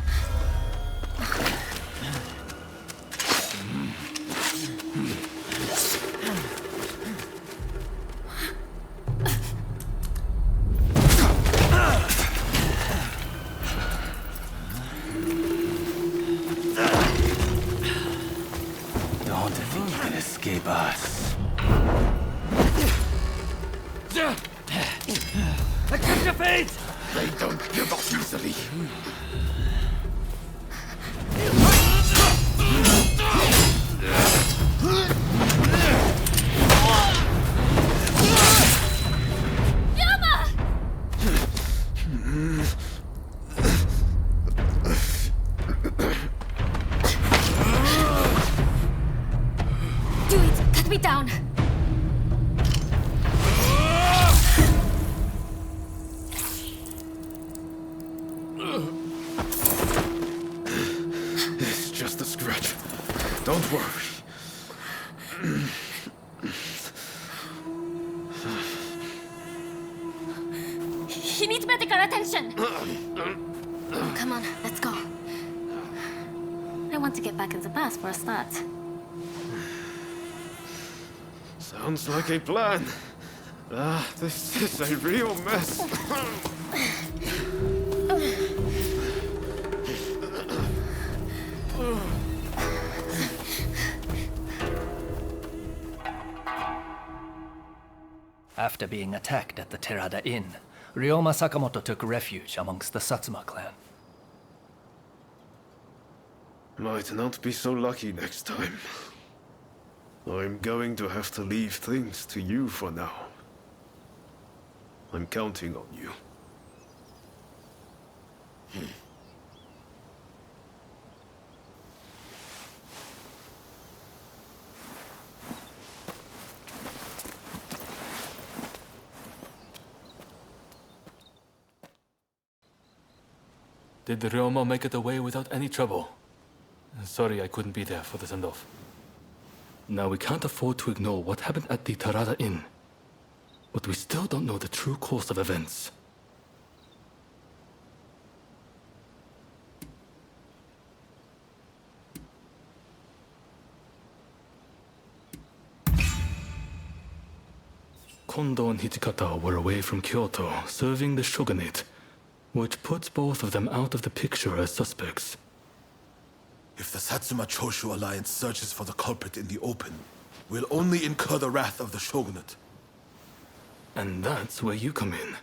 [SPEAKER 1] Don't think you can escape us.
[SPEAKER 18] Catch your fate!
[SPEAKER 2] They don't give up easily.
[SPEAKER 4] Do it! Cut me down!
[SPEAKER 2] It's just a scratch. Don't worry.
[SPEAKER 4] He needs medical attention! Come on, let's go. I want to get back in the past for a start.
[SPEAKER 2] Sounds like a plan. This is a real mess.
[SPEAKER 6] After being attacked at the Terada Inn, Ryoma Sakamoto took refuge amongst the Satsuma clan.
[SPEAKER 2] Might not be so lucky next time. I'm going to have to leave things to you for now. I'm counting on you.
[SPEAKER 15] Did Ryoma make it away without any trouble? Sorry I couldn't be there for the send-off. Now we can't afford to ignore what happened at the Terada Inn. But we still don't know the true course of events. Kondo and Hijikata were away from Kyoto, serving the shogunate, which puts both of them out of the picture as suspects.
[SPEAKER 8] If the Satsuma Choshu alliance searches for the culprit in the open, we'll only incur the wrath of the shogunate.
[SPEAKER 15] And that's where you come in.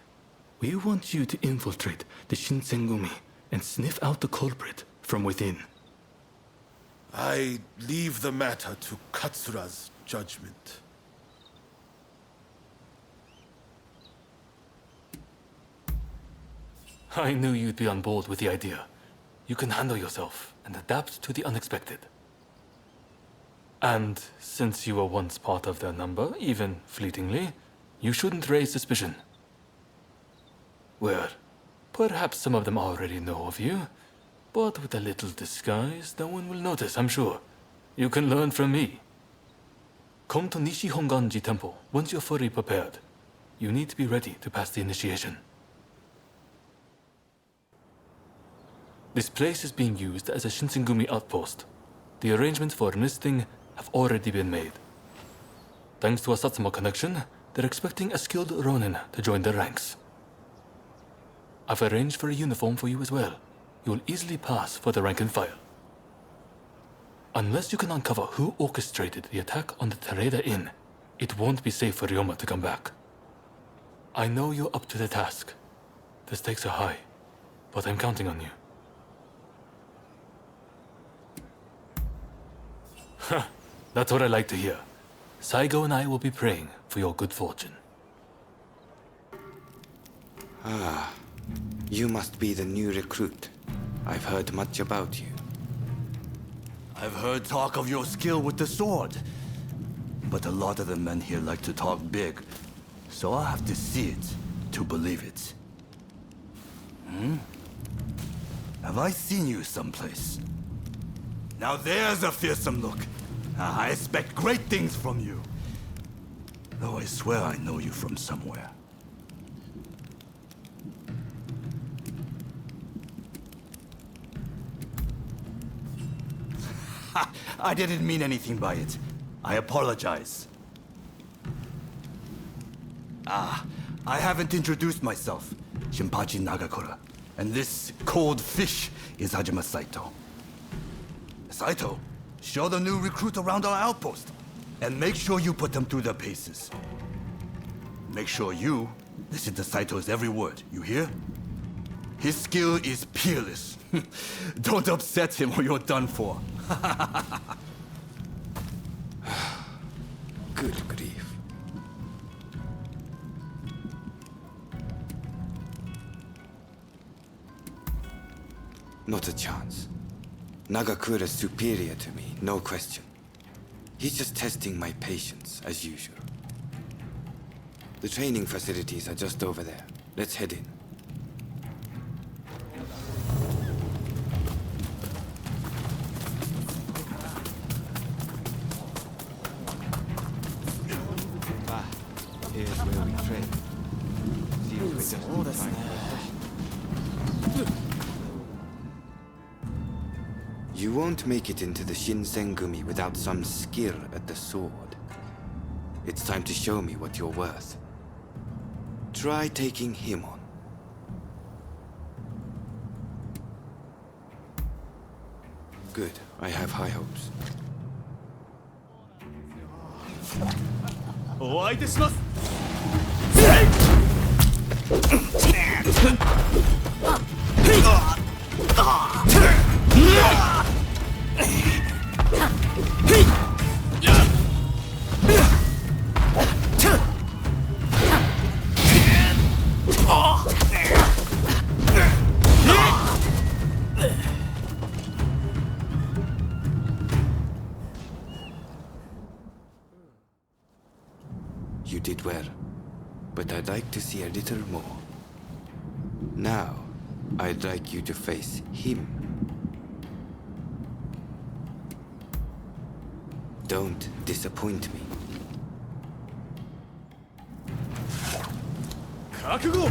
[SPEAKER 15] We want you to infiltrate the Shinsengumi and sniff out the culprit from within.
[SPEAKER 8] I leave the matter to Katsura's judgment.
[SPEAKER 15] I knew you'd be on board with the idea. You can handle yourself and adapt to the unexpected. And since you were once part of their number, even fleetingly, you shouldn't raise suspicion. Well, perhaps some of them already know of you, but with a little disguise, no one will notice, I'm sure. You can learn from me. Come to Nishi Honganji Temple once you're fully prepared. You need to be ready to pass the initiation. This place is being used as a Shinsengumi outpost. The arrangements for enlisting have already been made. Thanks to a Satsuma connection, they're expecting a skilled Rōnin to join their ranks. I've arranged for a uniform for you as well. You will easily pass for the rank and file. Unless you can uncover who orchestrated the attack on the Terada Inn, it won't be safe for Ryoma to come back. I know you're up to the task. The stakes are high, but I'm counting on you. That's what I like to hear. Saigo and I will be praying for your good fortune.
[SPEAKER 14] Ah, you must be the new recruit. I've heard much about you.
[SPEAKER 3] I've heard talk of your skill with the sword. But a lot of the men here like to talk big. So I'll have to see it to believe it. Have I seen you someplace? Now there's a fearsome look. I expect great things from you. Though I swear I know you from somewhere. I didn't mean anything by it. I apologize. I haven't introduced myself. Shinpachi Nagakura. And this cold fish is Hajime Saito. Saito, show the new recruit around our outpost. And make sure you put them through their paces. Make sure you listen to Saito's every word, you hear? His skill is peerless. Don't upset him or you're done for.
[SPEAKER 14] Good grief. Not a chance. Nagakura's superior to me, no question. He's just testing my patience, as usual. The training facilities are just over there. Let's head in.
[SPEAKER 17] Here's where we train. See if we just find
[SPEAKER 14] You won't make it into the Shinsengumi without some skill at the sword. It's time to show me what you're worth. Try taking him on. Good. I have high hopes.
[SPEAKER 19] お相手します。
[SPEAKER 14] You did well, but I'd like to see a little more. Now, I'd like you to face him. Don't disappoint me.
[SPEAKER 19] 覚悟。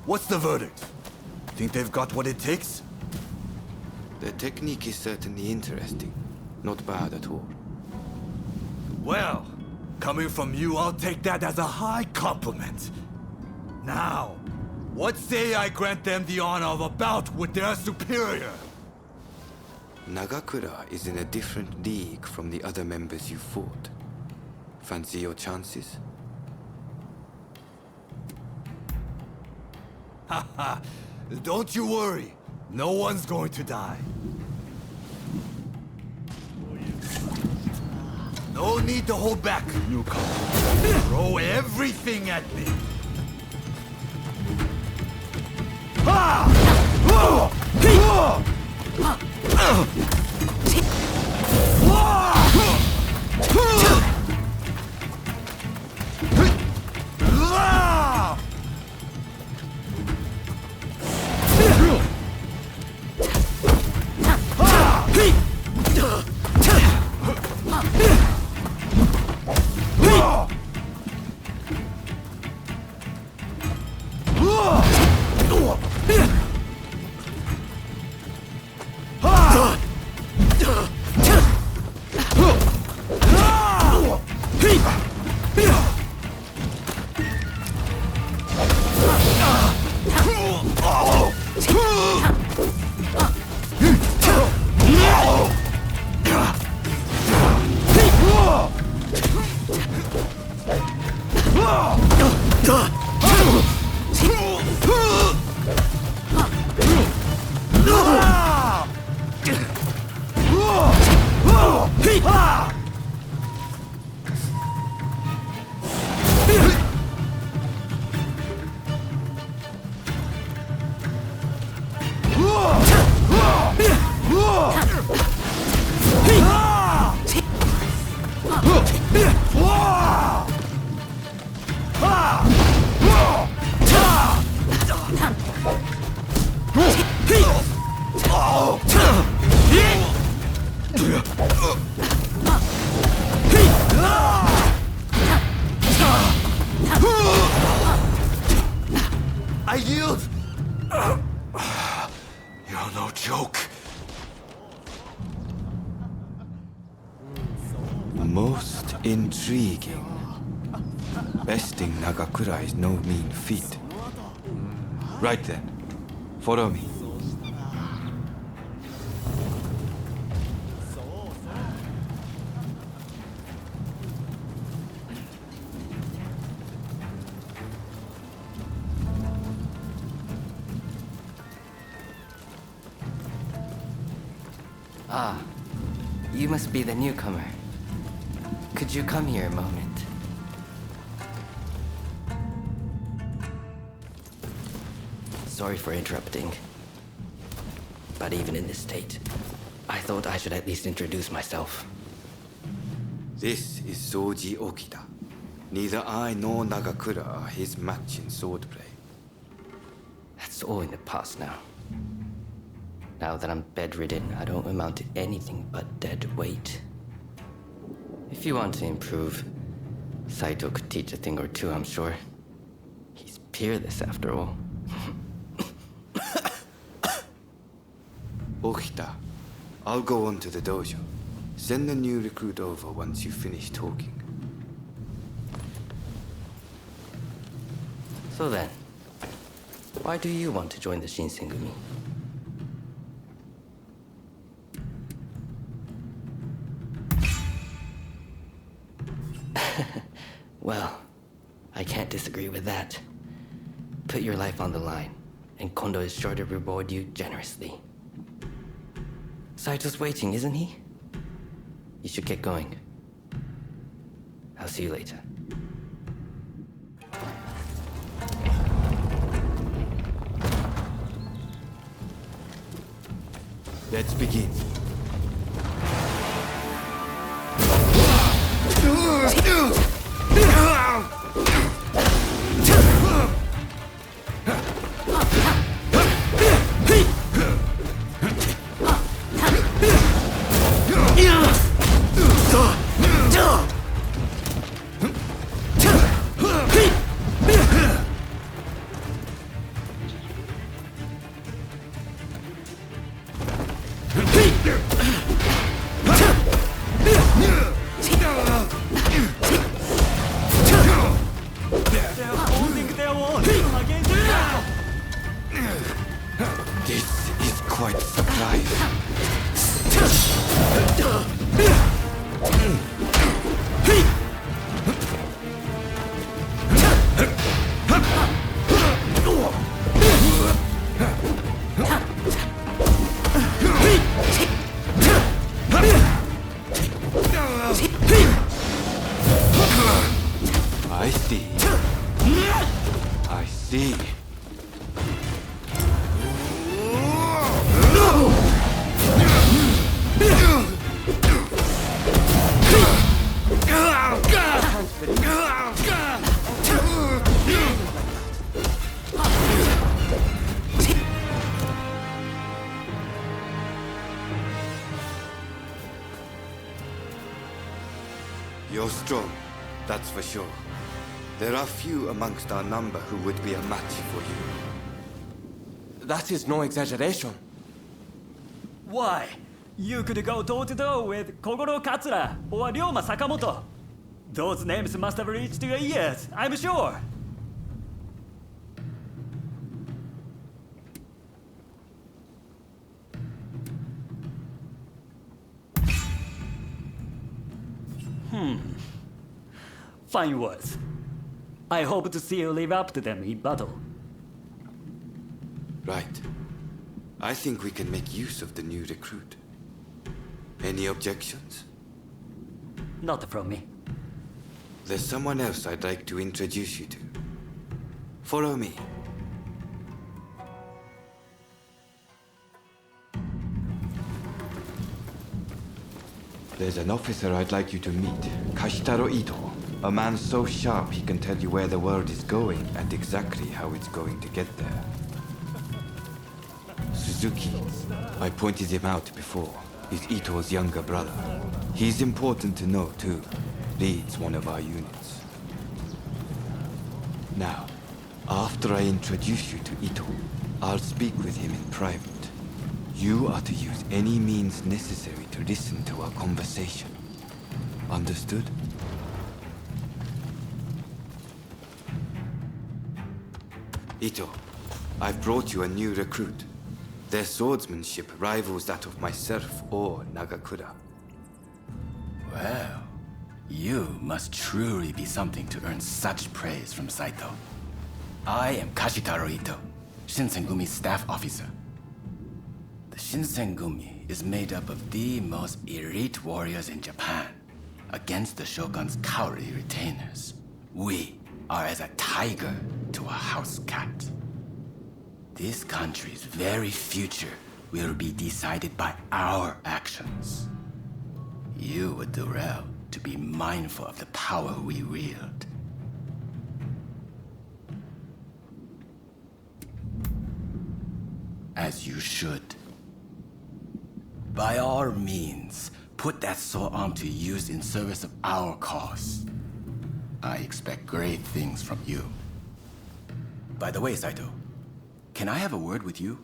[SPEAKER 3] What's the verdict? Think they've got what it takes?
[SPEAKER 14] The technique is certainly interesting. Not bad at all.
[SPEAKER 3] Well, coming from you, I'll take that as a high compliment. Now, what say I grant them the honor of a bout with their superior?
[SPEAKER 14] Nagakura is in a different league from the other members you fought. Fancy your chances?
[SPEAKER 3] Haha, don't you worry. No one's going to die. No need to hold back, newcomer. Throw everything at me. I yield! You're no joke.
[SPEAKER 14] Most intriguing. Besting Nagakura is no mean feat. Right then, follow me.
[SPEAKER 9] Ah, you must be the newcomer. Could you come here a moment? Sorry for interrupting. But even in this state, I thought I should at least introduce myself.
[SPEAKER 14] This is Soji Okita. Neither I nor Nagakura are his match in swordplay.
[SPEAKER 9] That's all in the past now. Now that I'm bedridden, I don't amount to anything but dead weight. If you want to improve, Saito could teach a thing or two, I'm sure. He's peerless after all.
[SPEAKER 14] Okita, I'll go on to the dojo. Send the new recruit over once you finish talking.
[SPEAKER 9] So then, why do you want to join the Shinsengumi? Well, I can't disagree with that. Put your life on the line, and Kondo is sure to reward you generously. Saito's waiting, isn't he? You should get going. I'll see you later.
[SPEAKER 14] Let's begin. This is quite surprising. I see. I see. You're strong, that's for sure. There are few amongst our number who would be a match for you.
[SPEAKER 1] That is no exaggeration.
[SPEAKER 16] Why? You could go door to door with Kogoro Katsura or Ryoma Sakamoto. Those names must have reached your ears, I'm sure. Fine words. I hope to see you live up to them in battle.
[SPEAKER 14] Right. I think we can make use of the new recruit. Any objections?
[SPEAKER 16] Not from me.
[SPEAKER 14] There's someone else I'd like to introduce you to. Follow me. There's an officer I'd like you to meet, Kashitaro Ito. A man so sharp he can tell you where the world is going and exactly how it's going to get there. Suzuki. I pointed him out before. He's Ito's younger brother. He's important to know too. Leads one of our units. Now, after I introduce you to Ito, I'll speak with him in private. You are to use any means necessary to listen to our conversation. Understood? Ito, I've brought you a new recruit. Their swordsmanship rivals that of myself or Nagakura.
[SPEAKER 19] Well, you must truly be something to earn such praise from Saito. I am Kashitaro Ito, Shinsengumi's staff officer. The Shinsengumi is made up of the most elite warriors in Japan against the Shogun's cowardly retainers. We are as a tiger to a house cat. This country's very future will be decided by our actions. You would do well to be mindful of the power we wield. As you should. By all means, put that sword arm to use in service of our cause. I expect great things from you. By the way, Saito, can I have a word with you?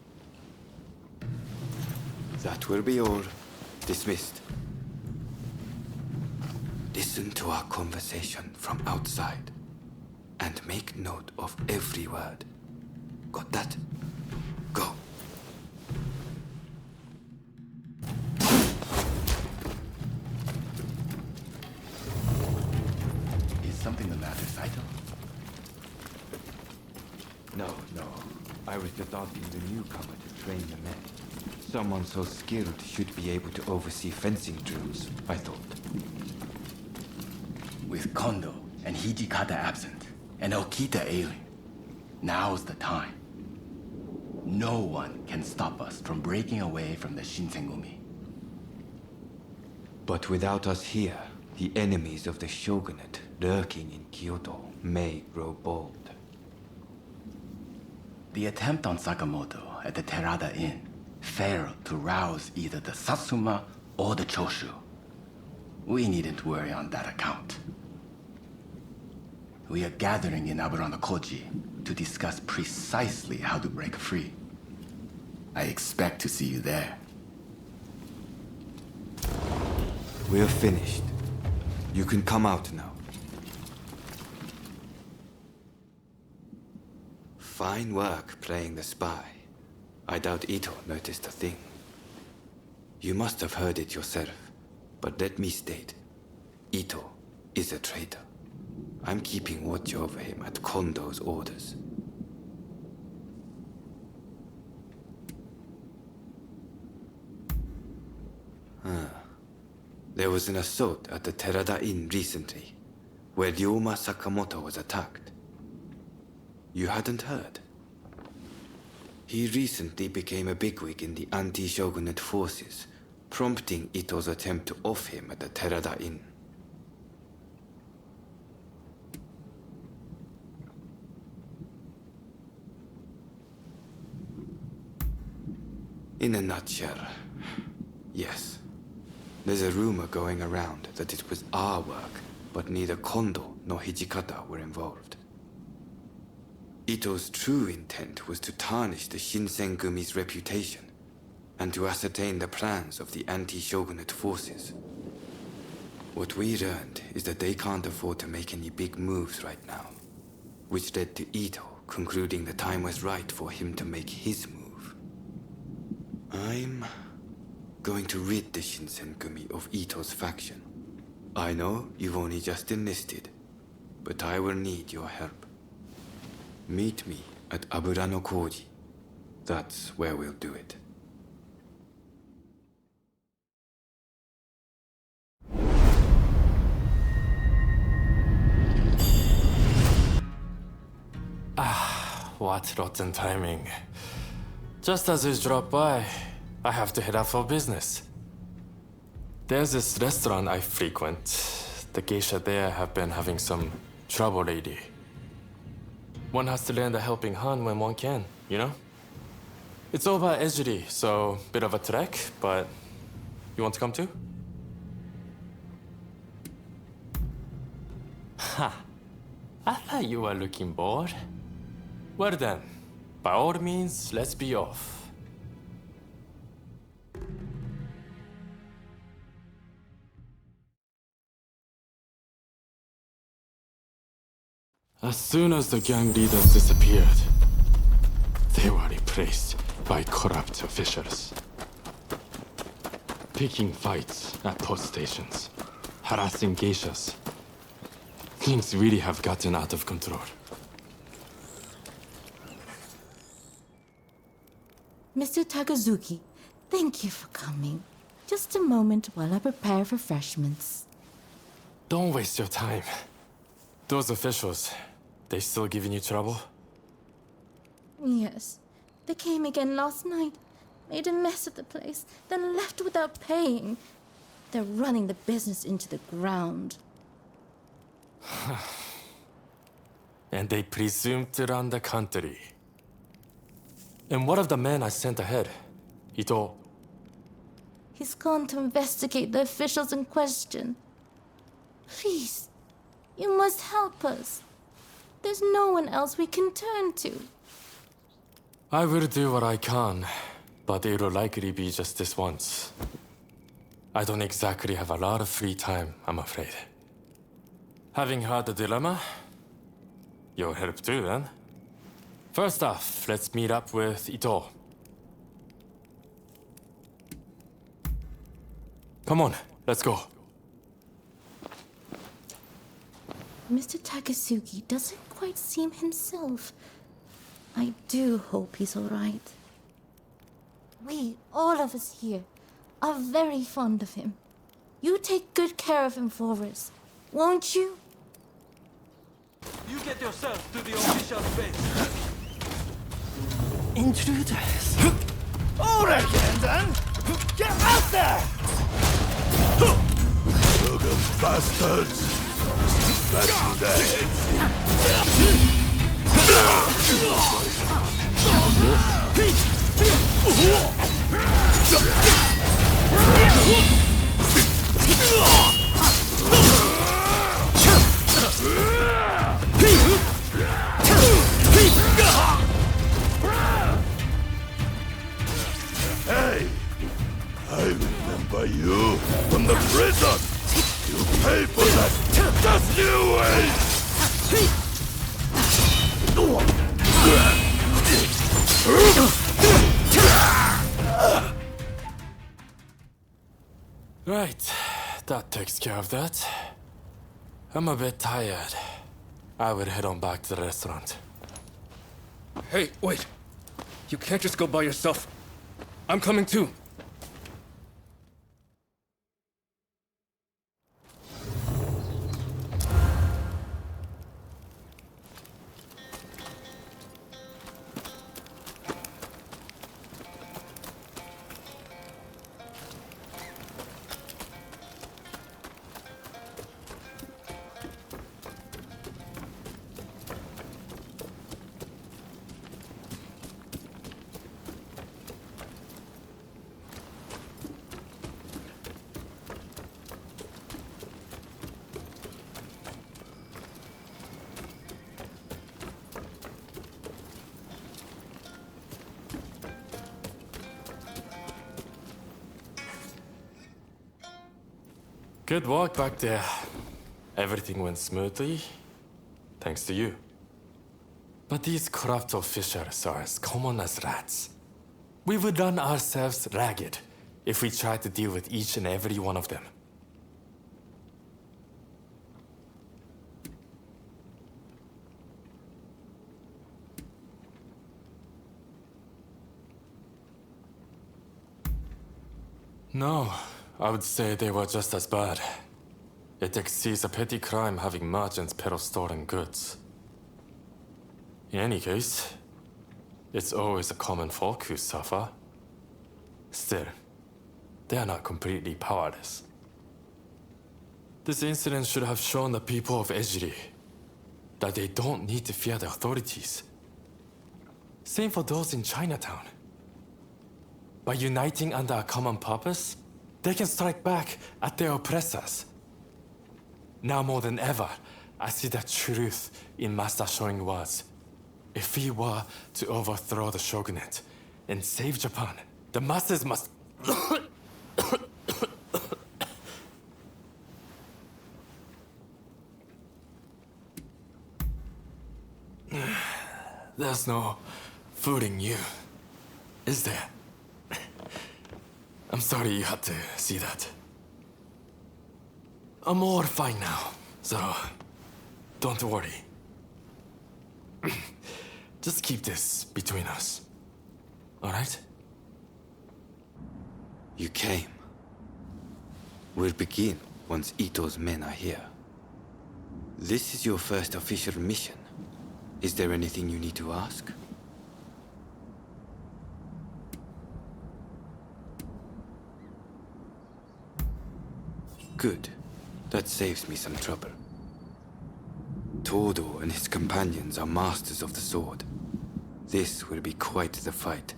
[SPEAKER 14] That will be all. Dismissed. Listen to our conversation from outside and make note of every word. Got that? Go.
[SPEAKER 19] Is something the matter, Saito?
[SPEAKER 14] No. I was just asking the newcomer to train the men. Someone so skilled should be able to oversee fencing drills, I thought.
[SPEAKER 19] With Kondo and Hijikata absent, and Okita ailing, now's the time. No one can stop us from breaking away from the Shinsengumi.
[SPEAKER 14] But without us here, the enemies of the shogunate lurking in Kyoto may grow bold.
[SPEAKER 19] The attempt on Sakamoto at the Terada Inn failed to rouse either the Satsuma or the Choshu. We needn't worry on that account. We are gathering in Aburano-Koji to discuss precisely how to break free. I expect to see you there.
[SPEAKER 14] We're finished. You can come out now. Fine work playing the spy. I doubt Ito noticed a thing. You must have heard it yourself, but let me state, Ito is a traitor. I'm keeping watch over him at Kondo's orders. There was an assault at the Terada Inn recently, where Ryoma Sakamoto was attacked. You hadn't heard? He recently became a bigwig in the anti-shogunate forces, prompting Ito's attempt to off him at the Terada Inn. In a nutshell, yes. There's a rumor going around that it was our work, but neither Kondo nor Hijikata were involved. Ito's true intent was to tarnish the Shinsengumi's reputation and to ascertain the plans of the anti-shogunate forces. What we learned is that they can't afford to make any big moves right now, which led to Ito concluding the time was right for him to make his move. I'm going to rid the Shinsengumi of Ito's faction. I know you've only just enlisted, but I will need your help. Meet me at Abura no Koji. That's where we'll do it.
[SPEAKER 7] What rotten timing. Just as you drop by, I have to head out for business. There's this restaurant I frequent. The geisha there have been having some trouble lately. One has to lend a helping hand when one can, you know? It's over at Ejiri, so bit of a trek, but you want to come too? Ha! I thought you were looking bored. Well then, by all means, let's be off. As soon as the gang leaders disappeared, they were replaced by corrupt officials. Picking fights at post stations, harassing geishas. Things really have gotten out of control.
[SPEAKER 20] Mr. Takazuki, thank you for coming. Just a moment while I prepare refreshments.
[SPEAKER 7] Don't waste your time. Those officials, they still giving you trouble?
[SPEAKER 20] Yes. They came again last night, made a mess of the place, then left without paying. They're running the business into the ground.
[SPEAKER 7] And they presume to run the country. And what of the man I sent ahead? Ito.
[SPEAKER 20] He's gone to investigate the officials in question. Please, you must help us. There's no one else we can turn to.
[SPEAKER 7] I will do what I can, but it'll likely be just this once. I don't exactly have a lot of free time, I'm afraid. Having heard the dilemma, you'll help too, then? First off, let's meet up with Ito. Come on, let's go.
[SPEAKER 20] Mr. Takasugi doesn't quite seem himself. I do hope he's all right. We, all of us here, are very fond of him. You take good care of him for us, won't you?
[SPEAKER 16] You get yourself to the official space.
[SPEAKER 10] Intruders! All right, then! Get out there!
[SPEAKER 23] Sugar bastards! Back to the Hey! I remember you from the prison! You pay for that! Just you wait!
[SPEAKER 7] Right, that takes care of that. I'm a bit tired. I will head on back to the restaurant.
[SPEAKER 18] Hey, wait. You can't just go by yourself. I'm coming too.
[SPEAKER 7] Good work back there. Everything went smoothly, thanks to you. But these corrupt officials are as common as rats. We would run ourselves ragged if we tried to deal with each and every one of them. No, I would say they were just as bad. It exceeds a petty crime having merchants peddle stolen goods. In any case, it's always the common folk who suffer. Still, they are not completely powerless. This incident should have shown the people of Ejiri that they don't need to fear the authorities. Same for those in Chinatown. By uniting under a common purpose, they can strike back at their oppressors. Now more than ever, I see the truth in Master Shoin's words. If we were to overthrow the shogunate and save Japan, the masses must... There's no fooling you, is there? I'm sorry you had to see that. I'm all fine now, so don't worry. Just keep this between us, all right?
[SPEAKER 14] You came. We'll begin once Ito's men are here. This is your first official mission. Is there anything you need to ask? Good. That saves me some trouble. Todo and his companions are masters of the sword. This will be quite the fight.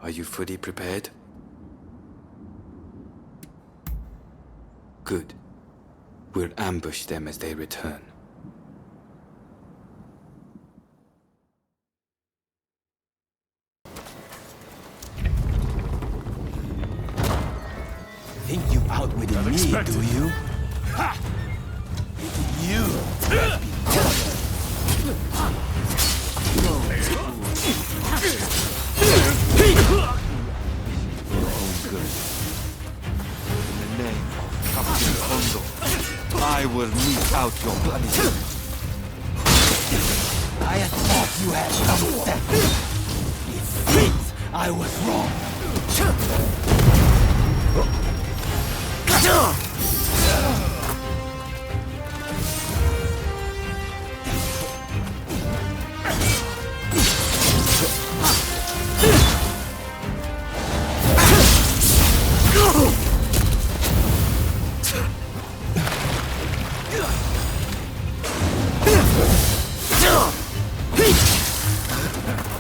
[SPEAKER 14] Are you fully prepared? Good. We'll ambush them as they return.
[SPEAKER 21] Think you outwitted me, do you? Ha! You for your own good. In the name of Captain Kondo, I will mete out your punishment. I had thought you had some sense. It seems I was wrong.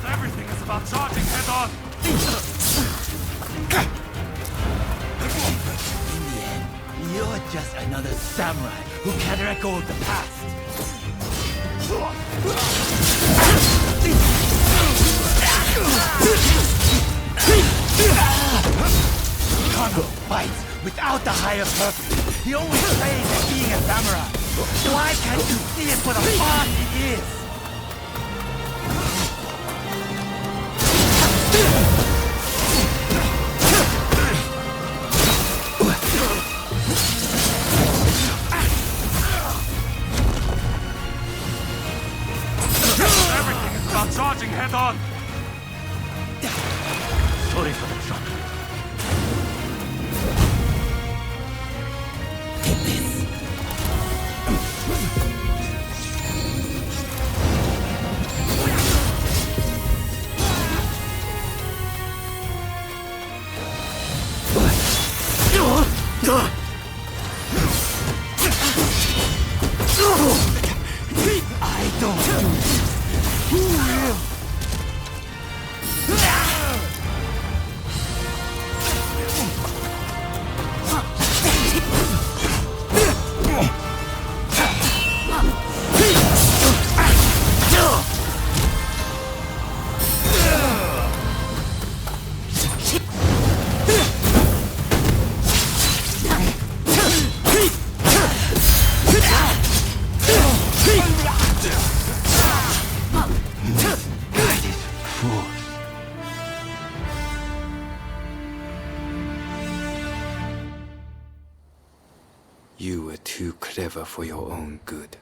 [SPEAKER 5] Everything is about charging head on.
[SPEAKER 21] You're just another samurai who can't let go of the past. Kondo fights without the higher purpose. He always plays at being a samurai. Why can't you see it for the boss he is?
[SPEAKER 5] Everything is about charging head on.
[SPEAKER 21] Sorry for the shock. I don't do this. Who will? fools.
[SPEAKER 14] You were too clever for your own good.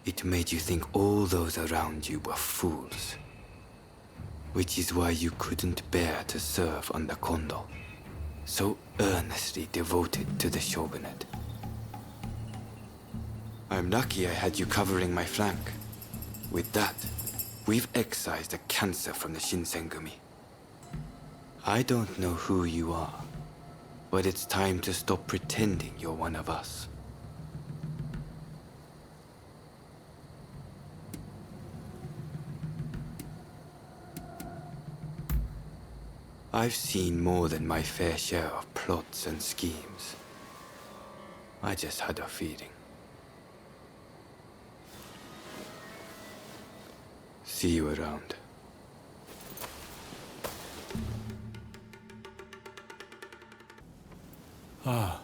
[SPEAKER 14] It made you think all those around you were fools. Which is why you couldn't bear to serve under Kondo, so earnestly devoted to the shogunate. I'm lucky I had you covering my flank. With that, we've excised a cancer from the Shinsengumi. I don't know who you are, but it's time to stop pretending you're one of us. I've seen more than my fair share of plots and schemes. I just had a feeling. See you around.
[SPEAKER 7] Ah,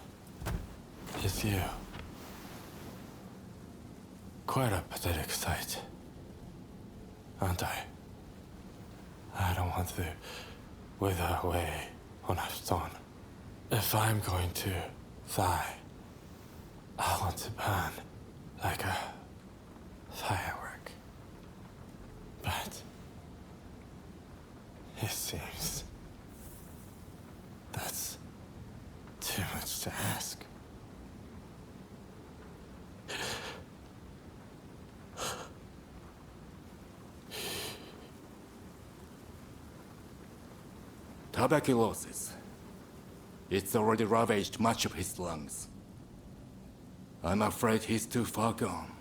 [SPEAKER 7] it's you. Quite a pathetic sight, aren't I? I don't want to wither away on a stone. If I'm going to die, I want to burn like a firework. But it seems that's too much to ask.
[SPEAKER 12] Tuberculosis. It's already ravaged much of his lungs. I'm afraid he's too far gone.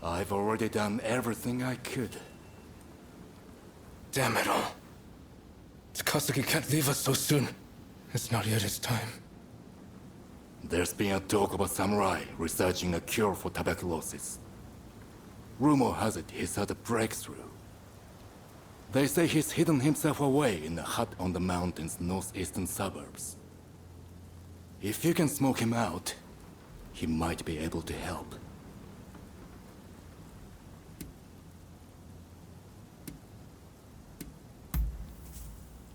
[SPEAKER 12] I've already done everything I could.
[SPEAKER 18] Damn it all. Takasugi can't leave us so soon. It's not yet his time.
[SPEAKER 12] There's been a talk of a samurai researching a cure for tuberculosis. Rumor has it he's had a breakthrough. They say he's hidden himself away in a hut on the mountain's northeastern suburbs. If you can smoke him out, he might be able to help.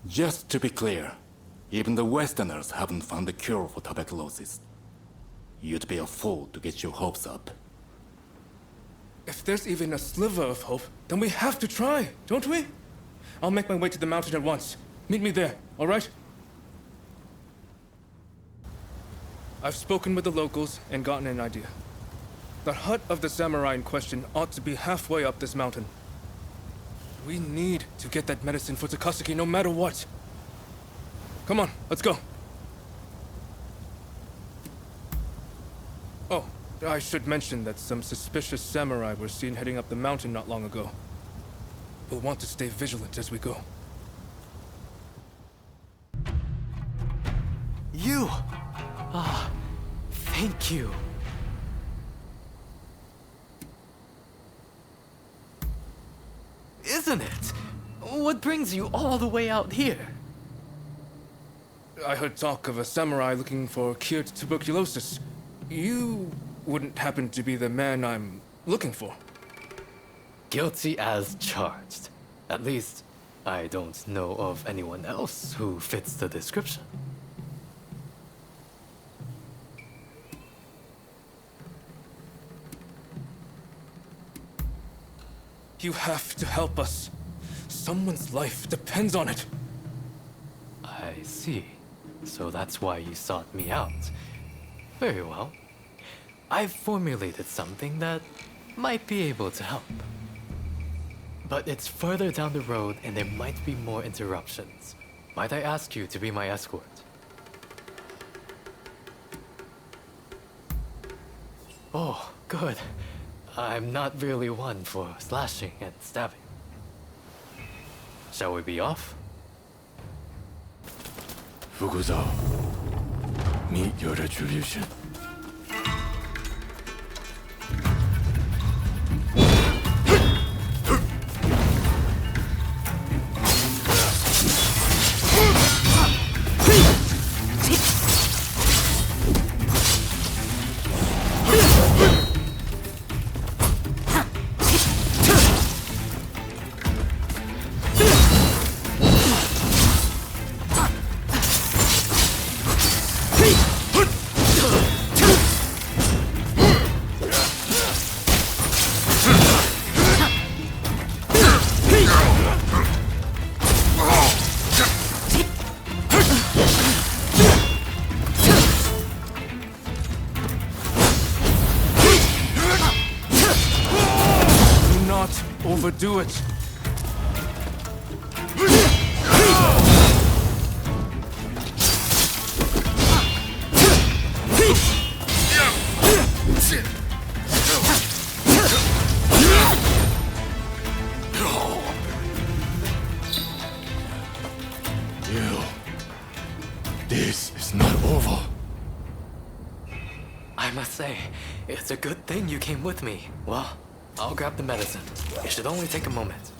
[SPEAKER 12] Just to be clear, even the Westerners haven't found a cure for tuberculosis. You'd be a fool to get your hopes up.
[SPEAKER 18] If there's even a sliver of hope, then we have to try, don't we? I'll make my way to the mountain at once. Meet me there, all right? I've spoken with the locals and gotten an idea. The hut of the samurai in question ought to be halfway up this mountain. We need to get that medicine for Takasugi no matter what. Come on, let's go. Oh, I should mention that some suspicious samurai were seen heading up the mountain not long ago. We'll want to stay vigilant as we go.
[SPEAKER 1] You! Ah, thank you. Isn't it? What brings you all the way out here?
[SPEAKER 18] I heard talk of a samurai looking for cured tuberculosis. You wouldn't happen to be the man I'm looking for.
[SPEAKER 1] Guilty as charged. At least, I don't know of anyone else who fits the description.
[SPEAKER 18] You have to help us. Someone's life depends on it.
[SPEAKER 1] I see. So that's why you sought me out. Very well. I've formulated something that might be able to help. But it's further down the road and there might be more interruptions. Might I ask you to be my escort? Oh, good. I'm not really one for slashing and stabbing. Shall we be off?
[SPEAKER 21] Fukuza, meet your retribution.
[SPEAKER 7] overdo it. This is not over.
[SPEAKER 1] I must say, it's a good thing you came with me. Well, I'll grab the medicine. It should only take a moment.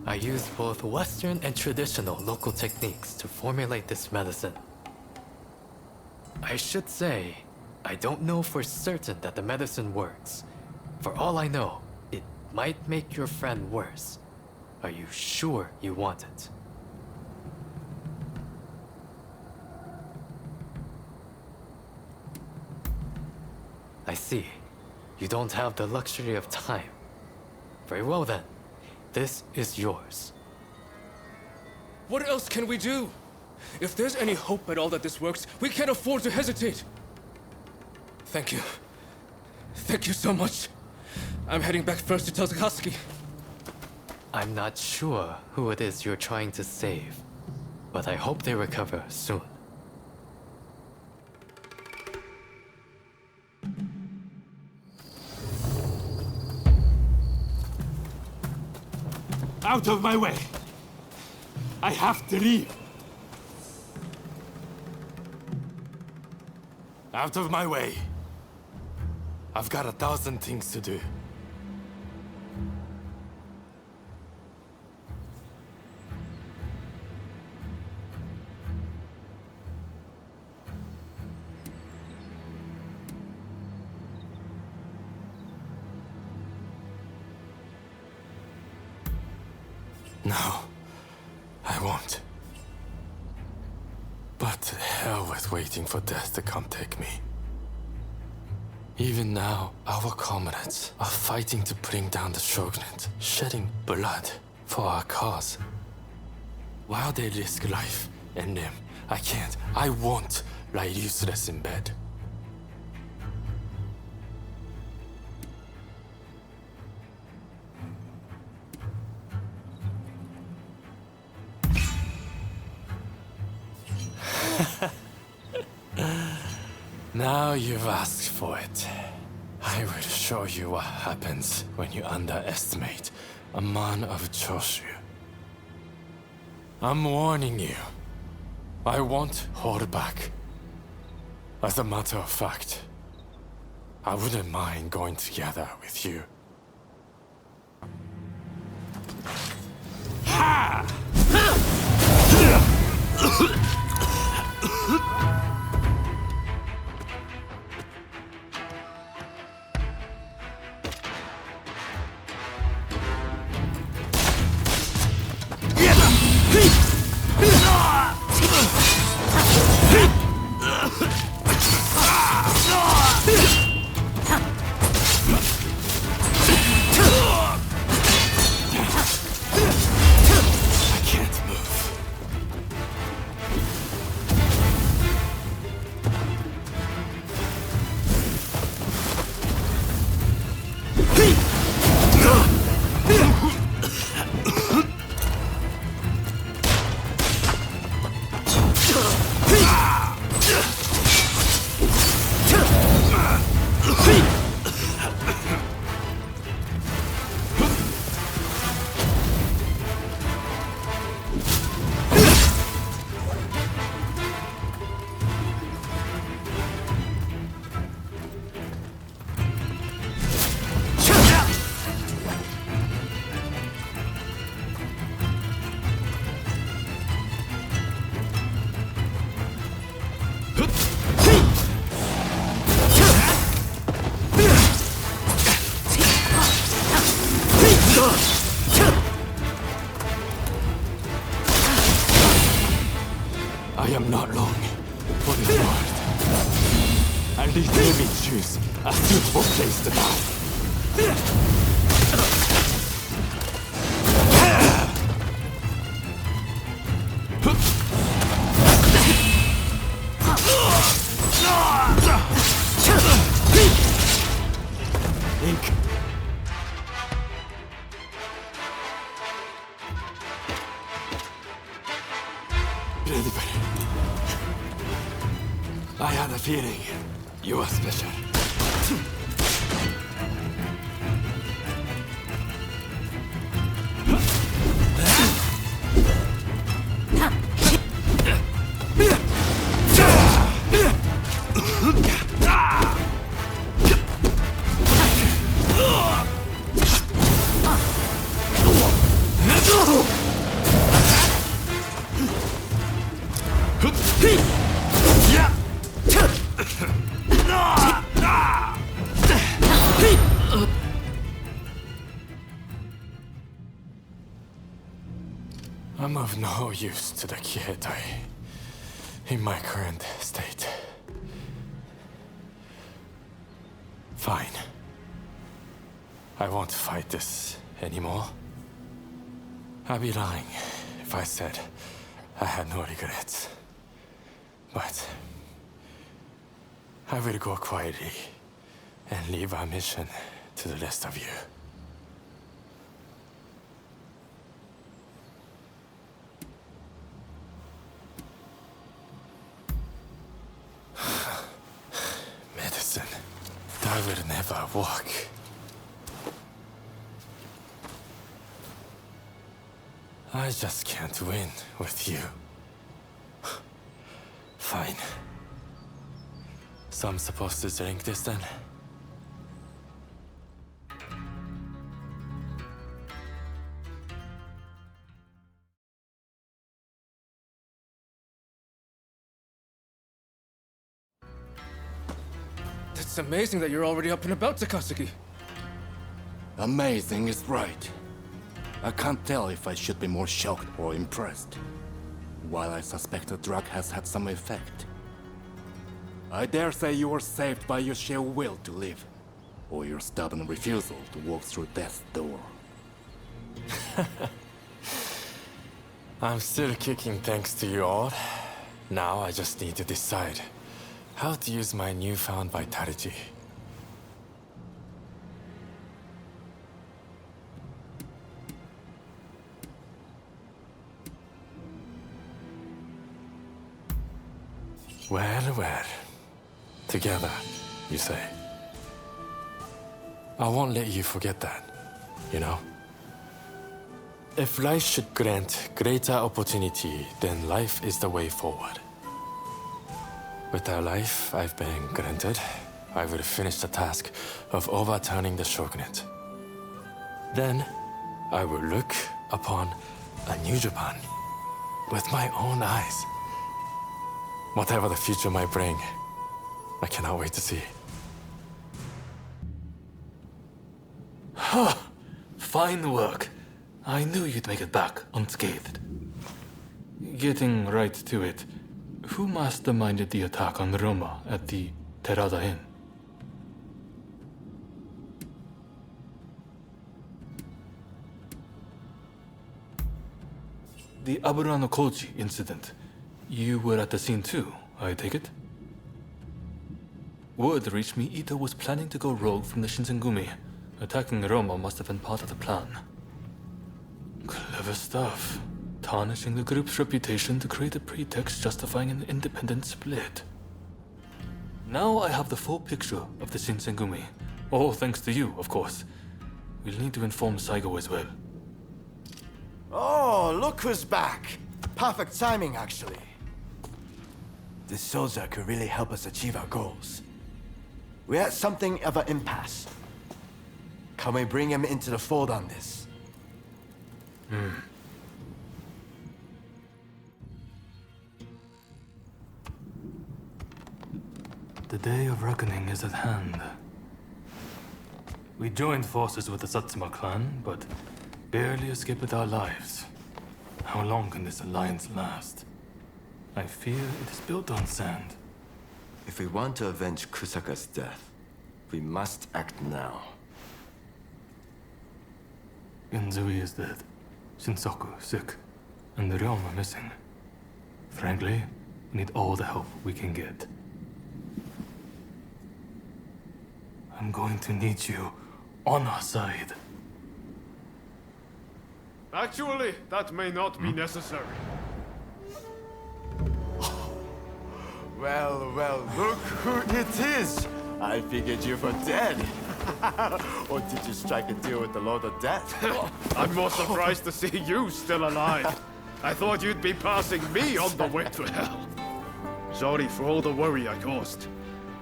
[SPEAKER 1] I used both Western and traditional local techniques to formulate this medicine. I should say, I don't know for certain that the medicine works. For all I know, it might make your friend worse. Are you sure you want it? I see. You don't have the luxury of time. Very well then. This is yours.
[SPEAKER 18] What else can we do? If there's any hope at all that this works, we can't afford to hesitate. Thank you. Thank you so much. I'm heading back first to tell Takazuki.
[SPEAKER 1] I'm not sure who it is you're trying to save, but I hope they recover soon.
[SPEAKER 5] Out of my way! I have to leave!
[SPEAKER 7] Out of my way. I've got 1,000 things to do. No, I won't. But to hell with waiting for death to come take me. Even now, our comrades are fighting to bring down the shogunate, shedding blood for our cause. While they risk life and limb, I won't lie useless in bed. Now you've asked for it. I will show you what happens when you underestimate a man of Choshu. I'm warning you. I won't hold back. As a matter of fact, I wouldn't mind going together with you. Ha! I am not long for this world. At least let me choose a suitable place to die. Ready, buddy. I had a feeling you are special. I'm of no use to the Kietai in my current state. Fine. I won't fight this anymore. I'd be lying if I said I had no regrets. But I will go quietly and leave our mission to the rest of you. Medicine. That will never work. I just can't win with you. Fine. So I'm supposed to drink this then?
[SPEAKER 15] It's amazing that you're already up and about, Takasugi.
[SPEAKER 12] Amazing is right. I can't tell if I should be more shocked or impressed. While I suspect the drug has had some effect, I dare say you were saved by your sheer will to live, or your stubborn refusal to walk through death's door.
[SPEAKER 7] I'm still kicking thanks to you all. Now I just need to decide how to use my newfound vitality. Well, well. Together, you say. I won't let you forget that, you know? If life should grant greater opportunity, then life is the way forward. With the life I've been granted, I will finish the task of overturning the shogunate. Then, I will look upon a new Japan with my own eyes. Whatever the future might bring, I cannot wait to see.
[SPEAKER 15] Fine work. I knew you'd make it back unscathed. Getting right to it, who masterminded the attack on Roma at the Terada Inn? The Aburano Kochi incident. You were at the scene too, I take it? Word reached me Ito was planning to go rogue from the Shinsengumi. Attacking Roma must have been part of the plan. Clever stuff. Tarnishing the group's reputation to create a pretext justifying an independent split. Now I have the full picture of the Shinsengumi. All thanks to you, of course. We'll need to inform Saigo as well.
[SPEAKER 10] Oh, look who's back. Perfect timing, actually. This soldier could really help us achieve our goals. We're at something of an impasse. Can we bring him into the fold on this?
[SPEAKER 15] The day of reckoning is at hand. We joined forces with the Satsuma clan, but barely escaped with our lives. How long can this alliance last? I fear it is built on sand.
[SPEAKER 10] If we want to avenge Kusaka's death, we must act now.
[SPEAKER 15] Genzui is dead, Shinsoku sick, and the realm are missing. Frankly, we need all the help we can get. I'm going to need you on our side.
[SPEAKER 2] Actually, that may not be necessary.
[SPEAKER 10] Well, well, look who it is! I figured you were dead. Or did you strike a deal with the Lord of Death?
[SPEAKER 2] I'm more surprised to see you still alive. I thought you'd be passing me on the way to hell. Sorry for all the worry I caused.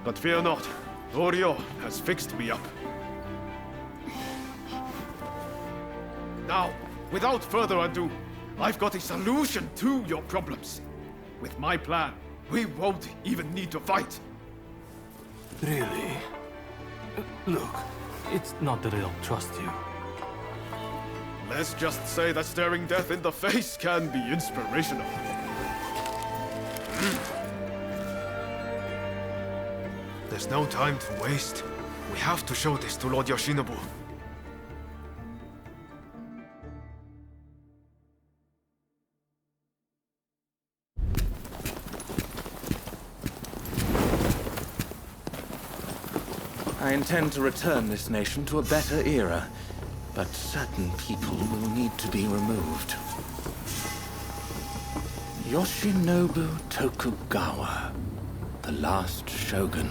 [SPEAKER 2] But fear not, Oryo has fixed me up. Now, without further ado, I've got a solution to your problems. With my plan, we won't even need to fight.
[SPEAKER 1] Really? Look, it's not that I don't trust you.
[SPEAKER 2] Let's just say that staring death in the face can be inspirational. There's no time to waste. We have to show this to Lord Yoshinobu.
[SPEAKER 11] I intend to return this nation to a better era, but certain people will need to be removed. Yoshinobu Tokugawa, the last shogun.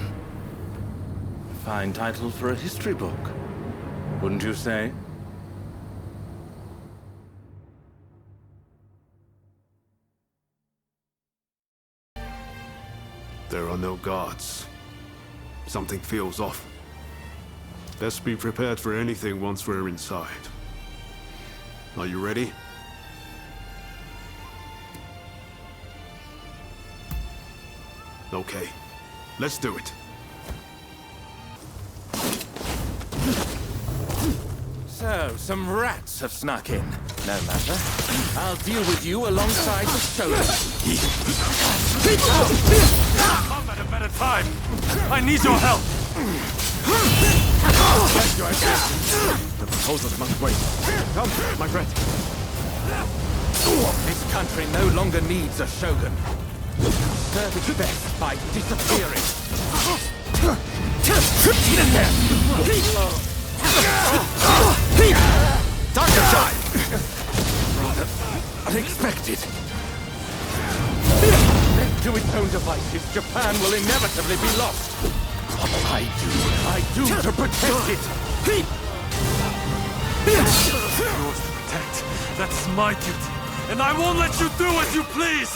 [SPEAKER 11] Fine title for a history book, wouldn't you say?
[SPEAKER 2] There are no guards. Something feels off. Let's be prepared for anything once we're inside. Are you ready? Okay, let's do it.
[SPEAKER 11] So, some rats have snuck in. No matter. I'll deal with you alongside the shogun.
[SPEAKER 5] Come at a better time. I need your help.
[SPEAKER 11] Thank you, I say. The proposals must wait. Come, my friend. This country no longer needs a shogun. Serve its best by disappearing. Target time! Rather unexpected. Left to its own devices, Japan will inevitably be lost. I do to protect it.
[SPEAKER 5] Yours to protect. That's my duty. And I won't let you do as you please!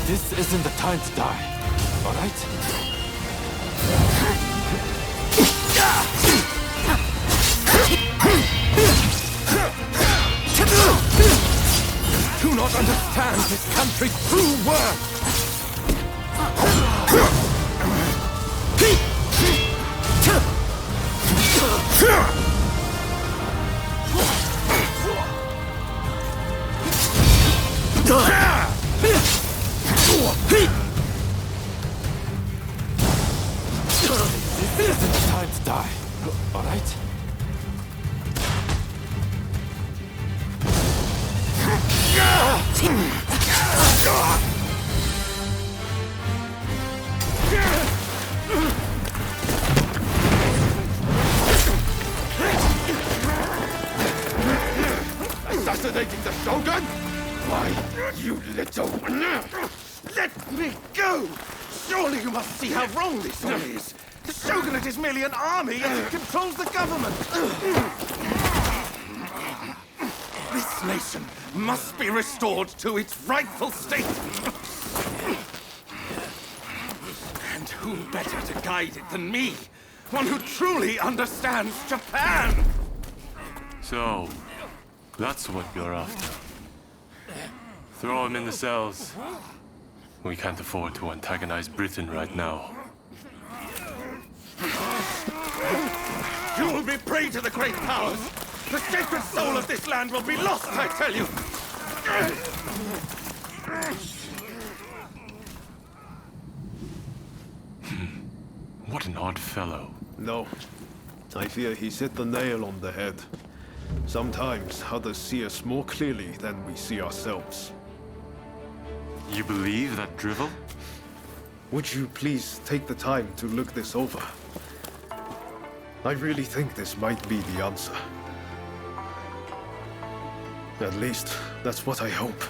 [SPEAKER 1] This isn't the time to die, all right?
[SPEAKER 11] Do not understand this country's true worth.
[SPEAKER 1] This isn't the time to die, all right?
[SPEAKER 2] Assassinating the Shogun? Why, you little...
[SPEAKER 3] Let me go! Surely you must see how wrong this all is. The Shogunate is merely an army as it controls the government. This nation must be restored to its rightful state. And who better to guide it than me? One who truly understands Japan!
[SPEAKER 5] So, that's what you're after. Throw him in the cells. We can't afford to antagonize Britain right now.
[SPEAKER 11] You will be prey to the great powers! The sacred soul of this land will be lost, I tell you!
[SPEAKER 5] What an odd fellow.
[SPEAKER 2] No. I fear he's hit the nail on the head. Sometimes others see us more clearly than we see ourselves.
[SPEAKER 5] You believe that drivel?
[SPEAKER 2] Would you please take the time to look this over? I really think this might be the answer. At least, that's what I hope.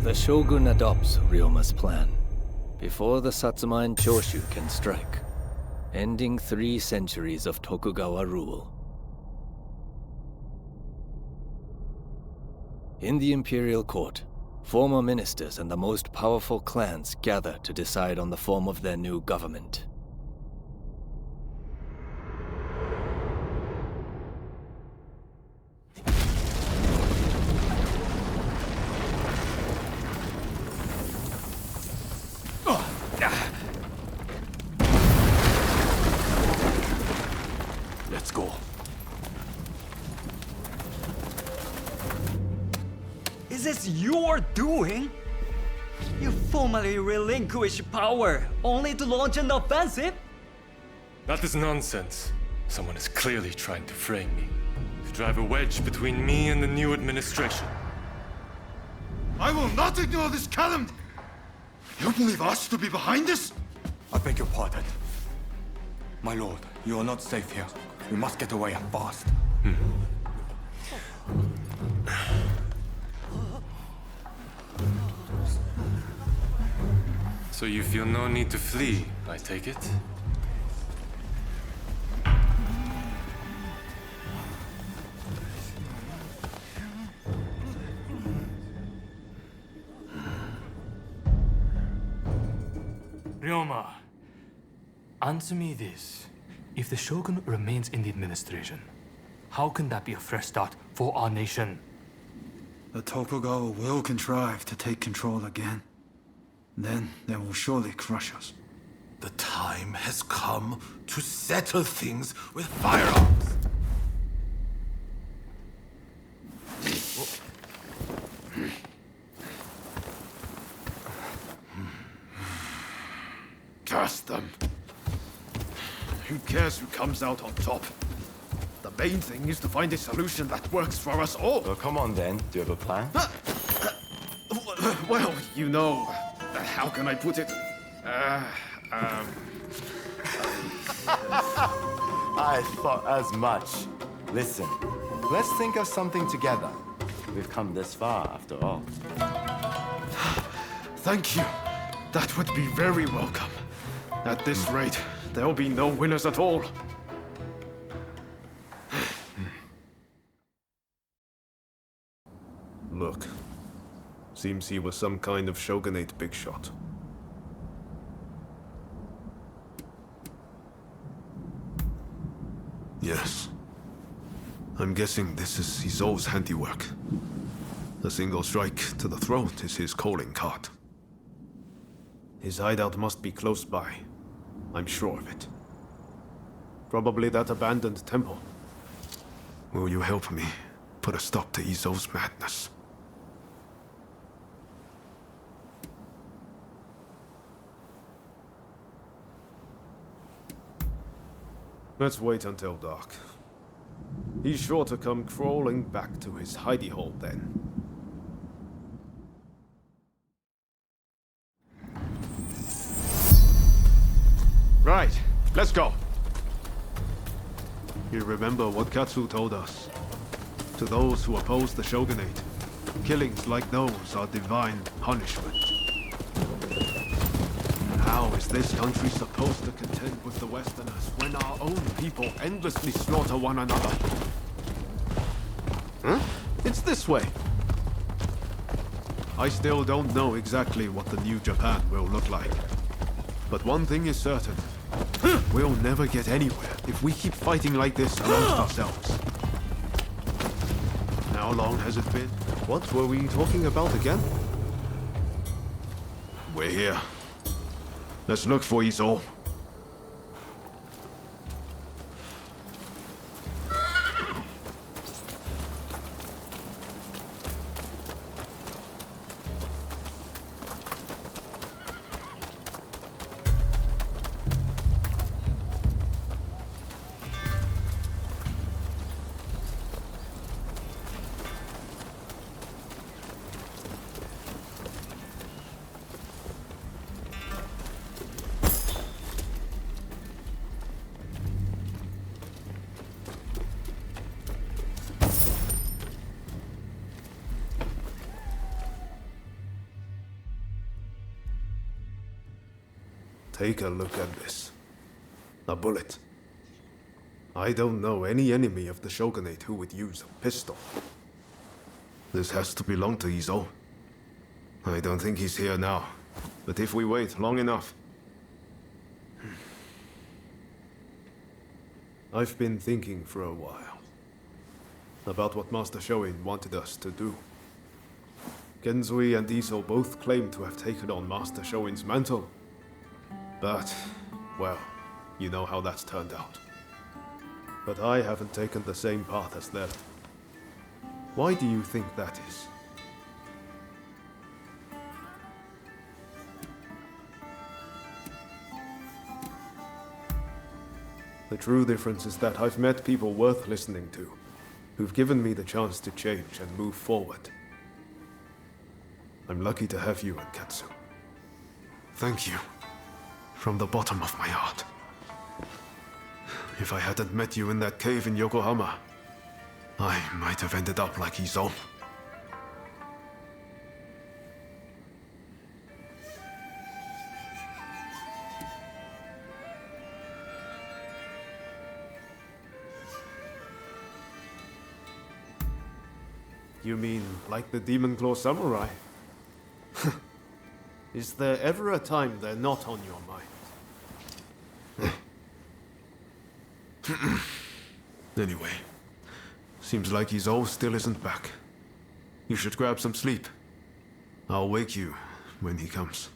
[SPEAKER 6] The Shogun adopts Ryoma's plan before the Satsuma and Choshu can strike, ending 3 centuries of Tokugawa rule. In the imperial court, former ministers and the most powerful clans gather to decide on the form of their new government.
[SPEAKER 11] Let's go.
[SPEAKER 16] Is this your doing? You formally relinquish power, only to launch an offensive?
[SPEAKER 5] That is nonsense. Someone is clearly trying to frame me, to drive a wedge between me and the new administration.
[SPEAKER 17] I will not ignore this calumny! You believe us to be behind this?
[SPEAKER 11] I beg your pardon. My lord, you are not safe here. We must get away and fast.
[SPEAKER 5] So you feel no need to flee, I take it?
[SPEAKER 1] Ryoma, answer me this. If the Shogun remains in the administration, how can that be a fresh start for our nation?
[SPEAKER 17] The Tokugawa will contrive to take control again. Then they will surely crush us.
[SPEAKER 8] The time has come to settle things with firearms.
[SPEAKER 2] Curse them! Who cares who comes out on top? The main thing is to find a solution that works for us all.
[SPEAKER 21] Well, come on then. Do you have a plan?
[SPEAKER 2] Well, you know, how can I put it?
[SPEAKER 21] I thought as much. Listen, let's think of something together. We've come this far, after all.
[SPEAKER 2] Thank you. That would be very welcome. At this rate, there'll be no winners at all. Look. Seems he was some kind of shogunate big shot. Yes. I'm guessing this is Izou's handiwork. A single strike to the throat is his calling card. His hideout must be close by. I'm sure of it. Probably that abandoned temple. Will you help me put a stop to Izou's madness? Let's wait until dark. He's sure to come crawling back to his hidey hole then. Right, let's go. You remember what Katsu told us? To those who oppose the shogunate, killings like those are divine punishment. How is this country supposed to contend with the Westerners when our own people endlessly slaughter one another? Huh? It's this way. I still don't know exactly what the new Japan will look like. But one thing is certain. We'll never get anywhere if we keep fighting like this amongst ourselves. How long has it been? What were we talking about again? We're here. Let's look for Izo. Take a look at this. A bullet. I don't know any enemy of the Shogunate who would use a pistol. This has to belong to Izo. I don't think he's here now, but if we wait long enough... I've been thinking for a while about what Master Shoin wanted us to do. Genzui and Izo both claim to have taken on Master Shoin's mantle. But, well, you know how that's turned out. But I haven't taken the same path as them. Why do you think that is? The true difference is that I've met people worth listening to, who've given me the chance to change and move forward. I'm lucky to have you, Ankatsu. Thank you. From the bottom of my heart. If I hadn't met you in that cave in Yokohama, I might have ended up like Izo. You mean like the Demon Claw Samurai? Is there ever a time they're not on your mind? Anyway, seems like Izo still isn't back. You should grab some sleep. I'll wake you when he comes.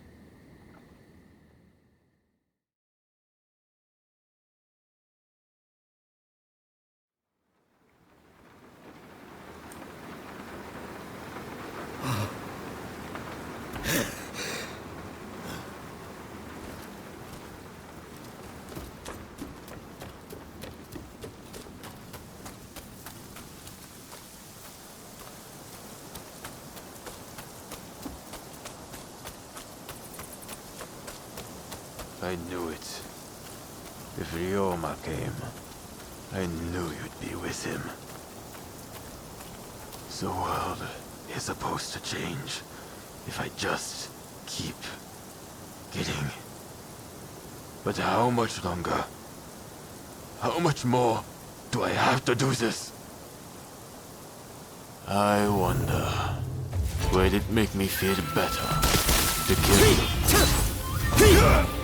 [SPEAKER 4] I knew it. If Ryoma came, I knew you'd be with him. The world is supposed to change if I just keep getting. But how much longer? How much more do I have to do this? I wonder, would it make me feel better to kill you?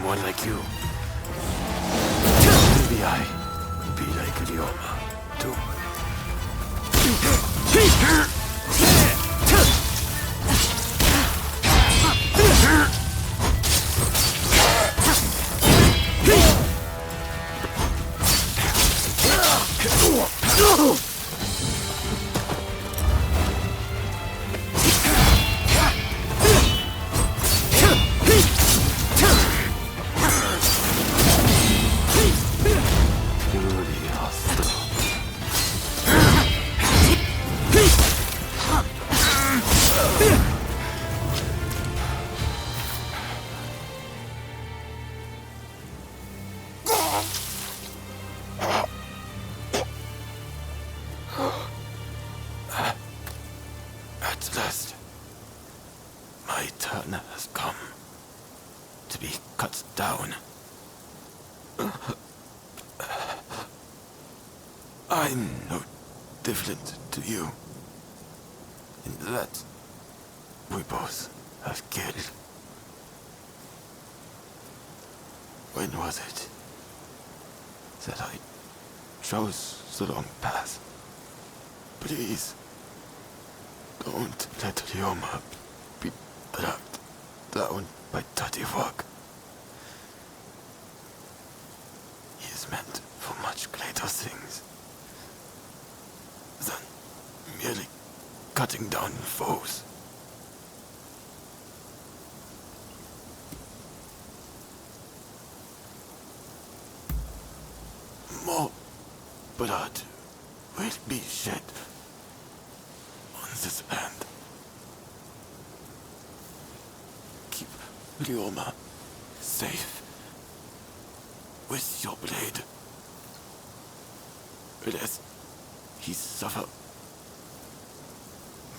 [SPEAKER 4] someone like you. Maybe I be like Ryoma, too. At last, my turn has come to be cut down. I'm no different to you in that we both have killed. When was it that I chose the wrong path? Please, don't let Ryoma be dragged down by dirty work. He is meant for much greater things than merely cutting down foes. More blood will be shed on this land. Keep Ryoma safe with your blade, lest he suffer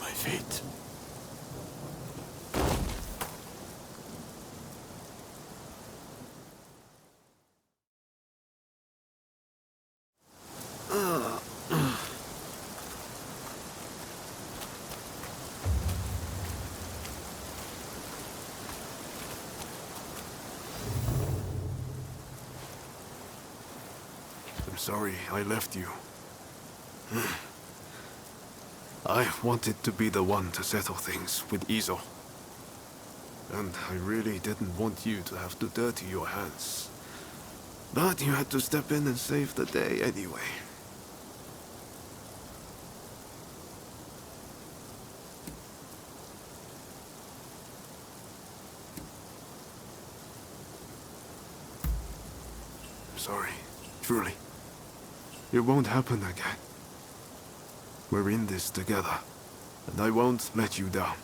[SPEAKER 4] my fate.
[SPEAKER 2] I'm sorry I left you. I wanted to be the one to settle things with Izo. And I really didn't want you to have to dirty your hands. But you had to step in and save the day anyway. I'm sorry, truly. It won't happen again. We're in this together, and I won't let you down.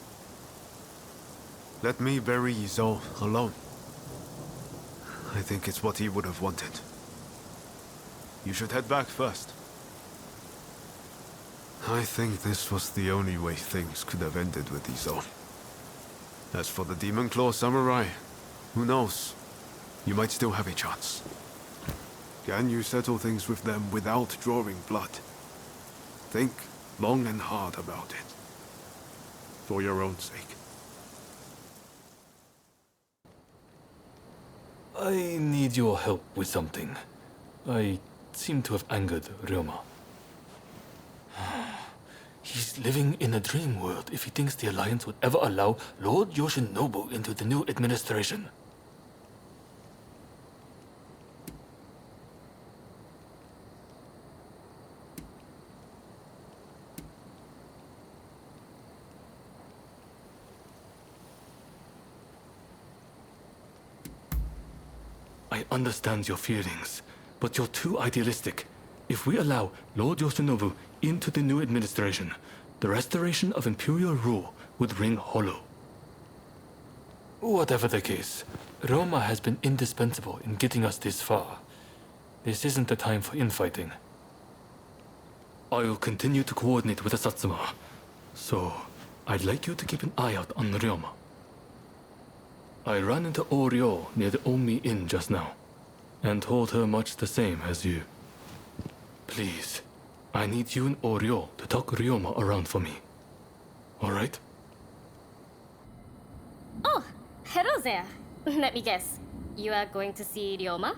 [SPEAKER 2] Let me bury Izo alone. I think it's what he would have wanted. You should head back first. I think this was the only way things could have ended with Izo. As for the Demon Claw Samurai, who knows? You might still have a chance. Can you settle things with them without drawing blood? Think long and hard about it. For your own sake.
[SPEAKER 15] I need your help with something. I seem to have angered Ryoma. He's living in a dream world if he thinks the Alliance would ever allow Lord Yoshinobu into the new administration. I understand your feelings, but you're too idealistic. If we allow Lord Yoshinobu into the new administration, the restoration of imperial rule would ring hollow. Whatever the case, Roma has been indispensable in getting us this far. This isn't the time for infighting. I'll continue to coordinate with the Satsuma, so I'd like you to keep an eye out on Ryoma. I ran into Oryo near the Omi Inn just now, and told her much the same as you. Please, I need you and Oryo to talk Ryoma around for me. Alright?
[SPEAKER 9] Oh, hello there. Let me guess. You are going to see Ryoma?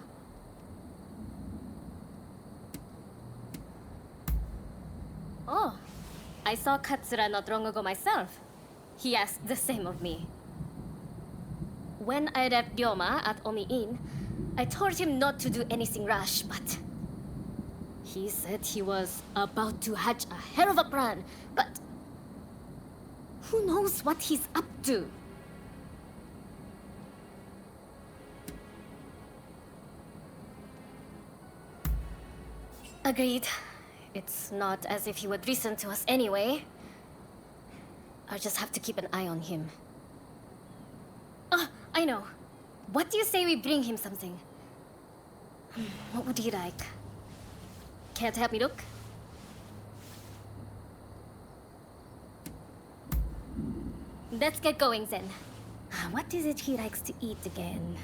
[SPEAKER 9] Oh, I saw Katsura not long ago myself. He asked the same of me. When I left Ryoma at Omi Inn, I told him not to do anything rash, but he said he was about to hatch a hell of a plan, but who knows what he's up to? Agreed. It's not as if he would listen to us anyway. I'll just have to keep an eye on him. Ah, I know. What do you say we bring him something? What would he like? Care to help me look? Let's get going then. What is it he likes to eat again?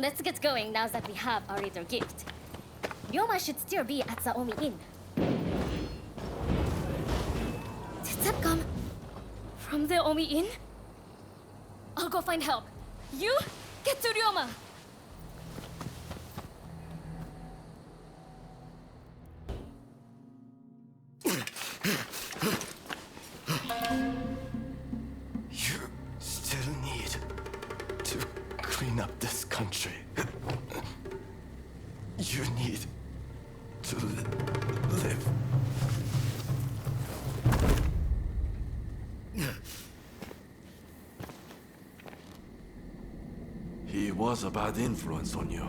[SPEAKER 9] Let's get going now that we have our little gift. Ryoma should still be at the Omi Inn. Did that come from the Omi Inn? I'll go find help. You get to Ryoma!
[SPEAKER 10] You still need to clean up this country. You need to live.
[SPEAKER 4] He was a bad influence on you.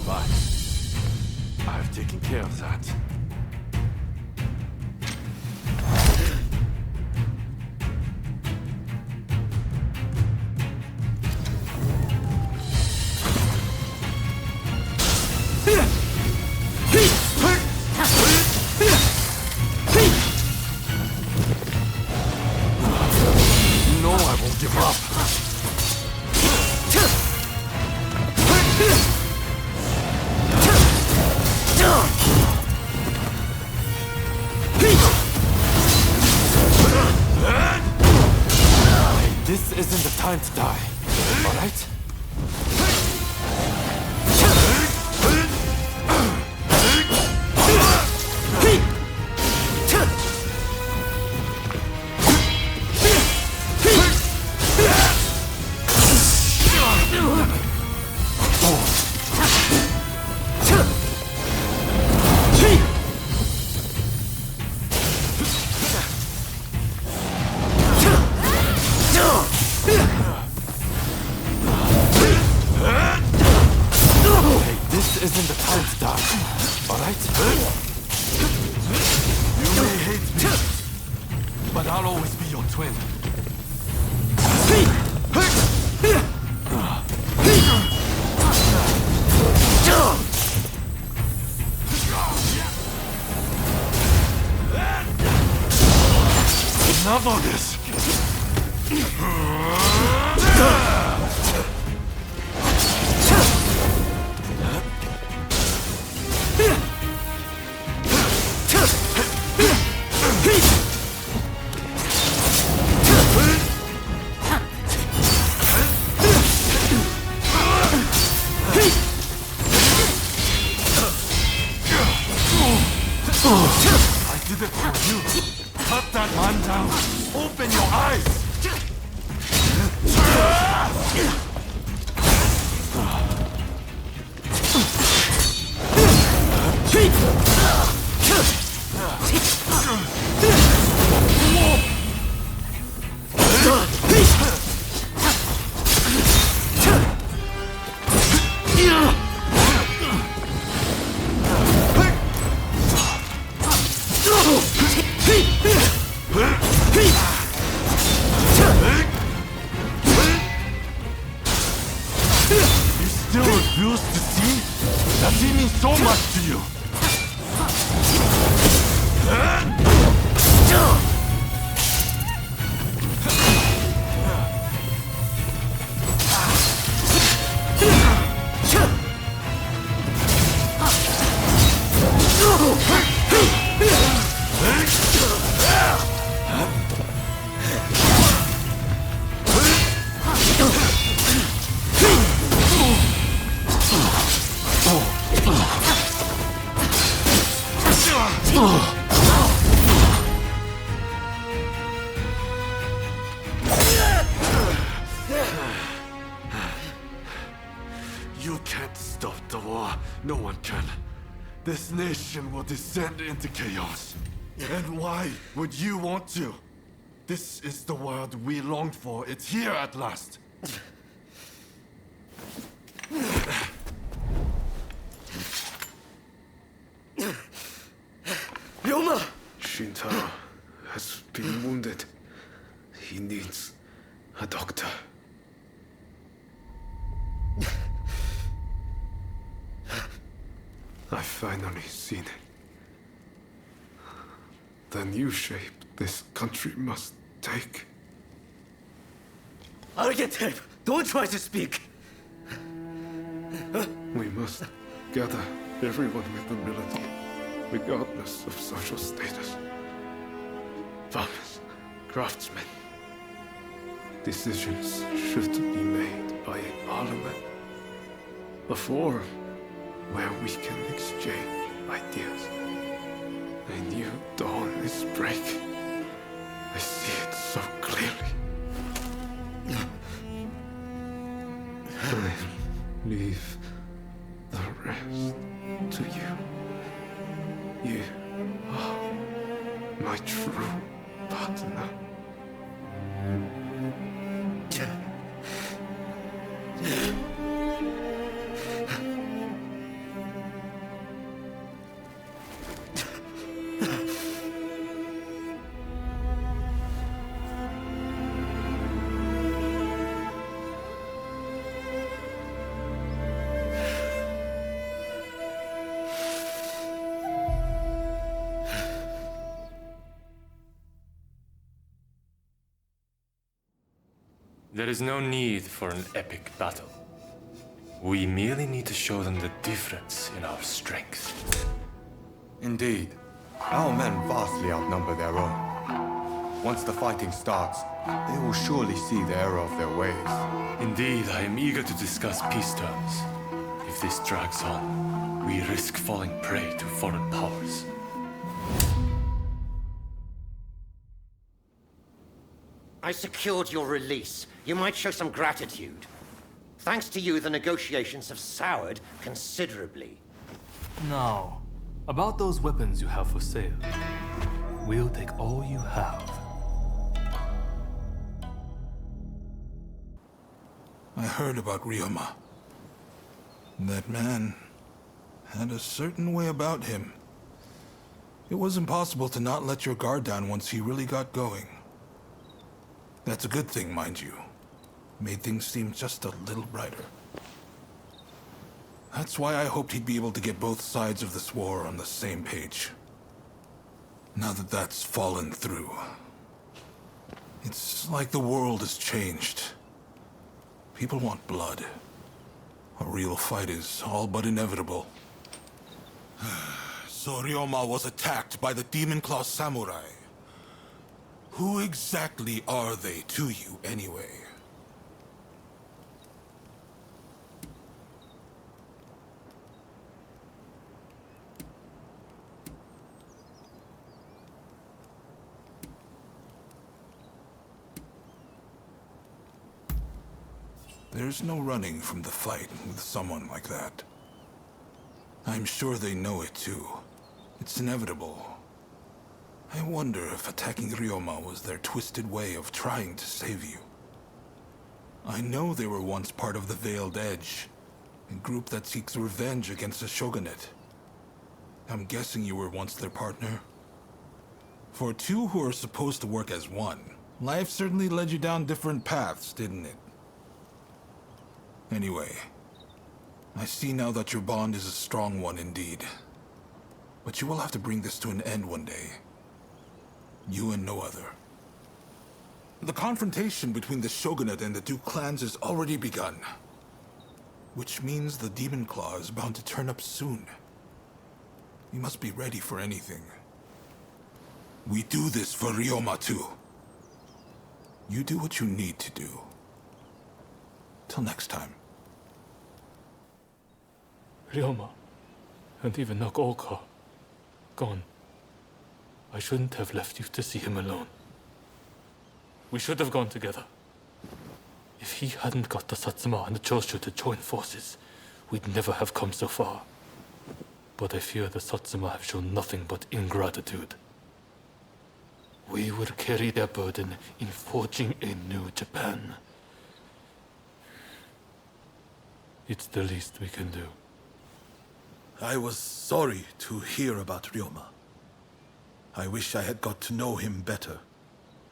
[SPEAKER 4] But I've taken care of that. No, I won't give up.
[SPEAKER 7] This isn't the time to die, alright? This isn't the time to die, alright?
[SPEAKER 4] You may hate me, but I'll always be your twin. Enough of this! I did it for you. Cut that man down. Open your eyes. You still refuse to see? Does he mean so much to you?
[SPEAKER 8] No one can. This nation will descend into chaos. And why would you want to? This is the world we longed for. It's here at last.
[SPEAKER 2] Ryoma! Shintaro has been wounded. He needs a doctor. I've finally seen it. The new shape this country must take.
[SPEAKER 10] Argetep, don't try to speak!
[SPEAKER 2] We must gather everyone with ability, regardless of social status. Farmers, craftsmen. Decisions should be made by a parliament. A forum where we can exchange ideas. A new dawn is breaking. I see it so clearly. I leave the rest to you. You are my true partner.
[SPEAKER 5] There is no need for an epic battle. We merely need to show them the difference in our strength.
[SPEAKER 13] Indeed. Our men vastly outnumber their own. Once the fighting starts, they will surely see the error of their ways.
[SPEAKER 5] Indeed, I am eager to discuss peace terms. If this drags on, we risk falling prey to foreign powers.
[SPEAKER 19] I secured your release. You might show some gratitude. Thanks to you, the negotiations have soured considerably.
[SPEAKER 15] Now, about those weapons you have for sale. We'll take all you have.
[SPEAKER 8] I heard about Ryoma. That man had a certain way about him. It was impossible to not let your guard down once he really got going. That's a good thing, mind you. Made things seem just a little brighter. That's why I hoped he'd be able to get both sides of this war on the same page. Now that that's fallen through, it's like the world has changed. People want blood. A real fight is all but inevitable. So Ryoma was attacked by the Demon Claw Samurai. Who exactly are they to you, anyway? There's no running from the fight with someone like that. I'm sure they know it too. It's inevitable. I wonder if attacking Ryoma was their twisted way of trying to save you. I know they were once part of the Veiled Edge, a group that seeks revenge against the shogunate. I'm guessing you were once their partner? For two who are supposed to work as one, life certainly led you down different paths, didn't it? Anyway, I see now that your bond is a strong one indeed. But you will have to bring this to an end one day. You and no other. The confrontation between the shogunate and the two clans has already begun. Which means the Demon Claw is bound to turn up soon. You must be ready for anything. We do this for Ryoma too. You do what you need to do. Till next time.
[SPEAKER 15] Ryoma, and even Nagaoka, gone. I shouldn't have left you to see him alone. We should have gone together. If he hadn't got the Satsuma and the Choshu to join forces, we'd never have come so far. but I fear the Satsuma have shown nothing but ingratitude. We will carry their burden in forging a new Japan. It's the least we can do.
[SPEAKER 8] I was sorry to hear about Ryoma. I wish I had got to know him better,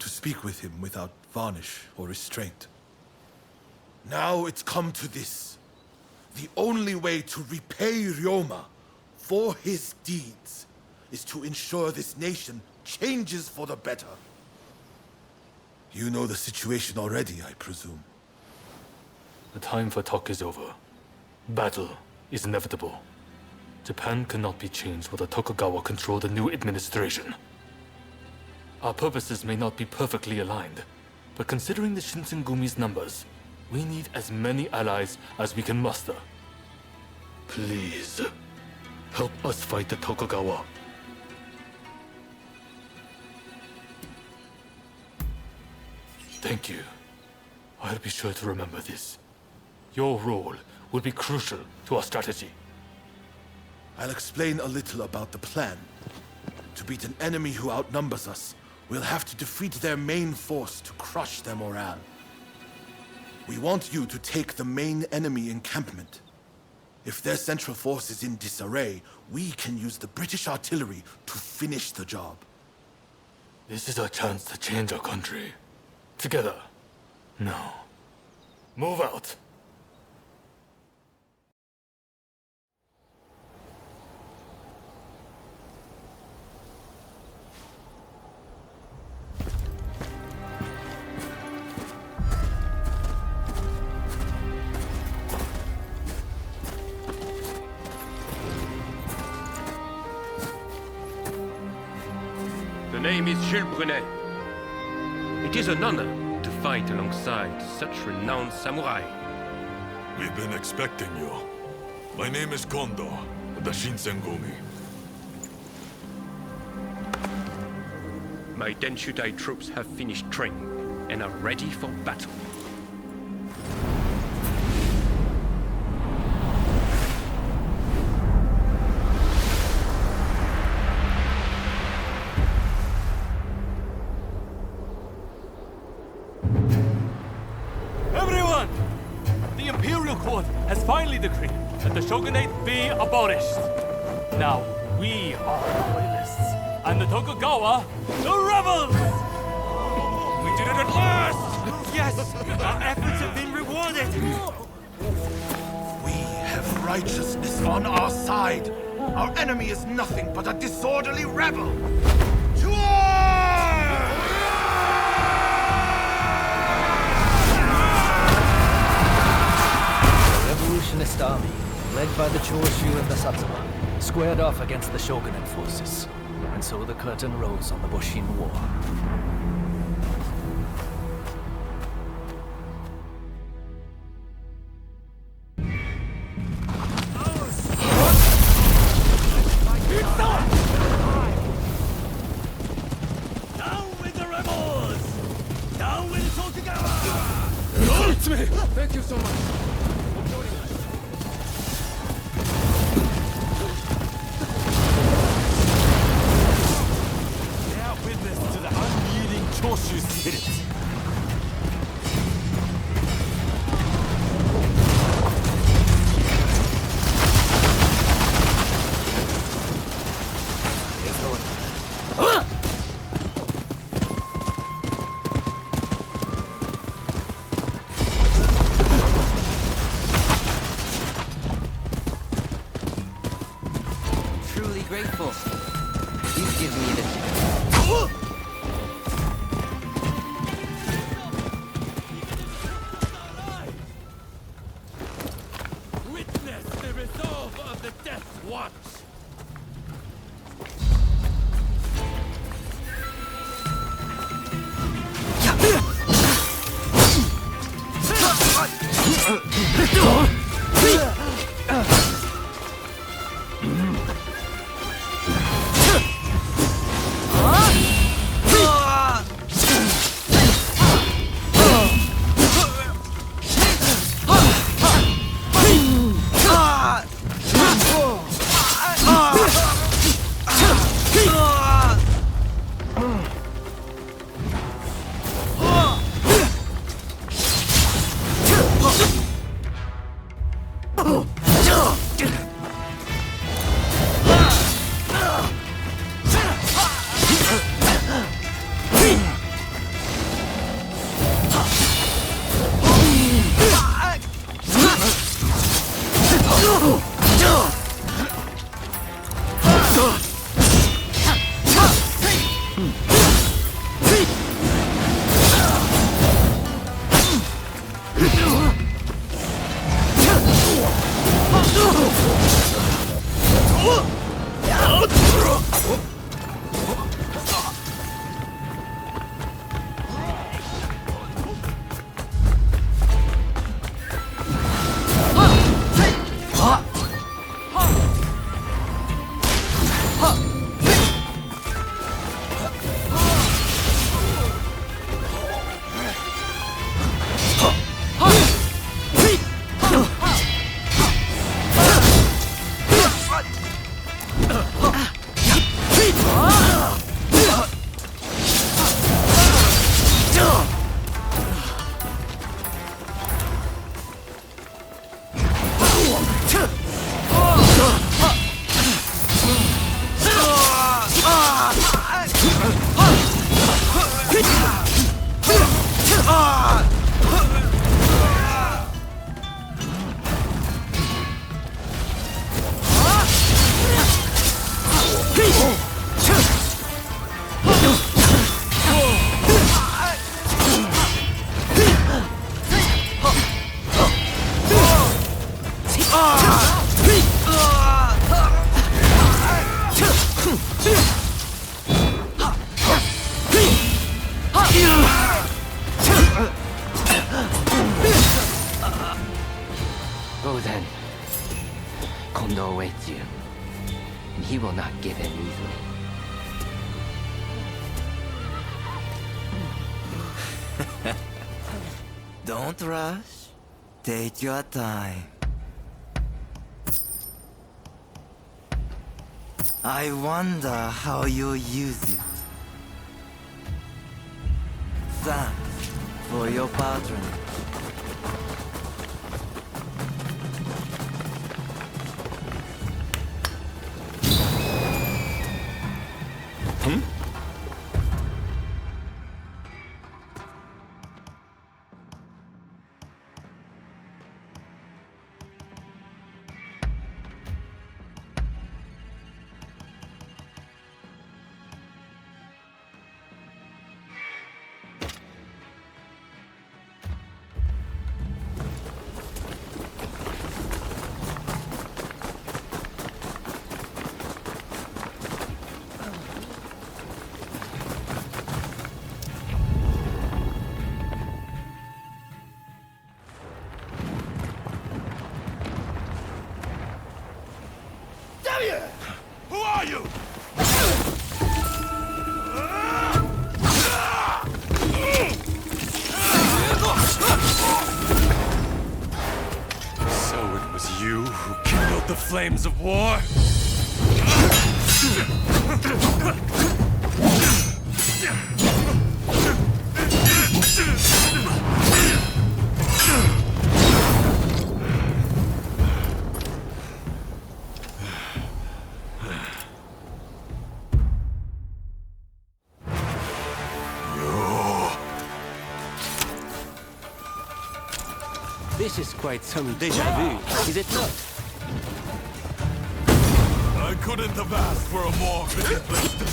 [SPEAKER 8] to speak with him without varnish or restraint. Now it's come to this. The only way to repay Ryoma for his deeds is to ensure this nation changes for the better. You know the situation already, I presume.
[SPEAKER 15] The time for talk is over. Battle is inevitable. Japan cannot be changed while the Tokugawa control the new administration. Our purposes may not be perfectly aligned, but considering the Shinsengumi's numbers, we need as many allies as we can muster. Please, help us fight the Tokugawa. Thank you. I'll be sure to remember this. Your role will be crucial to our strategy.
[SPEAKER 8] I'll explain a little about the plan. To beat an enemy who outnumbers us, we'll have to defeat their main force to crush their morale. We want you to take the main enemy encampment. If their central force is in disarray, we can use the British artillery to finish the job.
[SPEAKER 15] This is our chance to change our country. Together. Now, move out.
[SPEAKER 20] The name is Jules Brunet. It is an honor to fight alongside such renowned samurai.
[SPEAKER 22] We've been expecting you. My name is Kondo, the Shinsengumi.
[SPEAKER 20] My Denshutai troops have finished training and are ready for battle.
[SPEAKER 23] Everyone! The Imperial Court has finally decreed that the shogunate be abolished. Now, we are the loyalists, and the Tokugawa, the rebels! We did it at last!
[SPEAKER 19] Yes! Our efforts have been rewarded!
[SPEAKER 8] We have righteousness on our side. Our enemy is nothing but a disorderly rebel. To war!
[SPEAKER 6] The revolutionist army, led by the Choshu and the Satsuma, squared off against the shogunate forces. And so the curtain rose on the Boshin War.
[SPEAKER 23] Down with the rebels! Down with Tokugawa!
[SPEAKER 22] It's me! Thank you so much.
[SPEAKER 23] Bear witness to the unyielding Choshu spirit.
[SPEAKER 24] Truly grateful. You've given me the...
[SPEAKER 12] He will not give in easily.
[SPEAKER 14] Don't rush. Take your time. I wonder how you'll use it. Thanks for your patronage.
[SPEAKER 22] Who are you?
[SPEAKER 5] So it was you who kindled the flames of war?
[SPEAKER 12] This is quite some déjà vu, is it not?
[SPEAKER 22] I couldn't have asked for a more fitting place to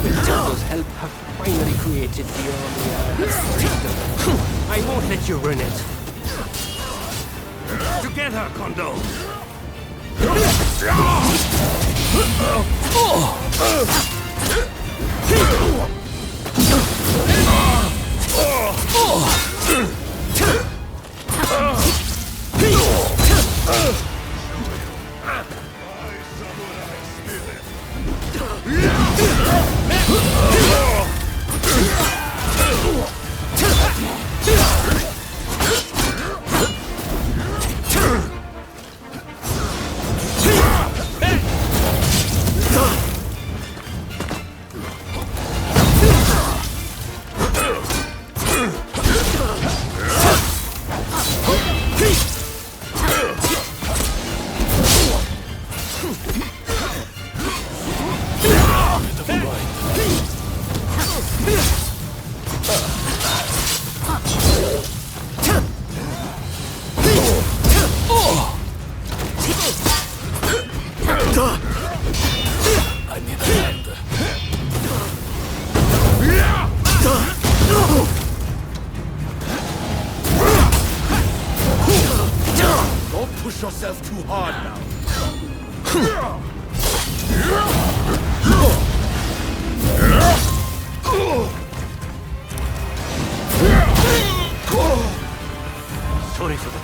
[SPEAKER 12] Nintendo's help have finally created the only I won't let you ruin it.
[SPEAKER 23] Together, Kondo!
[SPEAKER 11] Don't push yourself too hard now.
[SPEAKER 12] Sorry for the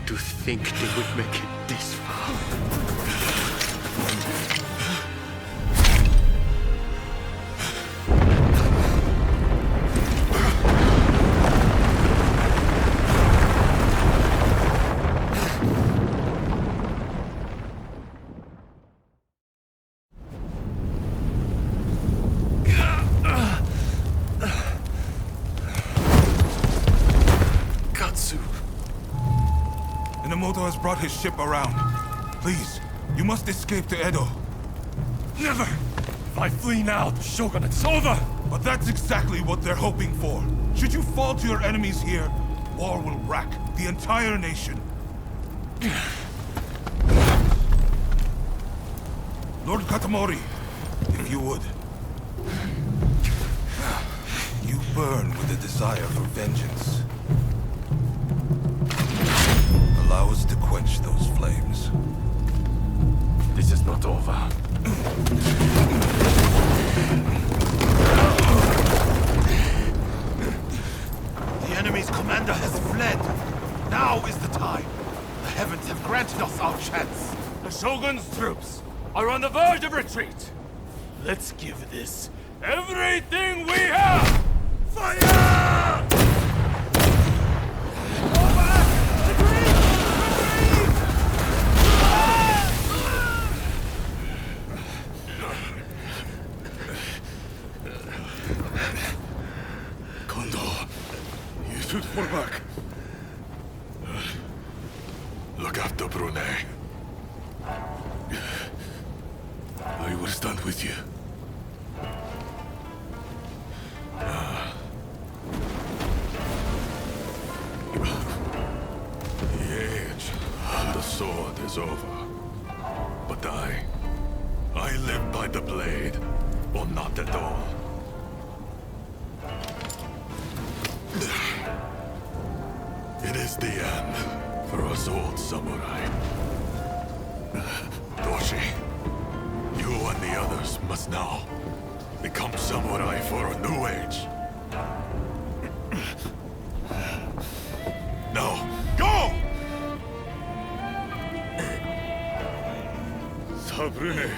[SPEAKER 20] To think they would make it this far.
[SPEAKER 8] Inamoto has brought his ship around. Please, you must escape to Edo.
[SPEAKER 23] Never! If I flee now, the shogunate's over!
[SPEAKER 8] But that's exactly what they're hoping for. Should you fall to your enemies here, war will rack the entire nation. Lord Katamori, if you would. You burn with a desire for vengeance. Allow us to quench those flames.
[SPEAKER 23] This is not over.
[SPEAKER 4] The enemy's commander has fled. Now is the time. The heavens have granted us our chance.
[SPEAKER 23] The Shogun's troops are on the verge of retreat. Let's give this everything we have! Fire!
[SPEAKER 22] Should fall back. Look after Brune. I will stand with you. The age of the sword is over. But I live by the blade, or not at all. It is the end for us old samurai. Doshi, you and the others must now become samurai for a new age. Now, go! Sabrune.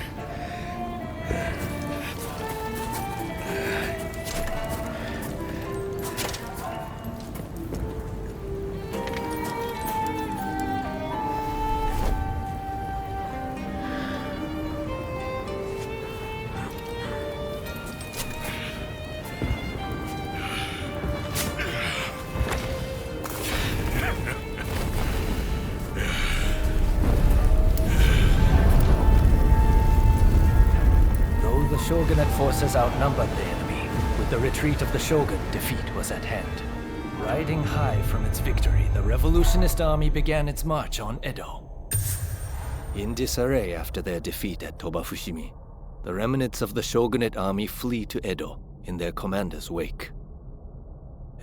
[SPEAKER 6] Shogunate forces outnumbered the enemy. With the retreat of the Shogun, defeat was at hand. Riding high from its victory, the revolutionist army began its march on Edo. In disarray after their defeat at Tobafushimi, the remnants of the Shogunate army flee to Edo in their commander's wake.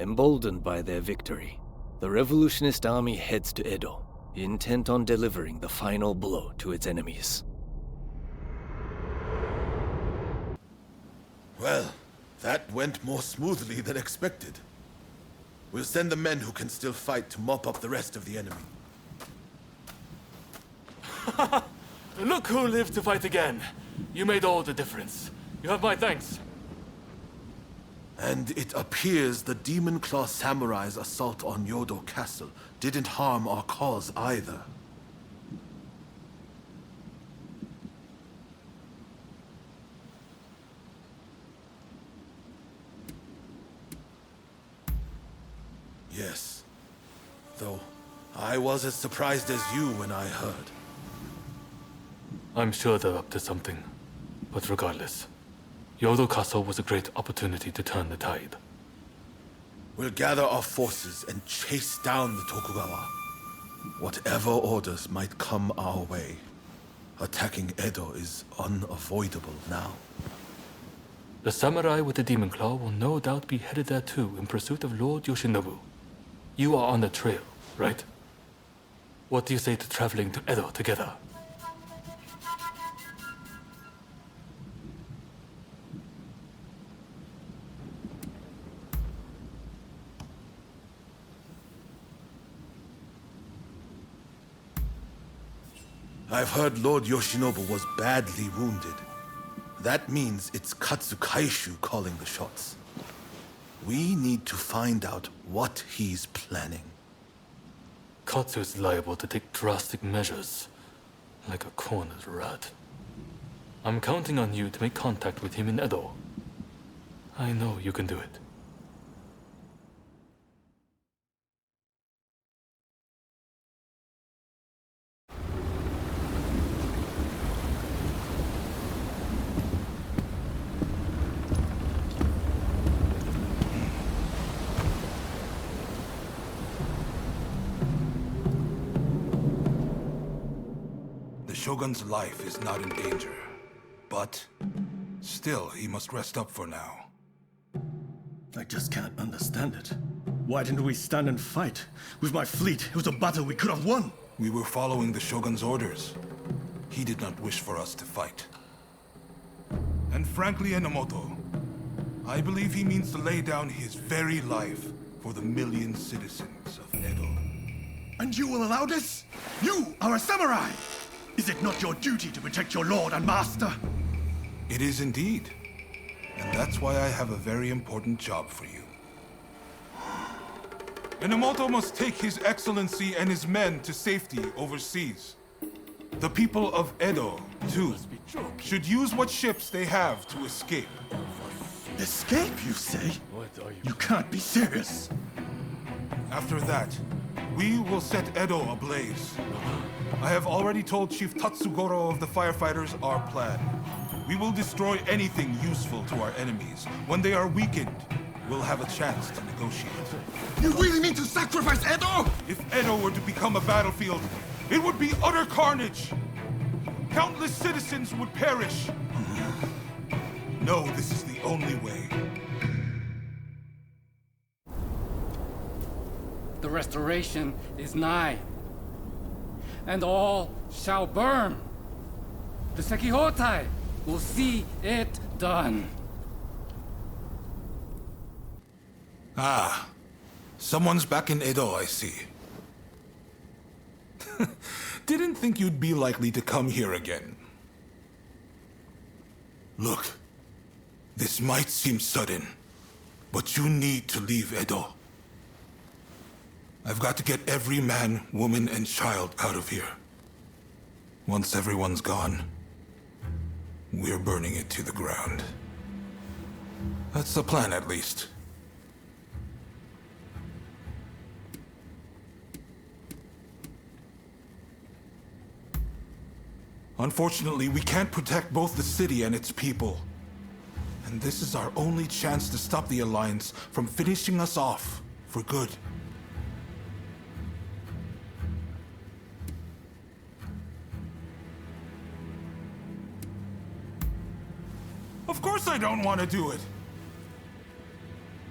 [SPEAKER 6] Emboldened by their victory, the revolutionist army heads to Edo, intent on delivering the final blow to its enemies.
[SPEAKER 4] Well, that went more smoothly than expected. We'll send the men who can still fight to mop up the rest of the enemy.
[SPEAKER 23] Look who lived to fight again. You made all the difference. You have my thanks.
[SPEAKER 4] And it appears the Demon Claw Samurai's assault on Yodo Castle didn't harm our cause either. Yes. Though, I was as surprised as you when I heard.
[SPEAKER 15] I'm sure they're up to something. But regardless, Yodo Castle was a great opportunity to turn the tide.
[SPEAKER 4] We'll gather our forces and chase down the Tokugawa. Whatever orders might come our way, attacking Edo is unavoidable now.
[SPEAKER 15] The samurai with the Demon Claw will no doubt be headed there too in pursuit of Lord Yoshinobu. You are on the trail, right? What do you say to traveling to Edo together?
[SPEAKER 8] I've heard Lord Yoshinobu was badly wounded. That means it's Katsukaishu calling the shots. We need to find out what he's planning.
[SPEAKER 15] Katsu is liable to take drastic measures, like a cornered rat. I'm counting on you to make contact with him in Edo. I know you can do it.
[SPEAKER 8] The Shogun's life is not in danger, but still, he must rest up for now.
[SPEAKER 21] I just can't understand it. Why didn't we stand and fight? With my fleet, it was a battle we could have won.
[SPEAKER 8] We were following the Shogun's orders. He did not wish for us to fight. And frankly, Enomoto, I believe he means to lay down his very life for the million citizens of Edo.
[SPEAKER 21] And you will allow this? You are a samurai! Is it not your duty to protect your lord and master?
[SPEAKER 8] It is indeed. And that's why I have a very important job for you. Enomoto must take His Excellency and his men to safety overseas. The people of Edo, too, should use what ships they have to escape.
[SPEAKER 21] Escape, you say? You can't be serious.
[SPEAKER 8] After that, we will set Edo ablaze. I have already told Chief Tatsugoro of the firefighters our plan. We will destroy anything useful to our enemies. When they are weakened, we'll have a chance to negotiate.
[SPEAKER 21] You really mean to sacrifice Edo?
[SPEAKER 8] If Edo were to become a battlefield, it would be utter carnage. Countless citizens would perish. No, this is the only way.
[SPEAKER 12] The restoration is nigh, and all shall burn. The Sekihotai will see it done.
[SPEAKER 8] Ah, someone's back in Edo, I see. Didn't think you'd be likely to come here again. Look, this might seem sudden, but you need to leave Edo. I've got to get every man, woman, and child out of here. Once everyone's gone, we're burning it to the ground. That's the plan, at least. Unfortunately, we can't protect both the city and its people. And this is our only chance to stop the Alliance from finishing us off for good. Of course I don't want to do it!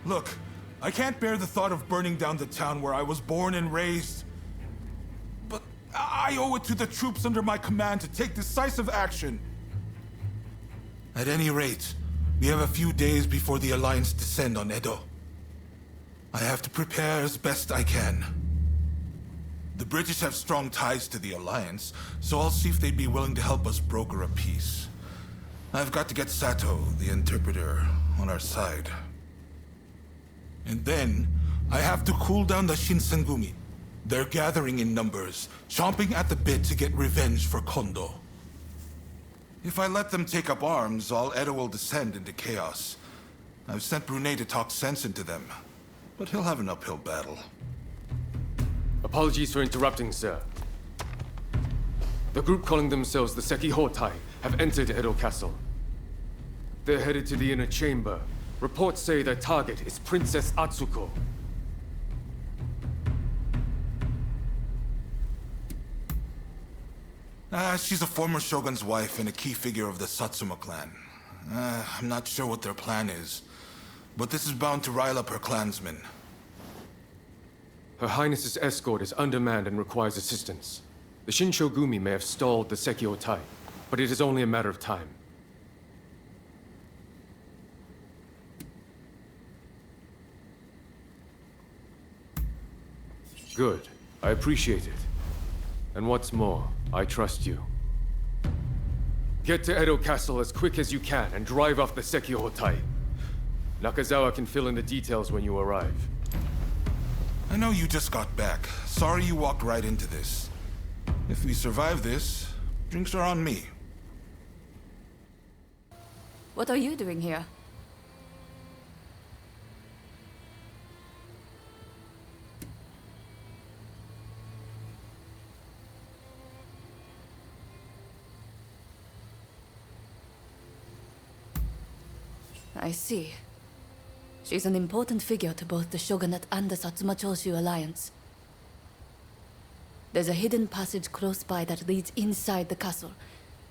[SPEAKER 8] Look, I can't bear the thought of burning down the town where I was born and raised. But I owe it to the troops under my command to take decisive action. At any rate, we have a few days before the Alliance descend on Edo. I have to prepare as best I can. The British have strong ties to the Alliance, so I'll see if they'd be willing to help us broker a peace. I've got to get Sato, the interpreter, on our side. And then, I have to cool down the Shinsengumi. They're gathering in numbers, chomping at the bit to get revenge for Kondo. If I let them take up arms, all Edo will descend into chaos. I've sent Brunei to talk sense into them, but he'll have an uphill battle.
[SPEAKER 5] Apologies for interrupting, sir. The group calling themselves the Sekihotai have entered Edo Castle. They're headed to the inner chamber. Reports say their target is Princess Atsuko.
[SPEAKER 8] She's a former shogun's wife and a key figure of the Satsuma clan. I'm not sure what their plan is, but this is bound to rile up her clansmen.
[SPEAKER 5] Her Highness's escort is undermanned and requires assistance. The Shinshogumi may have stalled the Sekihotai, but it is only a matter of time. Good. I appreciate it. And what's more, I trust you. Get to Edo Castle as quick as you can and drive off the Sekihotai. Nakazawa can fill in the details when you arrive.
[SPEAKER 8] I know you just got back. Sorry you walked right into this. If we survive this, drinks are on me.
[SPEAKER 3] What are you doing here? I see. She's an important figure to both the Shogunate and the Satsuma Choshu alliance. There's a hidden passage close by that leads inside the castle.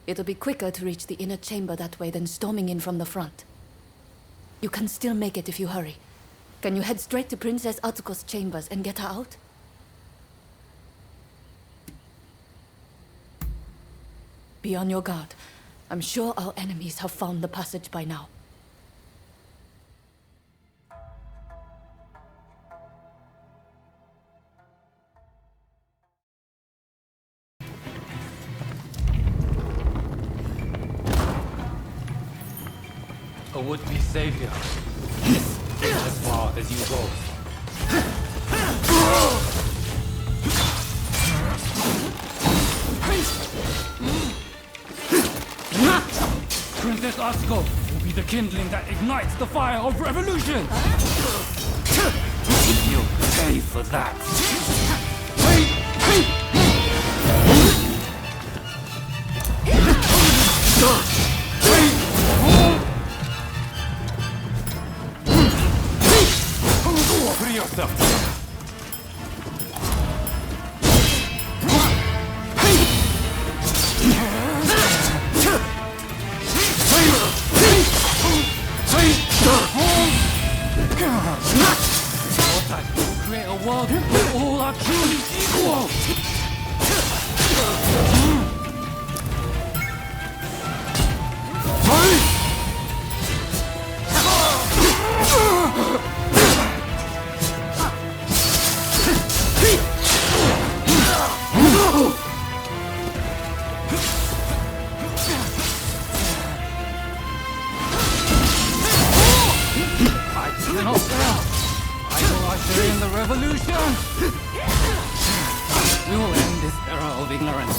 [SPEAKER 3] It'll be quicker to reach the inner chamber that way than storming in from the front. You can still make it if you hurry. Can you head straight to Princess Atsuko's chambers and get her out? Be on your guard. I'm sure our enemies have found the passage by now.
[SPEAKER 1] A would-be savior. This is as far as you go.
[SPEAKER 23] Princess Asuko will be the kindling that ignites the fire of revolution!
[SPEAKER 12] You'll pay for that.
[SPEAKER 23] Free yourself! Create a world where all are truly equal! During the revolution, we will end this era of ignorance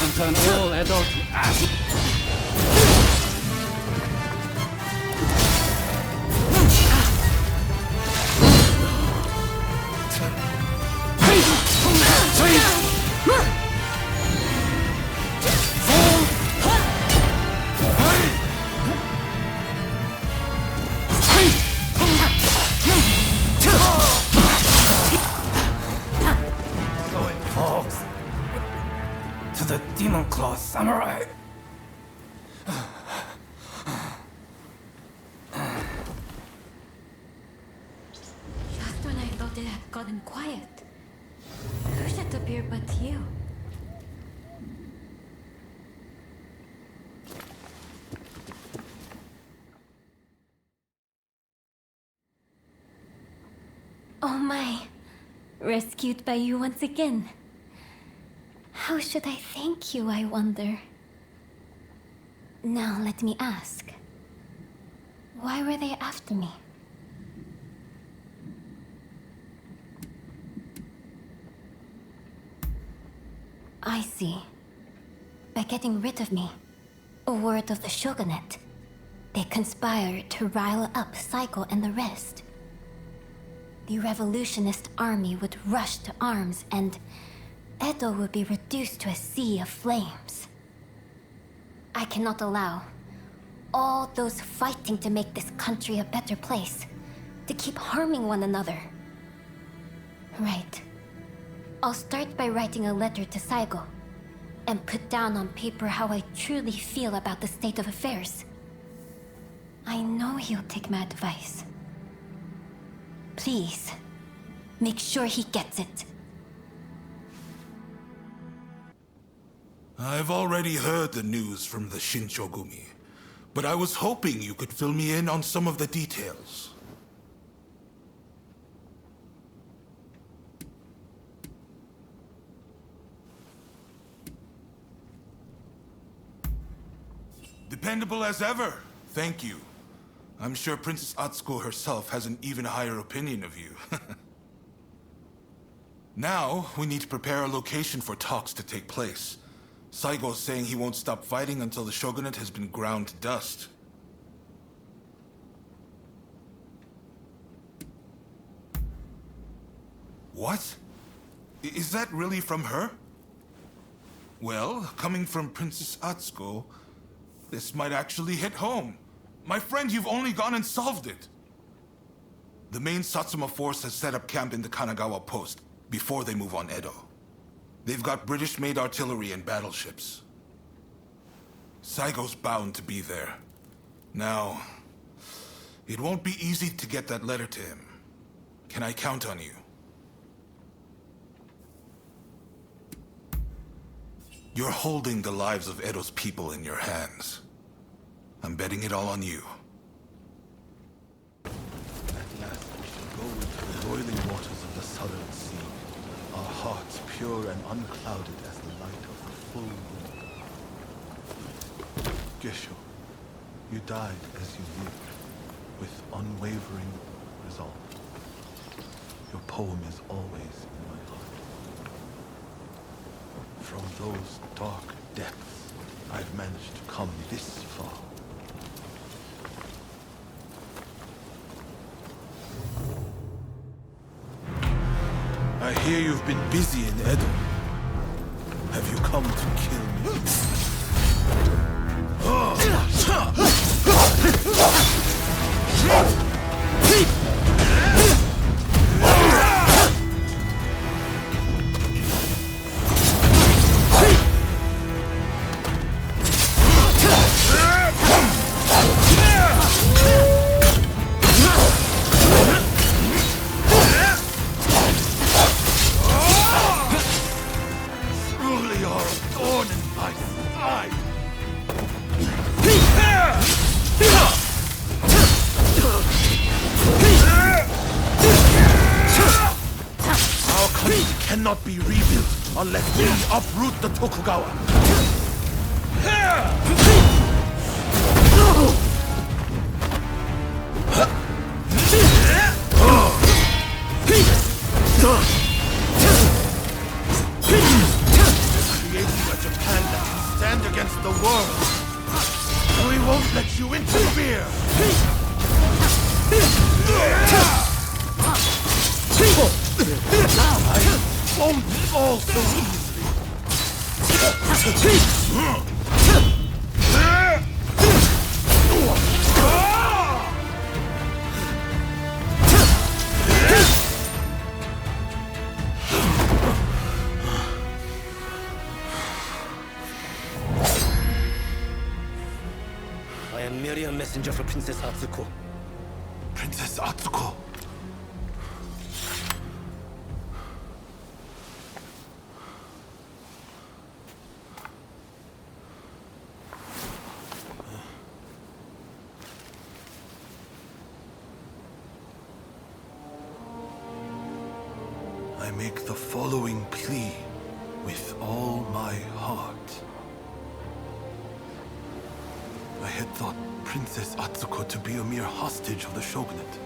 [SPEAKER 23] and turn all Edo to ash.
[SPEAKER 12] The Demon Claw Samurai.
[SPEAKER 16] Just when I thought it had gotten quiet, who should appear but you? Oh my, rescued by you once again. How should I thank you, I wonder? Now let me ask. Why were they after me? I see. By getting rid of me, a word of the Shogunate, they conspired to rile up Saiko and the rest. The revolutionist army would rush to arms and Edo would be reduced to a sea of flames. I cannot allow all those fighting to make this country a better place to keep harming one another. Right. I'll start by writing a letter to Saigo and put down on paper how I truly feel about the state of affairs. I know he'll take my advice. Please, make sure he gets it.
[SPEAKER 8] I've already heard the news from the Shinchogumi, but I was hoping you could fill me in on some of the details. Dependable as ever. Thank you. I'm sure Princess Atsuko herself has an even higher opinion of you. Now, we need to prepare a location for talks to take place. Saigo's saying he won't stop fighting until the shogunate has been ground to dust. What? Is that really from her? Well, coming from Princess Atsuko, this might actually hit home. My friend, you've only gone and solved it. The main Satsuma force has set up camp in the Kanagawa post before they move on Edo. They've got British-made artillery and battleships. Saigo's bound to be there. Now, it won't be easy to get that letter to him. Can I count on you? You're holding the lives of Edo's people in your hands. I'm betting it all on you.
[SPEAKER 21] At last we shall go into the boiling waters of the southern sea, our hearts pure and unclouded as the light of the full moon. Gesho, you died as you lived, with unwavering resolve. Your poem is always in my heart. From those dark depths, I've managed to come this far.
[SPEAKER 8] I hear you've been busy in Edo. Have you come to kill me?
[SPEAKER 21] Truly are a thorn in my side! Our country cannot be rebuilt unless we uproot the Tokugawa. Creating a Japan that can stand against the world. And we won't let you interfere. I won't fall so
[SPEAKER 12] I am merely a messenger for Princess Atsuko.
[SPEAKER 8] Princess Atsuko. I make the following plea with all my heart. I had thought Princess Atsuko to be a mere hostage of the shogunate,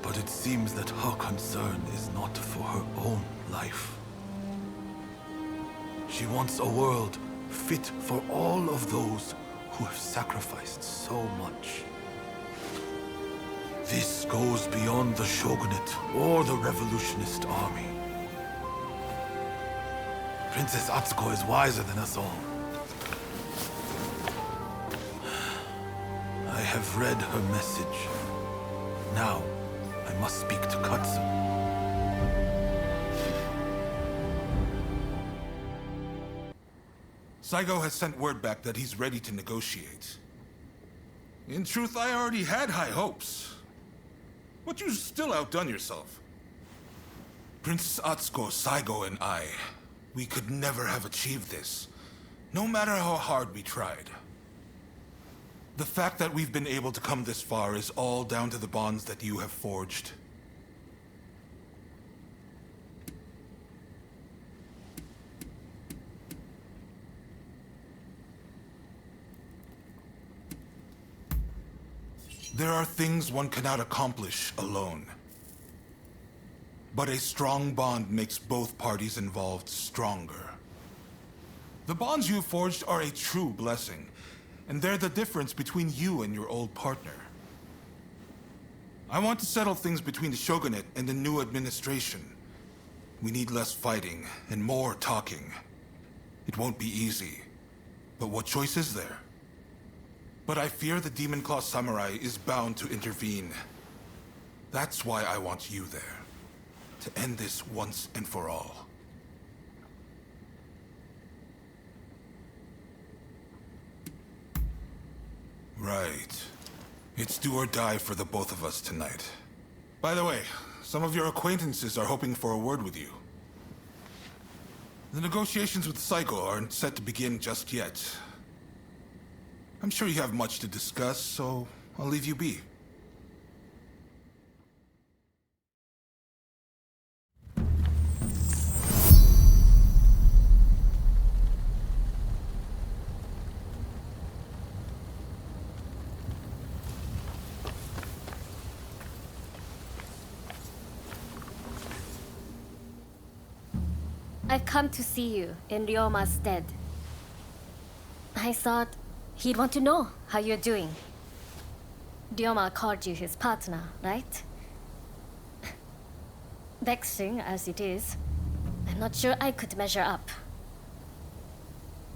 [SPEAKER 8] but it seems that her concern is not for her own life. She wants a world fit for all of those who have sacrificed so much. This goes beyond the shogunate or the revolutionist army. Princess Atsuko is wiser than us all. I have read her message. Now, I must speak to Katsu. Saigo has sent word back that he's ready to negotiate. In truth, I already had high hopes. But you still outdone yourself. Princess Atsuko, Saigo, and I, we could never have achieved this, no matter how hard we tried. The fact that we've been able to come this far is all down to the bonds that you have forged. There are things one cannot accomplish alone. But a strong bond makes both parties involved stronger. The bonds you forged are a true blessing, and they're the difference between you and your old partner. I want to settle things between the Shogunate and the new administration. We need less fighting and more talking. It won't be easy, but what choice is there? But I fear the Demon Claw Samurai is bound to intervene. That's why I want you there, to end this once and for all. Right. It's do or die for the both of us tonight. By the way, some of your acquaintances are hoping for a word with you. The negotiations with Saigo aren't set to begin just yet. I'm sure you have much to discuss, so I'll leave you be.
[SPEAKER 9] I've come to see you in Ryoma's stead. I thought he'd want to know how you're doing. Ryoma called you his partner, right? Vexing as it is, I'm not sure I could measure up.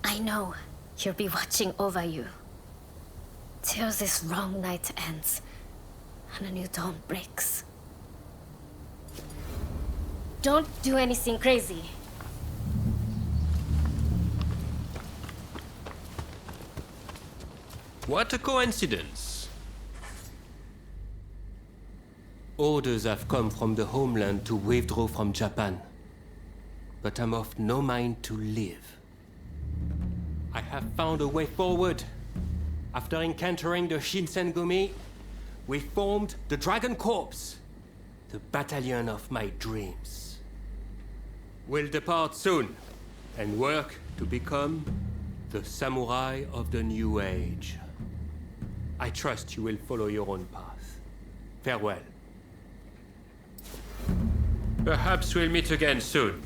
[SPEAKER 9] I know he'll be watching over you till this wrong night ends and a new dawn breaks. Don't do anything crazy.
[SPEAKER 20] What a coincidence. Orders have come from the homeland to withdraw from Japan. But I'm of no mind to live. I have found a way forward. After encountering the Shinsengumi, we formed the Dragon Corps, the battalion of my dreams. We'll depart soon and work to become the samurai of the new age. I trust you will follow your own path. Farewell. Perhaps we'll meet again soon.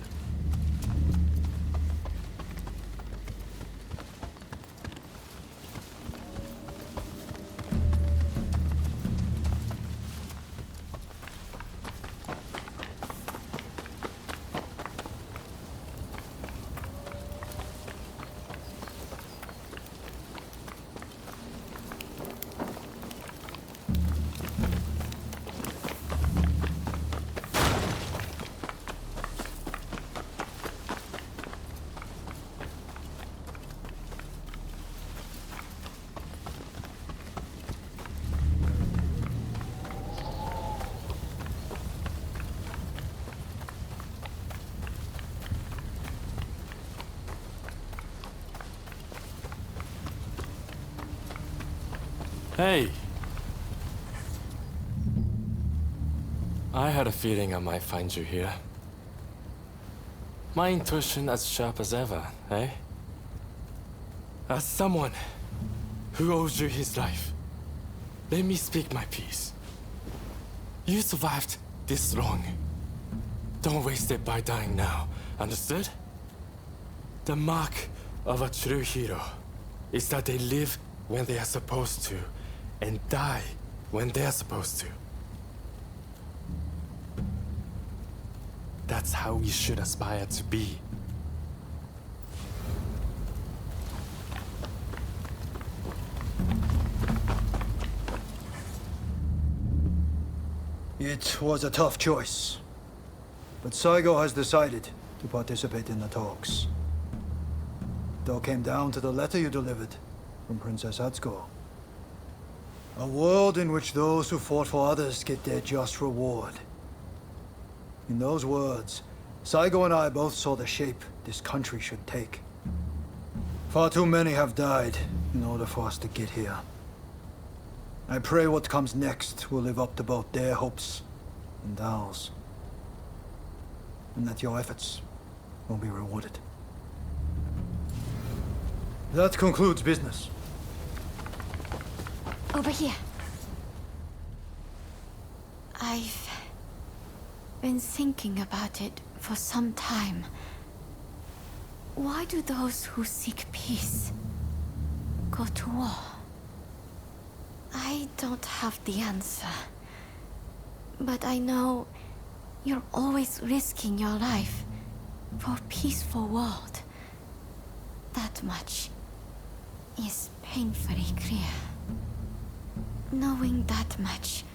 [SPEAKER 7] Hey! I had a feeling I might find you here. My intuition as sharp as ever, eh? As someone who owes you his life, let me speak my piece. You survived this long. Don't waste it by dying now, understood? The mark of a true hero is that they live when they are supposed to, and die when they are supposed to. That's how we should aspire to be.
[SPEAKER 17] It was a tough choice, but Saigo has decided to participate in the talks. It all came down to the letter you delivered from Princess Atsuko. A world in which those who fought for others get their just reward. In those words, Saigo and I both saw the shape this country should take. Far too many have died in order for us to get here. I pray what comes next will live up to both their hopes and ours. And that your efforts will be rewarded. That concludes business.
[SPEAKER 9] Over here.
[SPEAKER 16] I've been thinking about it for some time. Why do those who seek peace go to war? I don't have the answer. But I know you're always risking your life for a peaceful world. That much is painfully clear. Knowing that much,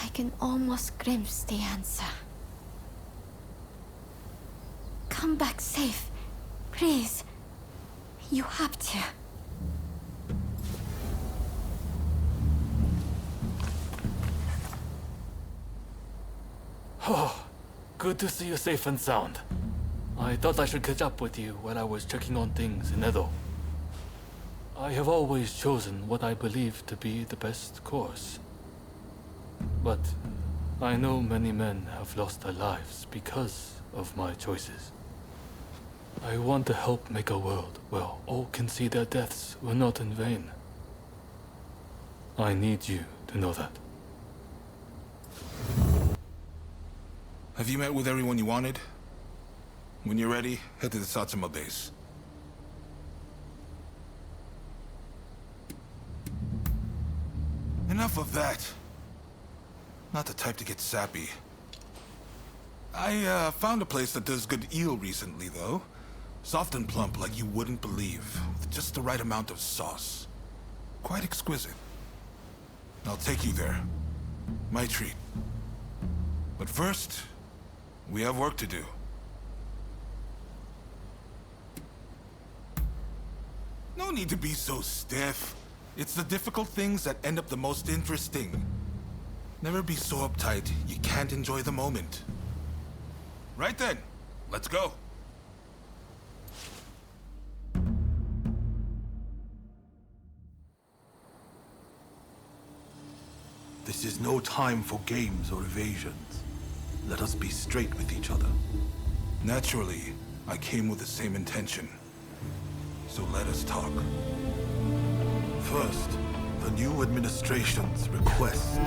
[SPEAKER 16] I can almost glimpse the answer. Come back safe, please. You have to.
[SPEAKER 15] Oh, good to see you safe and sound. I thought I should catch up with you while I was checking on things in Edo. I have always chosen what I believe to be the best course. But I know many men have lost their lives because of my choices. I want to help make a world where all can see their deaths were not in vain. I need you to know that.
[SPEAKER 8] Have you met with everyone you wanted? When you're ready, head to the Satsuma base. Enough of that. Not the type to get sappy. I found a place that does good eel recently, though. Soft and plump like you wouldn't believe, with just the right amount of sauce. Quite exquisite. I'll take you there. My treat. But first, we have work to do. No need to be so stiff. It's the difficult things that end up the most interesting. Never be so uptight you can't enjoy the moment. Right then, let's go.
[SPEAKER 2] This is no time for games or evasions. Let us be straight with each other.
[SPEAKER 8] Naturally, I came with the same intention. So let us talk.
[SPEAKER 2] First, the new administration's requests.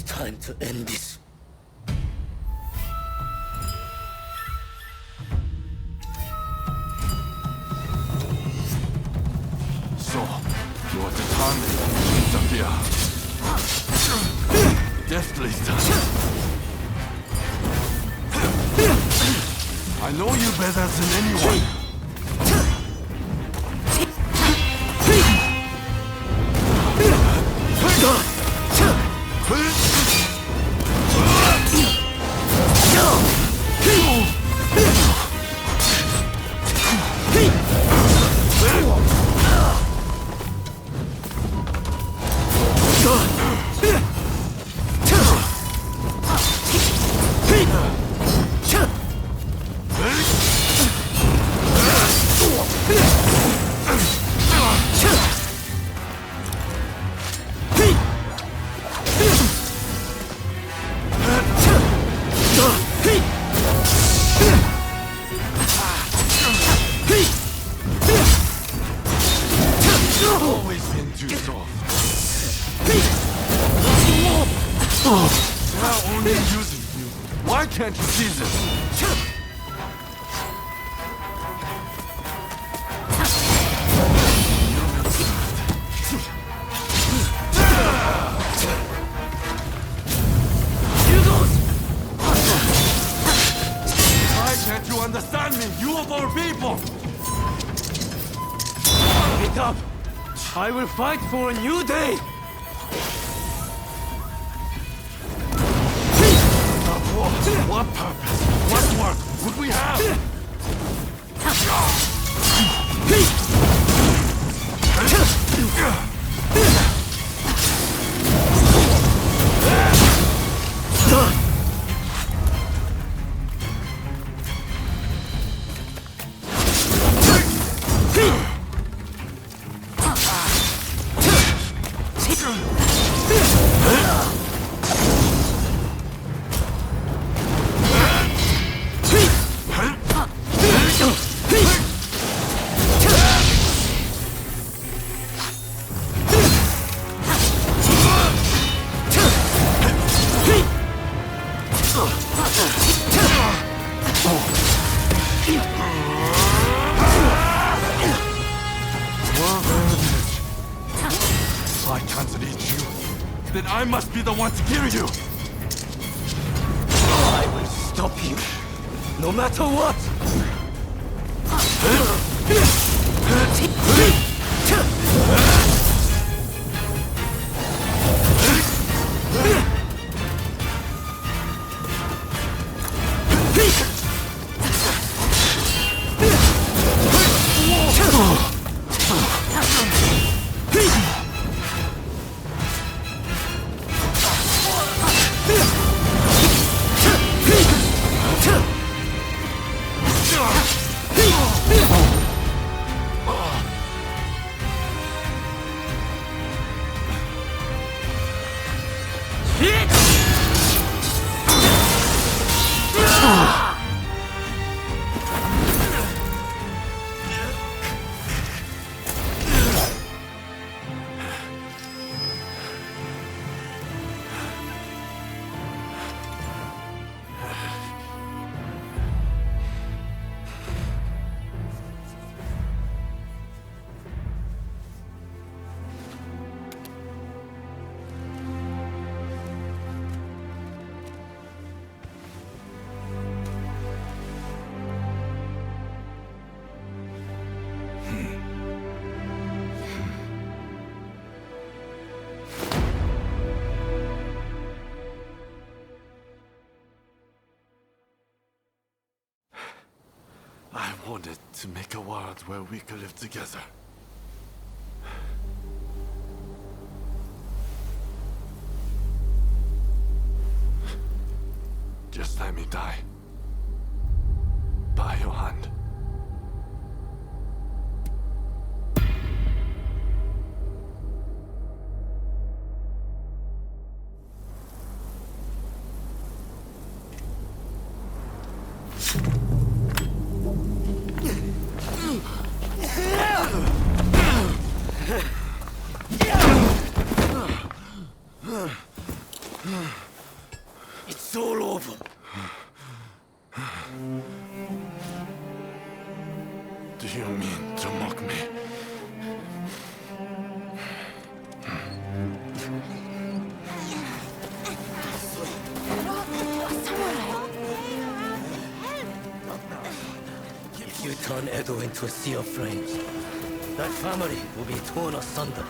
[SPEAKER 14] Time to end this.
[SPEAKER 22] So, you are determined to interfere. Deathly done. I know you better than anyone. Always been too soft. Now only using you. Why can't you see this? Why can't you understand me? You of all people!
[SPEAKER 12] Pick up! I will fight for a new day!
[SPEAKER 22] What purpose? What work would we have? If I can't reach you, then I must be the one to kill you!
[SPEAKER 6] I will stop you, no matter what!
[SPEAKER 22] I wanted to make a world where we could live together. Just let me die. By your hand.
[SPEAKER 6] It's all over.
[SPEAKER 22] Do you mean to mock me?
[SPEAKER 6] If you turn Edo into a sea of flames, that family will be torn asunder.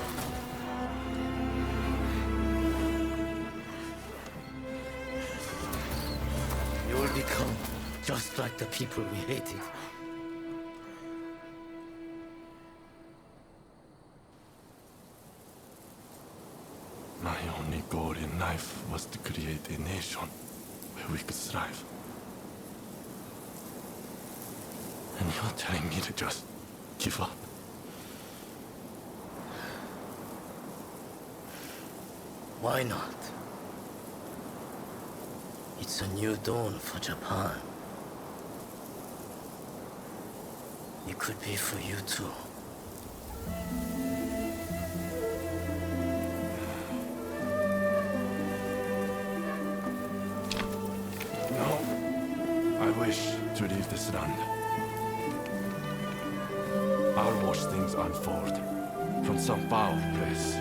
[SPEAKER 6] You will become just like the people we hated.
[SPEAKER 22] My only goal in life was to create a nation where we could thrive. And you're telling me to just give up?
[SPEAKER 6] Why not? It's a new dawn for Japan. It could be for you too.
[SPEAKER 22] No. I wish to leave this land. I'll watch things unfold from some far place.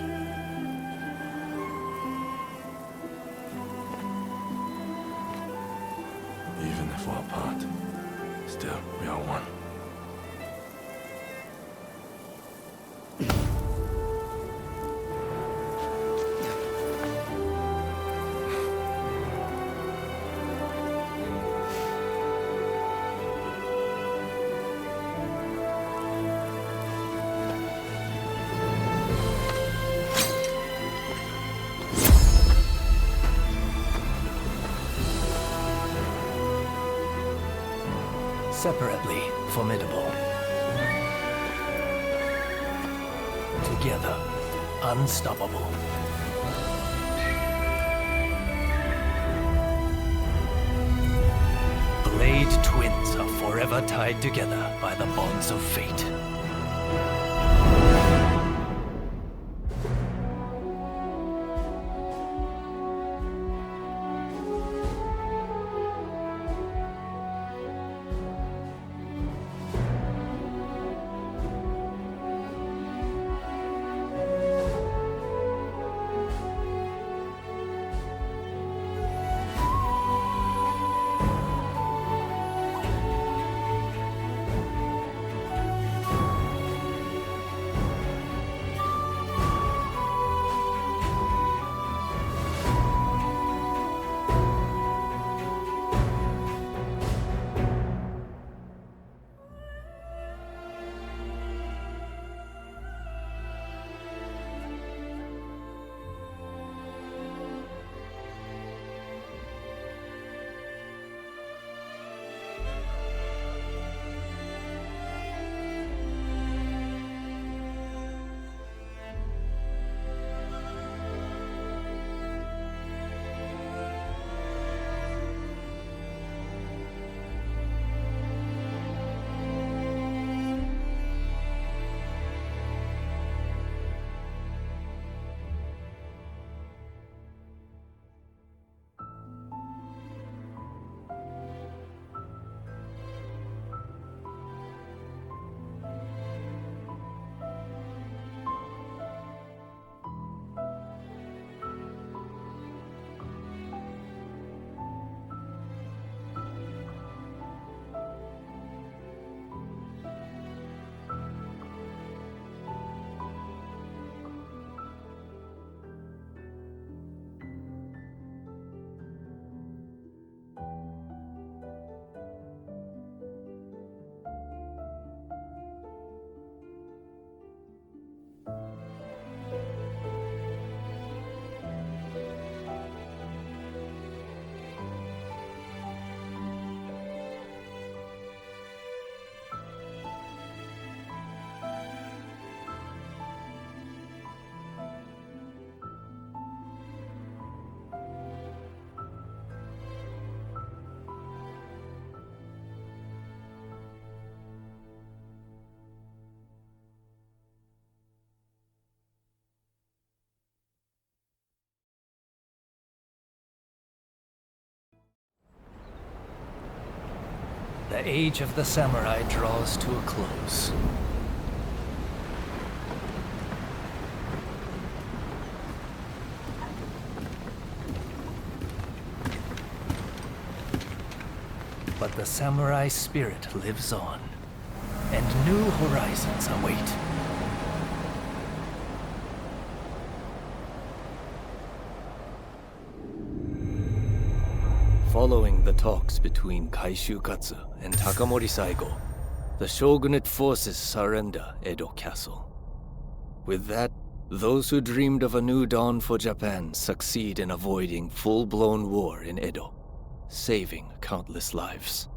[SPEAKER 22] Even if we're apart, still we are one.
[SPEAKER 6] Separately formidable. Together, unstoppable. Blade twins are forever tied together by the bonds of fate. The age of the samurai draws to a close. But the samurai spirit lives on, and new horizons await. Following the talks between Kaishukatsu and Takamori Saigo, the shogunate forces surrender Edo Castle. With that, those who dreamed of a new dawn for Japan succeed in avoiding full-blown war in Edo, saving countless lives.